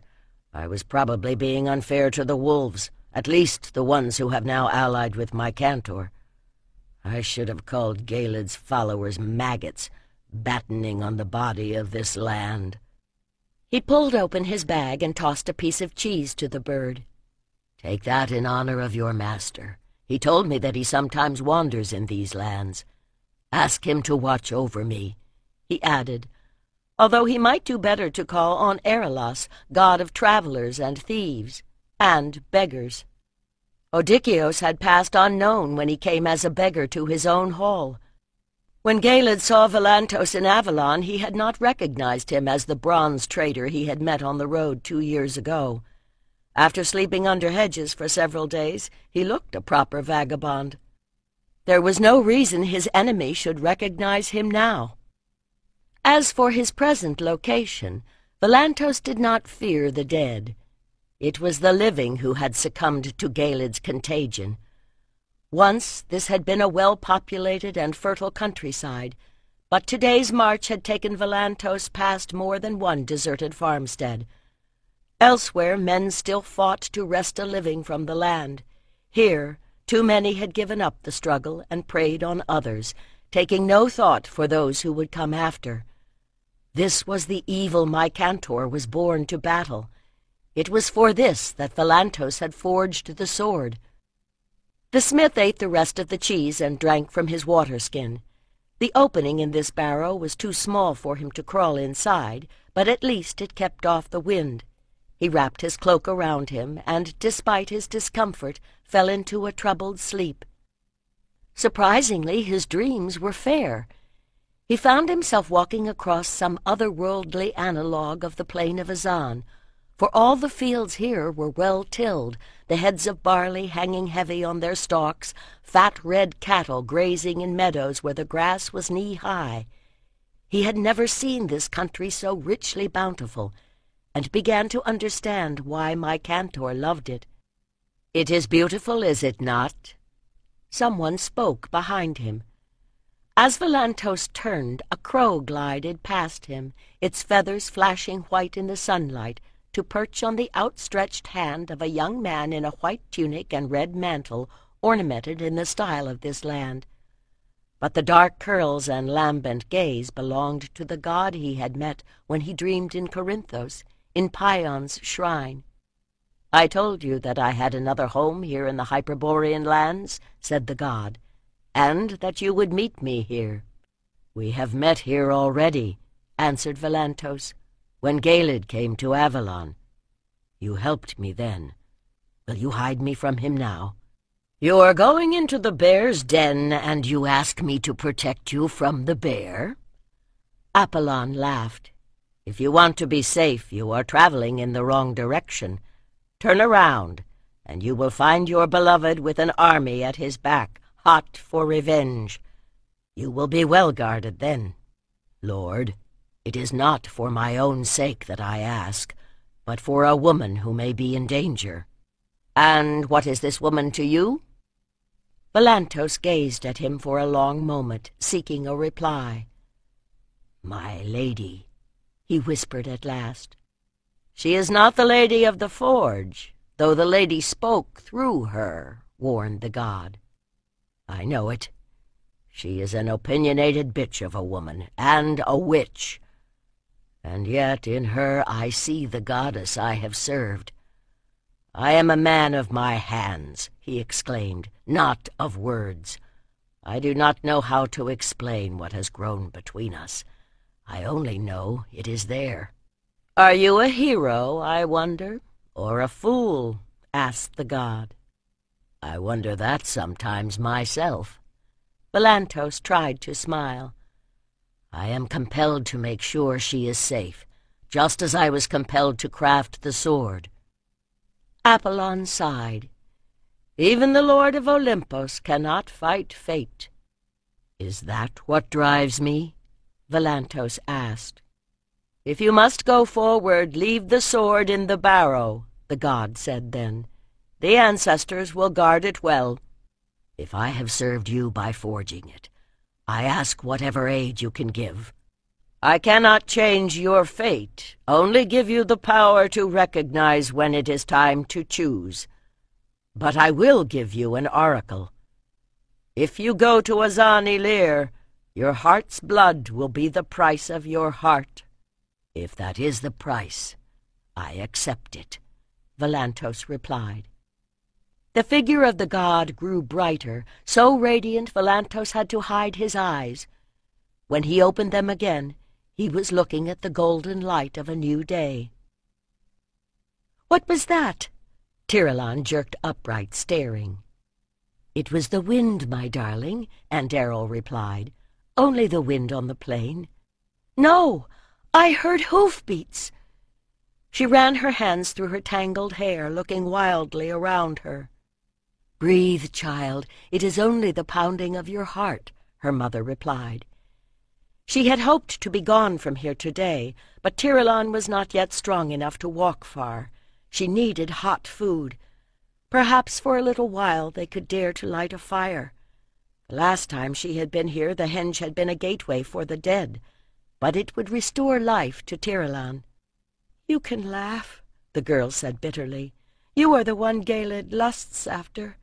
I was probably being unfair to the wolves, at least the ones who have now allied with my Cantor. I should have called Galid's followers maggots, battening on the body of this land." He pulled open his bag and tossed a piece of cheese to the bird. "Take that in honor of your master. He told me that he sometimes wanders in these lands. Ask him to watch over me," he added, although he might do better to call on Erelas, god of travelers and thieves, and beggars. Odikios had passed unknown when he came as a beggar to his own hall. When Galed saw Volantos in Avalon, he had not recognized him as the bronze trader he had met on the road 2 years ago. After sleeping under hedges for several days, he looked a proper vagabond. There was no reason his enemy should recognize him now. As for his present location, Volantos did not fear the dead. It was the living who had succumbed to Galed's contagion. Once this had been a well-populated and fertile countryside, but today's march had taken Volantos past more than one deserted farmstead. Elsewhere men still fought to wrest a living from the land. Here, too many had given up the struggle and preyed on others, taking no thought for those who would come after. This was the evil Mycantor was born to battle. It was for this that Volantos had forged the sword. The smith ate the rest of the cheese and drank from his water-skin. The opening in this barrow was too small for him to crawl inside, but at least it kept off the wind. He wrapped his cloak around him, and, despite his discomfort, fell into a troubled sleep. Surprisingly, his dreams were fair. He found himself walking across some otherworldly analogue of the plain of Azan, for all the fields here were well tilled, the heads of barley hanging heavy on their stalks, fat red cattle grazing in meadows where the grass was knee-high. He had never seen this country so richly bountiful, and began to understand why Mycantor loved it. "It is beautiful, is it not?" Someone spoke behind him. As Volantos turned, a crow glided past him, its feathers flashing white in the sunlight, to perch on the outstretched hand of a young man in a white tunic and red mantle ornamented in the style of this land. But the dark curls and lambent gaze belonged to the god he had met when he dreamed in Corinthos, in Pion's shrine. "I told you that I had another home here in the Hyperborean lands," said the god, "and that you would meet me here." "We have met here already," answered Volantos, "when Galed came to Avalon. You helped me then. Will you hide me from him now?" "You are going into the bear's den, and you ask me to protect you from the bear?" Apollon laughed. "If you want to be safe, you are traveling in the wrong direction. Turn around, and you will find your beloved with an army at his back, hot for revenge. You will be well guarded then." "Lord, it is not for my own sake that I ask, but for a woman who may be in danger." "And what is this woman to you?" Volantos gazed at him for a long moment, seeking a reply. "My lady," he whispered at last. "She is not the lady of the forge, though the lady spoke through her," warned the god. "I know it. She is an opinionated bitch of a woman, and a witch. And yet in her I see the goddess I have served. I am a man of my hands," he exclaimed, "not of words. I do not know how to explain what has grown between us. I only know it is there." "Are you a hero, I wonder, or a fool?" asked the god. "I wonder that sometimes myself." Volantos tried to smile. "I am compelled to make sure she is safe, just as I was compelled to craft the sword." Apollon sighed. "Even the Lord of Olympus cannot fight fate." "Is that what drives me?" Volantos asked. "If you must go forward, leave the sword in the barrow," the god said then. "The ancestors will guard it well." "If I have served you by forging it, I ask whatever aid you can give." "I cannot change your fate, only give you the power to recognize when it is time to choose. But I will give you an oracle. If you go to Azan-Ilir, your heart's blood will be the price of your heart." "If that is the price, I accept it," Volantos replied. The figure of the god grew brighter, so radiant Volantos had to hide his eyes. When he opened them again, he was looking at the golden light of a new day. "What was that?" Tirelon jerked upright, staring. "It was the wind, my darling," Andero replied. only the wind on the plain. No, I heard hoofbeats. She ran her hands through her tangled hair, looking wildly around her. "Breathe, child, it is only the pounding of your heart," her mother replied. She had hoped to be gone from here today, but Tiralon was not yet strong enough to walk far. She needed hot food. Perhaps for a little while they could dare to light a fire. The last time she had been here the henge had been a gateway for the dead, but it would restore life to Tiralon. "You can laugh," the girl said bitterly. "You are the one Gelid lusts after.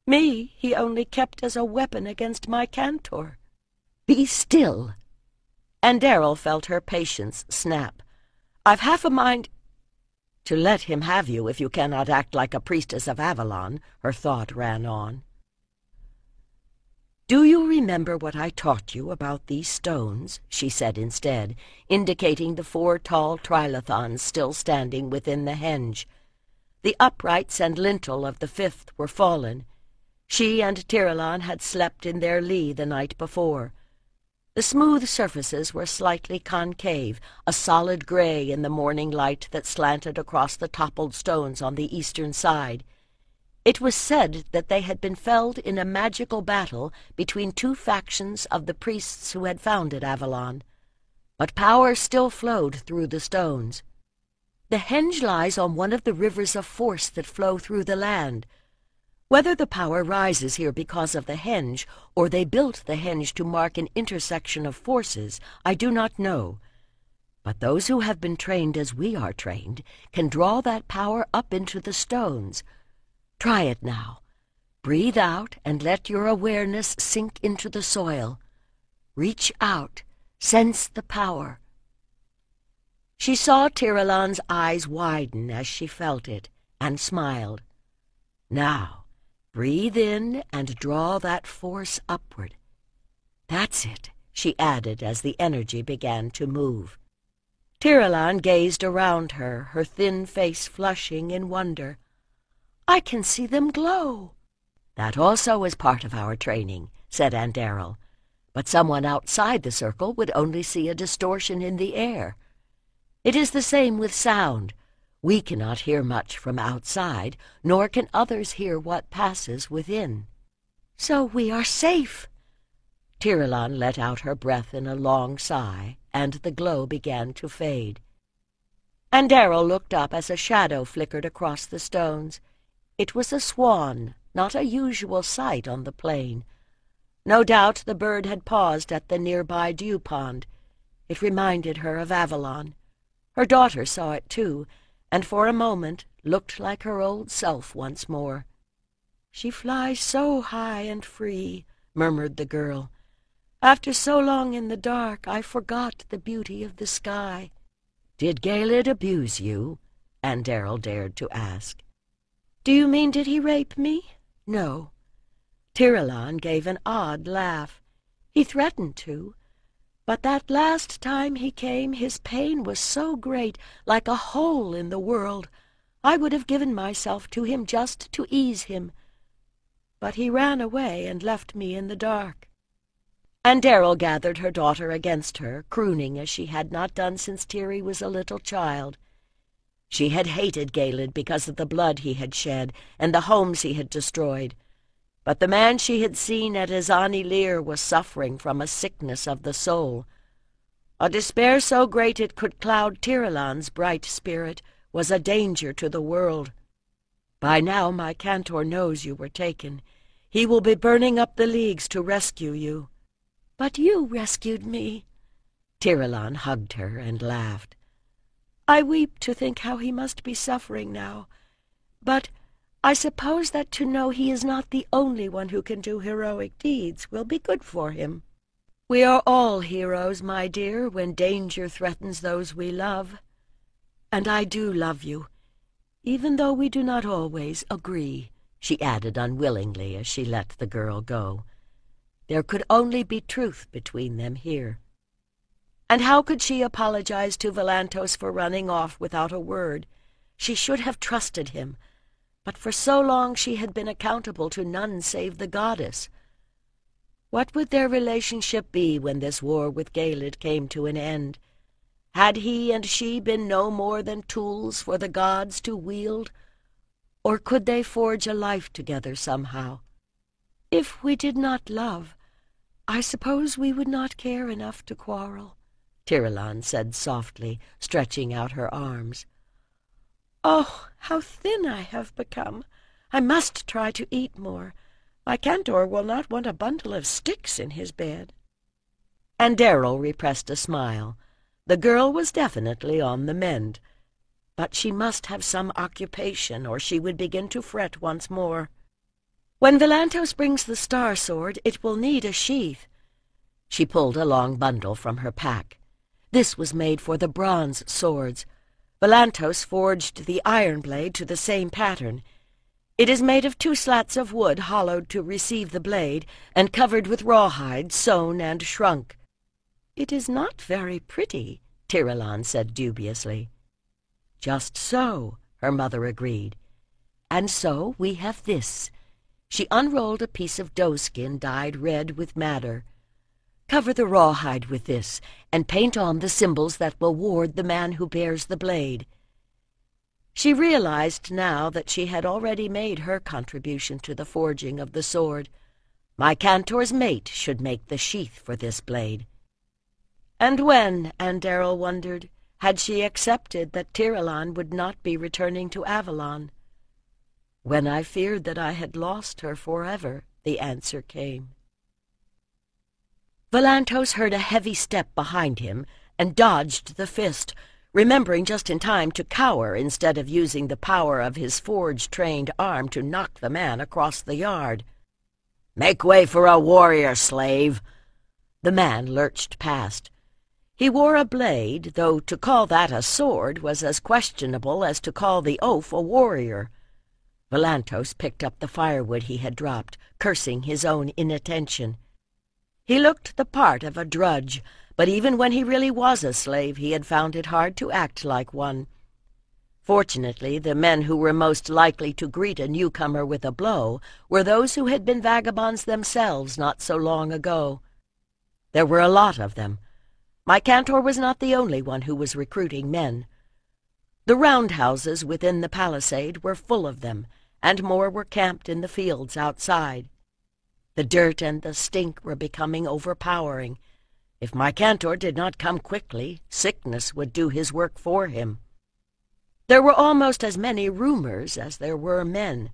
Me he only kept as a weapon against my cantor." "Be still." And Darrell felt her patience snap. "I've half a mind—" "To let him have you if you cannot act like a priestess of Avalon," her thought ran on. "Do you remember what I taught you about these stones?" she said instead, indicating the 4 tall trilithons still standing within the henge. The uprights and lintel of the 5th were fallen. She and Tiralon had slept in their lee the night before. The smooth surfaces were slightly concave, a solid gray in the morning light that slanted across the toppled stones on the eastern side. It was said that they had been felled in a magical battle between 2 factions of the priests who had founded Avalon. But power still flowed through the stones. "The henge lies on one of the rivers of force that flow through the land. Whether the power rises here because of the henge, or they built the henge to mark an intersection of forces, I do not know. But those who have been trained as we are trained can draw that power up into the stones. Try it now. Breathe out and let your awareness sink into the soil. Reach out, sense the power." She saw Tiralon's eyes widen as she felt it, and smiled. "Now, breathe in and draw that force upward. That's it," she added as the energy began to move. Tiralon gazed around her, her thin face flushing in wonder. "I can see them glow." "That also is part of our training," said Andariel. "But someone outside the circle would only see a distortion in the air. It is the same with sound. We cannot hear much from outside, nor can others hear what passes within." "So we are safe." Tiralon let out her breath in a long sigh, and the glow began to fade. Andariel looked up as a shadow flickered across the stones. It was a swan, not a usual sight on the plain. No doubt the bird had paused at the nearby dew pond. It reminded her of Avalon. Her daughter saw it too, and for a moment looked like her old self once more. "She flies so high and free," murmured the girl. "After so long in the dark, I forgot the beauty of the sky." "Did Gelid abuse you?" Andariel dared to ask. "Do you mean did he rape me? No." Tiralon gave an odd laugh. "He threatened to. But that last time he came, his pain was so great, like a hole in the world. I would have given myself to him just to ease him. But he ran away and left me in the dark." Andariel gathered her daughter against her, crooning as she had not done since Tiri was a little child. She had hated Gelid because of the blood he had shed and the homes he had destroyed. But the man she had seen at Izani Lir was suffering from a sickness of the soul. A despair so great it could cloud Tiralon's bright spirit was a danger to the world. "By now my cantor knows you were taken. He will be burning up the leagues to rescue you." "But you rescued me." Tiralon hugged her and laughed. "I weep to think how he must be suffering now. But I suppose that to know he is not the only one who can do heroic deeds will be good for him. We are all heroes, my dear, when danger threatens those we love. And I do love you, even though we do not always agree," she added unwillingly as she let the girl go. There could only be truth between them here. And how could she apologize to Volantos for running off without a word? She should have trusted him. But for so long she had been accountable to none save the goddess. What would their relationship be when this war with Gaeled came to an end? Had he and she been no more than tools for the gods to wield? Or could they forge a life together somehow? If we did not love, I suppose we would not care enough to quarrel, Tiralon said softly, stretching out her arms. Oh, how thin I have become! I must try to eat more. My Cantor will not want a bundle of sticks in his bed. And Darrell repressed a smile. The girl was definitely on the mend. But she must have some occupation, or she would begin to fret once more. When Volantos brings the star sword, it will need a sheath. She pulled a long bundle from her pack. This was made for the bronze swords. Volantos forged the iron blade to the same pattern. It is made of 2 slats of wood hollowed to receive the blade, and covered with rawhide sewn and shrunk. It is not very pretty, Tiralon said dubiously. Just so, her mother agreed. And so we have this. She unrolled a piece of doeskin dyed red with madder. Cover the rawhide with this, and paint on the symbols that will ward the man who bears the blade. She realized now that she had already made her contribution to the forging of the sword. My Cantor's mate should make the sheath for this blade. And when, Darrell wondered, had she accepted that Tiralon would not be returning to Avalon? When I feared that I had lost her forever, the answer came. Volantos heard a heavy step behind him and dodged the fist, remembering just in time to cower instead of using the power of his forge-trained arm to knock the man across the yard. "Make way for a warrior, slave!" The man lurched past. He wore a blade, though to call that a sword was as questionable as to call the oaf a warrior. Volantos picked up the firewood he had dropped, cursing his own inattention. He looked the part of a drudge, but even when he really was a slave, he had found it hard to act like one. Fortunately, the men who were most likely to greet a newcomer with a blow were those who had been vagabonds themselves not so long ago. There were a lot of them. My Cantor was not the only one who was recruiting men. The roundhouses within the palisade were full of them, and more were camped in the fields outside. The dirt and the stink were becoming overpowering. If my Cantor did not come quickly, sickness would do his work for him. There were almost as many rumors as there were men.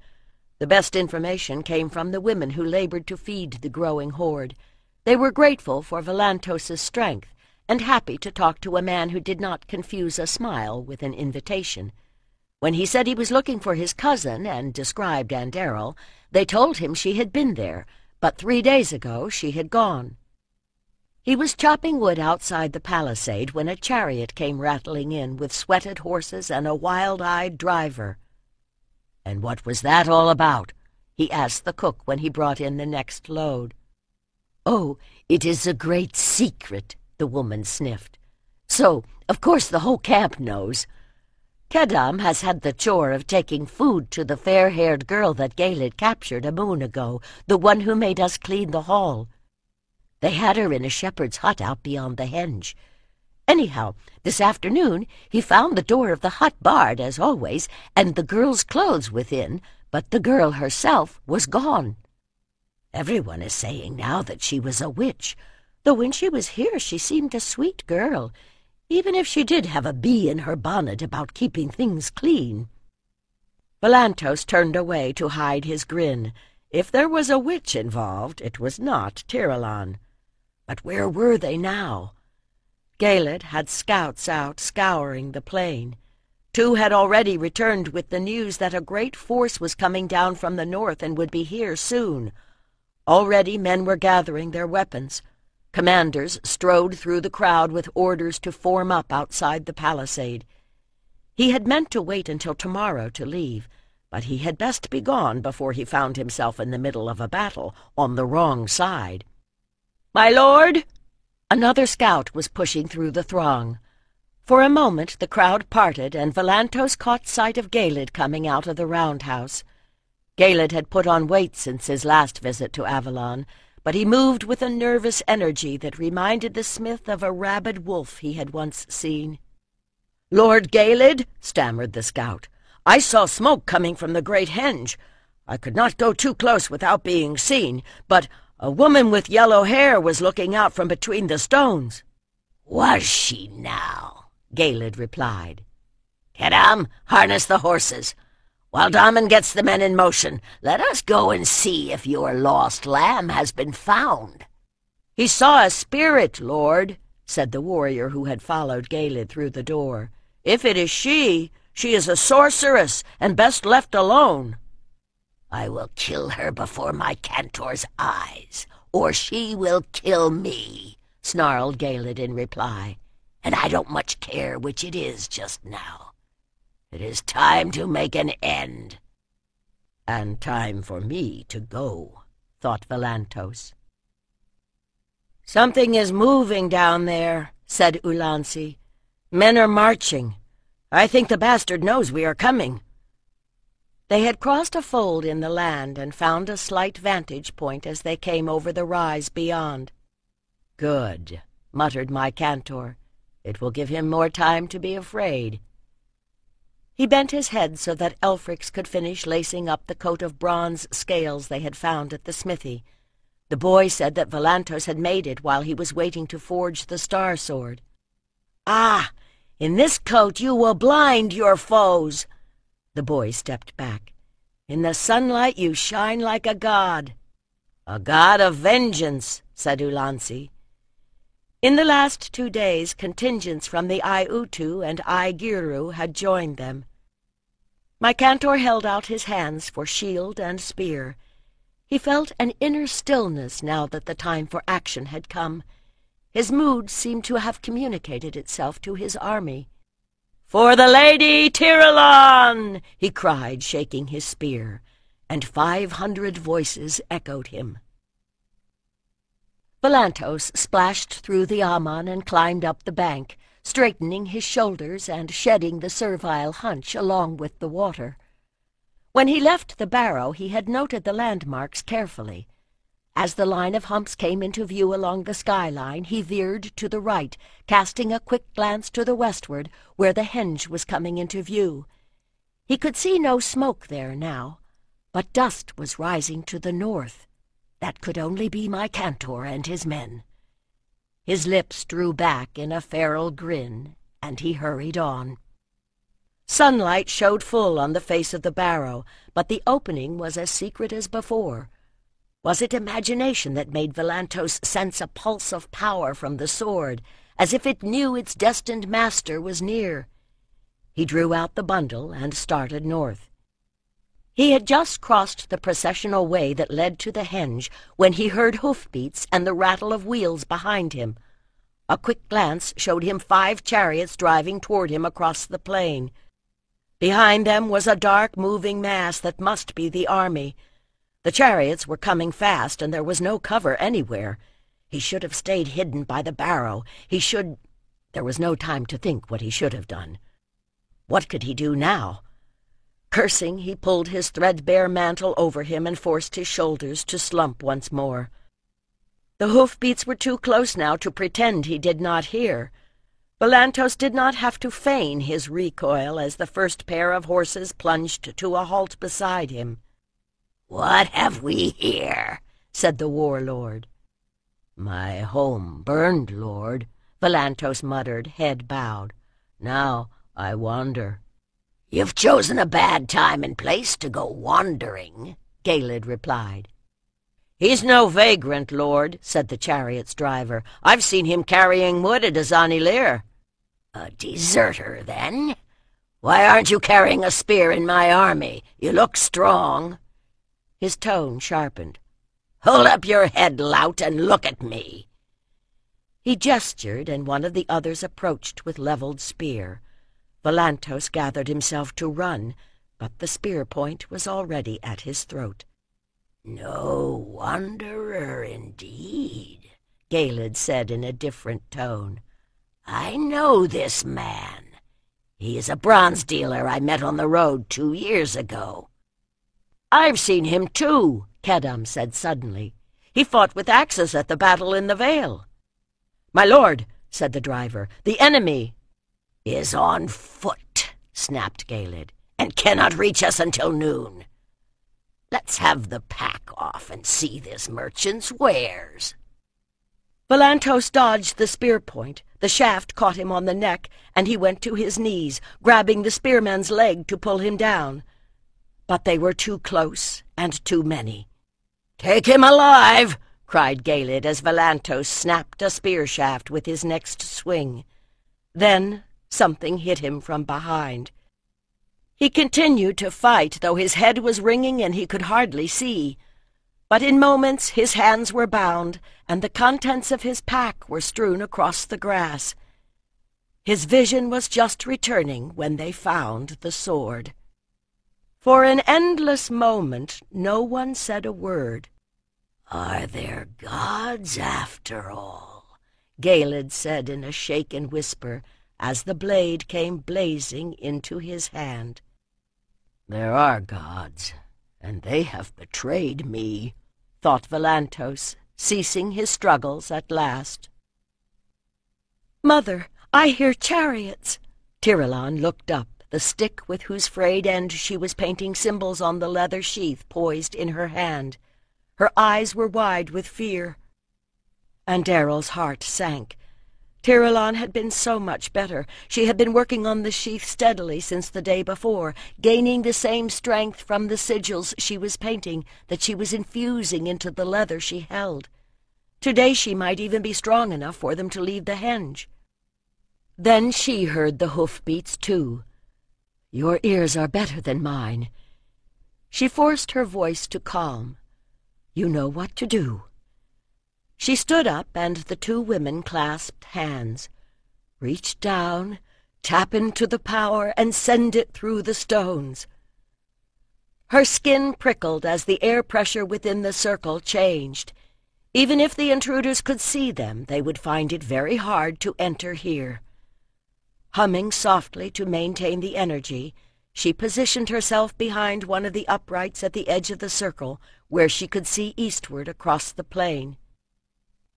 The best information came from the women who labored to feed the growing horde. They were grateful for Volantos's strength, and happy to talk to a man who did not confuse a smile with an invitation. When he said he was looking for his cousin and described Darrell, they told him she had been there, but 3 days ago she had gone. He was chopping wood outside the palisade when a chariot came rattling in with sweated horses and a wild-eyed driver. "And what was that all about?" he asked the cook when he brought in the next load. "Oh, it is a great secret," the woman sniffed. "So, of course, the whole camp knows. Kedam has had the chore of taking food to the fair-haired girl that Gaeled captured a moon ago, the one who made us clean the hall. They had her in a shepherd's hut out beyond the henge. Anyhow, this afternoon he found the door of the hut barred, as always, and the girl's clothes within, but the girl herself was gone. Everyone is saying now that she was a witch, though when she was here she seemed a sweet girl, even if she did have a bee in her bonnet about keeping things clean." Volantos turned away to hide his grin. If there was a witch involved, it was not Tiralon. But where were they now? Gaeled had scouts out scouring the plain. 2 had already returned with the news that a great force was coming down from the north and would be here soon. Already men were gathering their weapons. Commanders strode through the crowd with orders to form up outside the palisade. He had meant to wait until tomorrow to leave, but he had best be gone before he found himself in the middle of a battle on the wrong side. "My lord!" Another scout was pushing through the throng. For a moment the crowd parted, and Volantos caught sight of Gaeled coming out of the roundhouse. Gaeled had put on weight since his last visit to Avalon, but he moved with a nervous energy that reminded the smith of a rabid wolf he had once seen. "Lord Gaelid," stammered the scout, "I saw smoke coming from the great henge. I could not go too close without being seen, but a woman with yellow hair was looking out from between the stones." "Was she now?" Gaelid replied. "Kedam, harness the horses. While Daman gets the men in motion, let us go and see if your lost lamb has been found." "He saw a spirit, lord," said the warrior who had followed Gaelid through the door. "If it is she is a sorceress, and best left alone." "I will kill her before my cantor's eyes, or she will kill me," snarled Gaelid in reply. "And I don't much care which it is just now. It is time to make an end." "And time for me to go," thought Valantos. "Something is moving down there," said Ulansey. "Men are marching. I think the bastard knows we are coming." They had crossed a fold in the land and found a slight vantage point as they came over the rise beyond. "Good," muttered my cantor. "It will give him more time to be afraid." He bent his head so that Elfrix could finish lacing up the coat of bronze scales they had found at the smithy. The boy said that Valantos had made it while he was waiting to forge the star sword. "Ah, in this coat you will blind your foes." The boy stepped back. "In the sunlight you shine like a god." "A god of vengeance," said Ulansey. In the last 2 days, contingents from the Aiutu and Aigiru had joined them. My cantor held out his hands for shield and spear. He felt an inner stillness now that the time for action had come. His mood seemed to have communicated itself to his army. "For the Lady Tirelon!" he cried, shaking his spear, and 500 voices echoed him. Valantos splashed through the Aman and climbed up the bank, straightening his shoulders and shedding the servile hunch along with the water. When he left the barrow, he had noted the landmarks carefully. As the line of humps came into view along the skyline, he veered to the right, casting a quick glance to the westward, where the henge was coming into view. He could see no smoke there now, but dust was rising to the north. That could only be my cantor and his men. His lips drew back in a feral grin, and he hurried on. Sunlight showed full on the face of the barrow, but the opening was as secret as before. Was it imagination that made Valantos sense a pulse of power from the sword, as if it knew its destined master was near? He drew out the bundle and started north. He had just crossed the processional way that led to the henge when he heard hoofbeats and the rattle of wheels behind him. A quick glance showed him 5 chariots driving toward him across the plain. Behind them was a dark, moving mass that must be the army. The chariots were coming fast, and there was no cover anywhere. He should have stayed hidden by the barrow. There was no time to think what he should have done. What could he do now? Cursing, he pulled his threadbare mantle over him and forced his shoulders to slump once more. The hoofbeats were too close now to pretend he did not hear. Valantos did not have to feign his recoil as the first pair of horses plunged to a halt beside him. "What have we here?" said the warlord. "My home burned, lord," Valantos muttered, head bowed. "Now I wander." "You've chosen a bad time and place to go wandering," Gaelid replied. "He's no vagrant, lord," said the chariot's driver. "I've seen him carrying wood at Azanilir." "A deserter, then? Why aren't you carrying a spear in my army? You look strong." His tone sharpened. "Hold up your head, lout, and look at me." He gestured, and one of the others approached with leveled spear. Valantos gathered himself to run, but the spear point was already at his throat. "No wanderer, indeed," Gaelid said in a different tone. "I know this man. He is a bronze dealer I met on the road 2 years ago." "I've seen him too," Kedam said suddenly. He fought with axes at the battle in the Vale." "My lord," said the driver, "the enemy—" "Is on foot," snapped Gelid, "and cannot reach us until noon. Let's have the pack off and see this merchant's wares." Volantos dodged the spear point. The shaft caught him on the neck, and he went to his knees, grabbing the spearman's leg to pull him down. But they were too close and too many. "Take him alive!" cried Gelid as Volantos snapped a spear shaft with his next swing. Then something hit him from behind. He continued to fight, though his head was ringing and he could hardly see. But in moments his hands were bound, and the contents of his pack were strewn across the grass. His vision was just returning when they found the sword. For an endless moment no one said a word. "Are there gods after all?" Gelid said in a shaken whisper as the blade came blazing into his hand. "There are gods, and they have betrayed me," thought Volantos, ceasing his struggles at last. "Mother, I hear chariots." Tiralon looked up, the stick with whose frayed end she was painting symbols on the leather sheath poised in her hand. Her eyes were wide with fear. And Daryl's heart sank. Tiralon had been so much better. She had been working on the sheath steadily since the day before, gaining the same strength from the sigils she was painting that she was infusing into the leather she held. Today she might even be strong enough for them to leave the henge. Then she heard the hoofbeats too. "Your ears are better than mine." She forced her voice to calm. "You know what to do." She stood up, and the two women clasped hands. "Reach down, tap into the power, and send it through the stones." Her skin prickled as the air pressure within the circle changed. Even if the intruders could see them, they would find it very hard to enter here. Humming softly to maintain the energy, she positioned herself behind one of the uprights at the edge of the circle, where she could see eastward across the plain.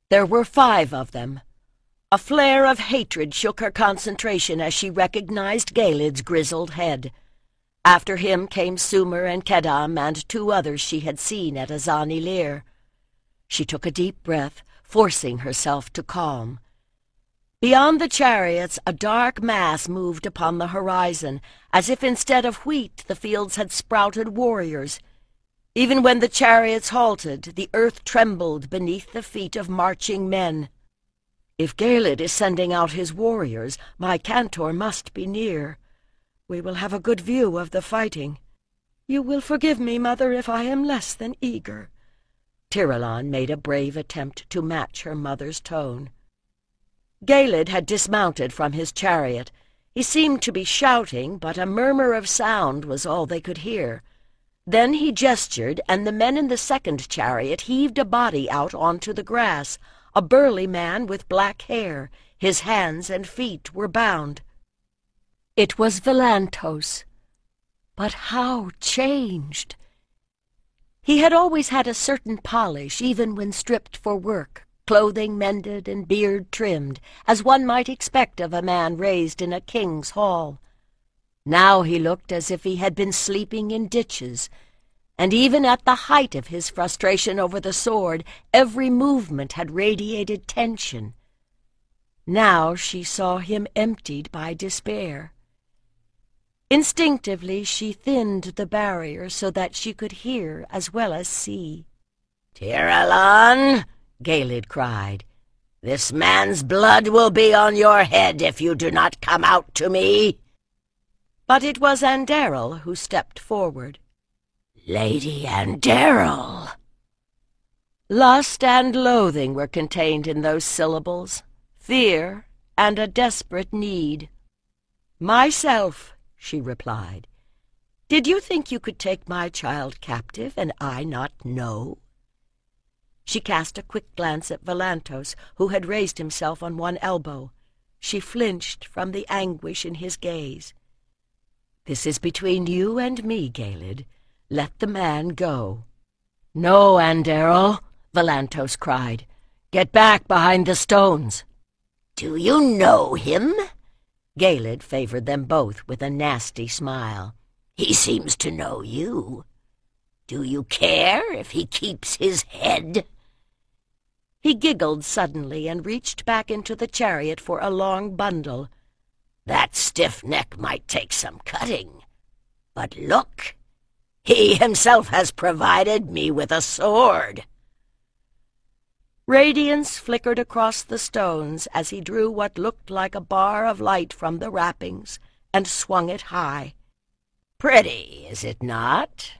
There were 5 of them. A flare of hatred shook her concentration as she recognized Gelid's grizzled head. After him came Sumer and Kedam and 2 others she had seen at Azan-Ilir. She took a deep breath, forcing herself to calm. Beyond the chariots, a dark mass moved upon the horizon, as if instead of wheat the fields had sprouted warriors. Even when the chariots halted, the earth trembled beneath the feet of marching men. "If Gelid is sending out his warriors, my Cantor must be near. We will have a good view of the fighting. You will forgive me, Mother, if I am less than eager." Tiralon made a brave attempt to match her mother's tone. Gelid had dismounted from his chariot. He seemed to be shouting, but a murmur of sound was all they could hear. Then he gestured, and the men in the second chariot heaved a body out onto the grass, a burly man with black hair. His hands and feet were bound. It was Volantos. But how changed! He had always had a certain polish, even when stripped for work, clothing mended and beard trimmed, as one might expect of a man raised in a king's hall. Now he looked as if he had been sleeping in ditches, and even at the height of his frustration over the sword, every movement had radiated tension. Now she saw him emptied by despair. Instinctively she thinned the barrier so that she could hear as well as see. "Tiralon," Gelid cried, "this man's blood will be on your head if you do not come out to me." But it was Andariel who stepped forward. "Lady Andariel." Lust and loathing were contained in those syllables, fear and a desperate need. "Myself," she replied. "Did you think you could take my child captive and I not know?" She cast a quick glance at Volantos, who had raised himself on one elbow. She flinched from the anguish in his gaze. "This is between you and me, Gelid. Let the man go." "No, Andariel," Volantos cried. "Get back behind the stones." "Do you know him?" Galed favored them both with a nasty smile. "He seems to know you. Do you care if he keeps his head?" He giggled suddenly and reached back into the chariot for a long bundle. "That stiff neck might take some cutting. But look, he himself has provided me with a sword." Radiance flickered across the stones as he drew what looked like a bar of light from the wrappings and swung it high. "Pretty, is it not?"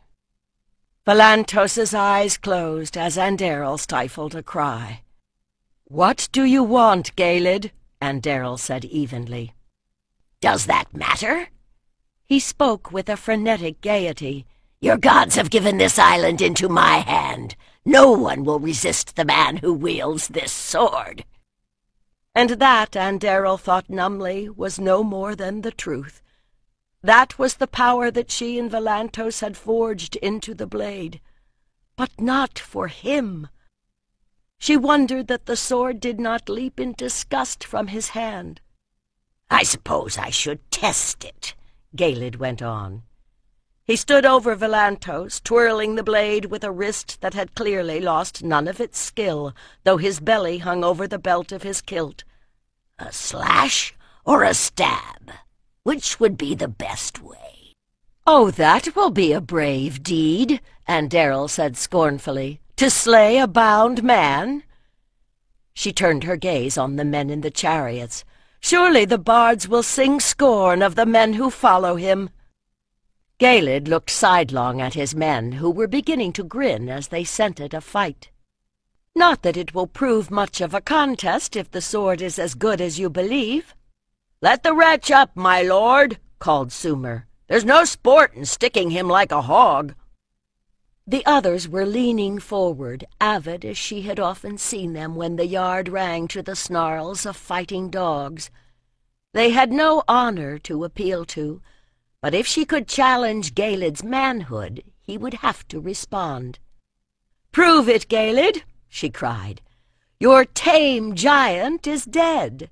Volantos's eyes closed as Andariel stifled a cry. "What do you want, Galed?" Andariel said evenly. "Does that matter?" He spoke with a frenetic gaiety. "Your gods have given this island into my hand. No one will resist the man who wields this sword." And that, Andariel thought numbly, was no more than the truth. That was the power that she and Volantos had forged into the blade. But not for him. She wondered that the sword did not leap in disgust from his hand. "I suppose I should test it," Galed went on. He stood over Volantos, twirling the blade with a wrist that had clearly lost none of its skill, though his belly hung over the belt of his kilt. "A slash or a stab? Which would be the best way?" "Oh, that will be a brave deed," Andariel said scornfully. "To slay a bound man?" She turned her gaze on the men in the chariots. "Surely the bards will sing scorn of the men who follow him." Galed looked sidelong at his men, who were beginning to grin as they scented a fight. "Not that it will prove much of a contest if the sword is as good as you believe." "Let the wretch up, my lord," called Sumer. "There's no sport in sticking him like a hog." The others were leaning forward, avid as she had often seen them when the yard rang to the snarls of fighting dogs. They had no honor to appeal to, but if she could challenge Galed's manhood, he would have to respond. "Prove it, Galed," she cried. "Your tame giant is dead.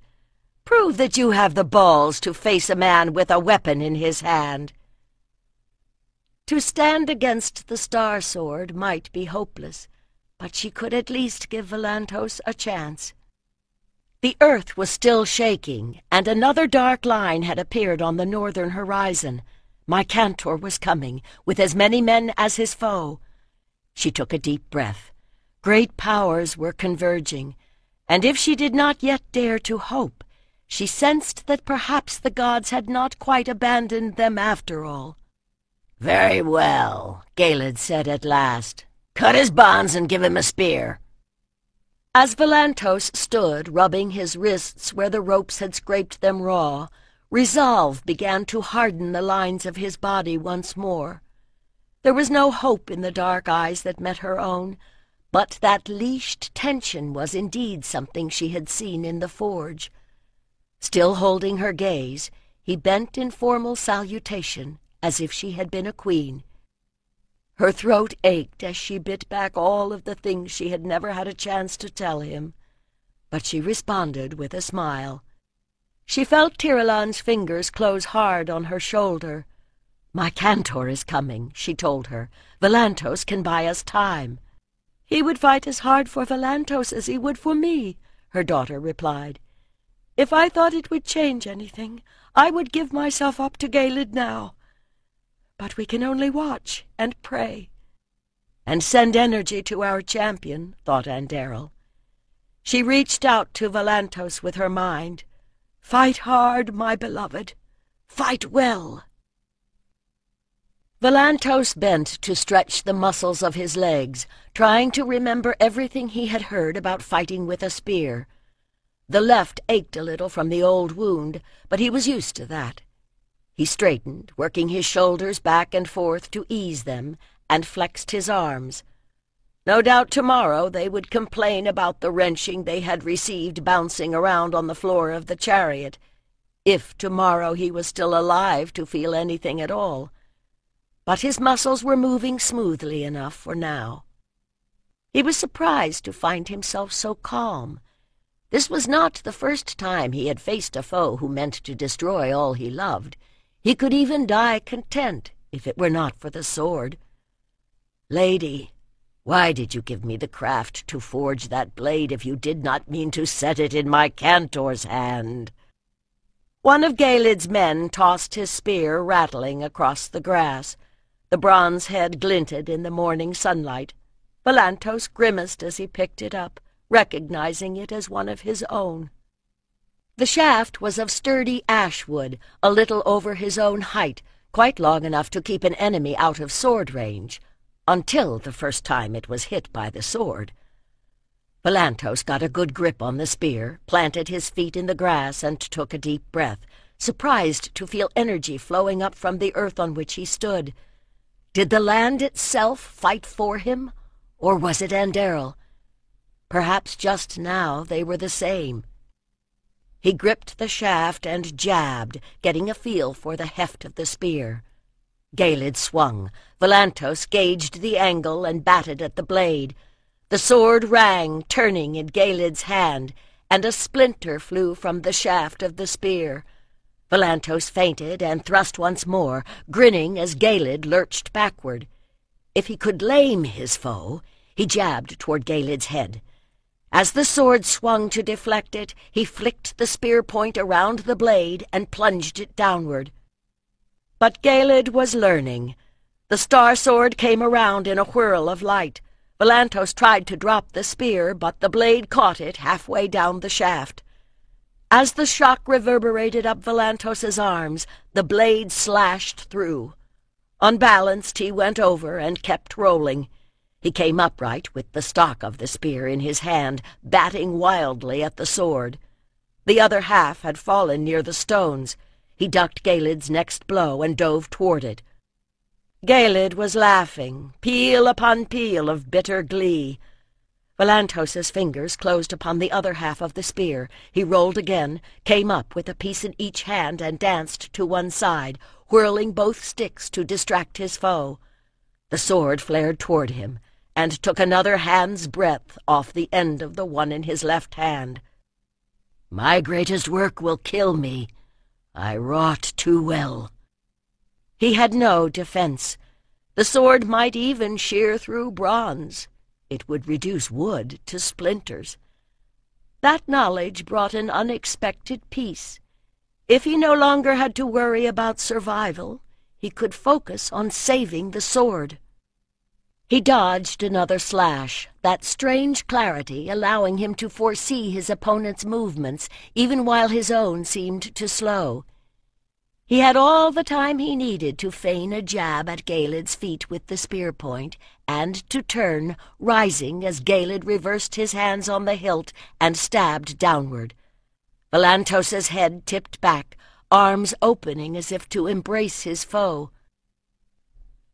Prove that you have the balls to face a man with a weapon in his hand." To stand against the Star Sword might be hopeless, but she could at least give Volantos a chance. The earth was still shaking, and another dark line had appeared on the northern horizon. Mycantor was coming, with as many men as his foe. She took a deep breath. Great powers were converging, and if she did not yet dare to hope, she sensed that perhaps the gods had not quite abandoned them after all. "Very well," Galed said at last. "Cut his bonds and give him a spear." As Volantos stood, rubbing his wrists where the ropes had scraped them raw, resolve began to harden the lines of his body once more. There was no hope in the dark eyes that met her own, but that leashed tension was indeed something she had seen in the forge. Still holding her gaze, he bent in formal salutation, as if she had been a queen. Her throat ached as she bit back all of the things she had never had a chance to tell him, but she responded with a smile. She felt Tiralan's fingers close hard on her shoulder. "Mycantor is coming," she told her. "Volantos can buy us time." "He would fight as hard for Volantos as he would for me," her daughter replied. "If I thought it would change anything, I would give myself up to Galed now. But we can only watch and pray." "And send energy to our champion," thought Andariel. She reached out to Volantos with her mind. "Fight hard, my beloved. Fight well." Volantos bent to stretch the muscles of his legs, trying to remember everything he had heard about fighting with a spear. The left ached a little from the old wound, but he was used to that. He straightened, working his shoulders back and forth to ease them, and flexed his arms. No doubt tomorrow they would complain about the wrenching they had received bouncing around on the floor of the chariot, if tomorrow he was still alive to feel anything at all. But his muscles were moving smoothly enough for now. He was surprised to find himself so calm. This was not the first time he had faced a foe who meant to destroy all he loved. He could even die content if it were not for the sword. "Lady, why did you give me the craft to forge that blade if you did not mean to set it in my cantor's hand?" One of Gelid's men tossed his spear rattling across the grass. The bronze head glinted in the morning sunlight. Volantos grimaced as he picked it up, recognizing it as one of his own. The shaft was of sturdy ash wood, a little over his own height, quite long enough to keep an enemy out of sword range, until the first time it was hit by the sword. Volantos got a good grip on the spear, planted his feet in the grass, and took a deep breath, surprised to feel energy flowing up from the earth on which he stood. Did the land itself fight for him, or was it Anderil? Perhaps just now they were the same. He gripped the shaft and jabbed, getting a feel for the heft of the spear. Gelid swung. Volantos gauged the angle and batted at the blade. The sword rang, turning in Gelid's hand, and a splinter flew from the shaft of the spear. Volantos feinted and thrust once more, grinning as Gelid lurched backward. If he could lame his foe, he jabbed toward Gelid's head. As the sword swung to deflect it, he flicked the spear point around the blade and plunged it downward. But Gelid was learning. The star sword came around in a whirl of light. Volantos tried to drop the spear, but the blade caught it halfway down the shaft. As the shock reverberated up Volantos's arms, the blade slashed through. Unbalanced, he went over and kept rolling. He came upright with the stock of the spear in his hand, batting wildly at the sword. The other half had fallen near the stones. He ducked Gelid's next blow and dove toward it. Gelid was laughing, peal upon peal of bitter glee. Volantos's fingers closed upon the other half of the spear. He rolled again, came up with a piece in each hand and danced to one side, whirling both sticks to distract his foe. The sword flared toward him, and took another hand's breadth off the end of the one in his left hand. "My greatest work will kill me. I wrought too well." He had no defense. The sword might even shear through bronze. It would reduce wood to splinters. That knowledge brought an unexpected peace. If he no longer had to worry about survival, he could focus on saving the sword. He dodged another slash, that strange clarity allowing him to foresee his opponent's movements even while his own seemed to slow. He had all the time he needed to feign a jab at Gelid's feet with the spear point, and to turn, rising as Gelid reversed his hands on the hilt and stabbed downward. Volantos's head tipped back, arms opening as if to embrace his foe.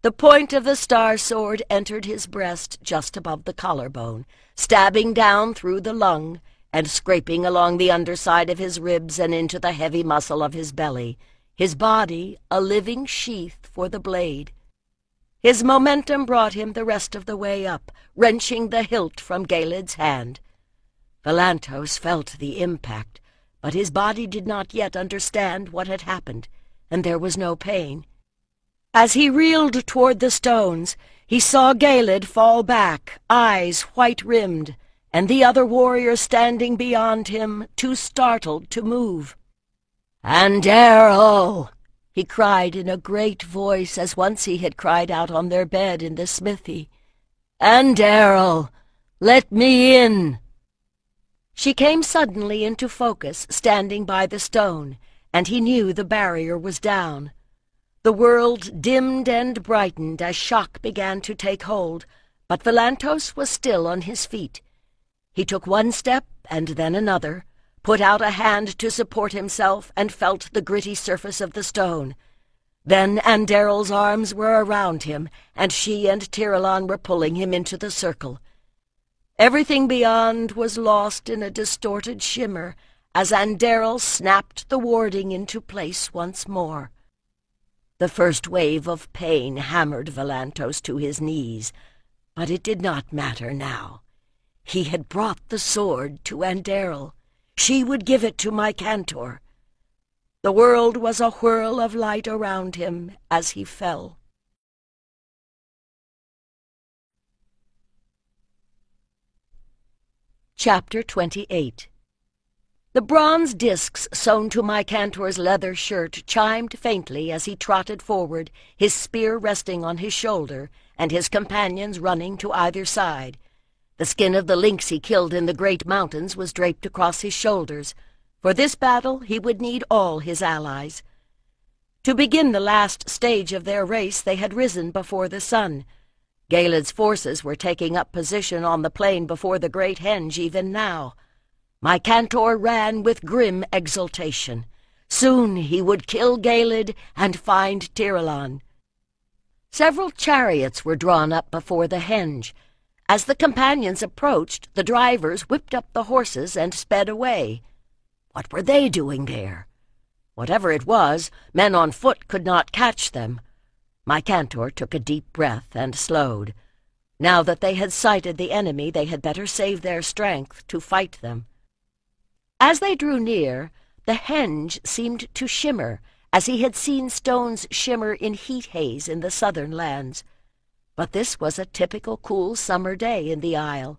The point of the star sword entered his breast just above the collarbone, stabbing down through the lung and scraping along the underside of his ribs and into the heavy muscle of his belly, his body a living sheath for the blade. His momentum brought him the rest of the way up, wrenching the hilt from Gelid's hand. Volantos felt the impact, but his body did not yet understand what had happened, and there was no pain. As he reeled toward the stones, he saw Gelid fall back, eyes white-rimmed, and the other warrior standing beyond him, too startled to move. "Anderil!" he cried in a great voice, as once he had cried out on their bed in the smithy. "Anderil, let me in!" She came suddenly into focus, standing by the stone, and he knew the barrier was down. The world dimmed and brightened as shock began to take hold, but Volantos was still on his feet. He took one step and then another, put out a hand to support himself, and felt the gritty surface of the stone. Then Anderil's arms were around him, and she and Tiralon were pulling him into the circle. Everything beyond was lost in a distorted shimmer as Anderil snapped the warding into place once more. The first wave of pain hammered Volantos to his knees, But it did not matter now. He had brought the sword to Anderil. She would give it to my Cantor. The world was a whirl of light around him as he fell. Chapter 28. The bronze discs sewn to my Cantor's leather shirt chimed faintly as he trotted forward, his spear resting on his shoulder, and his companions running to either side. The skin of the lynx he killed in the great mountains was draped across his shoulders. For this battle he would need all his allies. To begin the last stage of their race, they had risen before the sun. Galid's forces were taking up position on the plain before the great henge even now. My Cantor ran with grim exultation. Soon he would kill Galid and find Tirelon. Several chariots were drawn up before the henge. As the companions approached, the drivers whipped up the horses and sped away. What were they doing there? Whatever it was, men on foot could not catch them. My Cantor took a deep breath and slowed. Now that they had sighted the enemy, they had better save their strength to fight them. As they drew near, the henge seemed to shimmer, as he had seen stones shimmer in heat haze in the southern lands. But this was a typical cool summer day in the Isle.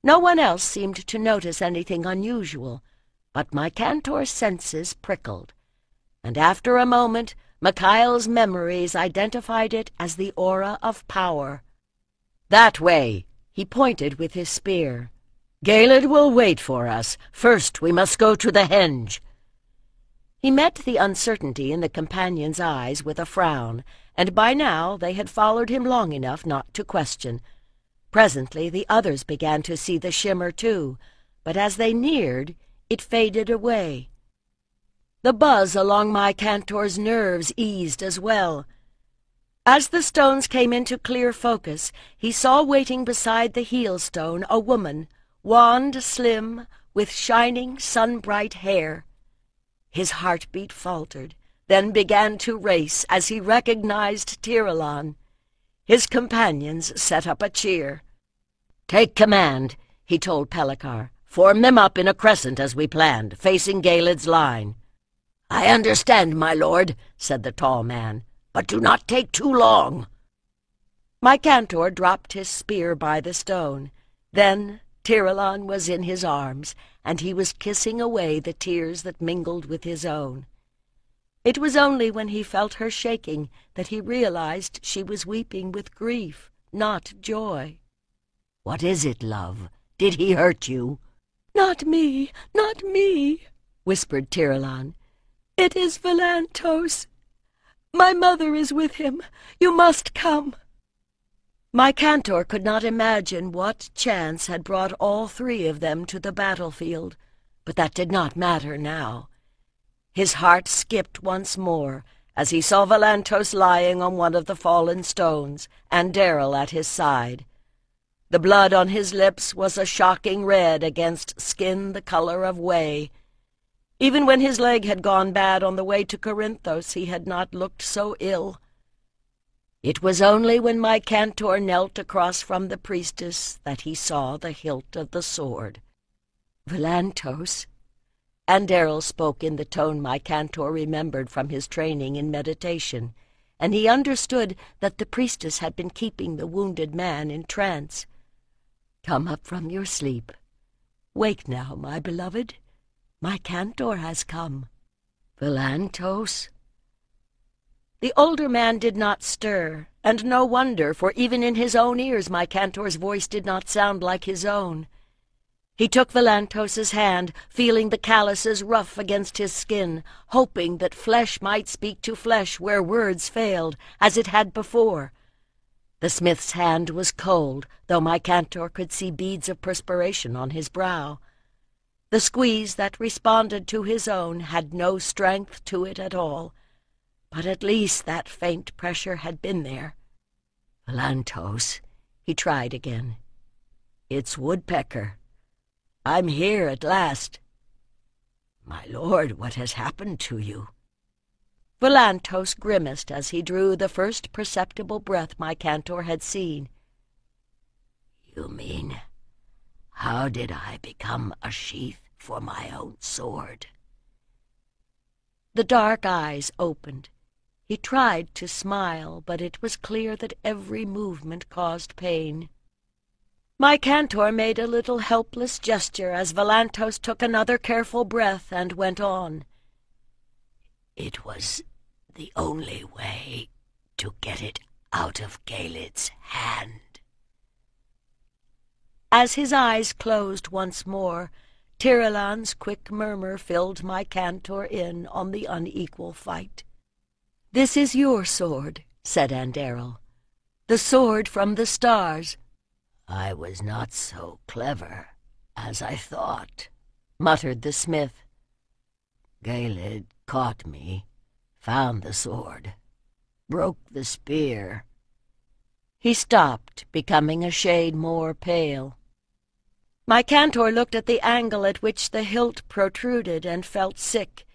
No one else seemed to notice anything unusual, but my Cantor's senses prickled, and after a moment Mikhail's memories identified it as the aura of power. "That way," he pointed with his spear. "Galid will wait for us. First we must go to the henge." He met the uncertainty in the companions' eyes with a frown, and by now they had followed him long enough not to question. Presently the others began to see the shimmer too, but as they neared, it faded away. The buzz along my Cantor's nerves eased as well. As the stones came into clear focus, he saw waiting beside the heel stone a woman, wan, slim, with shining, sun-bright hair. His heartbeat faltered, then began to race as he recognized Tirelon. His companions set up a cheer. "Take command," he told Pellicar. "Form them up in a crescent as we planned, facing Galid's line." "I understand, my lord," said the tall man, "but do not take too long." My Cantor dropped his spear by the stone. Then Tirelon was in his arms, and he was kissing away the tears that mingled with his own. It was only when he felt her shaking that he realized she was weeping with grief, not joy. "What is it, love? Did he hurt you?" "Not me, not me," whispered Tirelon. "It is Velantos. My mother is with him. You must come." My Cantor could not imagine what chance had brought all three of them to the battlefield, but that did not matter now. His heart skipped once more as he saw Velantos lying on one of the fallen stones, and Darrell at his side. The blood on his lips was a shocking red against skin the color of whey. Even when his leg had gone bad on the way to Corinthos, he had not looked so ill. It was only when my Cantor knelt across from the priestess that he saw the hilt of the sword. "Velantos," and Darrell spoke in the tone my Cantor remembered from his training in meditation, and he understood that the priestess had been keeping the wounded man in trance. "Come up from your sleep. Wake now, my beloved. My Cantor has come." "Velantos?" The older man did not stir, and no wonder, for even in his own ears my Cantor's voice did not sound like his own. He took Velantos's hand, feeling the calluses rough against his skin, hoping that flesh might speak to flesh where words failed, as it had before. The smith's hand was cold, though my Cantor could see beads of perspiration on his brow. The squeeze that responded to his own had no strength to it at all, but at least that faint pressure had been there. "Velantos," he tried again. "It's Woodpecker. I'm here at last." "My lord, what has happened to you?" Velantos grimaced as he drew the first perceptible breath my Cantor had seen. mean, how did I become a sheath for my own sword? The dark eyes opened. He tried to smile, but it was clear that every movement caused pain. My Cantor made a little helpless gesture as Volantos took another careful breath and went on. It was the only way to get it out of Galid's hand. As his eyes closed once more, Tiralan's quick murmur filled my Cantor in on the unequal fight. "This is your sword," said Andariel. "The sword from the stars." "I was not so clever as I thought," muttered the smith. "Galid caught me, found the sword, broke the spear." He stopped, becoming a shade more pale. My Cantor looked at the angle at which the hilt protruded and felt sick.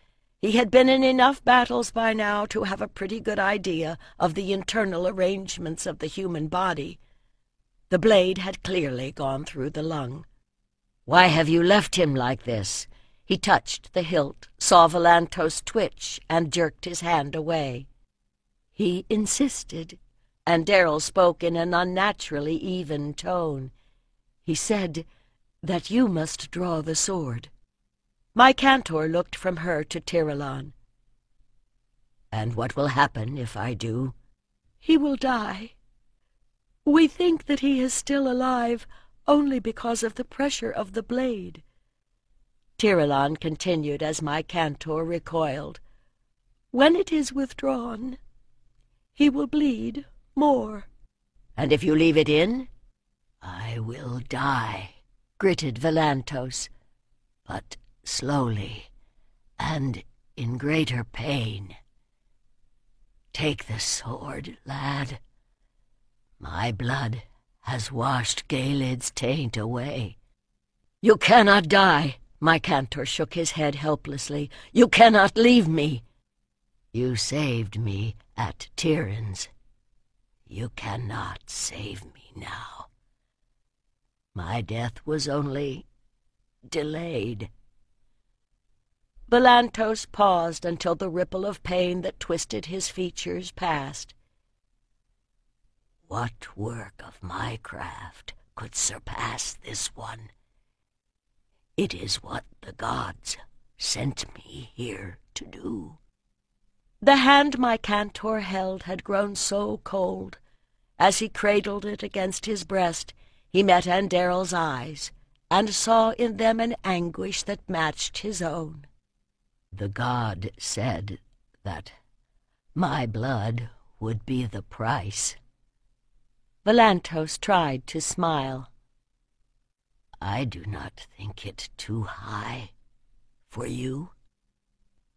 He had been in enough battles by now to have a pretty good idea of the internal arrangements of the human body. The blade had clearly gone through the lung. "Why have you left him like this?" He touched the hilt, saw Volantos twitch, and jerked his hand away. "He insisted," and Andariel spoke in an unnaturally even tone. "He said that you must draw the sword." My Cantor looked from her to Tiralan. "And what will happen if I do?" "He will die. We think that he is still alive only because of the pressure of the blade." Tiralan continued as my Cantor recoiled. "When it is withdrawn, he will bleed more." "And if you leave it in?" "I will die," gritted Volantos, "but slowly and in greater pain. Take the sword, lad. My blood has washed Galid's taint away." "You cannot die," my Cantor shook his head helplessly. "You cannot leave me." "You saved me at Tiran's. You cannot save me now. My death was only delayed." Volantos paused until the ripple of pain that twisted his features passed. "What work of my craft could surpass this one? It is what the gods sent me here to do." The hand my Cantor held had grown so cold. As he cradled it against his breast, he met Andariel's eyes, and saw in them an anguish that matched his own. "The god said that my blood would be the price." Volantos tried to smile. "I do not think it too high for you."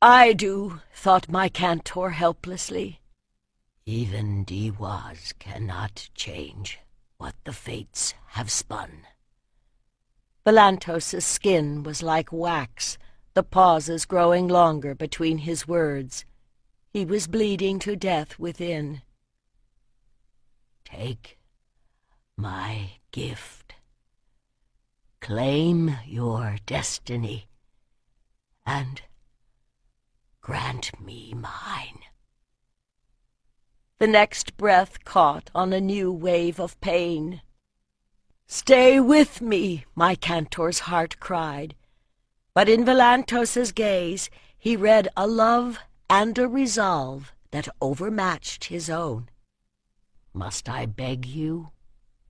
"I do," thought my Cantor helplessly. "Even Diwas cannot change what the fates have spun." Volantos's skin was like wax, the pauses growing longer between his words. He was bleeding to death within. "Take my gift. Claim your destiny, and grant me mine." The next breath caught on a new wave of pain. "Stay with me," my Cantor's heart cried. But in Volantos's gaze he read a love and a resolve that overmatched his own. "Must I beg you?"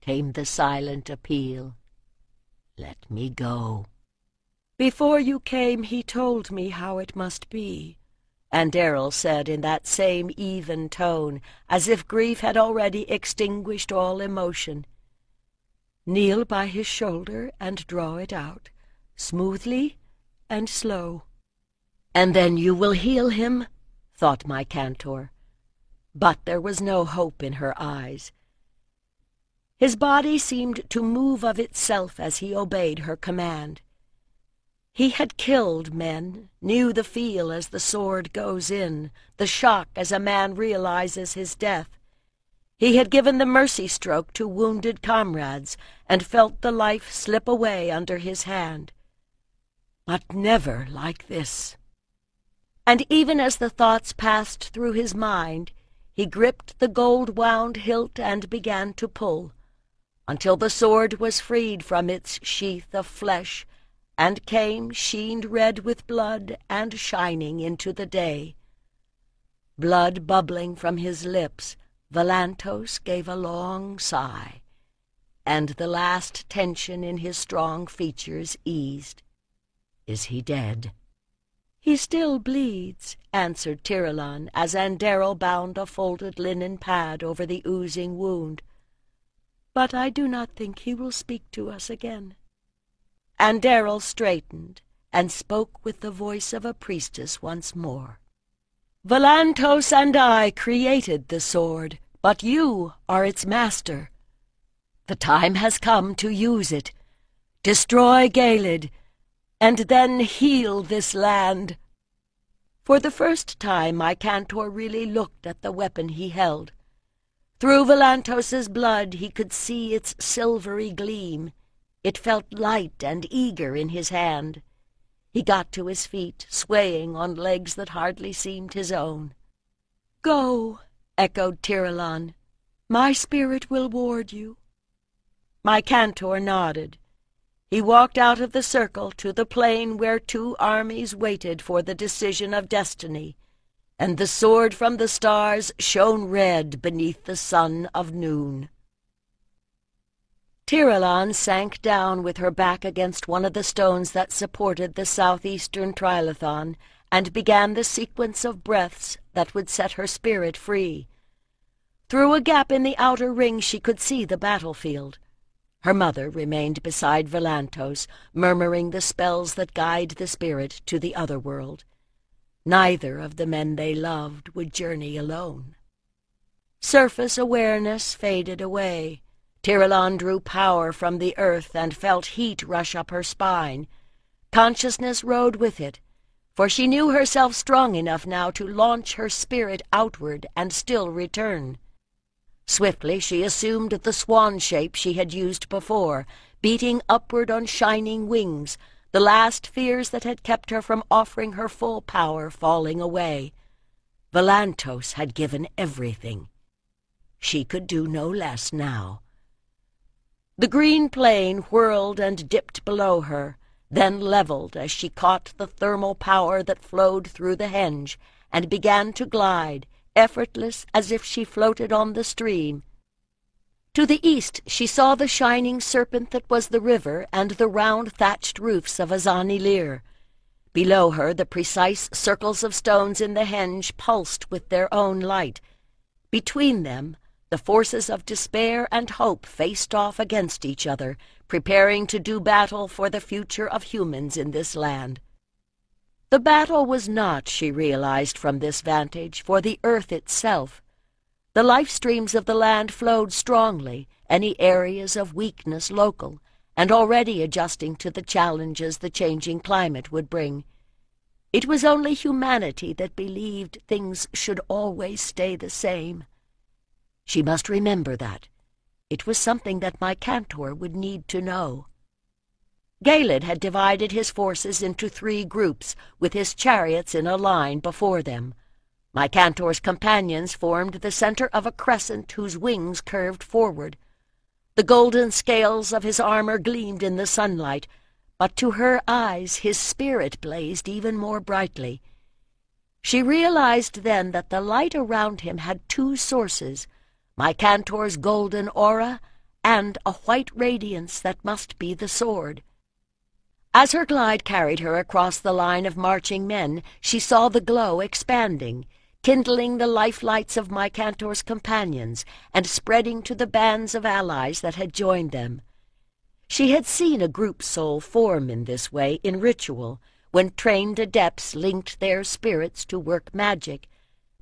came the silent appeal. "Let me go." "Before you came he told me how it must be," Andariel said in that same even tone, as if grief had already extinguished all emotion. "Kneel by his shoulder and draw it out, smoothly and slow." "And then you will heal him?" thought my Cantor. But there was no hope in her eyes. His body seemed to move of itself as he obeyed her command. He had killed men, knew the feel as the sword goes in, the shock as a man realizes his death. He had given the mercy stroke to wounded comrades and felt the life slip away under his hand. But never like this. And even as the thoughts passed through his mind, he gripped the gold-wound hilt and began to pull, until the sword was freed from its sheath of flesh and came sheened red with blood and shining into the day. Blood bubbling from his lips, Volantos gave a long sigh, and the last tension in his strong features eased. "Is he dead?" "He still bleeds," answered Tirelon, as Anderil bound a folded linen pad over the oozing wound. "But I do not think he will speak to us again." Anderil straightened and spoke with the voice of a priestess once more. "Volantos and I created the sword, but you are its master. The time has come to use it. Destroy Galed, and then heal this land." For the first time, my Cantor really looked at the weapon he held. Through Volantos's blood he could see its silvery gleam. It felt light and eager in his hand. He got to his feet, swaying on legs that hardly seemed his own. "Go," echoed Tirelon. "My spirit will ward you." My Cantor nodded. He walked out of the circle to the plain where two armies waited for the decision of destiny, and the sword from the stars shone red beneath the sun of noon. Tirelon sank down with her back against one of the stones that supported the southeastern trilithon, and began the sequence of breaths that would set her spirit free. Through a gap in the outer ring she could see the battlefield. Her mother remained beside Volantos, murmuring the spells that guide the spirit to the other world. Neither of the men they loved would journey alone. Surface awareness faded away. Tirelon drew power from the earth and felt heat rush up her spine. Consciousness rode with it, for she knew herself strong enough now to launch her spirit outward and still return. Swiftly she assumed the swan shape she had used before, beating upward on shining wings, the last fears that had kept her from offering her full power falling away. Volantos had given everything. She could do no less now. The green plain whirled and dipped below her, then leveled as she caught the thermal power that flowed through the henge, and began to glide, effortless as if she floated on the stream. To the east she saw the shining serpent that was the river and the round thatched roofs of Azani Lir. Below her the precise circles of stones in the henge pulsed with their own light. Between them the forces of despair and hope faced off against each other, preparing to do battle for the future of humans in this land. The battle was not, she realized from this vantage, for the earth itself. The life streams of the land flowed strongly, any areas of weakness local, and already adjusting to the challenges the changing climate would bring. It was only humanity that believed things should always stay the same. She must remember that. It was something that my Cantor would need to know. Galed had divided his forces into 3 groups, with his chariots in a line before them. My Cantor's companions formed the center of a crescent whose wings curved forward. The golden scales of his armor gleamed in the sunlight, but to her eyes his spirit blazed even more brightly. She realized then that the light around him had 2 sources, my Cantor's golden aura and a white radiance that must be the sword. As her glide carried her across the line of marching men, she saw the glow expanding, kindling the life-lights of my Cantor's companions and spreading to the bands of allies that had joined them. She had seen a group soul form in this way in ritual, when trained adepts linked their spirits to work magic,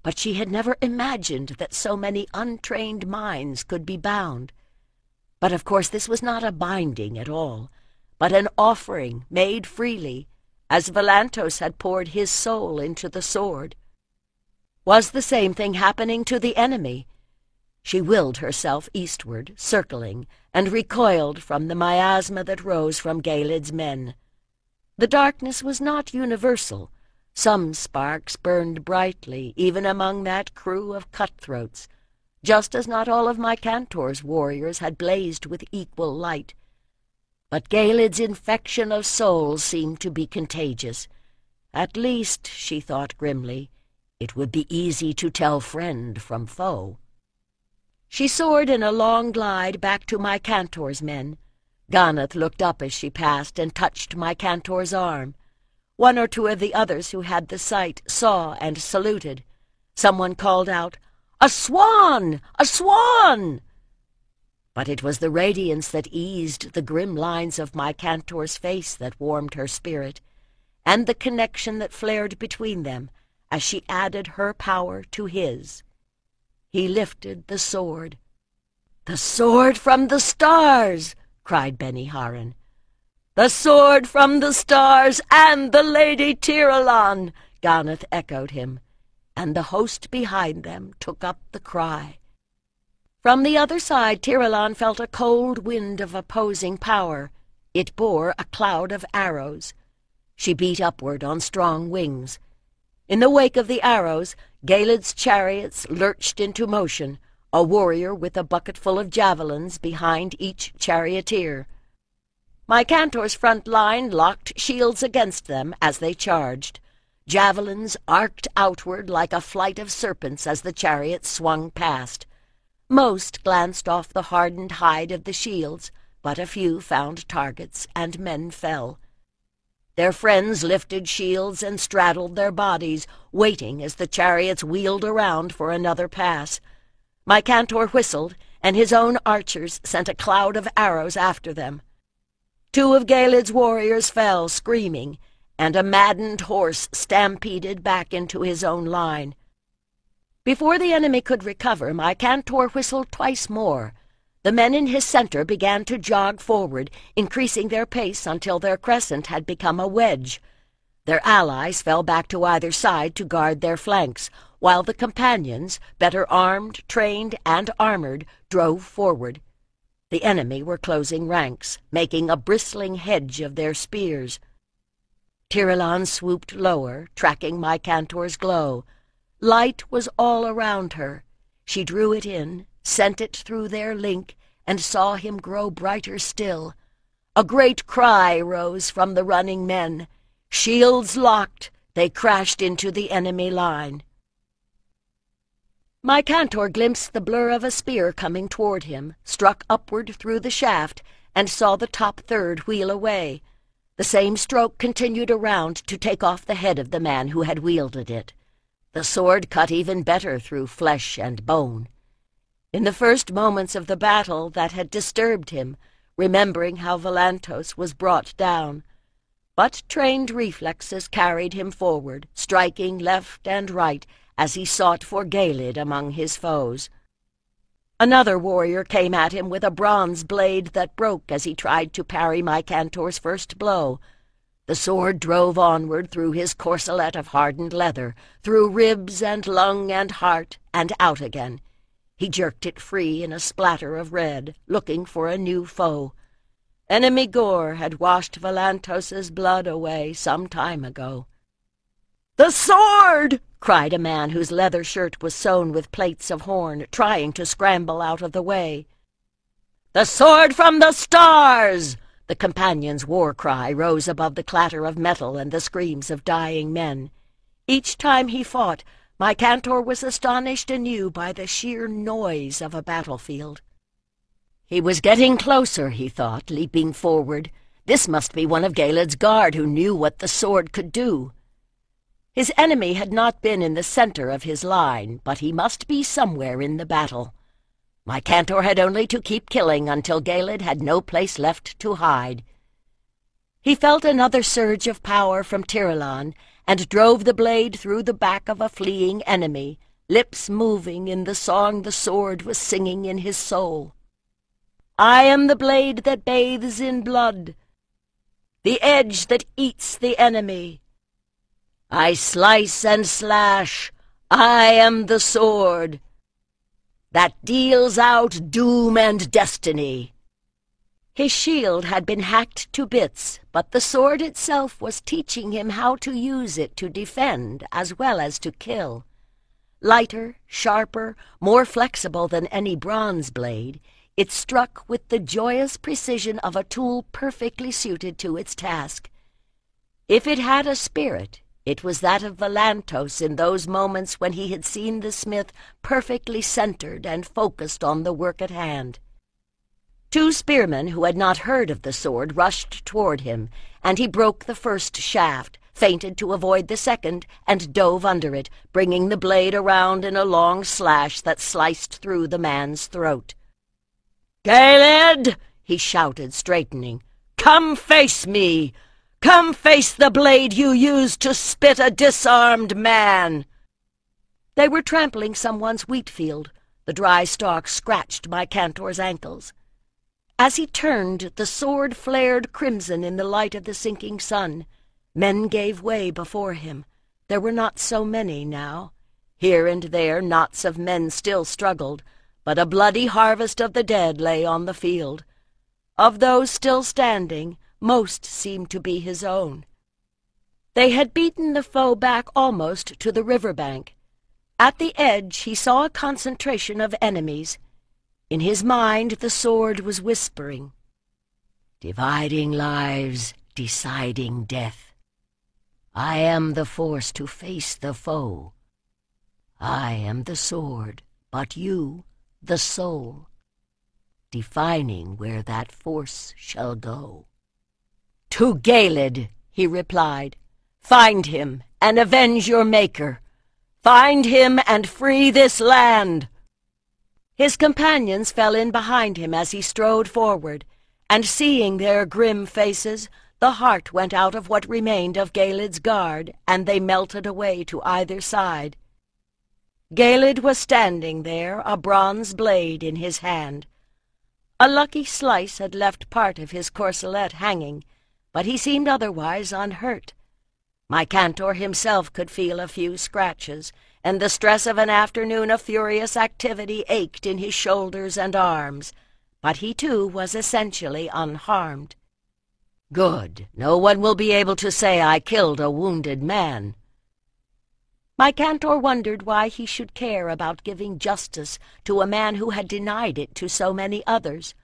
but she had never imagined that so many untrained minds could be bound. But of course this was not a binding at all, but an offering made freely, as Volantos had poured his soul into the sword. Was the same thing happening to the enemy? She willed herself eastward, circling, and recoiled from the miasma that rose from Gelid's men. The darkness was not universal. Some sparks burned brightly, even among that crew of cutthroats, just as not all of my Cantor's warriors had blazed with equal light. But Gelid's infection of souls seemed to be contagious. At least, she thought grimly, it would be easy to tell friend from foe. She soared in a long glide back to my Cantor's men. Ganath looked up as she passed and touched my Cantor's arm. One or two of the others who had the sight saw and saluted. Someone called out, "A swan! A swan!" But it was the radiance that eased the grim lines of my Cantor's face that warmed her spirit, and the connection that flared between them as she added her power to his. He lifted the sword. "The sword from the stars!" cried Beni-Haran. "The sword from the stars and the Lady Tiralon!" Ganath echoed him, and the host behind them took up the cry. From the other side Tiralon felt a cold wind of opposing power. It bore a cloud of arrows. She beat upward on strong wings. In the wake of the arrows, Gelid's chariots lurched into motion, a warrior with a bucketful of javelins behind each charioteer. My Cantor's front line locked shields against them as they charged. Javelins arced outward like a flight of serpents as the chariots swung past. Most glanced off the hardened hide of the shields, but a few found targets, and men fell. Their friends lifted shields and straddled their bodies, waiting as the chariots wheeled around for another pass. My Cantor whistled, and his own archers sent a cloud of arrows after them. Two of Gelid's warriors fell, screaming, and a maddened horse stampeded back into his own line. Before the enemy could recover, my Cantor whistled twice more. The men in his center began to jog forward, increasing their pace until their crescent had become a wedge. Their allies fell back to either side to guard their flanks, while the companions, better armed, trained, and armored, drove forward. The enemy were closing ranks, making a bristling hedge of their spears. Tiralon swooped lower, tracking my Cantor's glow. Light was all around her. She drew it in, sent it through their link, and saw him grow brighter still. A great cry rose from the running men. Shields locked, they crashed into the enemy line. My Cantor glimpsed the blur of a spear coming toward him, struck upward through the shaft, and saw the top third wheel away. The same stroke continued around to take off the head of the man who had wielded it. The sword cut even better through flesh and bone. In the first moments of the battle that had disturbed him, remembering how Volantos was brought down. But trained reflexes carried him forward, striking left and right as he sought for Gelid among his foes. Another warrior came at him with a bronze blade that broke as he tried to parry my Cantor's first blow. The sword drove onward through his corselet of hardened leather, through ribs and lung and heart, and out again. He jerked it free in a splatter of red, looking for a new foe. Enemy gore had washed Volantos's blood away some time ago. "The sword!" cried a man whose leather shirt was sewn with plates of horn, trying to scramble out of the way. "The sword from the stars!" The companion's war cry rose above the clatter of metal and the screams of dying men. Each time he fought, my Cantor was astonished anew by the sheer noise of a battlefield. He was getting closer, he thought, leaping forward. This must be one of Gelid's guard who knew what the sword could do. His enemy had not been in the center of his line, but he must be somewhere in the battle. My Cantor had only to keep killing until Gelid had no place left to hide. He felt another surge of power from Tiralon, and drove the blade through the back of a fleeing enemy, lips moving in the song the sword was singing in his soul. "I am the blade that bathes in blood, the edge that eats the enemy. I slice and slash, I am the sword." that deals out doom and destiny." His shield had been hacked to bits, but the sword itself was teaching him how to use it to defend as well as to kill. Lighter, sharper, more flexible than any bronze blade, it struck with the joyous precision of a tool perfectly suited to its task. If it had a spirit, it was that of Volantos in those moments when he had seen the smith perfectly centered and focused on the work at hand. Two spearmen who had not heard of the sword rushed toward him, and he broke the first shaft, feinted to avoid the second, and dove under it, bringing the blade around in a long slash that sliced through the man's throat. "Gaeled!" he shouted, straightening. "Come face me! Come face the blade you used to spit a disarmed man!" They were trampling someone's wheat field. The dry stalk scratched my Cantor's ankles. As he turned, the sword flared crimson in the light of the sinking sun. Men gave way before him. There were not so many now. Here and there knots of men still struggled, but a bloody harvest of the dead lay on the field. Of those still standing, most seemed to be his own. They had beaten the foe back almost to the river bank. At the edge he saw a concentration of enemies. In his mind the sword was whispering, "Dividing lives, deciding death. I am the force to face the foe. I am the sword, but you, the soul, defining where that force shall go." "To Gaeled," he replied. "Find him and avenge your maker. Find him and free this land." His companions fell in behind him as he strode forward, and seeing their grim faces, the heart went out of what remained of Gaeled's guard, and they melted away to either side. Gaeled was standing there, a bronze blade in his hand. A lucky slice had left part of his corselet hanging, but he seemed otherwise unhurt. My Cantor himself could feel a few scratches, and the stress of an afternoon of furious activity ached in his shoulders and arms, but he too was essentially unharmed. "Good. No one will be able to say I killed a wounded man." My Cantor wondered why he should care about giving justice to a man who had denied it to so many others.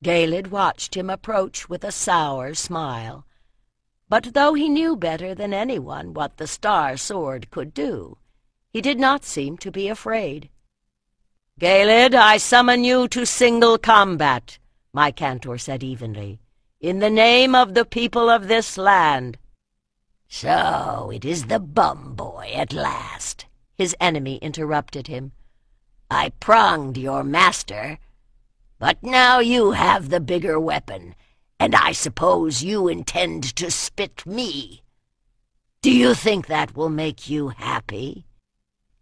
Gaeled watched him approach with a sour smile. But though he knew better than anyone what the star sword could do, he did not seem to be afraid. "Gaeled, I summon you to single combat," my Cantor said evenly, "in the name of the people of this land." "So it is the bum boy at last," his enemy interrupted him. "I pronged your master, but now you have the bigger weapon, and I suppose you intend to spit me. Do you think that will make you happy?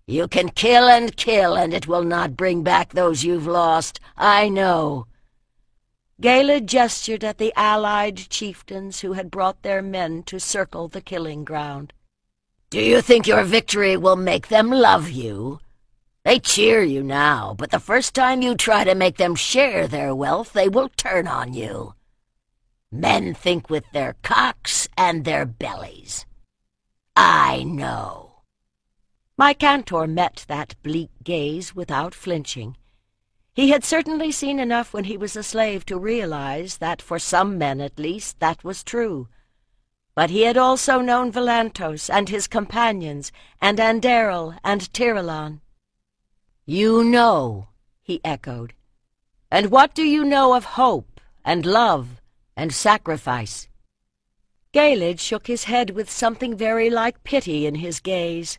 You can kill, and it will not bring back those you've lost, I know." Gaeled gestured at the allied chieftains who had brought their men to circle the killing ground. "Do you think your victory will make them love you? They cheer you now, but the first time you try to make them share their wealth, they will turn on you. Men think with their cocks and their bellies. I know." My Cantor met that bleak gaze without flinching. He had certainly seen enough when he was a slave to realize that, for some men at least, that was true. But he had also known Volantos and his companions, and Anderil and Tirelon. "You know," he echoed. "And what do you know of hope and love and sacrifice?" Gaeled shook his head with something very like pity in his gaze.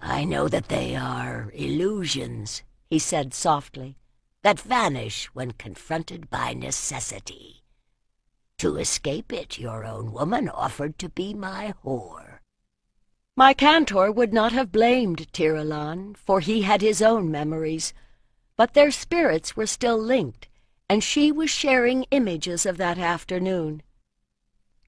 "I know that they are illusions," he said softly, "that vanish when confronted by necessity. To escape it, your own woman offered to be my whore." My Cantor would not have blamed Tirelon, for he had his own memories, but their spirits were still linked, and she was sharing images of that afternoon.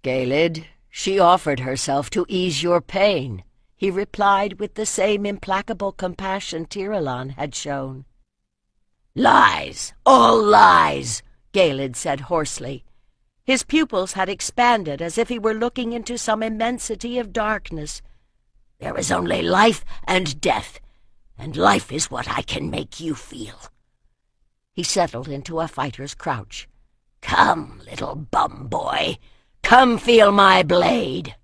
"Gaeled, she offered herself to ease your pain," he replied with the same implacable compassion Tiralon had shown. "Lies! All lies!" Galed said hoarsely. His pupils had expanded as if he were looking into some immensity of darkness. "There is only life and death, and life is what I can make you feel." He settled into a fighter's crouch. "Come, little bum boy, come feel my blade."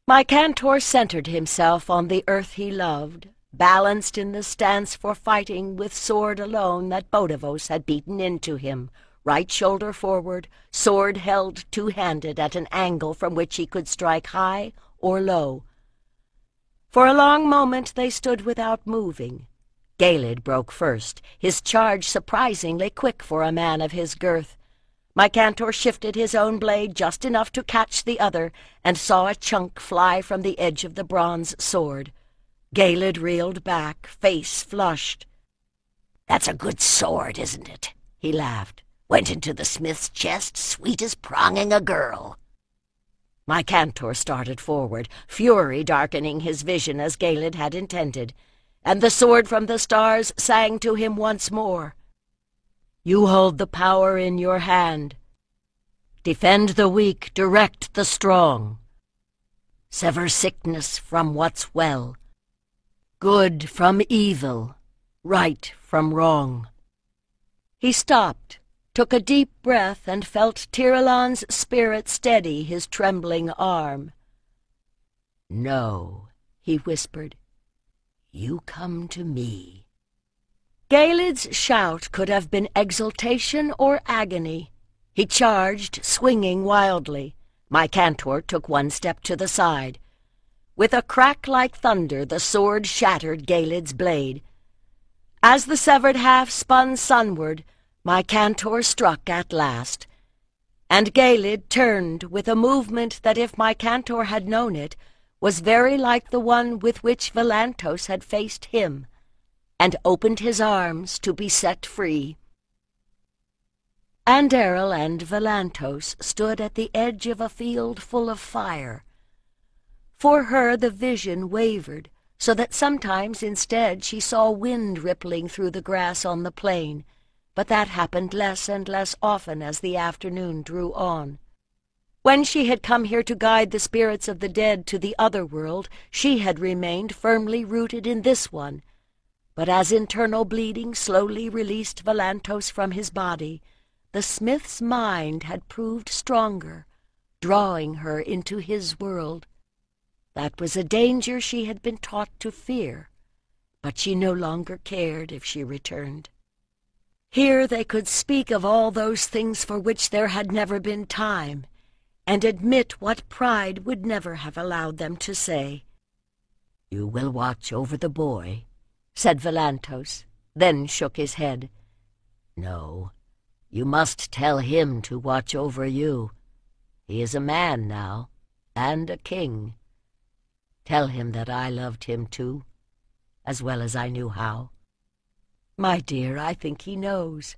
Mycantor centered himself on the earth he loved, balanced in the stance for fighting with sword alone that Bodivos had beaten into him, right shoulder forward, sword held two-handed at an angle from which he could strike high or low. For a long moment they stood without moving. Galed broke first, his charge surprisingly quick for a man of his girth. Mycantor shifted his own blade just enough to catch the other, and saw a chunk fly from the edge of the bronze sword. Galed reeled back, face flushed. "That's a good sword, isn't it?" he laughed. "Went into the smith's chest, sweet as pronging a girl." Mycantor started forward, fury darkening his vision as Galed had intended, and the sword from the stars sang to him once more. "You hold the power in your hand. Defend the weak, direct the strong. Sever sickness from what's well. Good from evil, right from wrong." He stopped, took a deep breath, and felt Tiralon's spirit steady his trembling arm. "No," he whispered. "You come to me." Galed's shout could have been exultation or agony. He charged, swinging wildly. Mycantor took one step to the side. With a crack like thunder, the sword shattered Galed's blade. As the severed half spun sunward, Mycantor struck at last, and Galed turned with a movement that, if Mycantor had known it, was very like the one with which Valantos had faced him, and opened his arms to be set free. Andariel and Valantos stood at the edge of a field full of fire. For her the vision wavered, so that sometimes instead she saw wind rippling through the grass on the plain, but that happened less and less often as the afternoon drew on. When she had come here to guide the spirits of the dead to the other world, she had remained firmly rooted in this one. But as internal bleeding slowly released Valantos from his body, the smith's mind had proved stronger, drawing her into his world. That was a danger she had been taught to fear, but she no longer cared if she returned. Here they could speak of all those things for which there had never been time, and admit what pride would never have allowed them to say. "You will watch over the boy," said Valantos, then shook his head. "No, you must tell him to watch over you. He is a man now, and a king. Tell him that I loved him too, as well as I knew how." "My dear, I think he knows."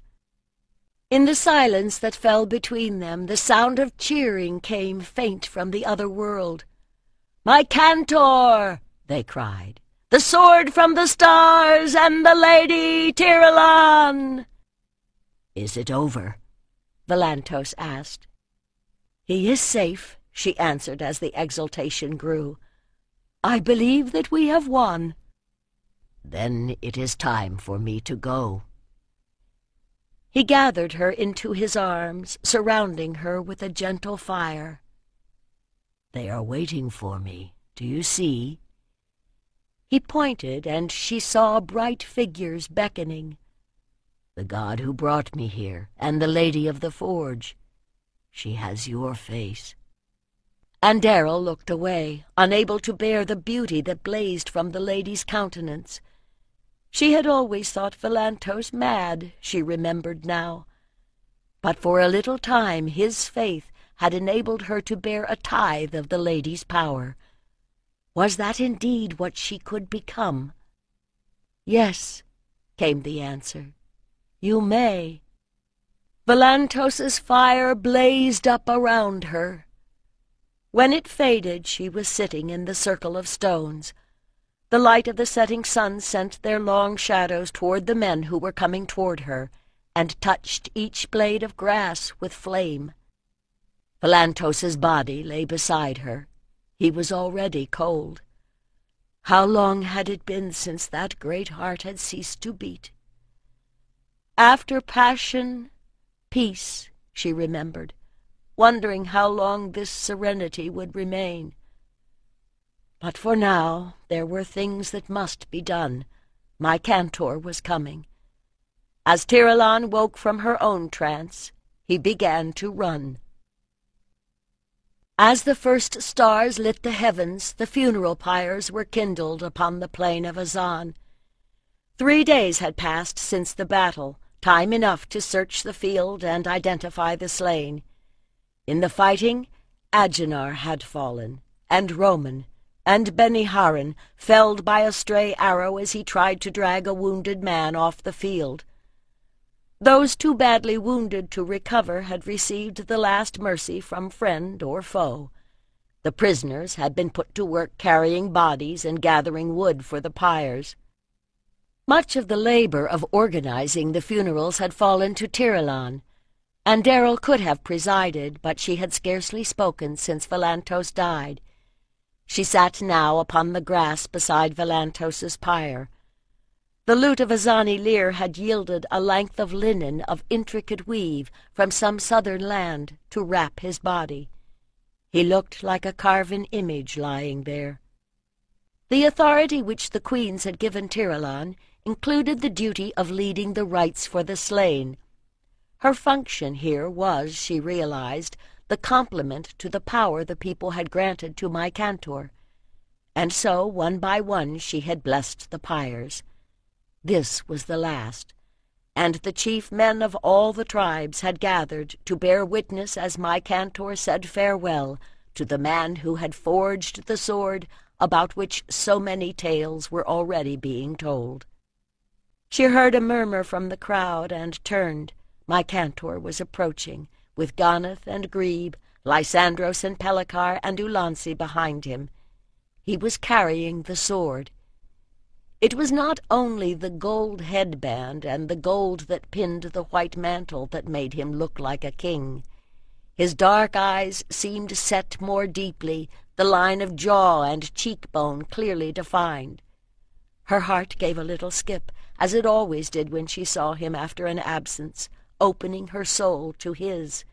In the silence that fell between them, the sound of cheering came faint from the other world. "Mycantor!" they cried. "The sword from the stars, and the Lady Tiralon!" "Is it over?" Valantos asked. "He is safe," she answered as the exultation grew. "I believe that we have won." "Then it is time for me to go." He gathered her into his arms, surrounding her with a gentle fire. "They are waiting for me. Do you see?" He pointed, and she saw bright figures beckoning. "The god who brought me here, and the lady of the forge. She has your face." Andariel looked away, unable to bear the beauty that blazed from the lady's countenance. She had always thought Valantos mad, she remembered now. But for a little time his faith had enabled her to bear a tithe of the lady's power. Was that indeed what she could become? "Yes," came the answer. "You may." Valantos's fire blazed up around her. When it faded, she was sitting in the circle of stones. The light of the setting sun sent their long shadows toward the men who were coming toward her, and touched each blade of grass with flame. Volantos's body lay beside her. He was already cold. How long had it been since that great heart had ceased to beat? After passion, peace, she remembered, wondering how long this serenity would remain. But for now there were things that must be done. My Cantor was coming. As Tirelon woke from her own trance, he began to run. As the first stars lit the heavens, the funeral pyres were kindled upon the plain of Azan. 3 days had passed since the battle, time enough to search the field and identify the slain. In the fighting, Agenar had fallen, and Roman, and Beniharan, felled by a stray arrow as he tried to drag a wounded man off the field. Those too badly wounded to recover had received the last mercy from friend or foe. The prisoners had been put to work carrying bodies and gathering wood for the pyres. Much of the labor of organizing the funerals had fallen to Tirelon. Andariel could have presided, but she had scarcely spoken since Volantos died. She sat now upon the grass beside Volantos's pyre. The lute of Azani Lir had yielded a length of linen of intricate weave from some southern land to wrap his body. He looked like a carven image lying there. The authority which the queens had given Tirelon included the duty of leading the rites for the slain. Her function here was, she realized, the complement to the power the people had granted to my Cantor. And so, one by one, she had blessed the pyres. This was the last, and the chief men of all the tribes had gathered to bear witness as my Cantor said farewell to the man who had forged the sword about which so many tales were already being told. She heard a murmur from the crowd and turned. My Cantor was approaching, with Ganath and Grebe, Lysandros and Pellicar and Ulansi behind him. He was carrying the sword. It was not only the gold headband and the gold that pinned the white mantle that made him look like a king. His dark eyes seemed set more deeply, the line of jaw and cheekbone clearly defined. Her heart gave a little skip, as it always did when she saw him after an absence, opening her soul to his.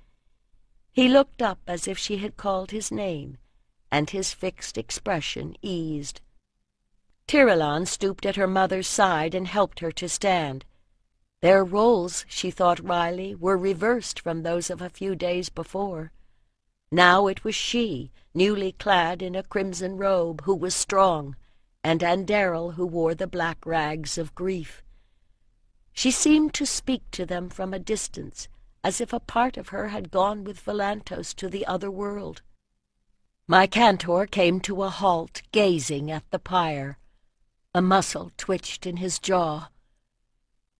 He looked up as if she had called his name, and his fixed expression eased. Tirelon stooped at her mother's side and helped her to stand. Their roles, she thought wryly, were reversed from those of a few days before. Now it was she, newly clad in a crimson robe, who was strong, and Andariel who wore the black rags of grief. She seemed to speak to them from a distance, as if a part of her had gone with Volantos to the other world. My Cantor came to a halt, gazing at the pyre. A muscle twitched in his jaw.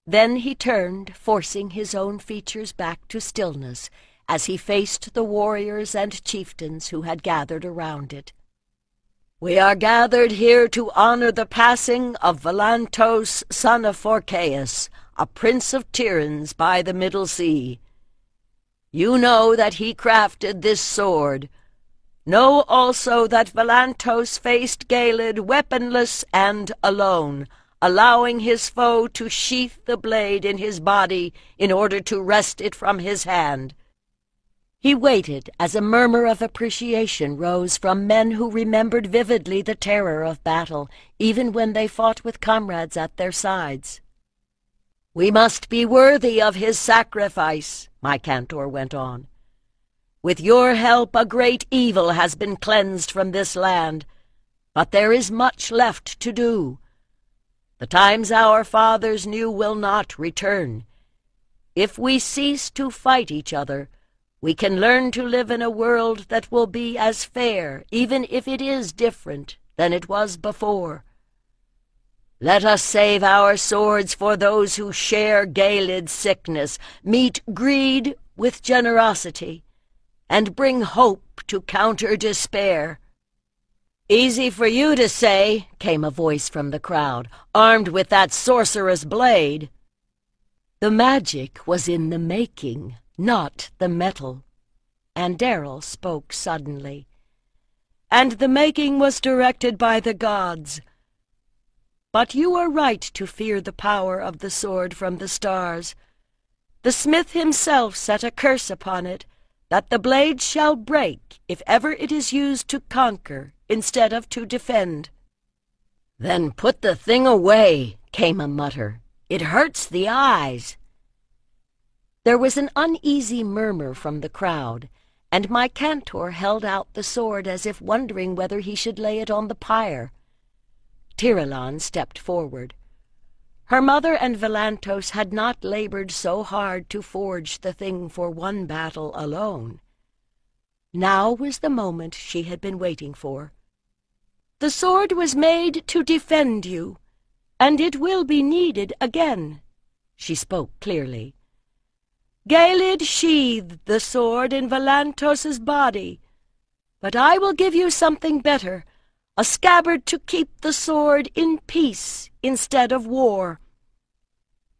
Then he turned, forcing his own features back to stillness, as he faced the warriors and chieftains who had gathered around it. "We are gathered here to honor the passing of Volantos, son of Phorkaius, a prince of Tiryns by the Middle Sea. You know that he crafted this sword. Know also that Volantos faced Galid weaponless and alone, allowing his foe to sheath the blade in his body in order to wrest it from his hand." He waited as a murmur of appreciation rose from men who remembered vividly the terror of battle, even when they fought with comrades at their sides. "We must be worthy of his sacrifice," my Cantor went on. "With your help a great evil has been cleansed from this land, but there is much left to do. The times our fathers knew will not return. If we cease to fight each other, we can learn to live in a world that will be as fair, even if it is different, than it was before. Let us save our swords for those who share Galid's sickness, meet greed with generosity, and bring hope to counter despair." "Easy for you to say," came a voice from the crowd, "armed with that sorceress blade." The magic was in the making, not the metal. And Darrell spoke suddenly. "And the making was directed by the gods. But you are right to fear the power of the sword from the stars. The smith himself set a curse upon it, that the blade shall break if ever it is used to conquer instead of to defend." "Then put the thing away," came a mutter. "It hurts the eyes." There was an uneasy murmur from the crowd, and my cantor held out the sword as if wondering whether he should lay it on the pyre. Tiralon stepped forward. Her mother and Velantos had not labored so hard to forge the thing for one battle alone. Now was the moment she had been waiting for. "The sword was made to defend you, and it will be needed again," she spoke clearly. "Galid sheathed the sword in Velantos's body, but I will give you something better, a scabbard to keep the sword in peace instead of war."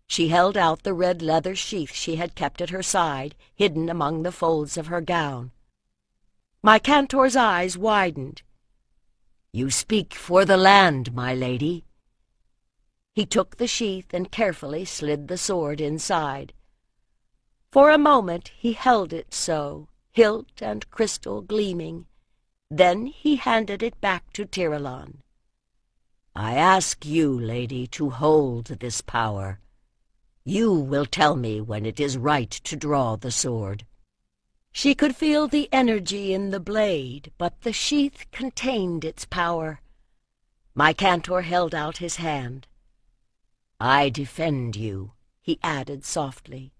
She held out the red leather sheath she had kept at her side, hidden among the folds of her gown. My cantor's eyes widened. "You speak for the land, my lady." He took the sheath and carefully slid the sword inside. For a moment he held it so, hilt and crystal gleaming. Then he handed it back to Tiralon. "I ask you, lady, to hold this power. You will tell me when it is right to draw the sword." She could feel the energy in the blade, but the sheath contained its power. My cantor held out his hand. "I defend you," he added softly,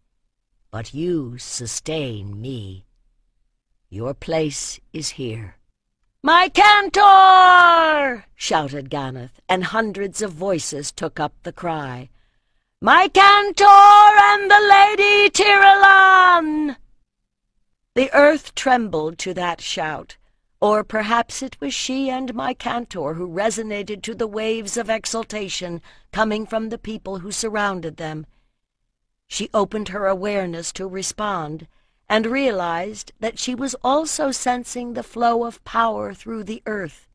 "but you sustain me. Your place is here." "My cantor!" shouted Ganath, and hundreds of voices took up the cry. "My cantor and the Lady Tiralon!" The earth trembled to that shout, or perhaps it was she and my cantor who resonated to the waves of exultation coming from the people who surrounded them. She opened her awareness to respond, and realized that she was also sensing the flow of power through the earth.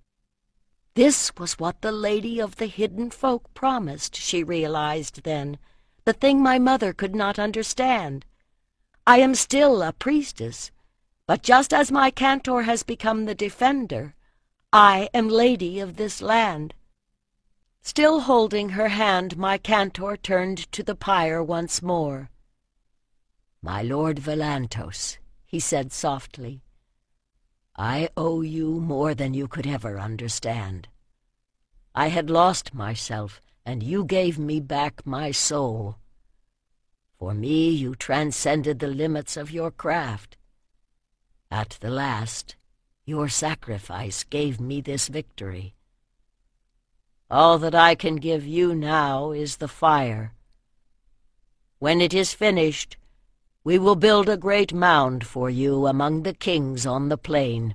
This was what the Lady of the Hidden Folk promised, she realized then, the thing my mother could not understand. I am still a priestess, but just as my cantor has become the defender, I am lady of this land. Still holding her hand, my cantor turned to the pyre once more. "My lord Velantos," he said softly, "I owe you more than you could ever understand. I had lost myself, and you gave me back my soul. For me, you transcended the limits of your craft. At the last, your sacrifice gave me this victory. All that I can give you now is the fire. When it is finished, we will build a great mound for you among the kings on the plain."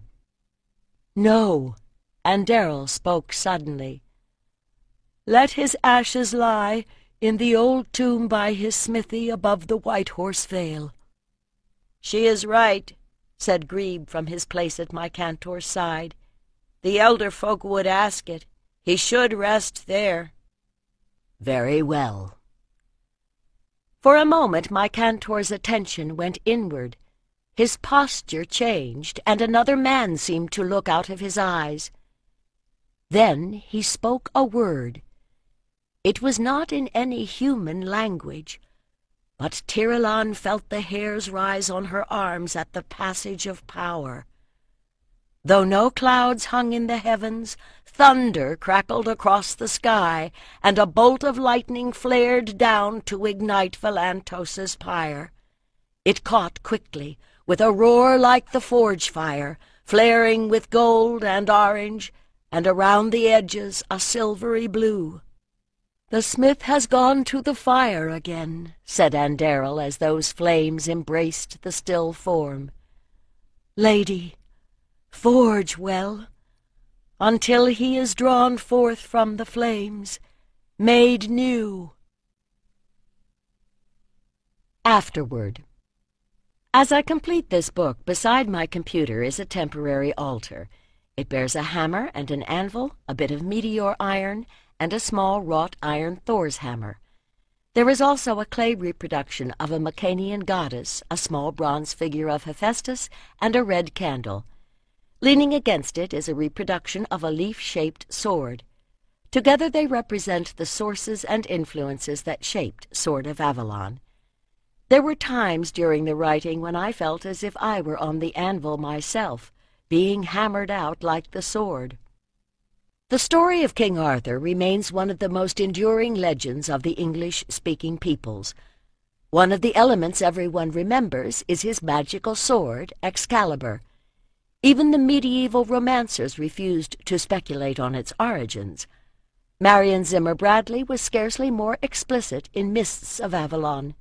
"No," and Darrell spoke suddenly. "Let his ashes lie in the old tomb by his smithy above the White Horse Vale." "She is right," said Grebe from his place at my cantor's side. "The elder folk would ask it. He should rest there." "Very well." For a moment my cantor's attention went inward. His posture changed, and another man seemed to look out of his eyes. Then he spoke a word. It was not in any human language, but Tiralon felt the hairs rise on her arms at the passage of power. Though no clouds hung in the heavens, thunder crackled across the sky, and a bolt of lightning flared down to ignite Velantos's pyre. It caught quickly, with a roar like the forge fire, flaring with gold and orange, and around the edges a silvery blue. "The smith has gone to the fire again," said Andariel as those flames embraced the still form. Lady, forge well, until he is drawn forth from the flames, made new. Afterward. As I complete this book, beside my computer is a temporary altar. It bears a hammer and an anvil, a bit of meteor iron, and a small wrought iron Thor's hammer. There is also a clay reproduction of a Mecanian goddess, a small bronze figure of Hephaestus, and a red candle. Leaning against it is a reproduction of a leaf-shaped sword. Together they represent the sources and influences that shaped Sword of Avalon. There were times during the writing when I felt as if I were on the anvil myself, being hammered out like the sword. The story of King Arthur remains one of the most enduring legends of the English-speaking peoples. One of the elements everyone remembers is his magical sword, Excalibur. Even the medieval romancers refused to speculate on its origins. Marion Zimmer Bradley was scarcely more explicit in Mists of Avalon.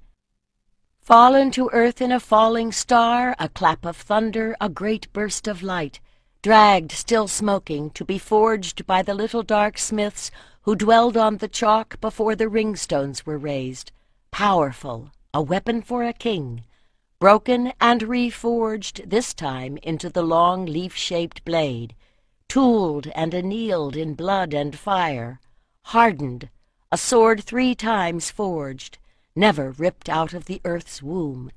Fallen to earth in a falling star, a clap of thunder, a great burst of light, dragged still smoking to be forged by the little dark smiths who dwelled on the chalk before the ringstones were raised, powerful, a weapon for a king, broken and reforged this time into the long leaf-shaped blade, tooled and annealed in blood and fire, hardened, a sword 3 times forged, never ripped out of the earth's womb,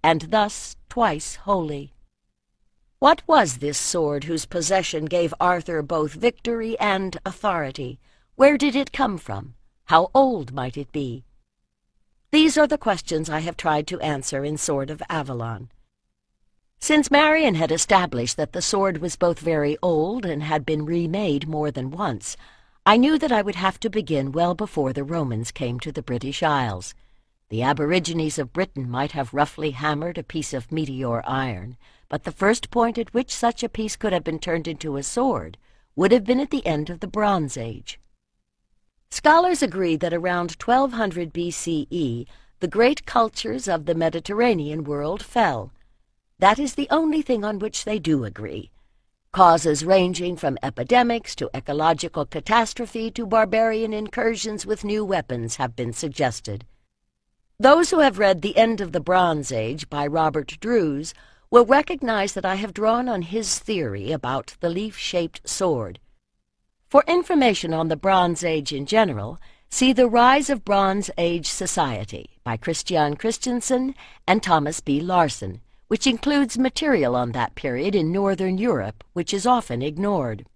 and thus twice holy. What was this sword whose possession gave Arthur both victory and authority? Where did it come from? How old might it be? These are the questions I have tried to answer in Sword of Avalon. Since Marion had established that the sword was both very old and had been remade more than once, I knew that I would have to begin well before the Romans came to the British Isles. The aborigines of Britain might have roughly hammered a piece of meteor iron, but the first point at which such a piece could have been turned into a sword would have been at the end of the Bronze Age. Scholars agree that around 1200 BCE, the great cultures of the Mediterranean world fell. That is the only thing on which they do agree. Causes ranging from epidemics to ecological catastrophe to barbarian incursions with new weapons have been suggested. Those who have read The End of the Bronze Age by Robert Drews will recognize that I have drawn on his theory about the leaf-shaped sword. For information on the Bronze Age in general, see The Rise of Bronze Age Society by Christian Christensen and Thomas B. Larson, which includes material on that period in Northern Europe, which is often ignored.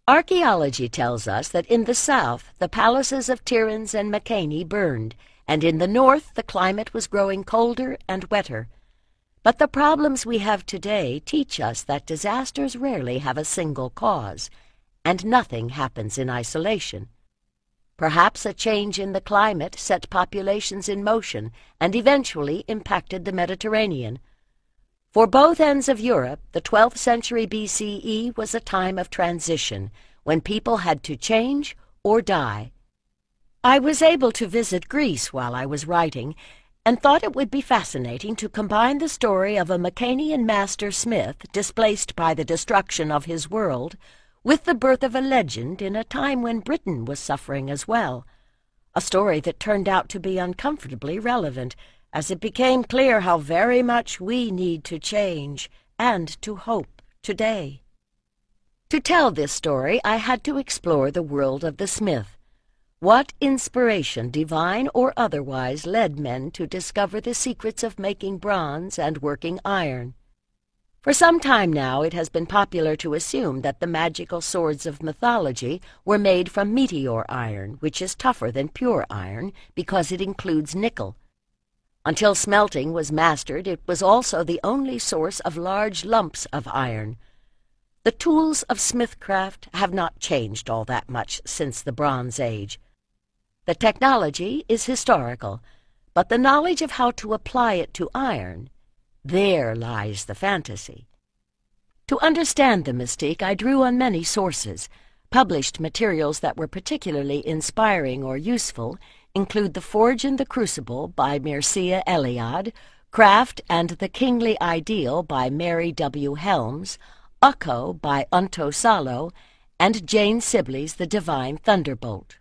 Archaeology tells us that in the south the palaces of Tiryns and Mycenae burned, and in the north the climate was growing colder and wetter. But the problems we have today teach us that disasters rarely have a single cause, and nothing happens in isolation. Perhaps a change in the climate set populations in motion and eventually impacted the Mediterranean. For both ends of Europe, the 12th century BCE was a time of transition, when people had to change or die. I was able to visit Greece while I was writing, and thought it would be fascinating to combine the story of a Mecanian master smith displaced by the destruction of his world with the birth of a legend in a time when Britain was suffering as well, a story that turned out to be uncomfortably relevant, as it became clear how very much we need to change and to hope today. To tell this story, I had to explore the world of the smith. What inspiration, divine or otherwise, led men to discover the secrets of making bronze and working iron? For some time now it has been popular to assume that the magical swords of mythology were made from meteor iron, which is tougher than pure iron because it includes nickel. Until smelting was mastered, it was also the only source of large lumps of iron. The tools of smithcraft have not changed all that much since the Bronze Age. The technology is historical, but the knowledge of how to apply it to iron, there lies the fantasy. To understand the mystique, I drew on many sources. Published materials that were particularly inspiring or useful include The Forge and the Crucible by Mircea Eliade, Craft and the Kingly Ideal by Mary W. Helms, Ukko by Unto Salo, and Jane Sibley's The Divine Thunderbolt.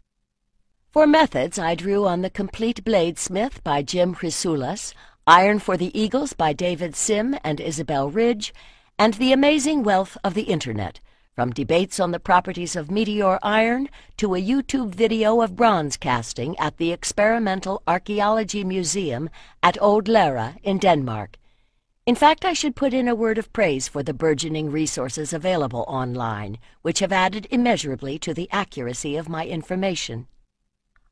For methods, I drew on The Complete Bladesmith by Jim Chrysoulas, Iron for the Eagles by David Sim and Isabel Ridge, and The Amazing Wealth of the Internet, from debates on the properties of meteor iron to a YouTube video of bronze casting at the Experimental Archaeology Museum at Old Læra in Denmark. In fact, I should put in a word of praise for the burgeoning resources available online, which have added immeasurably to the accuracy of my information.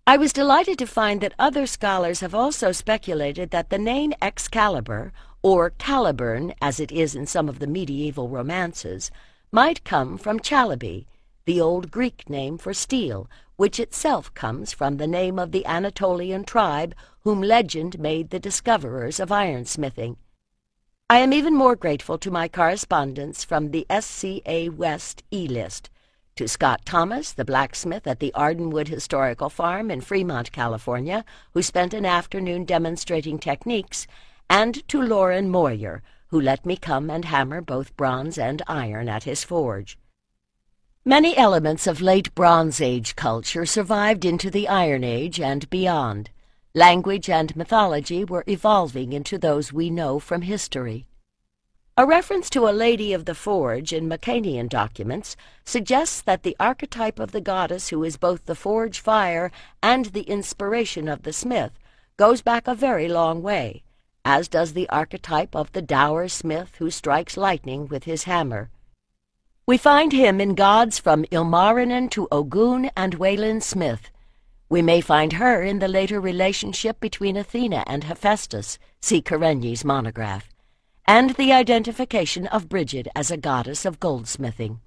I was delighted to find that other scholars have also speculated that the name Excalibur, or Caliburn as it is in some of the medieval romances, might come from Chalabi, the old Greek name for steel, which itself comes from the name of the Anatolian tribe whom legend made the discoverers of ironsmithing. I am even more grateful to my correspondents from the SCA West E-List, to Scott Thomas, the blacksmith at the Ardenwood Historical Farm in Fremont, California, who spent an afternoon demonstrating techniques, and to Lauren Moyer, who let me come and hammer both bronze and iron at his forge. Many elements of late Bronze Age culture survived into the Iron Age and beyond. Language and mythology were evolving into those we know from history. A reference to a Lady of the Forge in Macanian documents suggests that the archetype of the goddess who is both the forge fire and the inspiration of the smith goes back a very long way, as does the archetype of the dour smith who strikes lightning with his hammer. We find him in gods from Ilmarinen to Ogun and Wayland Smith. We may find her in the later relationship between Athena and Hephaestus, see Karenyi's monograph, and the identification of Brigid as a goddess of goldsmithing.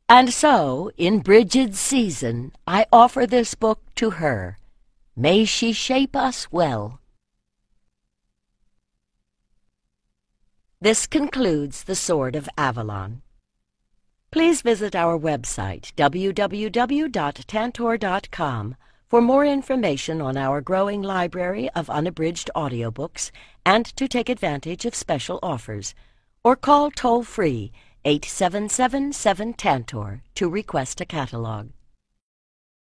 And so, in Brigid's season, I offer this book to her. May she shape us well. This concludes The Sword of Avalon. Please visit our website, www.tantor.com, for more information on our growing library of unabridged audiobooks and to take advantage of special offers, or call toll-free 877-7-TANTOR to request a catalog.